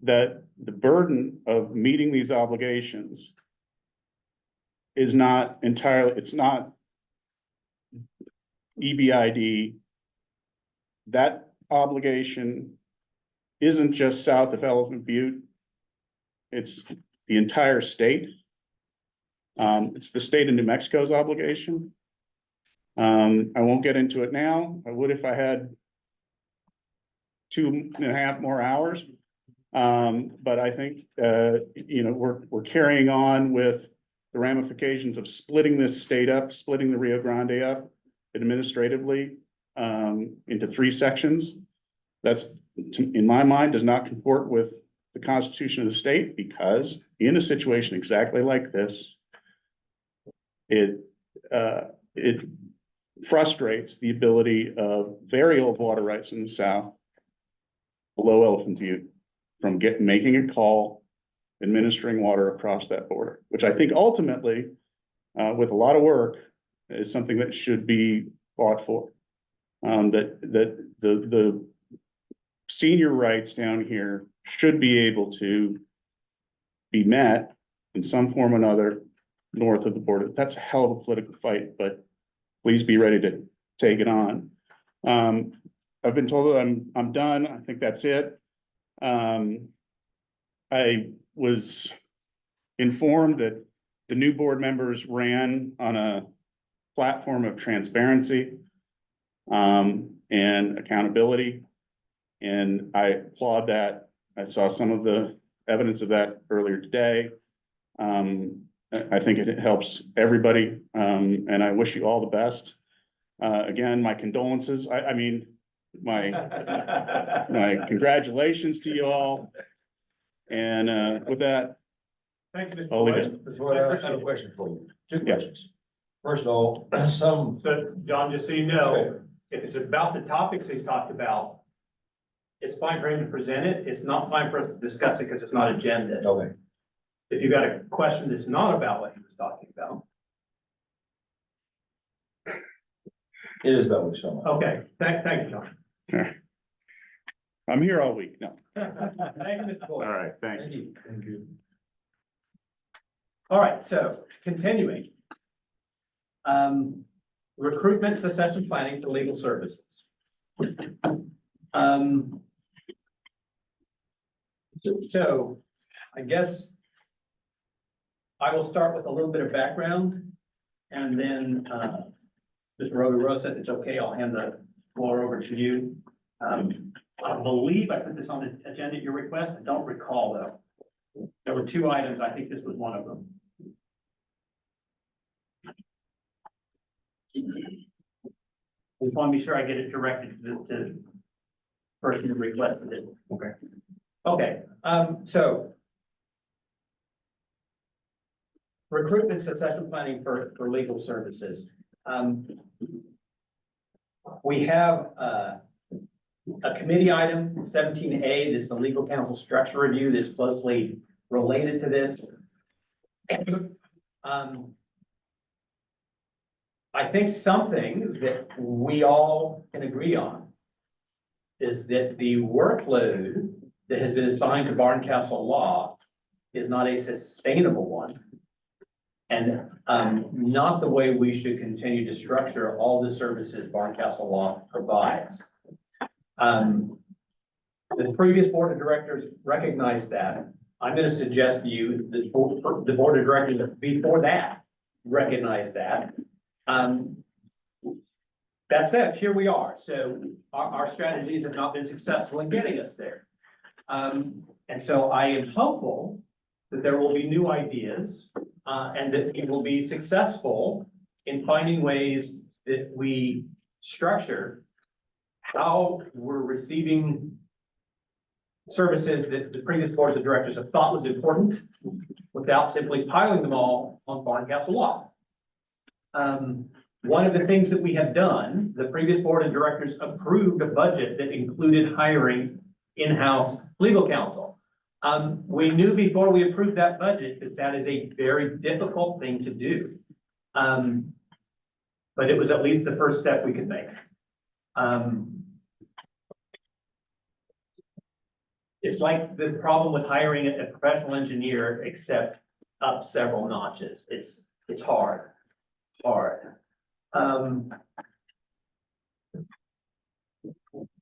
that the burden of meeting these obligations is not entirely, it's not EBID. That obligation isn't just south of Elephant Butte. It's the entire state. It's the state of New Mexico's obligation. I won't get into it now. I would if I had 2.5 more hours. But I think, you know, we're carrying on with the ramifications of splitting this state up, splitting the Rio Grande up administratively into 3 sections. That's, in my mind, does not comport with the Constitution of the state, because in a situation exactly like this, it frustrates the ability of very old water rights in the south below Elephant Butte from making a call, administering water across that border, which I think ultimately, with a lot of work, is something that should be fought for. That the senior rights down here should be able to be met in some form or another north of the border. That's a hell of a political fight, but please be ready to take it on. I've been told that I'm done. I think that's it. I was informed that the new board members ran on a platform of transparency and accountability, and I applaud that. I saw some of the evidence of that earlier today. I think it helps everybody, and I wish you all the best. Again, my condolences. I mean, my congratulations to you all. And with that, Thank you, Mr. I'll leave Boyd. it. Before I have a question for you. 2 questions. First of all, some. So, John, just so you know, if it's about the topics he's talked about, it's fine for him to present it. It's not fine for us to discuss it because it's not agenda. Okay. If you got a question that's not about what he was talking about. It is about what you're talking about. Okay, thank you, John. I'm here all week. No. Thank you, Mr. Boyd. All right, thank you. Thank you. All right, so continuing. Recruitment, succession planning for legal services. So I guess I will start with a little bit of background, and then Mr. Roby Rose said it's okay, I'll hand the floor over to you. I believe I put this on the agenda at your request. I don't recall though. There were 2 items. I think this was one of them. Just want to be sure I get it directed to the person who requested it. Okay. Okay, so recruitment succession planning for legal services. We have a committee item 17A. This is the legal counsel structure review. This closely related to this. I think something that we all can agree on is that the workload that has been assigned to Barncastle Law is not a sustainable one. And not the way we should continue to structure all the services Barncastle Law provides. The previous board of directors recognized that. I'm gonna suggest to you that the board of directors before that recognize that. That said, here we are. So our strategies have not been successful in getting us there. And so I am hopeful that there will be new ideas, and that we will be successful in finding ways that we structure how we're receiving services that the previous boards of directors have thought was important without simply piling them all on Barncastle Law. One of the things that we have done, the previous board of directors approved a budget that included hiring in-house legal counsel. We knew before we approved that budget that that is a very difficult thing to do. But it was at least the first step we could make. It's like the problem with hiring a professional engineer, except up several notches. It's hard.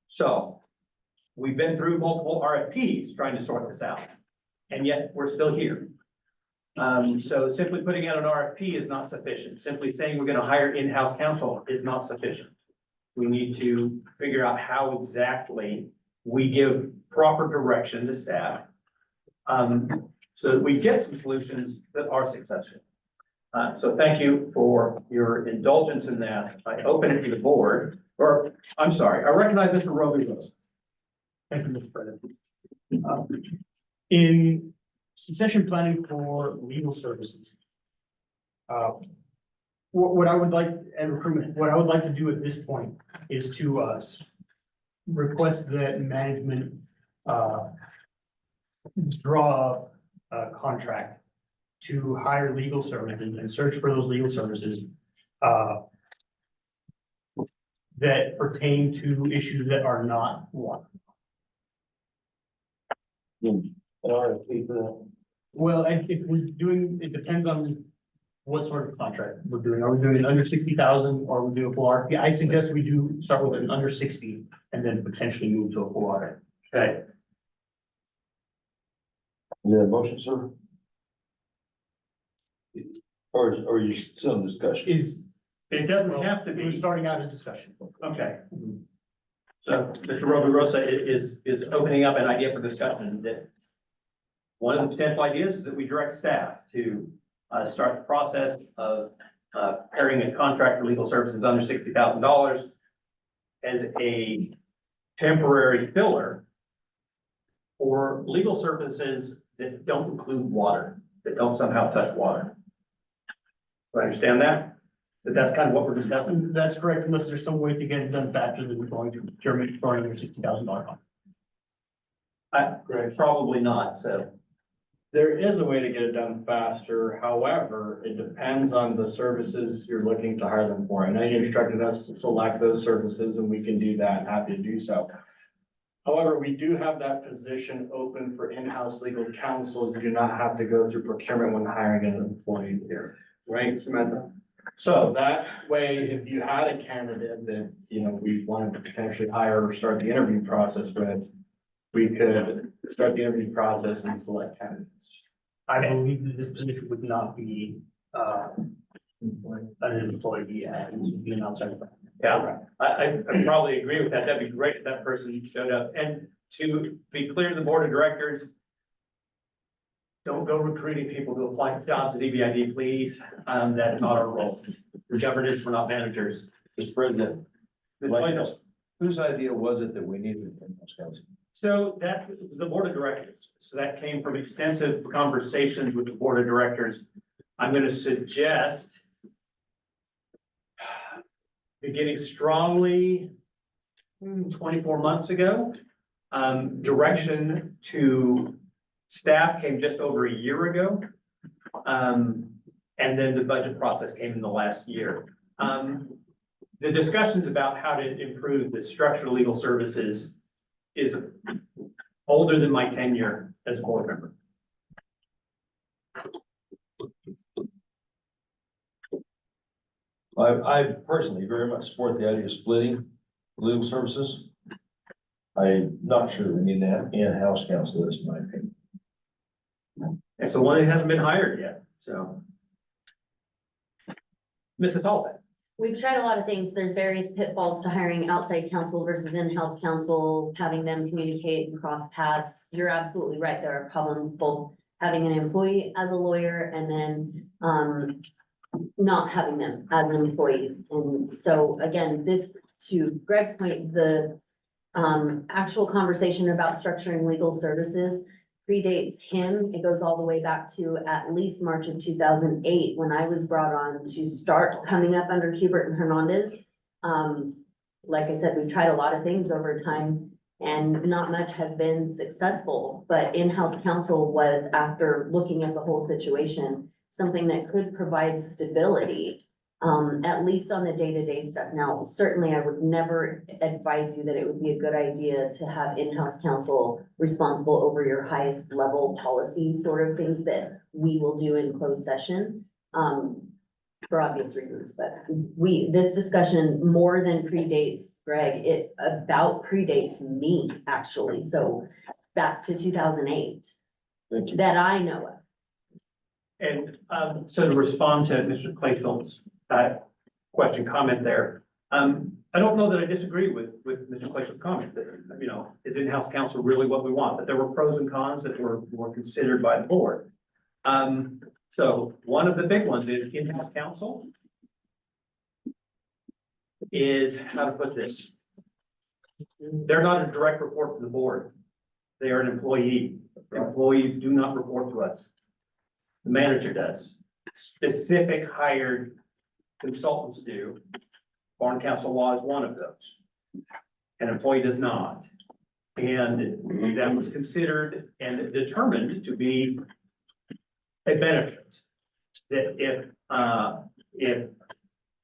So we've been through multiple RFPs trying to sort this out, and yet we're still here. So simply putting out an RFP is not sufficient. Simply saying we're going to hire in-house counsel is not sufficient. We need to figure out how exactly we give proper direction to staff, so that we get some solutions that are successful. So thank you for your indulgence in that. I open it to the board, or I'm sorry, I recognize Mr. Rodriguez. Thank you, Mr. President. In succession planning for legal services, what I would like, and recruitment, what I would like to do at this point is to request that management draw a contract to hire legal services and search for those legal services that pertain to issues that are not water. Well, if we're doing, it depends on what sort of contract we're doing. Are we doing it under 60,000 or we do a full RFP? I suggest we do start with an under 60 and then potentially move to a full RFP. Okay. Is that a motion, sir? Or are you still in discussion? It doesn't have to be. We're starting out as discussion. Okay. So Mr. Rosa is opening up an idea for discussion that one of the potential ideas is that we direct staff to start the process of pairing a contract for legal services under $60,000 as a temporary filler for legal services that don't include water, that don't somehow touch water. Do I understand that? That's kind of what we're discussing? That's correct, unless there's some way to get it done faster than we're going to procurement for under $60,000. Probably not, so. There is a way to get it done faster. However, it depends on the services you're looking to hire them for. I know you instructed us to select those services and we can do that. Happy to do so. However, we do have that position open for in-house legal counsel. You do not have to go through procurement when hiring an employee here, right, Samantha? So that way, if you had a candidate that, we wanted to potentially hire or start the interview process with, we could start the interview process and select candidates. I believe that this position would not be an employee, and this would be an outside. Yeah, I probably agree with that. That'd be great if that person showed up. And to be clear to the board of directors, don't go recruiting people to apply for jobs at EBID, please. That's not our role. We're governors, we're not managers. Mr. President, whose idea was it that we needed in-house counsel? So that, the board of directors, so that came from extensive conversations with the board of directors. I'm going to suggest beginning strongly 24 months ago, direction to Staff came just over a year ago. And then the budget process came in the last year. The discussions about how to improve the structure of legal services is older than my tenure as a board member. I personally very much support the idea of splitting legal services. I'm not sure we need that in-house counsel, that's my opinion. And so one that hasn't been hired yet, so. Mrs. Hallback. We've tried a lot of things. There's various pitfalls to hiring outside counsel versus in-house counsel, having them communicate and cross paths. You're absolutely right. There are problems both having an employee as a lawyer and then, not having them as employees. And so again, this, to Greg's point, the actual conversation about structuring legal services predates him. It goes all the way back to at least March of 2008, when I was brought on to start coming up under Hubert and Hernandez. Like I said, we've tried a lot of things over time and not much has been successful, but in-house counsel was, after looking at the whole situation, something that could provide stability, at least on the day-to-day stuff. Now, certainly I would never advise you that it would be a good idea to have in-house counsel responsible over your highest level policy sort of things that we will do in closed session, for obvious reasons. But this discussion more than predates Greg, it about predates me, actually. So back to 2008 that I know of. And so to respond to Mr. Clayfield's question, comment there, I don't know that I disagree with Mr. Clayfield's comment that, you know, is in-house counsel really what we want? But there were pros and cons that were considered by the board. So one of the big ones is in-house counsel is, how to put this? They're not a direct report to the board. They are an employee. Employees do not report to us. The manager does. Specific hired consultants do. Foreign counsel law is one of those. An employee does not. And that was considered and determined to be a benefit. That if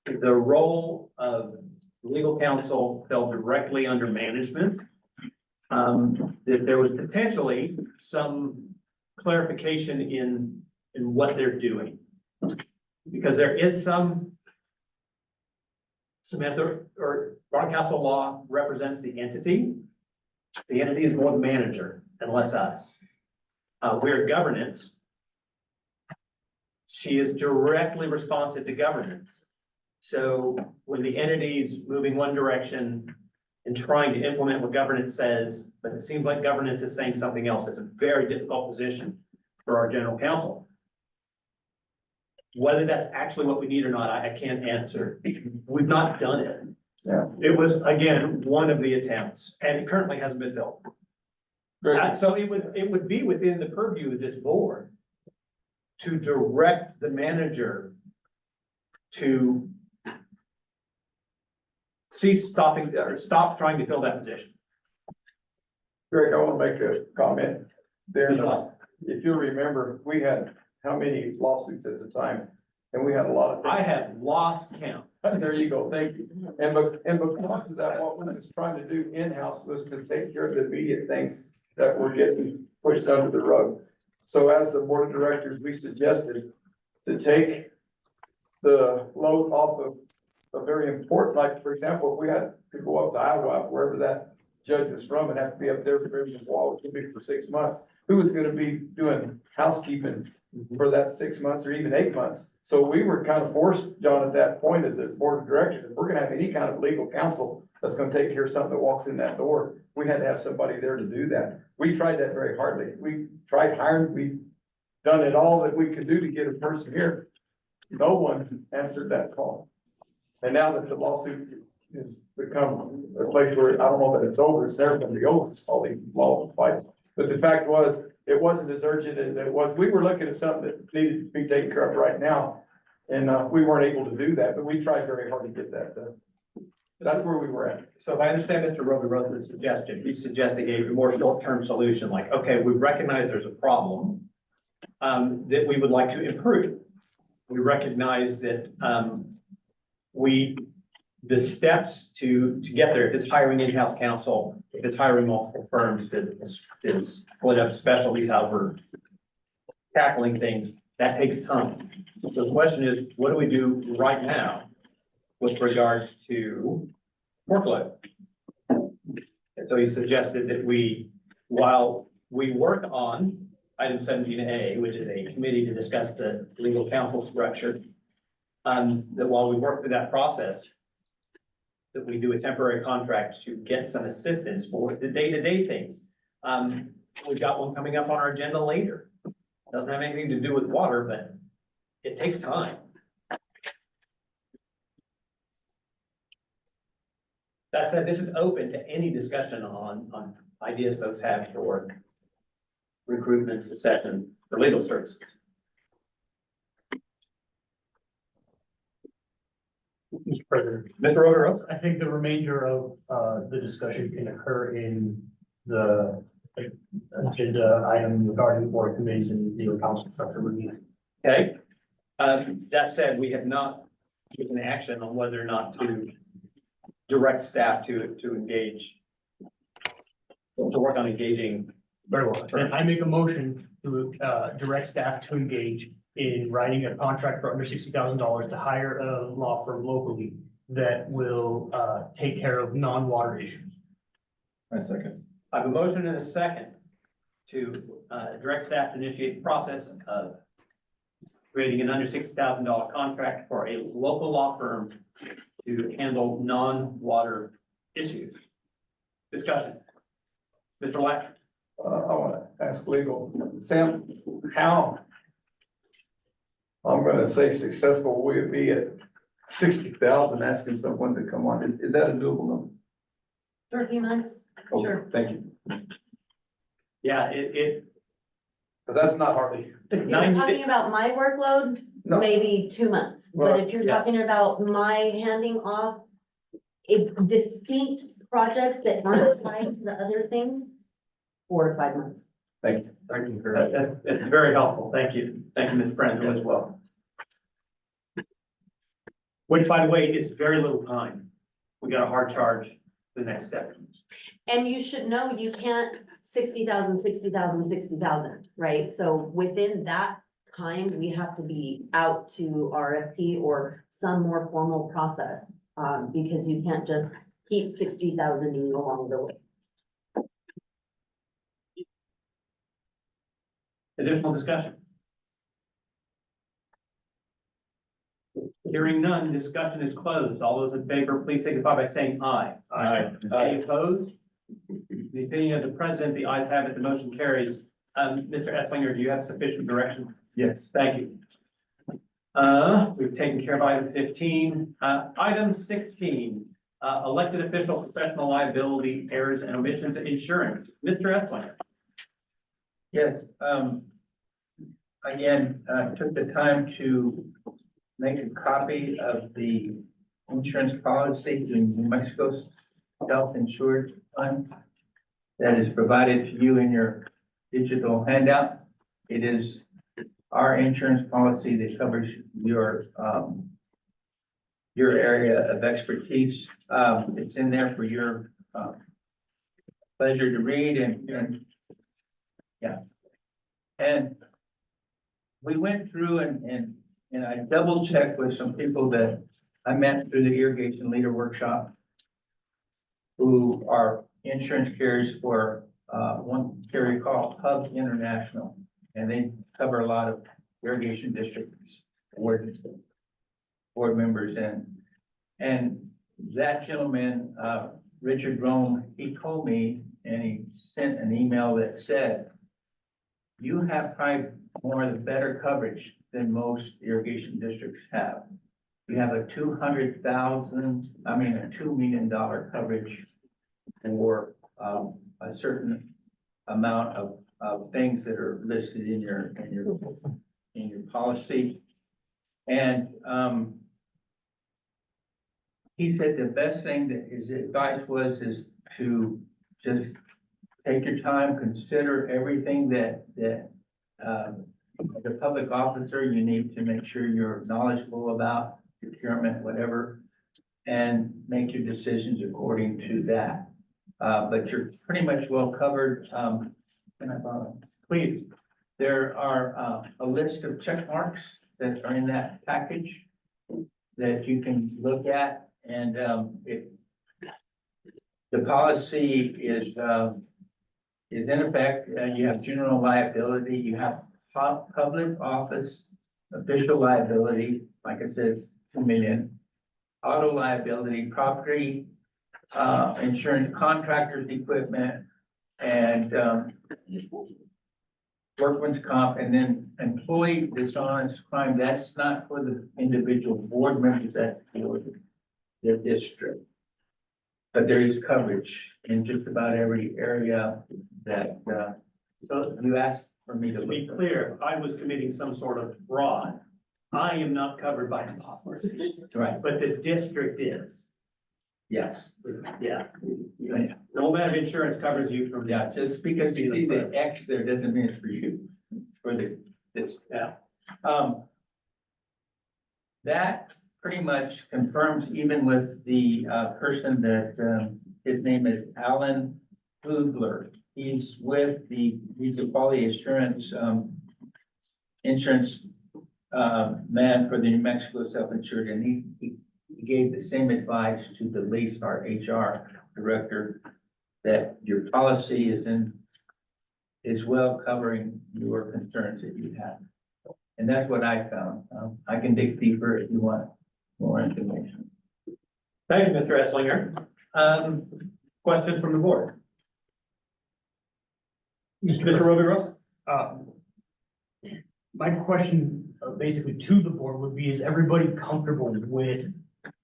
the role of legal counsel fell directly under management, that there was potentially some clarification in what they're doing. Because there is some Samantha, or foreign counsel law represents the entity. The entity is more the manager and less us. We're governance. She is directly responsive to governance. So when the entity is moving one direction and trying to implement what governance says, but it seems like governance is saying something else, it's a very difficult position for our general counsel. Whether that's actually what we need or not, I can't answer. We've not done it. Yeah. It was, again, one of the attempts, and it currently hasn't been built. So it would be within the purview of this board to direct the manager to stop trying to fill that position. Greg, I want to make a comment there. If you remember, we had how many lawsuits at the time? And we had a lot of. I have lost count. There you go, thank you. And because of that, what we was trying to do in-house was to take care of the immediate things that were getting pushed under the rug. So as the board of directors, we suggested to take the load off of a very important, like, for example, if we had to go up to Iowa, wherever that judge was from, and have to be up there for every wall, it could be for 6 months. Who was gonna be doing housekeeping for that 6 months or even 8 months? So we were kind of forced, John, at that point as a board of directors, if we're gonna have any kind of legal counsel that's gonna take care of something that walks in that door, we had to have somebody there to do that. We tried that very hardly. We tried hiring, we've done it all that we could do to get a person here. No one answered that call. And now that the lawsuit has become a place where, I don't know that it's over, it's never gonna be over, all these law fights. But the fact was, it wasn't as urgent as it was. We were looking at something that needed to be taken care of right now. And we weren't able to do that, but we tried very hard to get that done. That's where we were at. So if I understand Mr. Robirouse's suggestion, he's suggesting a more short-term solution, like, okay, we recognize there's a problem that we would like to improve. We recognize that the steps to get there, if it's hiring in-house counsel, if it's hiring multiple firms to split up specialties, how we're tackling things, that takes time. So the question is, what do we do right now with regards to workload? And so he suggested that while we work on item 17A, which is a committee to discuss the legal counsel structure, that while we work through that process, that we do a temporary contract to get some assistance for the day-to-day things. We've got one coming up on our agenda later. Doesn't have anything to do with water, but it takes time. That said, this is open to any discussion on ideas folks have for recruitment, succession, for legal services. Mr. President, Mr. Robirouse? I think the remainder of the discussion can occur in the agenda item regarding board committees and legal counsel structure review. Okay. That said, we have not taken action on whether or not to direct staff to engage, to work on engaging. Very well. Then I make a motion to direct staff to engage in writing a contract for under $60,000 to hire a law firm locally that will take care of non-water issues. My second. I have a motion and a second to direct staff to initiate the process of creating an under $60,000 contract for a local law firm to handle non-water issues. Discussion. Mr. Latcher. I want to ask legal, Sam, how, I'm gonna say successful will it be at 60,000 asking someone to come on? Is that a doable number? For a few months, Okay, sure. thank you. Yeah, it. Because that's not hardly. If you're talking about my workload, No. maybe 2 months, but Right, if you're yeah. talking about my handing off distinct projects that aren't tied to the other things, 4 to 5 months. Thank you. Thank you very much. It's very helpful. Thank you. Thank you, Ms. Brandon, as well. Which, by the way, is very little time. We got a hard charge the next step. And you should know you can't 60,000, 60,000, 60,000, right? So within that time, we have to be out to RFP or some more formal process. Because you can't just keep 60,000 along the way. Additional discussion? Hearing none, discussion is closed. All those in favor, please signify by saying aye. Aye. Any opposed? The opinion of the president, the ayes have it, the motion carries. Mr. Esslinger, do you have sufficient direction? Yes. Thank you. We've taken care of item 15. Item 16, elected official professional liability errors and omissions insurance. Mr. Esslinger. Yes, again, took the time to make a copy of the insurance policy in New Mexico's self-insured fund that is provided to you in your digital handout. It is our insurance policy that covers your area of expertise. It's in there for your pleasure to read and yeah. And we went through and I double checked with some people that I met through the irrigation leader workshop who are insurance carriers for one carrier called Hub International. And they cover a lot of irrigation districts, board members and that gentleman, Richard Rome, he told me, and he sent an email that said, you have probably more of the better coverage than most irrigation districts have. You have a $200 million coverage for a certain amount of things that are listed in your policy. And he said the best thing that his advice was is to just take your time, consider everything that, as a public officer, you need to make sure you're knowledgeable about procurement, whatever, and make your decisions according to that. But you're pretty much well covered. Can I borrow? Please, there are, a list of check marks that are in that package that you can look at, and, the policy is in effect. You have general liability, you have public office, official liability, like I said, 2 million. Auto liability, property, insurance, contractors, equipment, and, workman's comp, and then employee dishonest crime. That's not for the individual board members, that's for the district. But there is coverage in just about every area that, so you asked for me to To be look. clear, I was committing some sort of fraud. I am not covered by the policy, Right, but the district is. yes. Yeah. No amount of insurance covers you from Yeah, just because you see the X there doesn't mean it's for you. It's for this. Yeah. That pretty much confirms even with the, person that, his name is Alan Fugler. He's he's a quality assurance, insurance, man for the New Mexico self-insured, and he gave the same advice to the lease, our HR director, that your policy is well covering your concerns that you have. And that's what I found. I can dig deeper if you want more information. Thank you, Mr. Esslinger. Questions from the board? Mr. Roby Russell? My question basically to the board would be, is everybody comfortable with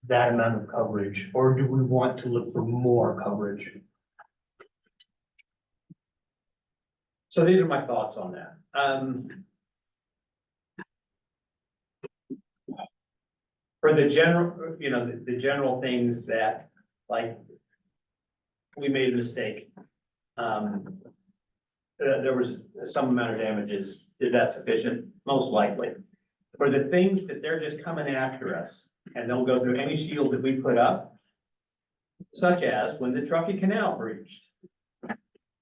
that amount of coverage, or do we want to look for more coverage? So these are my thoughts on that. For the general, the general things that, like, we made a mistake. There was some amount of damages. Is that sufficient? Most likely. For the things that they're just coming after us, and they'll go through any shield that we put up, such as when the Truckee Canal breached.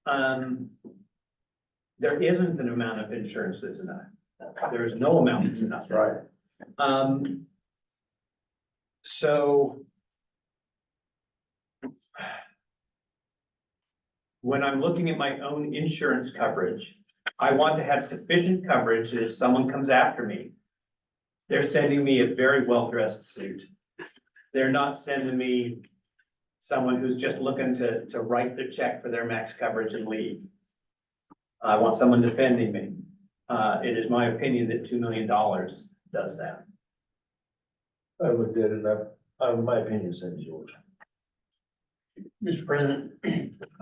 There isn't an amount of insurance that's enough. There is no amount that's enough. Right. So when I'm looking at my own insurance coverage, I want to have sufficient coverage that if someone comes after me, they're sending me a very well-dressed suit. They're not sending me someone who's just looking to write the check for their max coverage and leave. I want someone defending me. It is my opinion that $2 million does that. I looked at it, my opinion is same as yours. Mr. President,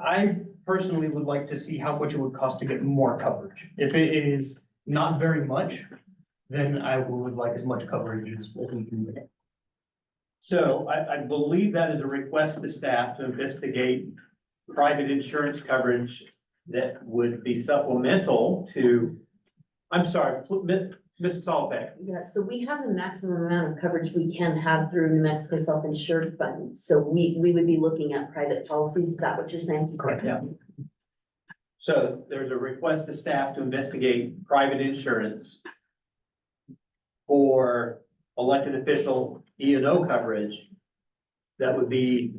I personally would like to see how much it would cost to get more coverage. If it is not very much, then I would like as much coverage as we can get. So I believe that is a request to staff to investigate private insurance coverage that would be supplemental to, I'm sorry, Mrs. Albeck. Yeah, so we have the maximum amount of coverage we can have through New Mexico Self-Insured Fund. So we would be looking at private policies. Is that what you're saying? Correct. Yeah. So there's a request to staff to investigate private insurance for elected official E&O coverage that would be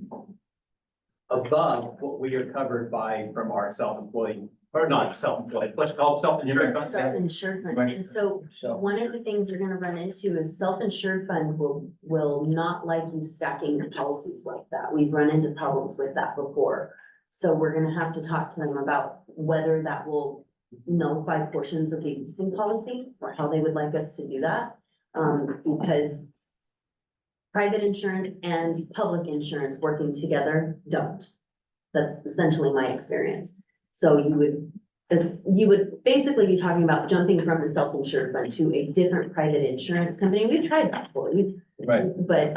above what we are covered by from our self-employed, or not self-employed, what's called self-insured. Self-insured fund. And so one of the things you're gonna run into is self-insured fund will not like you stacking the policies like that. We've run into problems with that before. So we're gonna have to talk to them about whether that will nullify portions of the existing policy or how they would like us to do that. Because private insurance and public insurance working together don't. That's essentially my experience. So you would basically be talking about jumping from the self-insured fund to a different private insurance company. We've tried that before. Right. But,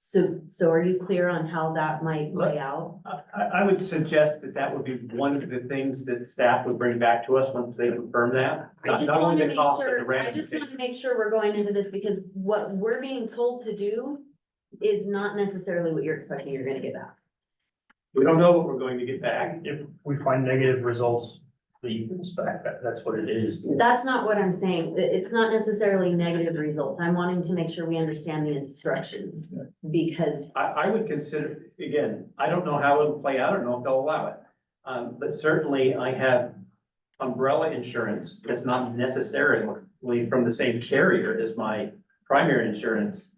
So are you clear on how that might play out? I would suggest that that would be one of the things that staff would bring back to us once they confirm that. I Not just not want only to the make cost, but the sure, I just want randomization. to make sure we're going into this because what we're being told to do is not necessarily what you're expecting you're gonna get back. We don't know what we're going to get back. If we find negative results, the expect that's what it is. That's not what I'm saying. It's not necessarily negative results. I'm wanting to make sure we understand the instructions because I would consider, again, I don't know how it'll play out, I don't know if they'll allow it. But certainly I have umbrella insurance that's not necessarily from the same carrier as my primary insurance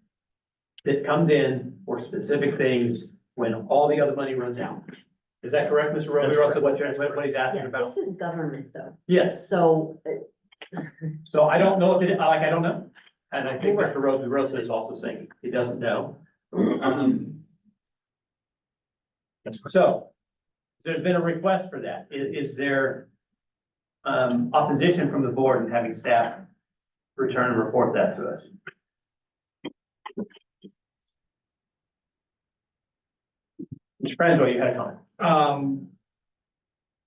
that comes in for specific things when all the other money runs out. Is that correct, Mr. Roby? Also, what he's asking about? this is government though. Yes, So so I don't know if it, like, I don't know. And I think Mr. Rosa is also saying he doesn't know. So, there's been a request for that. Is there opposition from the board in having staff return and report that to us? Mr. Franzo, you had a comment.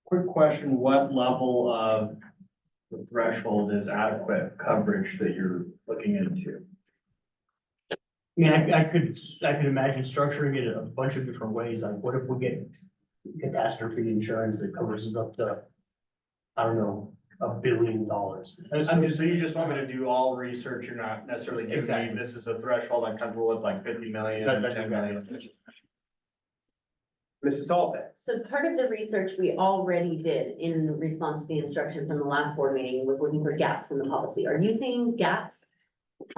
Quick question, what level of the threshold is adequate coverage that you're looking into? I mean, I could imagine structuring it a bunch of different ways, like what if we get catastrophe insurance that covers us up to, I don't know, $1 billion? So you just want me to do all research, you're not necessarily giving me, Exactly. this is a threshold I'm comfortable with, like 50 million, That's 10 million. Mrs. Albeck. So part of the research we already did in response to the instruction from the last board meeting was looking for gaps in the policy. Are you seeing gaps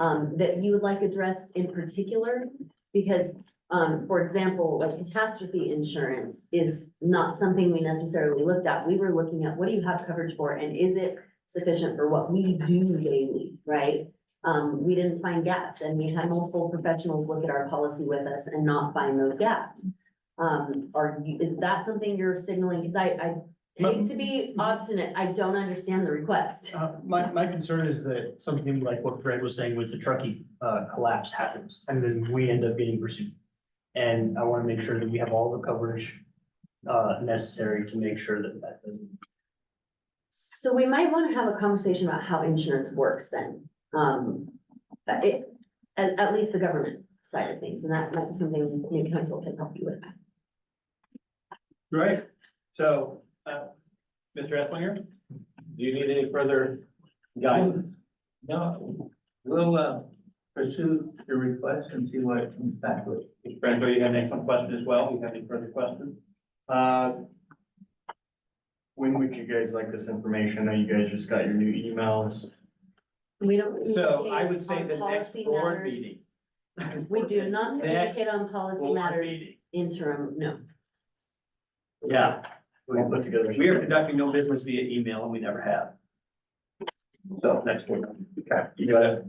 that you would like addressed in particular? Because, for example, like catastrophe insurance is not something we necessarily looked at. We were looking at what do you have coverage for and is it sufficient for what we do daily, right? We didn't find gaps and we had multiple professionals look at our policy with us and not find those gaps. Is that something you're signaling? Because I hate to be obstinate. I don't understand the request. My concern is that something like what Greg was saying with the Truckee collapse happens, and then we end up getting pursued. And I want to make sure that we have all the coverage necessary to make sure that that doesn't. So we might want to have a conversation about how insurance works then. At least the government side of things, and that might be something new council can help you with. Great. So, Mr. Esslinger, do you need any further guidance? No, we'll pursue your request and see what it comes back with. Mr. Franco, you have an excellent question as well. Do you have any further questions? When would you guys like this information? I know you guys just got your new emails. We don't. So I would communicate say on the next policy board matters. meeting. We do not Next communicate on policy board matters meeting. interim, no. Yeah, We put together. we are conducting no business via email and we never have. So next board. Okay, you got it.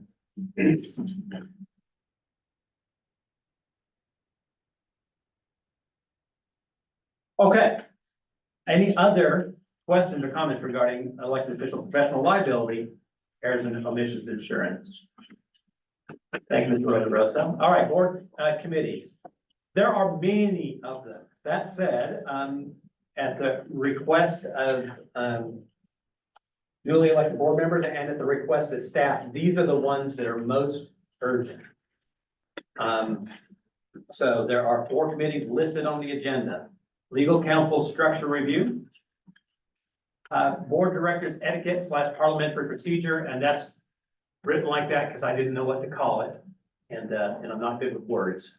Okay. Any other questions or comments regarding elected official professional liability, errors and omissions insurance? Thank you, Mr. Rosa. All right, board committees. There are many of them. That said, at the request of newly elected board members and at the request of staff, these are the ones that are most urgent. So there are 4 committees listed on the agenda. Legal counsel structure review, board directors etiquette / parliamentary procedure, and that's written like that because I didn't know what to call it, and I'm not good with words.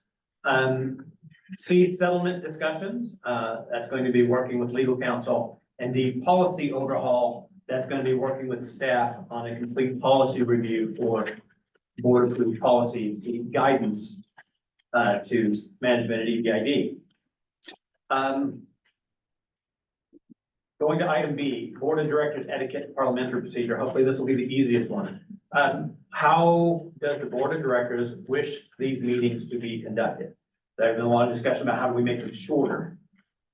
C, settlement discussions, that's going to be working with legal counsel, and the policy overhaul, that's going to be working with staff on a complete policy review for board approved policies, the guidance to management at EBID. Going to item B, board of directors etiquette and parliamentary procedure. Hopefully this will be the easiest one. How does the board of directors wish these meetings to be conducted? There's been a lot of discussion about how do we make them shorter.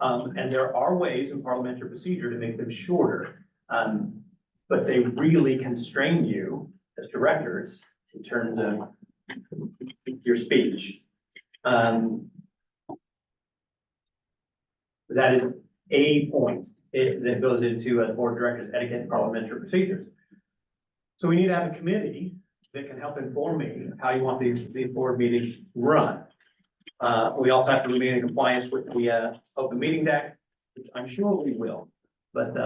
And there are ways in parliamentary procedure to make them shorter. But they really constrain you as directors in terms of your speech. Um, that is a point that goes into a board of directors etiquette and parliamentary procedures. So we need to have a committee that can help inform me how you want these board meetings run. We also have to remain in compliance with the Open Meetings Act, which I'm sure we will, but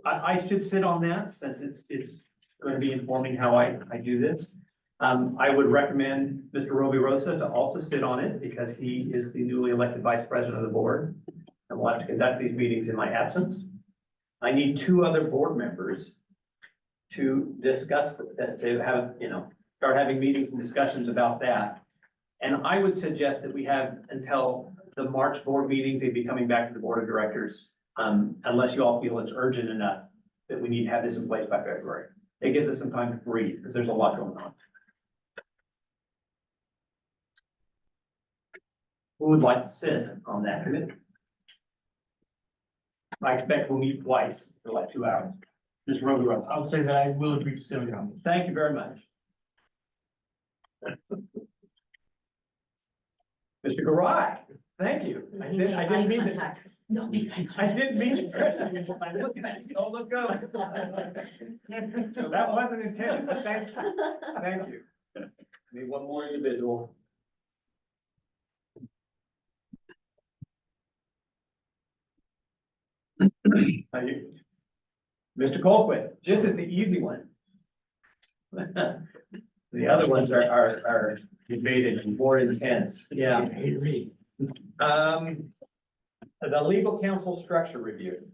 I should sit on that since it's going to be informing how I do this. I would recommend Mr. Roby Rosa to also sit on it because he is the newly elected vice president of the board and will have to conduct these meetings in my absence. I need 2 other board members to discuss that, to have, start having meetings and discussions about that. And I would suggest that we have until the March board meeting to be coming back to the board of directors, unless you all feel it's urgent enough that we need to have this in place by February. It gives us some time to breathe because there's a lot going on. Who would like to sit on that committee? I expect we'll meet twice for like 2 hours. Mr. Roby Rose. I would say that I will agree to sit on it. Thank you very much. Mr. Garai, thank you. I didn't mean to. I didn't mean to press you. I'm looking at you. Don't look up. So that wasn't intended, but thank you. Thank you. Need one more individual. Thank you. Mr. Colquitt, this is the easy one. The other ones are debated and more intense. Yeah. The legal counsel structure review.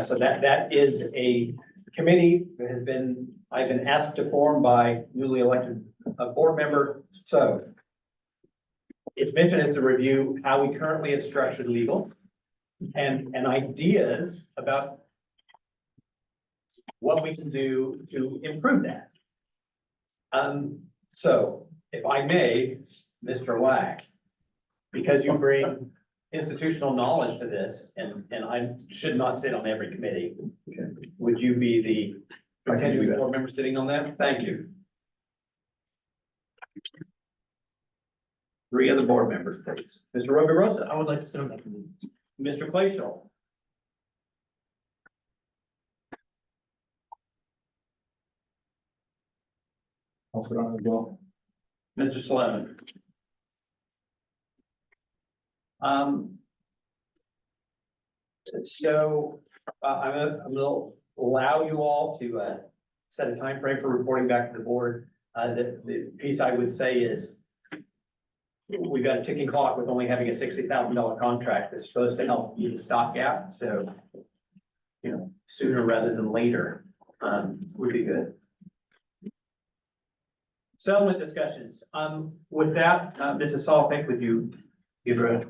So that is a committee that I've been asked to form by newly elected board member. So it's mentioned as a review how we currently have structured legal and ideas about what we can do to improve that. So if I may, Mr. Lack, because you bring institutional knowledge to this, and I should not sit on every committee, would you be the continuing board member sitting on that? Thank you. 3 other board members, please. Mr. Roby Rosa. I would like to sit on that committee. Mr. Clayshall. I'll sit on it as well. Mr. Slevin. So I'm gonna allow you all to set a time frame for reporting back to the board. The piece I would say is we've got a ticking clock with only having a $60,000 contract that's supposed to help meet the stopgap. So, sooner rather than later would be good. Settlement discussions. With that, Mrs. Salpik, would you give a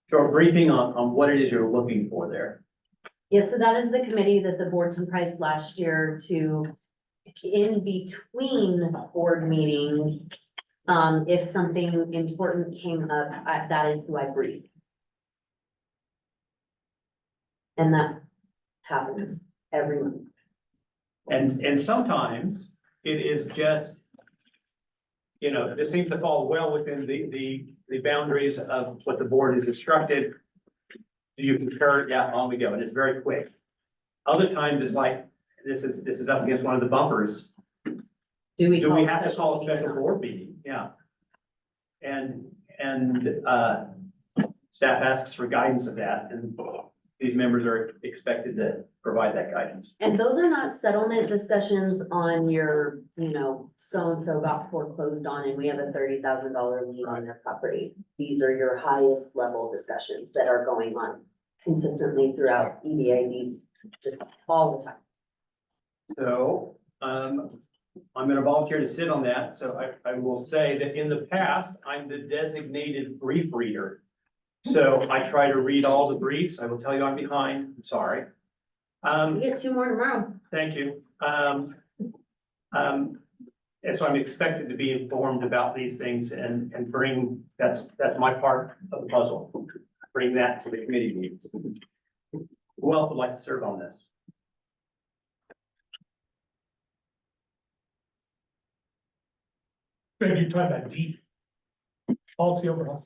short briefing on what it is you're looking for there? Yeah, so that is the committee that the board comprised last year to, in between board meetings, if something important came up, that is who I brief. And that happens every month. And sometimes it is just, this seems to fall well within the boundaries of what the board has instructed. Do you concur? Yeah, on we go. And it's very quick. Other times it's like, this is up against one of the bumpers. Do we have to call a special board meeting? Yeah. And staff asks for guidance of that, and these members are expected to provide that guidance. And those are not settlement discussions on your, so-and-so got foreclosed on and we have a $30,000 lien on their property. These are your highest level discussions that are going on consistently throughout EBIDs, just all the time. So, I'm gonna volunteer to sit on that. So I will say that in the past, I'm the designated brief reader. So I try to read all the briefs. I will tell you I'm behind. I'm sorry. You get 2 more tomorrow. Thank you. And so I'm expected to be informed about these things and bring, that's my part of the puzzle. Bring that to the committee meetings. Who else would like to serve on this? Greg, you're talking about deep. Policy overhaul.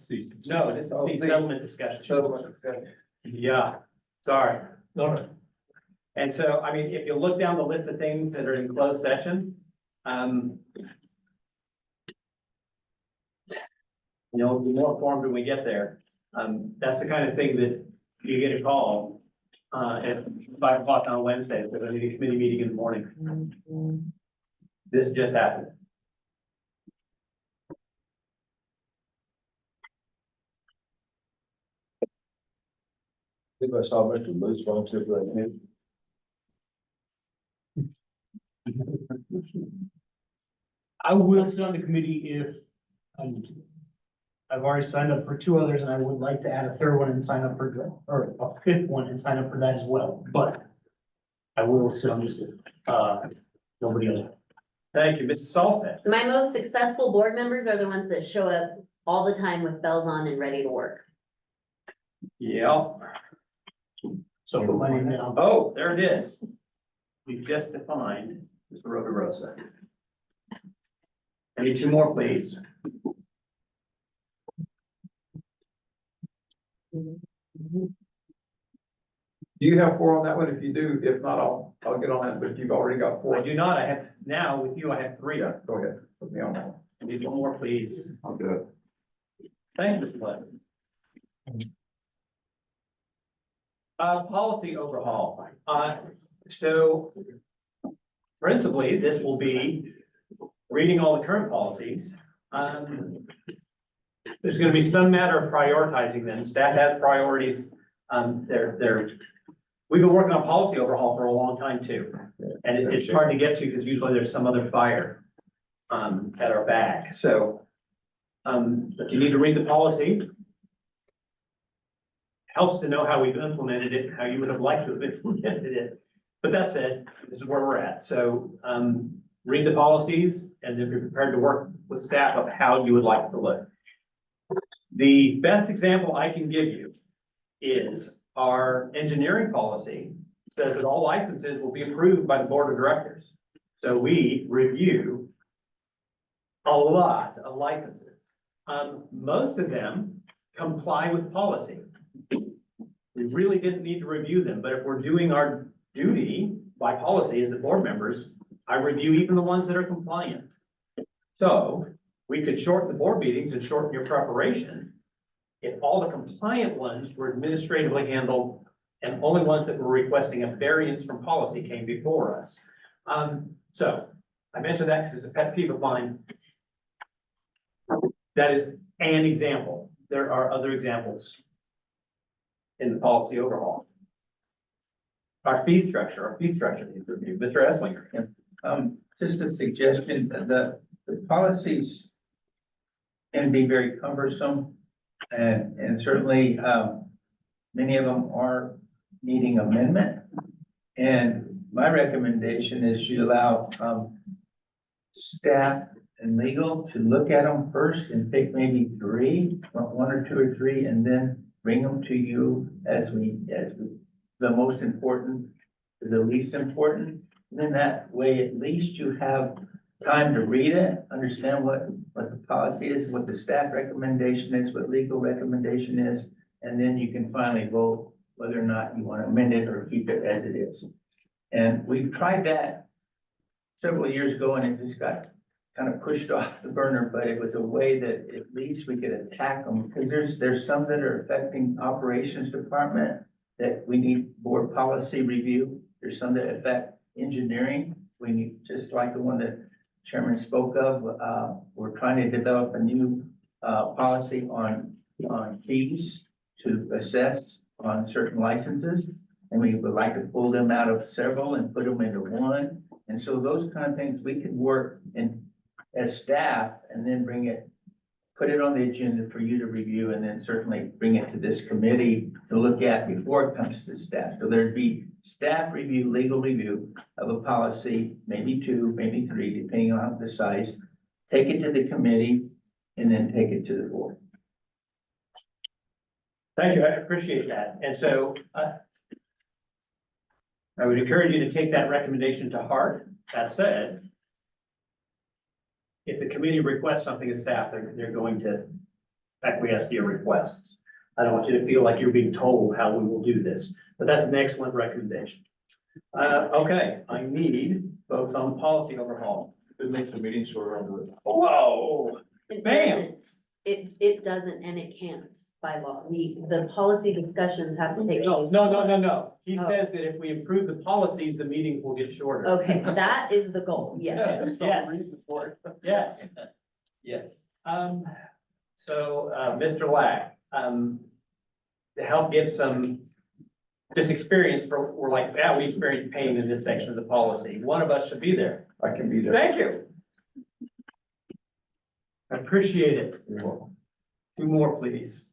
No, this is the settlement discussion. Yeah, sorry. No. And so, I mean, if you look down the list of things that are in closed session, the more informed when we get there. That's the kind of thing that you get a call, at 5 o'clock on Wednesday, for the committee meeting in the morning. This just happened. I think I saw Mr. Lewis volunteer for that meeting. I will sit on the committee if, I've already signed up for 2 others and I would like to add a 3rd one and sign up for, or a 5th one and sign up for that as well, but I will sit on this, nobody else. Thank you, Mrs. Saltman. My most successful board members are the ones that show up all the time with bells on and ready to work. Yeah. So put my name down. Oh, there it is. We just defined Mr. Rosa. I need 2 more, please. Do you have 4 on that one? If you do, if not, I'll get on that, but if you've already got 4. I do not. I have, now with you, I have 3. Yeah, go ahead. Put me on that one. I need 1 more, please. I'll do it. Thank you, Mr. Clinton. Policy overhaul. So principally, this will be reading all the current policies. There's gonna be some matter of prioritizing them. Staff has priorities. We've been working on policy overhaul for a long time too. And it's hard to get to because usually there's some other fire at our back. So, but you need to read the policy. Helps to know how we've implemented it, how you would have liked to have implemented it. But that said, this is where we're at. So, read the policies and then be prepared to work with staff of how you would like to look. The best example I can give you is our engineering policy says that all licenses will be approved by the board of directors. So we review a lot of licenses. Most of them comply with policy. We really didn't need to review them, but if we're doing our duty by policy as the board members, I review even the ones that are compliant. So we could shorten the board meetings and shorten your preparation if all the compliant ones were administratively handled and only ones that were requesting a variance from policy came before us. So I mentioned that because it's a pet peeve of mine. That is an example. There are other examples in the policy overhaul. Our fee structure needs review. Mr. Esslinger. Just a suggestion, the policies can be very cumbersome and certainly, many of them are needing amendment. And my recommendation is you allow, staff and legal to look at them first and pick maybe 3, 1 or 2 or 3, and then bring them to you as the most important, the least important. And then that way, at least you have time to read it, understand what the policy is, what the staff recommendation is, what legal recommendation is, and then you can finally vote whether or not you want to amend it or keep it as it is. And we've tried that several years ago and it just got kind of pushed off the burner, but it was a way that at least we could attack them, because there's some that are affecting operations department that we need board policy review. There's some that affect engineering. We need, just like the one that Chairman spoke of, we're trying to develop a new policy on fees to assess on certain licenses. And we would like to pull them out of several and put them into one. And so those kind of things we can work in as staff and then put it on the agenda for you to review, and then certainly bring it to this committee to look at before it comes to staff. So there'd be staff review, legal review of a policy, maybe 2, maybe 3, depending on the size. Take it to the committee and then take it to the board. Thank you, I appreciate that. And so I would encourage you to take that recommendation to heart. That said, if the committee requests something of staff, they're going to acquiesce to your requests. I don't want you to feel like you're being told how we will do this, but that's an excellent recommendation. Okay, I need folks on the policy overhaul. It makes the meeting shorter. Whoa, It Bam. doesn't, it doesn't and it can't by law. The policy discussions have to take. no, no, no, no, no. He says that if we improve the policies, the meeting will get shorter. Okay, that is the goal, yes. Yes. Yes. Yes. So, Mr. Lack, to help get some just experience we're like, yeah, we experienced pain in this section of the policy. One of us should be there. I can be there. Thank you. I appreciate it. Two more, please.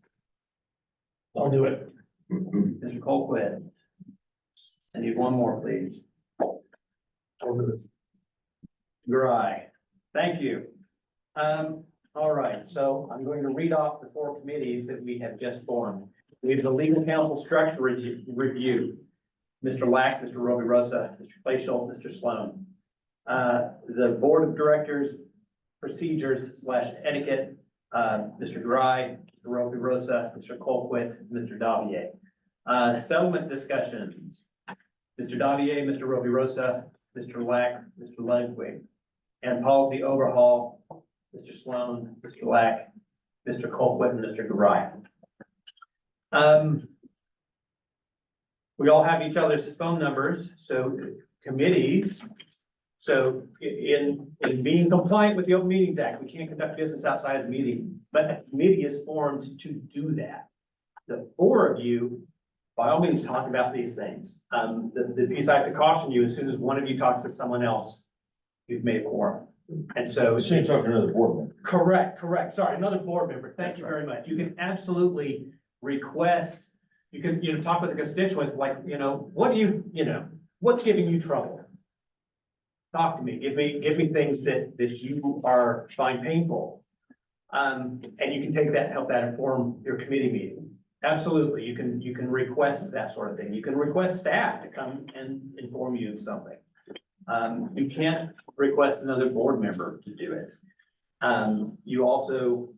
I'll do it. Mr. Colquitt. I need one more, please. Gry. Thank you. All right, so I'm going to read off the 4 committees that we have just formed. We have the legal counsel structure review. Mr. Lack, Mr. Roby Rosa, Mr. Fleischel, Mr. Sloan. The board of directors procedures / etiquette, Mr. Gry, Mr. Roby Rosa, Mr. Colquitt, Mr. Davier. Settlement discussions, Mr. Davier, Mr. Roby Rosa, Mr. Lack, Mr. Ludwig. And policy overhaul, Mr. Sloan, Mr. Lack, Mr. Colquitt, and Mr. Gry. We all have each other's phone numbers, so committees. So in being compliant with the Open Meetings Act, we can't conduct business outside of the meeting, but a committee is formed to do that. The 4 of you, by all means, talk about these things. The piece I have to caution you, as soon as one of you talks to someone else, you've made a quorum. And so. So you talk to another board member. Correct. Sorry, another board member. Thank you very much. You can absolutely request, you can, talk with the constituents, like, what do you, what's giving you trouble? Talk to me, give me things that you find painful. And you can take that and help that inform your committee meeting. Absolutely, you can request that sort of thing. You can request staff to come and inform you of something. You can't request another board member to do it. You also,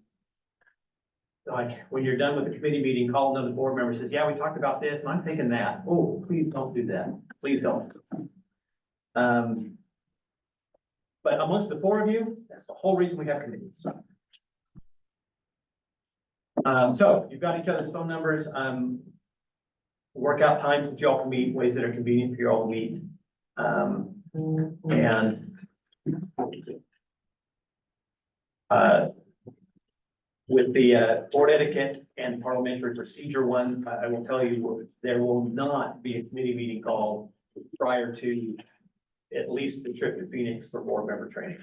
like, when you're done with the committee meeting, call another board member, says, yeah, we talked about this, and I'm thinking that. Oh, please don't do that. Please don't. But amongst the 4 of you, that's the whole reason we have committees. So you've got each other's phone numbers. Work out times that y'all can meet, ways that are convenient for you all to meet. With the board etiquette and parliamentary procedure one, I will tell you, there will not be a committee meeting called prior to at least the trip to Phoenix for board member training.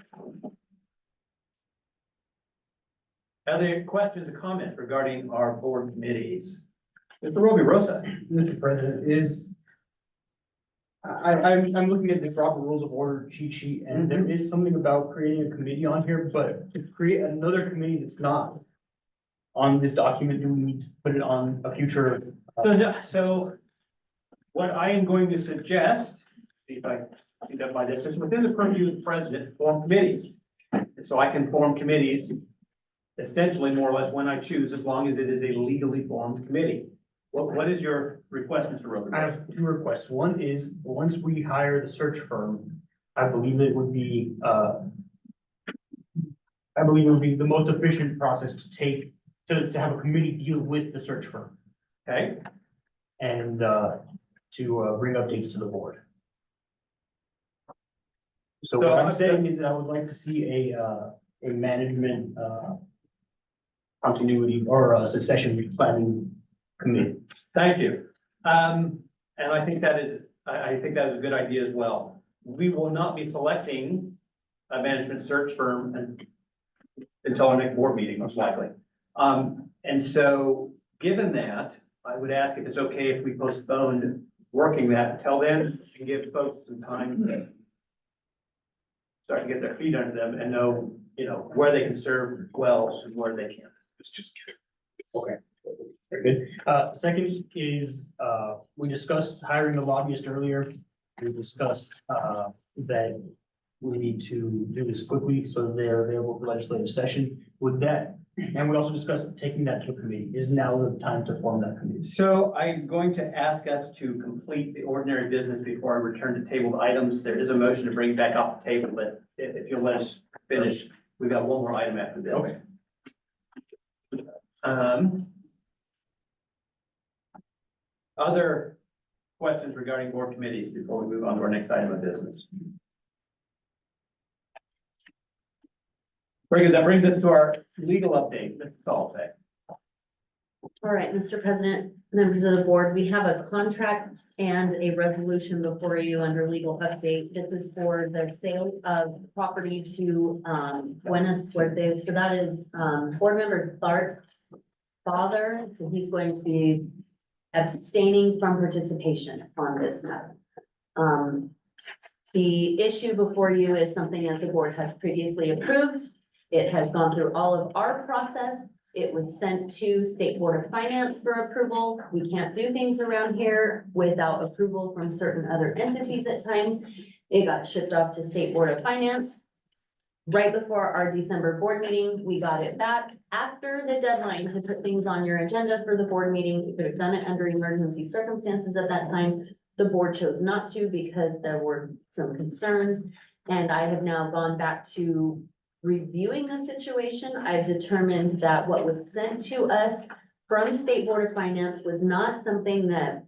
Other questions or comments regarding our board committees? Mr. Roby Rosa. Mr. President, I'm looking at the proper rules of order cheat sheet, and there is something about creating a committee on here, but to create another committee that's not on this document, do we need to put it on a future? So what I am going to suggest, see if I see that by this, is within the purview of the president, form committees. And so I can form committees essentially more or less when I choose, as long as it is a legally formed committee. What is your request, Mr. Roby? I have 2 requests. One is, once we hire the search firm, I believe it would be the most efficient process to have a committee deal with the search firm. Okay. And to bring updates to the board. So what I'm saying is that I would like to see a management continuity or succession planning committee. Thank you. And I think that is a good idea as well. We will not be selecting a management search firm until our next board meeting, most likely. And so given that, I would ask if it's okay if we postponed working that until then and give folks some time to start to get their feet under them and know, where they can serve well and where they can't. It's just okay. Very good. Second is, we discussed hiring a lobbyist earlier. We discussed, that we need to do this quickly so they're available for legislative session. Would that And we also discussed taking that to a committee. Is now the time to form that committee? So I'm going to ask us to complete the ordinary business before I return to tabled items. There is a motion to bring back off the table, but if you'll let us finish, we've got one more item after this. Okay. Other questions regarding board committees before we move on to our next item of business? Very good. That brings us to our legal update. Mr. Salzbeck. All right, Mr. President, members of the board, we have a contract and a resolution before you under legal update. This is for the sale of property to Buenos Fuertes. So that is board member Clark's father. So he's going to be abstaining from participation on this matter. The issue before you is something that the board has previously approved. It has gone through all of our process. It was sent to State Board of Finance for approval. We can't do things around here without approval from certain other entities at times. It got shipped off to State Board of Finance. Right before our December board meeting, we got it back after the deadline to put things on your agenda for the board meeting. We could have done it under emergency circumstances at that time. The board chose not to because there were some concerns. And I have now gone back to reviewing the situation. I've determined that what was sent to us from State Board of Finance was not something that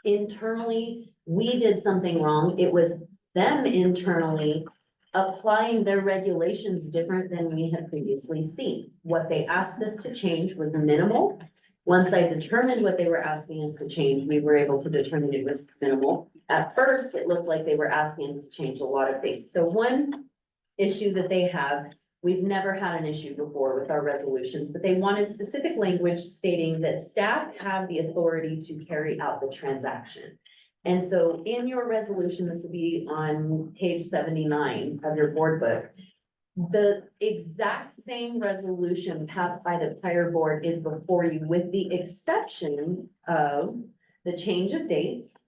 internally we did something wrong. It was them internally applying their regulations different than we had previously seen. What they asked us to change was minimal. Once I determined what they were asking us to change, we were able to determine it was minimal. At first, it looked like they were asking us to change a lot of things. So one issue that they have, we've never had an issue before with our resolutions, but they wanted specific language stating that staff have the authority to carry out the transaction. And so in your resolution, this will be on page 79 of your board book. The exact same resolution passed by the prior board is before you, with the exception of the change of dates.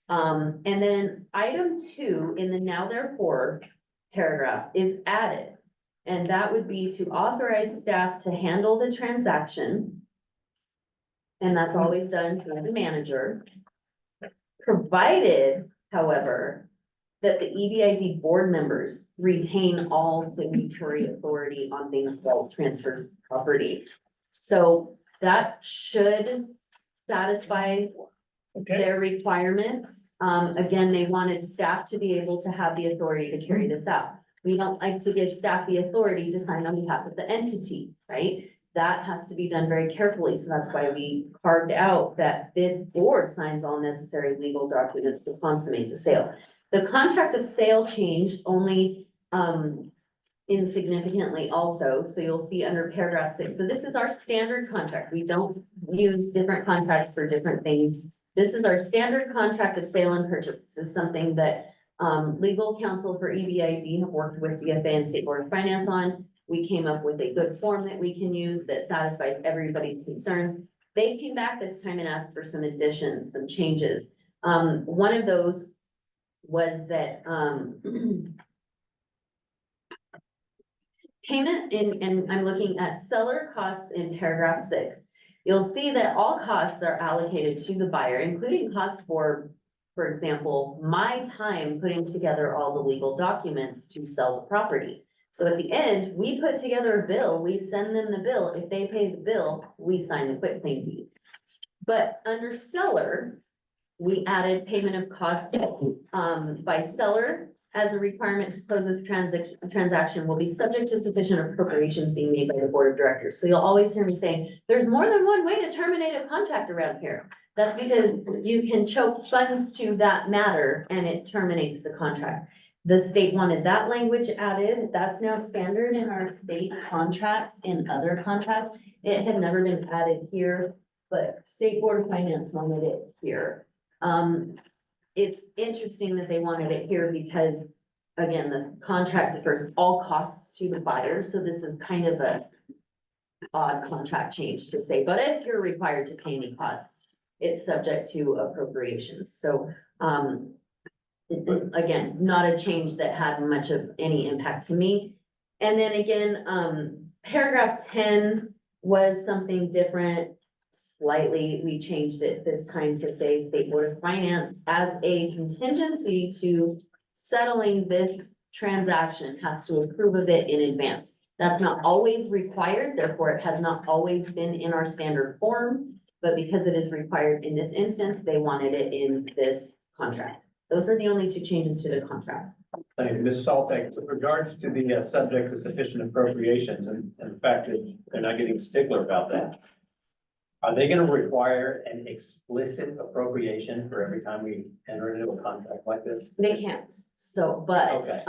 And then item 2 in the now therefore paragraph is added. And that would be to authorize staff to handle the transaction. And that's always done through the manager. Provided, however, that the EBID board members retain all signatory authority on things like transfers of property. So that should satisfy their requirements. Again, they wanted staff to be able to have the authority to carry this out. We don't like to give staff the authority to sign on behalf of the entity, right? That has to be done very carefully. So that's why we carved out that this board signs all necessary legal documents to consummate the sale. The contract of sale changed only insignificantly also. So you'll see under paragraph 6. So this is our standard contract. We don't use different contracts for different things. This is our standard contract of sale and purchase. This is something that legal counsel for EBID have worked with DFA and State Board of Finance on. We came up with a good form that we can use that satisfies everybody's concerns. They came back this time and asked for some additions, some changes. One of those was that payment and I'm looking at seller costs in paragraph 6. You'll see that all costs are allocated to the buyer, including costs for example, my time putting together all the legal documents to sell the property. So at the end, we put together a bill, we send them the bill. If they pay the bill, we sign the quitclaim deed. But under seller, we added payment of costs by seller as a requirement to close this transaction will be subject to sufficient appropriations being made by the board of directors. So you'll always hear me saying, there's more than one way to terminate a contract around here. That's because you can choke funds to that matter and it terminates the contract. The state wanted that language added. That's now standard in our state contracts and other contracts. It had never been added here, but State Board of Finance wanted it here. It's interesting that they wanted it here because, again, the contract defers all costs to the buyer. So this is kind of a odd contract change to say, but if you're required to pay any costs, it's subject to appropriations. So, again, not a change that had much of any impact to me. And then again, paragraph 10 was something different. Slightly, we changed it this time to say State Board of Finance as a contingency to settling this transaction has to approve of it in advance. That's not always required, therefore it has not always been in our standard form. But because it is required in this instance, they wanted it in this contract. Those are the only two changes to the contract. Thank you, Ms. Saltek. With regards to the subject of sufficient appropriations and the fact that they're not getting stickler about that. Are they gonna require an explicit appropriation for every time we enter into a contract like this? They can't, so, but, Okay.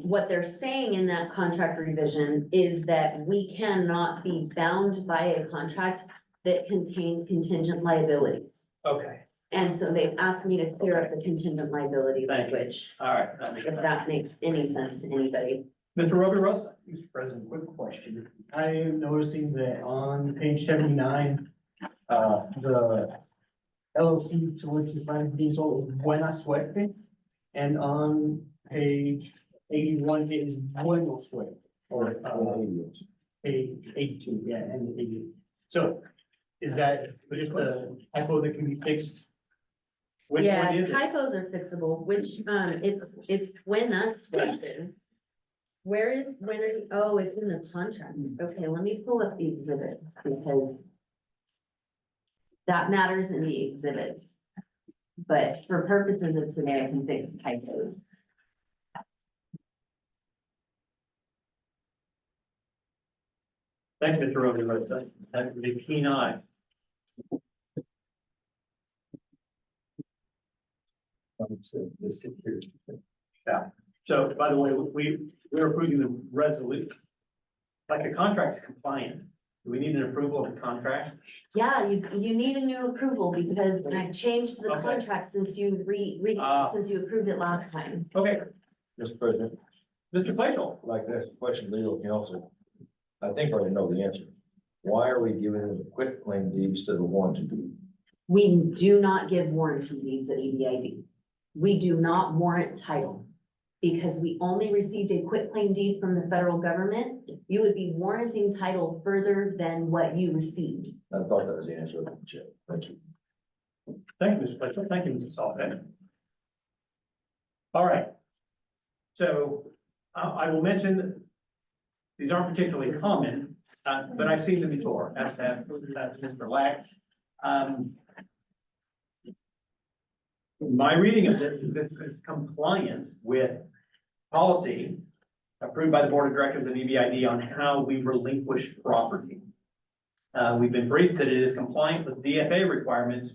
what they're saying in that contract revision is that we cannot be bound by a contract that contains contingent liabilities. Okay, And so they've asked me to clear up the contingent liability Thank you. language, all right. That makes if sense. that makes any sense to anybody. Mr. Roby Rosa? Mr. President, quick question. I am noticing that on page 79, the LLC to which the land is being sold is Buena Suerte. And on page 81, it is Bueno Suerte, or, page 82, yeah, and 80. So is that just a typo that can be fixed? Which Yeah, one is it? typos are fixable, which, it's Buena Suerte. Where are you, oh, it's in the contract. Okay, let me pull up the exhibits because that matters in the exhibits. But for purposes of today, I can fix typos. Thank you, Mr. Roby Rosa. That would be keen eye. Yeah, so by the way, we're approving the resolution. Like the contract's compliant. Do we need an approval of the contract? Yeah, you need a new approval because I've changed the Okay. contract since you since you approved it last time. Okay, Mr. President, Mr. Claypool. I'd like to ask a question, to legal counsel. I think I already know the answer. Why are we giving them a quit claim deed instead of a warranty deed? We do not give warranty deeds at EBID. We do not warrant title. Because we only received a quitclaim deed from the federal government, you would be warranting title further than what you received. I thought that was the answer. Thank you. Thank you, Mr. Claypool. Thank you, Mrs. Sullivan. All right. So I will mention, these aren't particularly common, but I've seen them before, as has Mr. Lack. My reading of this is that it's compliant with policy approved by the Board of Directors of EBID on how we relinquish property. We've been briefed that it is compliant with DFA requirements,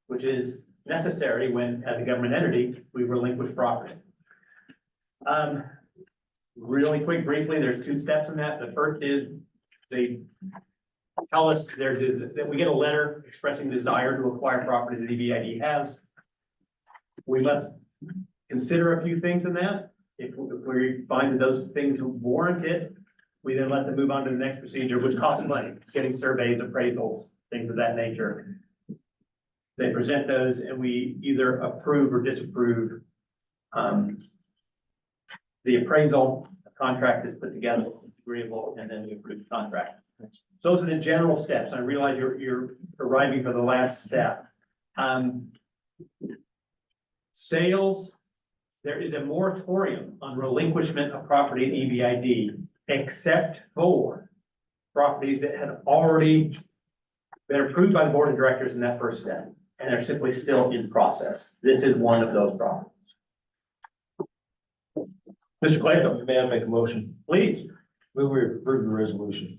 which is necessary when, as a government entity, we relinquish property. Really quick, briefly, there's two steps in that. The first is they tell us that we get a letter expressing desire to acquire property that EBID has. We must consider a few things in that. If we find that those things warrant it, we then let them move on to the next procedure, which costs money, getting surveys, appraisals, things of that nature. They present those and we either approve or disapprove. The appraisal contract is put together, agreeable, and then we approve the contract. So those are the general steps. I realize you're arriving for the last step. Sales, there is a moratorium on relinquishment of property in EBID, except for properties that had already been approved by the Board of Directors in that first step, and they're simply still in process. This is one of those properties. Mr. Clayton, May I make a motion? please. We will approve the resolution.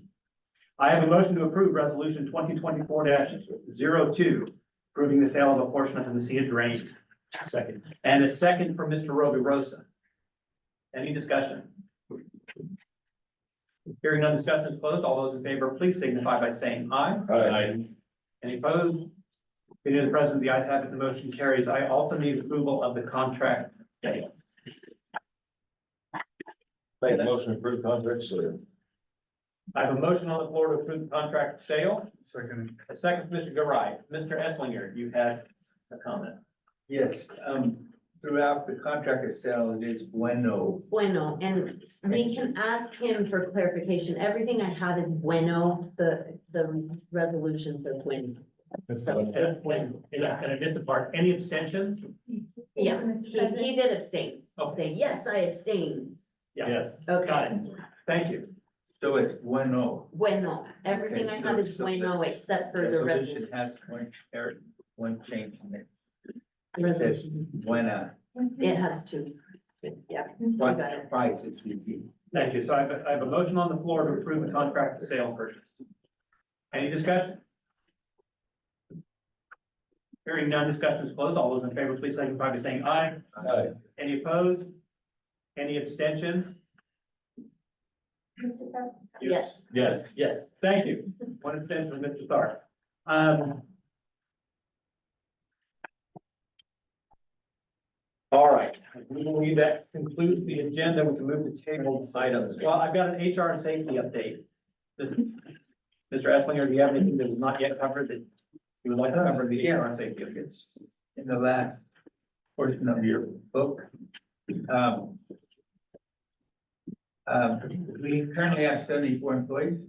I have a motion to approve resolution 2024-02, approving the sale of a portion of the Messiah drain. Second. And a second from Mr. Roby Rosa. Any discussion? Hearing none, discussion is closed. All those in favor, please signify by saying aye. Aye. Any opposed? Being the president, the ayes have it, the motion carries. I also need approval of the contract sale. Make a motion to approve contract sale. I have a motion on the floor to approve the contract sale. Second. A second, Mr. Garai. Mr. Esslinger, you had a comment. Yes, throughout the contract of sale, it is Bueno. Bueno, and we can ask him for clarification. Everything I have is Bueno. the resolution says when. So And I missed the part, any abstentions? Yeah, Mr. he President? did abstain. Okay. Say, yes, I abstain. Yes. Okay. Got it. Thank you. So it's bueno. Bueno, everything I have is bueno except for the Resolution has one change in it. It says resolution. buena, It has two. Yeah, I got it. twice it's repeated. Thank you. So I have a motion on the floor to approve the contract of sale and purchase. Any discussion? Hearing none, discussion is closed. All those in favor, please signify by saying aye. Aye. Any opposed? Any abstentions? Mr. President? Yes. Yes, thank you. One abstention from Mr. Tharp. All right, we believe that concludes the agenda. We can move to table items. Well, I've got an HR and safety update. Mr. Esslinger, do you have anything that is not yet covered that you would like to cover in the HR and safety updates? In the last portion of your book. We currently have 74 employees.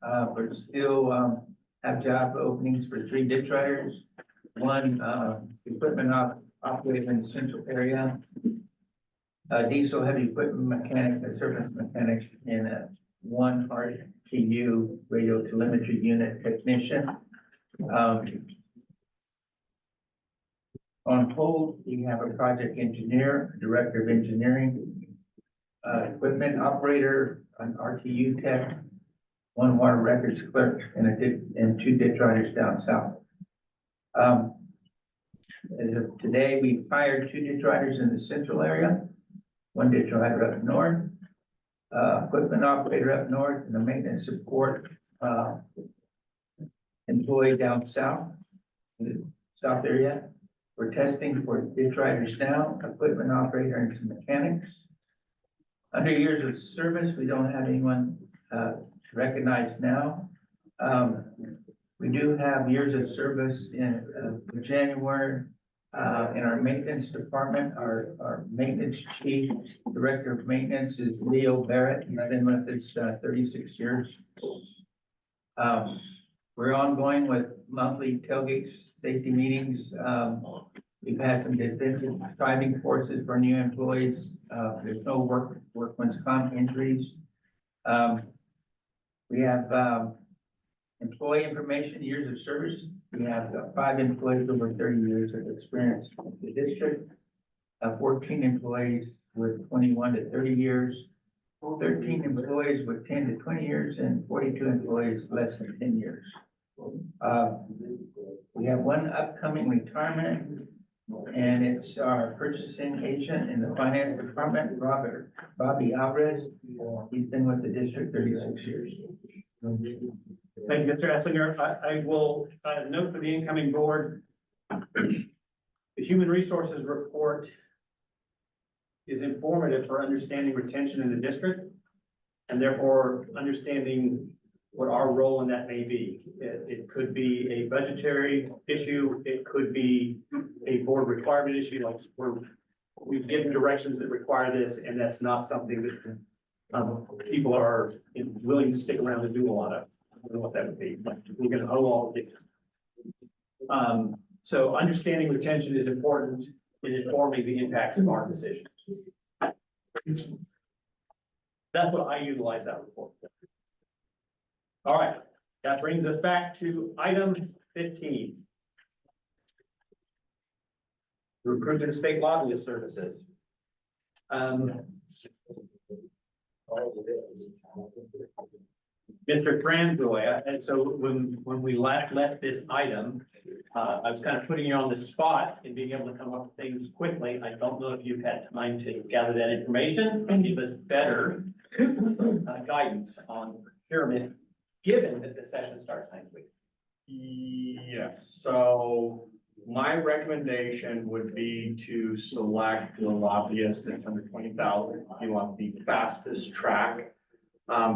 But still, have job openings for 3 ditch riders, 1, equipment operator in the central area, a diesel heavy equipment mechanic, a service mechanic, and 1 RTU radio telemetry unit technician. On hold, we have a project engineer, director of engineering, equipment operator, an RTU tech, 1 water records clerk, and 2 ditch riders down south. As of today, we hired 2 ditch riders in the central area, 1 ditch rider up north, equipment operator up north, and a maintenance support employee down south, in the south area. We're testing for ditch riders now, equipment operator and some mechanics. Under years of service, we don't have anyone recognized now. We do have years of service in January. In our maintenance department, our maintenance chief, director of maintenance is Leo Barrett. He's been with us 36 years. We're ongoing with monthly tailgate safety meetings. We've had some defensive driving courses for new employees. There's no workman's comp injuries. We have employee information, years of service. We have 5 employees over 30 years of experience in the district, 14 employees with 21 to 30 years, 13 employees with 10 to 20 years, and 42 employees less than 10 years. We have 1 upcoming retirement, and it's our purchasing agent in the finance department, Bobby Alvarez. He's been with the district 36 years. Thank you, Mr. Esslinger. I will note for the incoming board, the human resources report is informative for understanding retention in the district and therefore understanding what our role in that may be. It could be a budgetary issue. It could be a board requirement issue, like we've given directions that require this, and that's not something that people are willing to stick around and do a lot of. I don't know what that would be, but we're gonna owe all of it. So understanding retention is important in informing the impacts of our decisions. That's what I utilize that report for. All right, that brings us back to item 15. Recruitment of state lobbyist services. Mr. Franzoy, and so when we left this item, I was kind of putting you on the spot and being able to come up with things quickly. I don't know if you've had time to gather that information and give us better guidance on procurement, given that the session starts next week. Yes, so my recommendation would be to select the lobbyist that's under 20,000. You want the fastest track.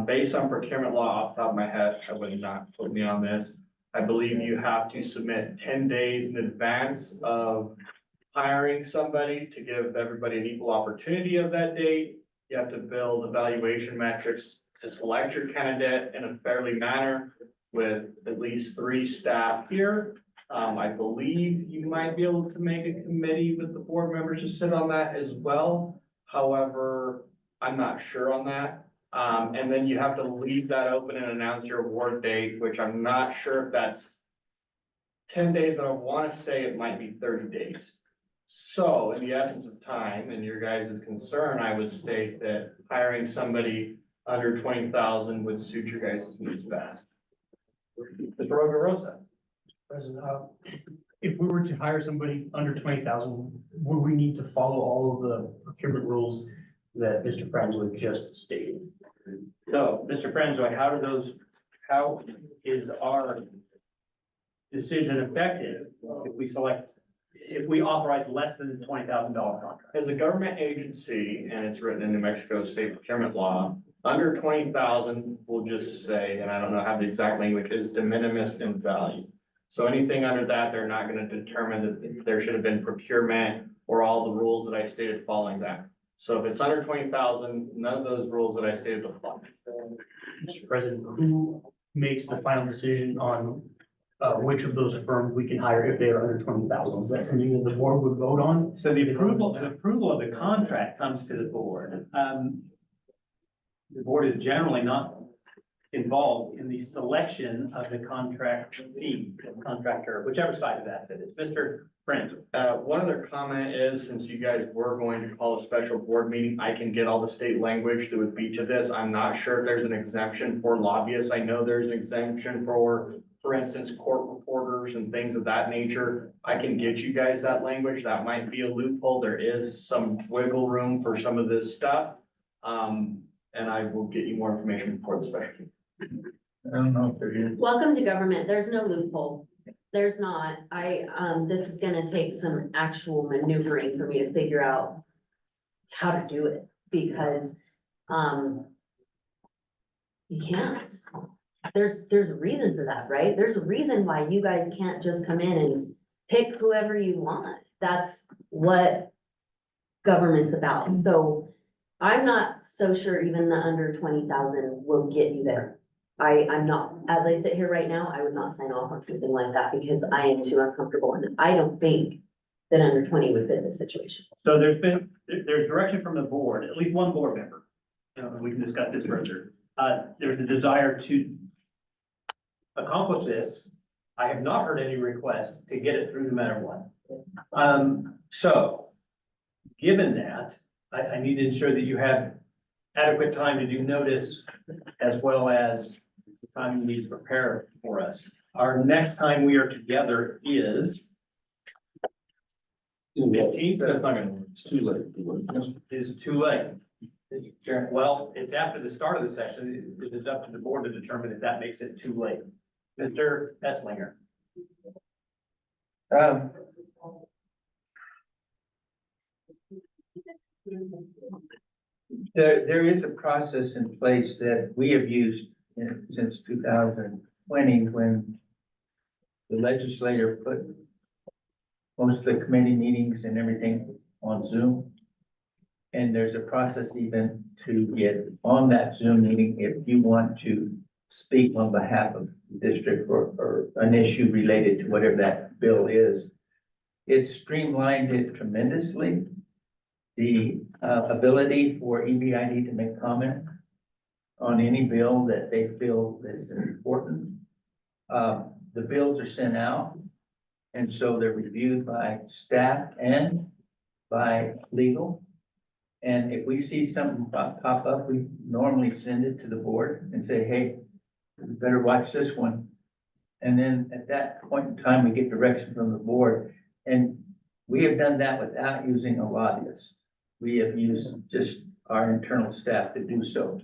Based on procurement law, off the top of my head, I would not put me on this. I believe you have to submit 10 days in advance of hiring somebody to give everybody an equal opportunity of that date. You have to build evaluation metrics to select your candidate in a fairly manner. with at least 3 staff here. I believe you might be able to make a committee with the board members to sit on that as well. However, I'm not sure on that. And then you have to leave that open and announce your award date, which I'm not sure if that's 10 days, but I want to say it might be 30 days. So in the essence of time and your guys' concern, I would state that hiring somebody under 20,000 would suit your guys' needs best. Mr. Rosa. President, if we were to hire somebody under 20,000, would we need to follow all of the procurement rules that Mr. Franzoy just stated? So, Mr. Franzoy, how is our decision effective if we authorize less than the $20,000 contract? As a government agency, and it's written in New Mexico state procurement law, under 20,000, we'll just say, and I don't know how the exact language is, de minimis in value. So anything under that, they're not gonna determine that there should have been procurement or all the rules that I stated following that. So if it's under 20,000, none of those rules that I stated apply. Mr. President, who makes the final decision on which of those firms we can hire if they are under 20,000? Is that something that the board would vote on? So the approval of the contract comes to the board. The board is generally not involved in the selection of the contractor, whichever side of that is. Mr. Friend. One other comment is, since you guys were going to call a special board meeting, I can get all the state language that would be to this. I'm not sure if there's an exemption for lobbyists. I know there's an exemption for instance, court reporters and things of that nature. I can get you guys that language. That might be a loophole. There is some wiggle room for some of this stuff. And I will get you more information before the special meeting. I don't know if there is. Welcome to government. There's no loophole. There's not. This is gonna take some actual maneuvering for me to figure out how to do it because, you can't. There's a reason for that, right? There's a reason why you guys can't just come in and pick whoever you want. That's what government's about. So I'm not so sure even the under 20,000 will get you there. I'm not, as I sit here right now, I would not sign off on something like that because I am too uncomfortable and I don't think that under 20 would fit this situation. So there's direction from the board, at least one board member. We can discuss this further. There's a desire to accomplish this. I have not heard any request to get it through no matter what. So given that, I need to ensure that you have adequate time to do notice as well as the time you need to prepare for us. Our next time we are together is 15th. That's not gonna work. It's too late. It is too late. Well, it's after the start of the session. It is up to the board to determine if that makes it too late. Mr. Esslinger. There is a process in place that we have used since 2020 when the legislator put most of the committee meetings and everything on Zoom. And there's a process even to get on that Zoom meeting if you want to speak on behalf of the district or an issue related to whatever that bill is. It's streamlined it tremendously. The ability for EBID to make comment on any bill that they feel is important. The bills are sent out, and so they're reviewed by staff and by legal. And if we see something pop up, we normally send it to the board and say, hey, you better watch this one. And then at that point in time, we get direction from the board. And we have done that without using a lobbyist. We have used just our internal staff to do so.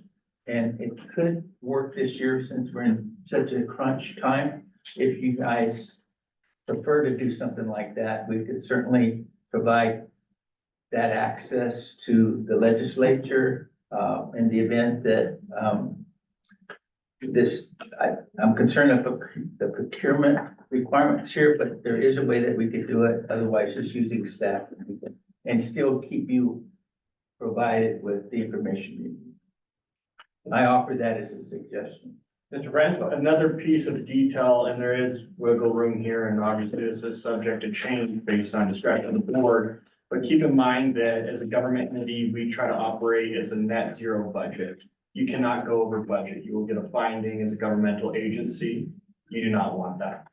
And it could work this year since we're in such a crunch time. If you guys prefer to do something like that, we could certainly provide that access to the legislature in the event that I'm concerned of the procurement requirements here, but there is a way that we could do it. Otherwise, just using staff and still keep you provided with the information you need. I offer that as a suggestion. Mr. Brent? Another piece of detail, and there is wiggle room here, and obviously this is subject to change based on discretion of the board. But keep in mind that as a government entity, we try to operate as a net zero budget. You cannot go over budget. You will get a finding as a governmental agency. You do not want that.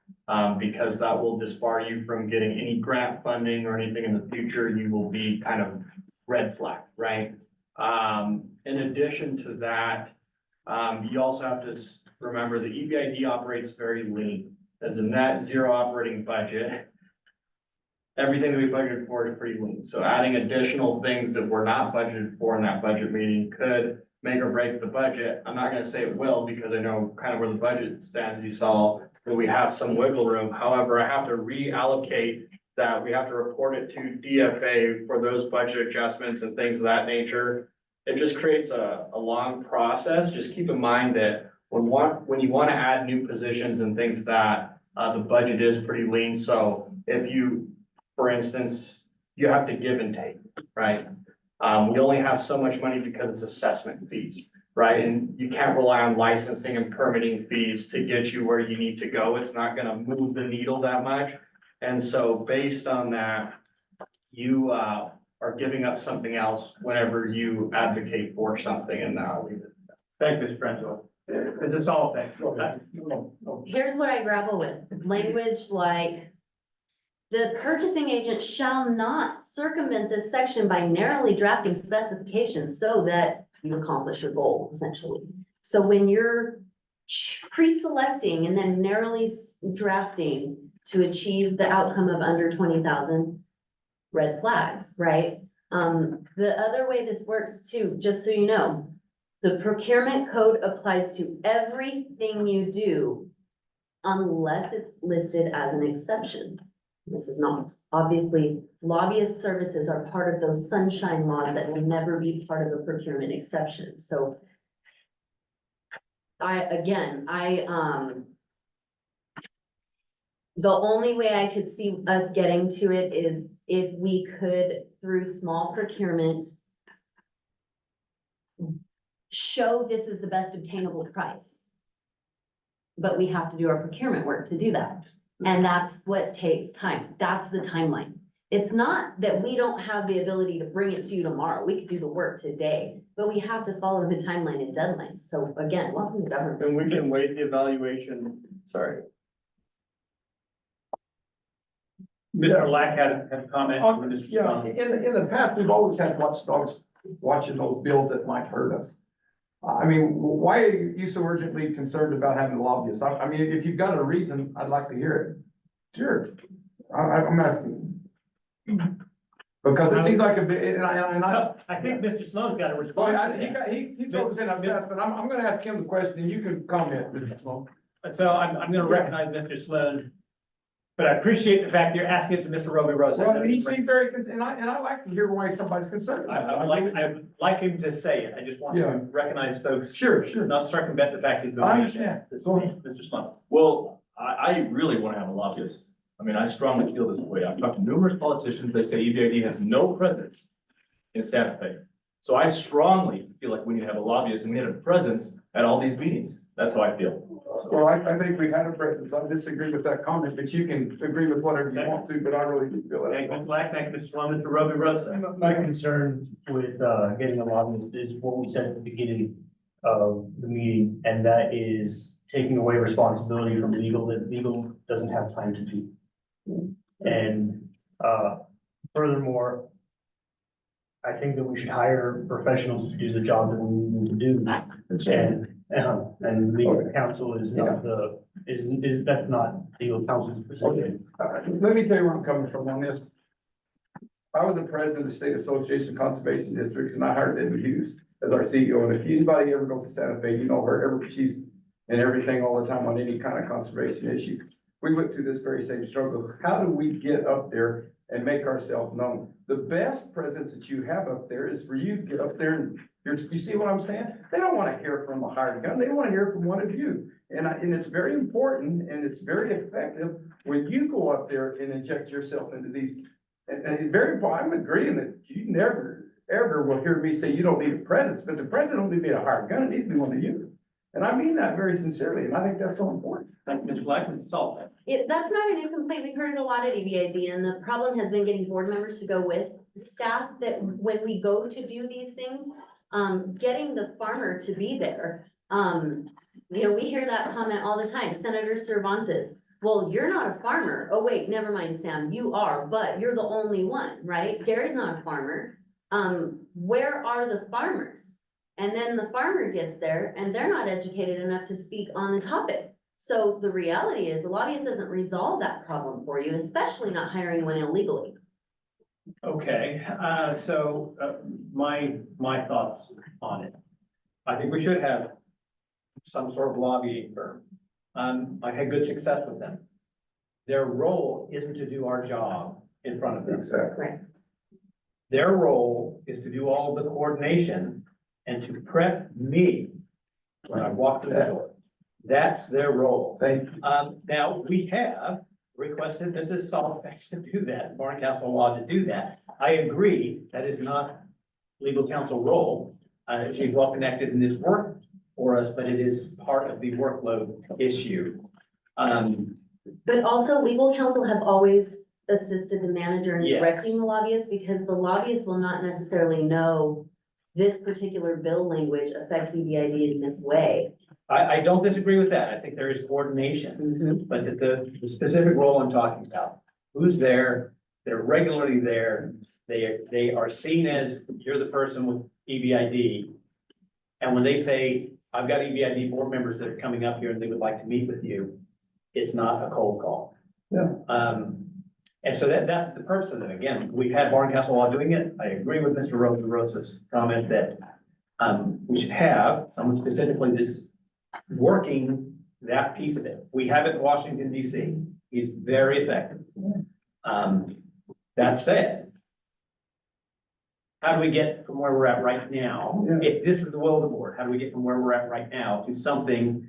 Because that will disbar you from getting any grant funding or anything in the future. You will be kind of red flag, right? In addition to that, you also have to remember the EBID operates very lean. As a net zero operating budget, everything that we budgeted for is pretty lean. So adding additional things that were not budgeted for in that budget meeting could make or break the budget. I'm not gonna say it will, because I know kind of where the budget stands. You saw that we have some wiggle room. However, I have to reallocate that. We have to report it to DFA for those budget adjustments and things of that nature. It just creates a long process. Just keep in mind that when you want to add new positions and things that the budget is pretty lean. So if you, for instance, you have to give and take, right? We only have so much money because it's assessment fees, right? And you can't rely on licensing and permitting fees to get you where you need to go. It's not going to move the needle that much. And so based on that, you are giving up something else whenever you advocate for something, and now leave it. Thank you, Mr. Brento. Is this all? Thanks. Here's what I grapple with, language like the purchasing agent shall not circumvent this section by narrowly drafting specifications so that you accomplish your goal, essentially. So when you're pre-selecting and then narrowly drafting to achieve the outcome of under 20,000, red flags, right? The other way this works too, just so you know, the procurement code applies to everything you do unless it's listed as an exception. This is not. Obviously, lobbyist services are part of those sunshine laws that will never be part of a procurement exception. So the only way I could see us getting to it is if we could, through small procurement, show this is the best obtainable price. But we have to do our procurement work to do that. And that's what takes time. That's the timeline. It's not that we don't have the ability to bring it to you tomorrow. We could do the work today, but we have to follow the timeline and deadlines. So again, welcome to government. And we can wait the evaluation, sorry. Mr. Lack had a comment. Mr. Yeah, Strong. in the past, we've always had watchdogs watching those bills that might hurt us. I mean, why are you so urgently concerned about having lobbyists? I mean, if you've got a reason, I'd like to hear it. Sure. I'm asking. Because it seems like a bit, and I think Mr. Sloan's got a response. He told us in our best, but I'm gonna ask him the question, and you can comment, Mr. Sloan. So I'm gonna recognize Mr. Sloan, but I appreciate the fact you're asking it to Mr. Roby Rosa. Well, he's being very, and I like to hear why somebody's concerned. I'd like him to say it. I just want to recognize folks. Sure. Not circumvent the fact he's. I understand. Mr. Sloan. Well, I really want to have a lobbyist. I mean, I strongly feel this way. I've talked to numerous politicians. They say EBID has no presence in Santa Fe. So I strongly feel like we need to have a lobbyist and we need a presence at all these meetings. That's how I feel. Well, I think we've had a presence. I disagree with that comment, but you can agree with whatever you want to, but I really do feel Thank that. you, Black. Thank you, Mr. Sloan. Mr. Roby Rosa. My concern with getting a lobbyist is what we said at the beginning of the meeting, and that is taking away responsibility from legal that legal doesn't have time to do. And furthermore, I think that we should hire professionals to do the job that we need them to do. And legal counsel is not that's not legal counsel's position. Let me tell you where I'm coming from on this. I was the president of the State Association of Conservation Districts, and I hired Debbie Hughes as our CEO. And if anybody ever goes to Santa Fe, you know her, she's in everything all the time on any kind of conservation issue. We went through this very same struggle. How do we get up there and make ourselves known? The best presence that you have up there is for you to get up there and you see what I'm saying? They don't want to hear from a hired gun. They want to hear from one of you. And it's very important and it's very effective when you go up there and inject yourself into these. And it's very important. I'm agreeing that you never, ever will hear me say you don't need a presence, but the president don't need to be a hired gun. It needs to be one of you. And I mean that very sincerely, and I think that's so important. Thank you, Mr. Blackman, solve that. That's not a new complaint. We've heard it a lot at EBID, and the problem has been getting board members to go with staff, that when we go to do these things, getting the farmer to be there. We hear that comment all the time. Senator Cervantes, well, you're not a farmer. Oh, wait, never mind, Sam, you are, but you're the only one, right? Gary's not a farmer. Where are the farmers? And then the farmer gets there and they're not educated enough to speak on the topic. So the reality is the lobbyist doesn't resolve that problem for you, especially not hiring one illegally. Okay, my thoughts on it. I think we should have some sort of lobbying firm. I had good success with them. Their role isn't to do our job in front of them. Exactly. Right. Their role is to do all of the coordination and to prep me when I walk through the door. That's their role. Thank you. Now, we have requested Mrs. Solvex to do that, Barncastle Law to do that. I agree, that is not legal counsel role. She's well connected in this work for us, but it is part of the workload issue. But also legal counsel have always assisted the manager in Yes. directing the lobbyist, because the lobbyist will not necessarily know this particular bill language affects EBID in this way. I don't disagree with that. I think there is coordination, but the specific role I'm talking about, who's there, they're regularly there, they are seen as, you're the person with EBID. And when they say, I've got EBID board members that are coming up here and they would like to meet with you, it's not a cold call. Yeah. And so that's the purpose of it. Again, we've had Barncastle Law doing it. I agree with Mr. Rosa's comment that we should have someone specifically that's working that piece of it. We have it in Washington, DC. He's very effective. That said, how do we get from where we're at right now? Yeah. If this is the will of the board, how do we get from where we're at right now to something?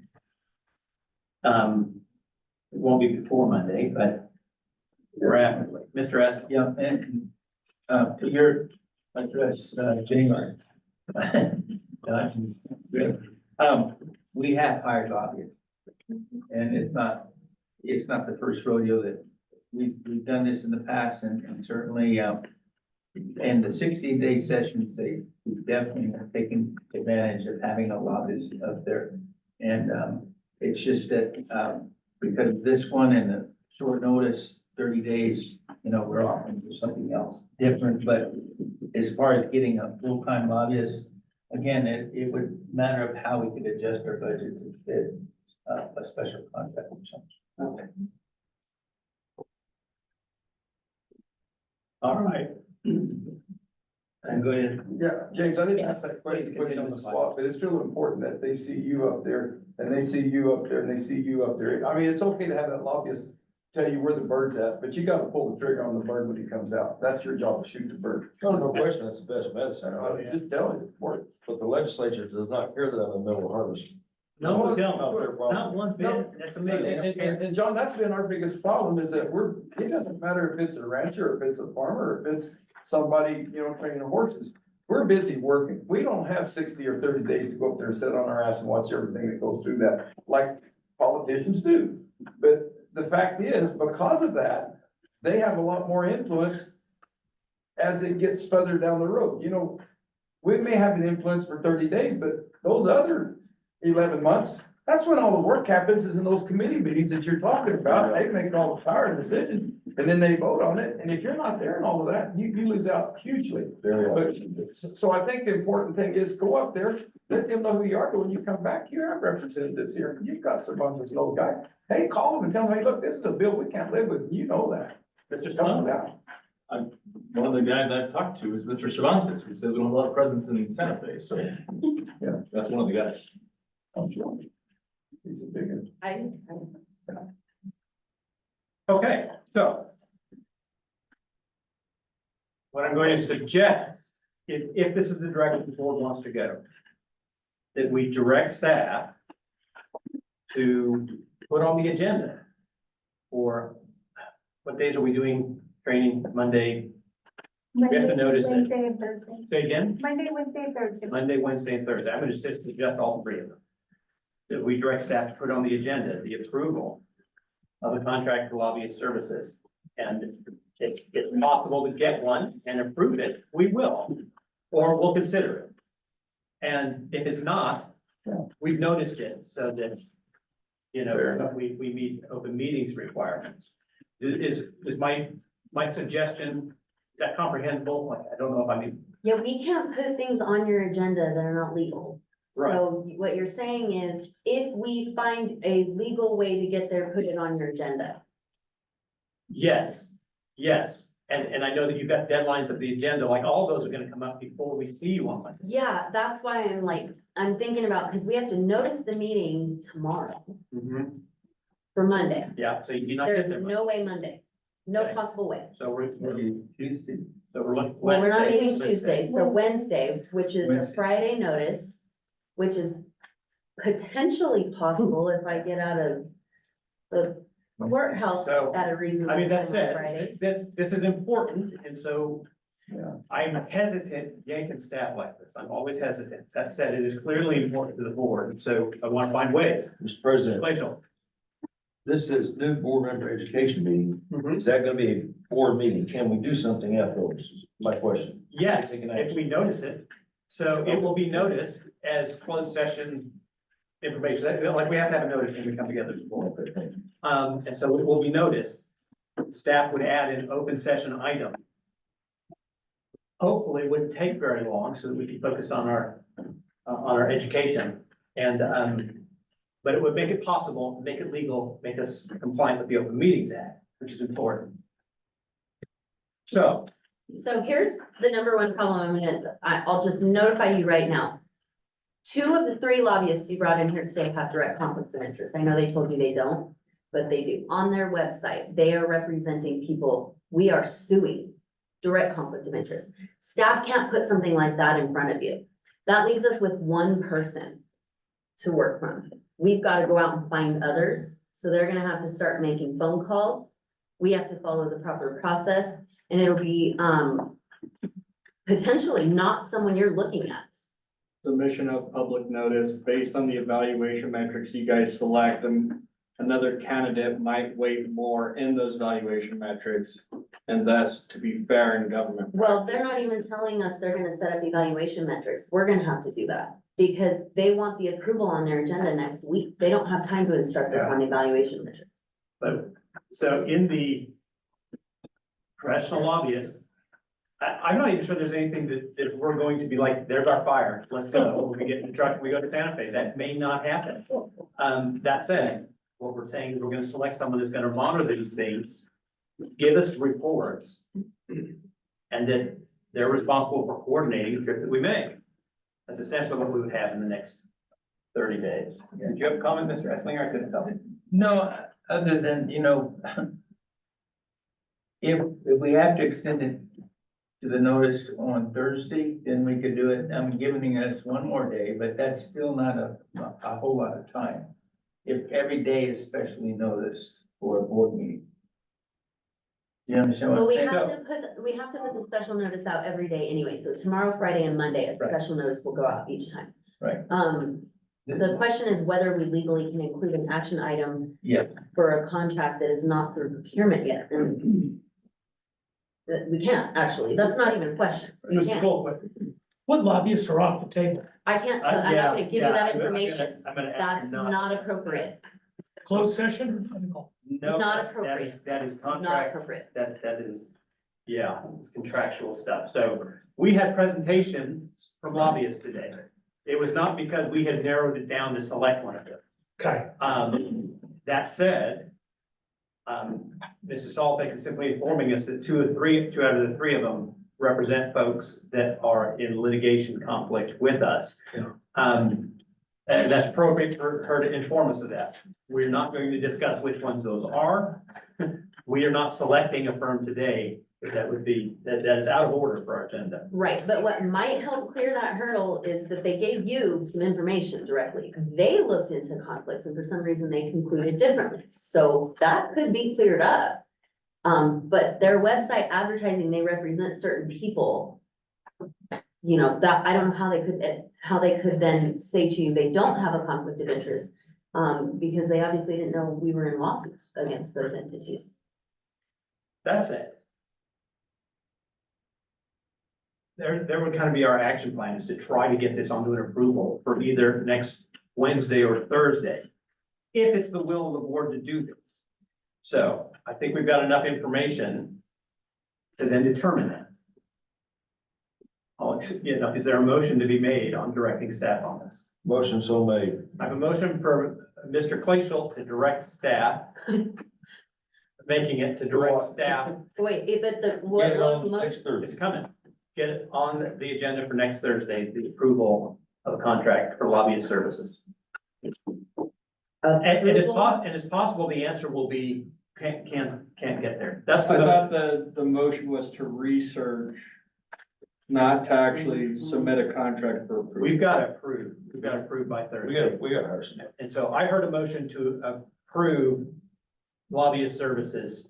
It won't be before Monday, but rapidly. Mr. S. Yeah, and, to your address, January. We have hired lobbyists. And it's not the first rodeo that we've done this in the past, and certainly, in the 60-day sessions, they definitely have taken advantage of having a lobbyist up there. And, it's just that, because of this one and the short notice, 30 days, we're offering for something else different. But as far as getting a full-time lobbyist, again, it would matter of how we could adjust our budget to fit a special contract or something. Okay. All right. And go ahead. Yeah, James, I didn't ask that question, put you on the spot, but it's really important that they see you up there, and they see you up there, and they see you up there. I mean, it's okay to have that lobbyist tell you where the bird's at, but you gotta pull the trigger on the bird when he comes out. That's your job, to shoot the bird. No question, that's the best medicine. Just tell him, work. But the legislature does not care that I'm in the middle of harvest. No, Not don't. their problem. Not one bit. That's amazing. And John, that's been our biggest problem, is that it doesn't matter if it's a rancher, if it's a farmer, if it's somebody, training horses. We're busy working. We don't have 60 or 30 days to go up there and sit on our ass and watch everything that goes through that, like politicians do. But the fact is, because of that, they have a lot more influence as it gets further down the road. We may have an influence for 30 days, but those other 11 months, that's when all the work happens, is in those committee meetings that you're talking about. They make all the power decisions, and then they vote on it. And if you're not there and all of that, you lose out hugely. So I think the important thing is go up there, let them know who you are, but when you come back, you have representatives here. You've got some of those guys. Hey, call them and tell them, hey, look, this is a bill we can't live with. You know that. Mr. Tell them Sloan? that. One of the guys I've talked to is Mr. Cervantes, who says we don't have a lot of presence in Santa Fe, so. Yeah, that's one of the guys. He's a big one. Okay, so. What I'm going to suggest, if this is the direction the board wants to go, that we direct staff to put on the agenda for, what days are we doing training? Monday? We have to notice it. Wednesday and Thursday. Say again? Monday, Wednesday, Thursday. Monday, Wednesday, and Thursday. I'm going to suggest all three of them. that we direct staff to put on the agenda, the approval of a contract for lobbyist services. And if it's possible to get one and approve it, we will, or we'll consider it. And if it's not, we've noticed it so that, you Fair know, enough. we meet open meetings requirements. Is my suggestion, is that comprehensible? Like, I don't know if I mean, Yeah, we can't put things on your agenda that are not legal. So what you're saying is, if we find a legal way to get there, put it on your agenda. yes, yes. And I know that you've got deadlines of the agenda, like all those are gonna come up before we see you on Monday. Yeah, that's why I'm thinking about, because we have to notice the meeting tomorrow for Monday. Yeah, so you're not There's getting there. no way Monday, no Okay. possible way. So we're Tuesday. so we're looking. Well, we're not Wednesday. meeting Tuesday, so Wednesday, which is a Wednesday. Friday notice, which is potentially possible if I get out of the courthouse So, at a reasonable I mean, time that on said, Friday. this is important, and so Yeah. I'm hesitant yanking staff like this. I'm always hesitant. That said, it is clearly important to the board, so I want to find ways. Mr. President, Glacial. this is new board member education meeting. Is that gonna be a board meeting? Can we do something afterwards? Is my question. Yes, Taking if action. we notice it. So it will be noticed as closed session information, like we have to have a notice when we come together. Okay, thank you. And so it will be noticed. Staff would add an open session item. Hopefully, it wouldn't take very long so that we can focus on our education. And, but it would make it possible, make it legal, make us compliant with the Open Meetings Act, which is important. So, So here's the number one problem I'll just notify you right now. 2 of the 3 lobbyists you brought in here today have direct conflicts of interest. I know they told you they don't, but they do. On their website, they are representing people we are suing, direct conflict of interest. Staff can't put something like that in front of you. That leaves us with 1 person to work from. We've got to go out and find others. So they're gonna have to start making phone calls. We have to follow the proper process, and it'll be, potentially not someone you're looking at. Submission of public notice based on the evaluation metrics you guys select, and another candidate might weigh more in those valuation metrics, and thus to be fair in government. Well, they're not even telling us they're gonna set up evaluation metrics. We're gonna have to do that. Because they want the approval on their agenda next week. They don't have time to instruct us on evaluation metrics. but, so in the professional lobbyist, I'm not even sure there's anything that we're going to be like, there's our fire, let's go. We get in the truck, we go to Santa Fe. That may not happen. That said, what we're saying is we're gonna select someone that's gonna monitor these things, give us reports, and that they're responsible for coordinating the trip that we make. That's essentially what we would have in the next 30 days. Did you have a comment, Mr. Esslinger? I couldn't tell. No, other than, if we have to extend it to the notice on Thursday, then we could do it. I'm giving us 1 more day, but that's still not a whole lot of time. If every day is specially noticed for a board meeting. You understand Well, what we I'm have saying? we have to put the special notice out every day anyway. So tomorrow, Friday and Monday, a special notice will go out each time. Right. The question is whether we legally can include an action item Yeah. for a contract that is not through procurement yet. And that we can't, actually. That's not even a question. We Mr. can't. Goldberg, what lobbyists are off the table? I can't, I'm not gonna give you that information. I'm gonna ask That's you not appropriate. Closed session? No, Not that is appropriate. that is Not contract, appropriate. that is, yeah, it's contractual stuff. So we had presentations from lobbyists today. It was not because we had narrowed it down to select one of them. Okay. That said, Mrs. Salbeck is simply informing us that 2 out of the 3 of them represent folks that are in litigation conflict with us. And that's appropriate for her to inform us of that. We're not going to discuss which ones those are. We are not selecting a firm today. That is out of order for our agenda. Right, but what might help clear that hurdle is that they gave you some information directly. They looked into conflicts and for some reason they concluded differently. So that could be cleared up. But their website advertising, they represent certain people. That, I don't know how they could then say to you, they don't have a conflict of interest. Because they obviously didn't know we were in lawsuits against those entities. That's it. There would kind of be our action plan is to try to get this onto an approval for either next Wednesday or Thursday. If it's the will of the board to do this. So I think we've got enough information to then determine that. Is there a motion to be made on directing staff on this? Motion so made. I have a motion for Mr. Clayshall to direct staff. Making it to direct staff. Wait, but what was the motion? It's coming. Get it on the agenda for next Thursday, the approval of a contract for lobbyist services. And it's possible the answer will be, can't get there. That's the I motion. thought the motion was to research, not to actually submit a contract for approval. We've got to approve by Thursday. We got hire some. And so I heard a motion to approve lobbyist services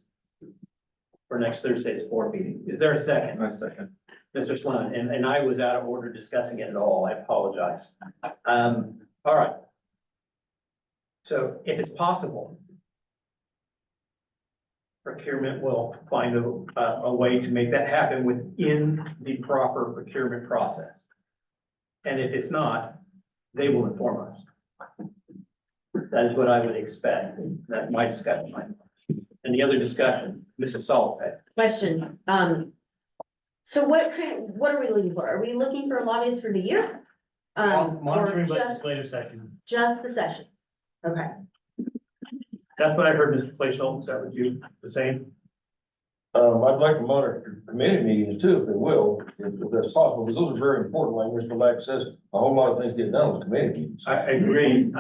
for next Thursday's board meeting. Is there a second? My second. Mr. Sloan, and I was out of order discussing it at all. I apologize. All right. So if it's possible, procurement will find a way to make that happen within the proper procurement process. And if it's not, they will inform us. That is what I would expect. That's my discussion. Any other discussion? Mrs. Salt. Question, so what are we looking for? Are we looking for a lobbyist for the year? Or Monitoring just legislative session. the session? Okay, That's what I heard, Mr. Clayshall. Is that what you were saying? I'd like to monitor committee meetings too, if they will, if that's possible, because those are very important, like Mr. Lack says, a whole lot of things get done with committee meetings. I agree.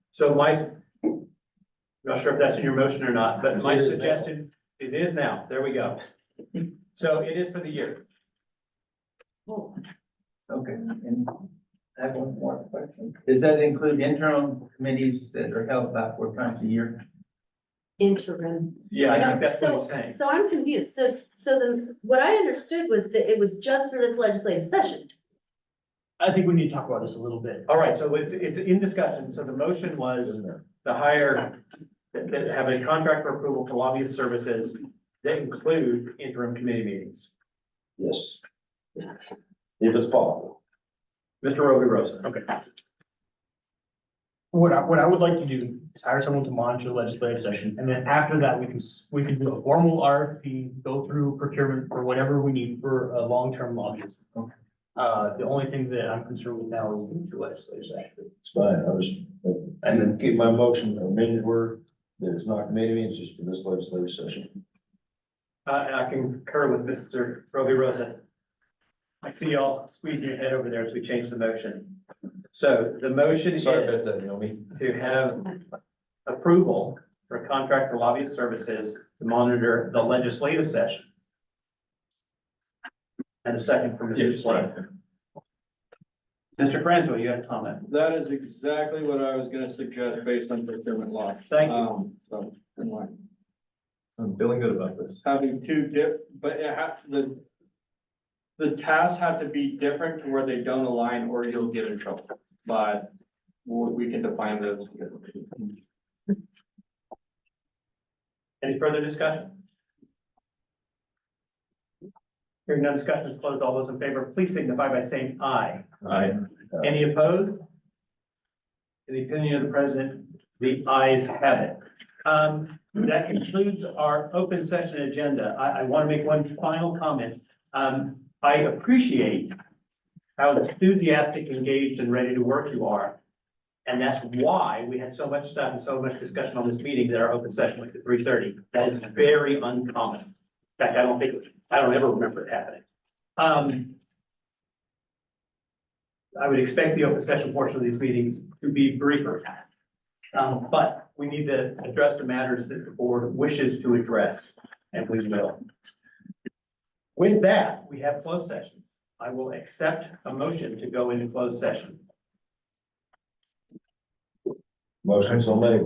So not sure if that's in your motion or not, but my suggestion, it is now. There we go. So it is for the year. Okay, and I have one more question. Does that include internal committees that are held about 4 times a year? interim. Yeah, I think that's what he's saying. So I'm confused. What I understood was that it was just for the legislative session. I think we need to talk about this a little bit. All right, so it's in discussion. So the motion was to hire, that have a contract for approval for lobbyist services that include interim committee meetings. Yes. If it's possible. Mr. Roby Rosa. Okay. What I would like to do is hire someone to monitor the legislative session, and then after that, we can do a formal RFP, go through procurement for whatever we need for a long-term lobbyist. Okay. The only thing that I'm concerned with now is the legislative session. It's fine, and then keep my motion amended word that it's not committee meetings, just for this legislative session. And I concur with Mr. Roby Rosa. I see y'all squeezing your head over there as we change the motion. So the motion is Sorry about that, Naomi. to have approval for a contract for lobbyist services to monitor the legislative session. And a second from Mr. Slade. Mr. Franzo, you had a comment. That is exactly what I was gonna suggest based on procurement law. Thank you. So, in line. I'm feeling good about this. Having but it has, the tasks have to be different to where they don't align or you'll get in trouble. But we can define those. Any further discussion? Hearing no discussion is closed. All those in favor, please signify by saying aye. Aye. Any opposed? In the opinion of the president, the ayes have it. That concludes our open session agenda. I want to make one final comment. I appreciate how enthusiastic, engaged, and ready to work you are. And that's why we had so much stuff and so much discussion on this meeting that our open session went to 3:30. That is very uncommon. In fact, I don't ever remember it happening. I would expect the open session portion of these meetings to be briefer. But we need to address the matters that the board wishes to address, and we will. With that, we have closed session. I will accept a motion to go into closed session. Motion so made.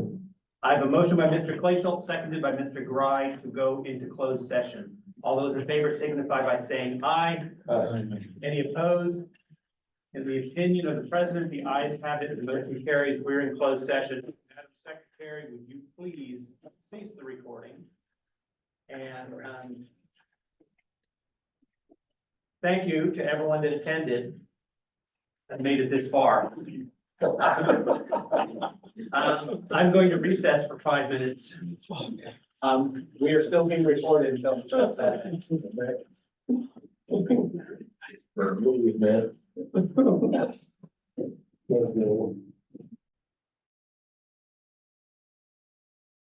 I have a motion by Mr. Clayshall, seconded by Mr. Gry to go into closed session. All those in favor signify by saying aye. Any opposed? In the opinion of the president, the ayes have it, the motion carries. We're in closed session. Madam Secretary, would you please cease the recording? And, thank you to everyone that attended and made it this far. I'm going to recess for 5 minutes. We are still being recorded until we shut that. For a movie, man.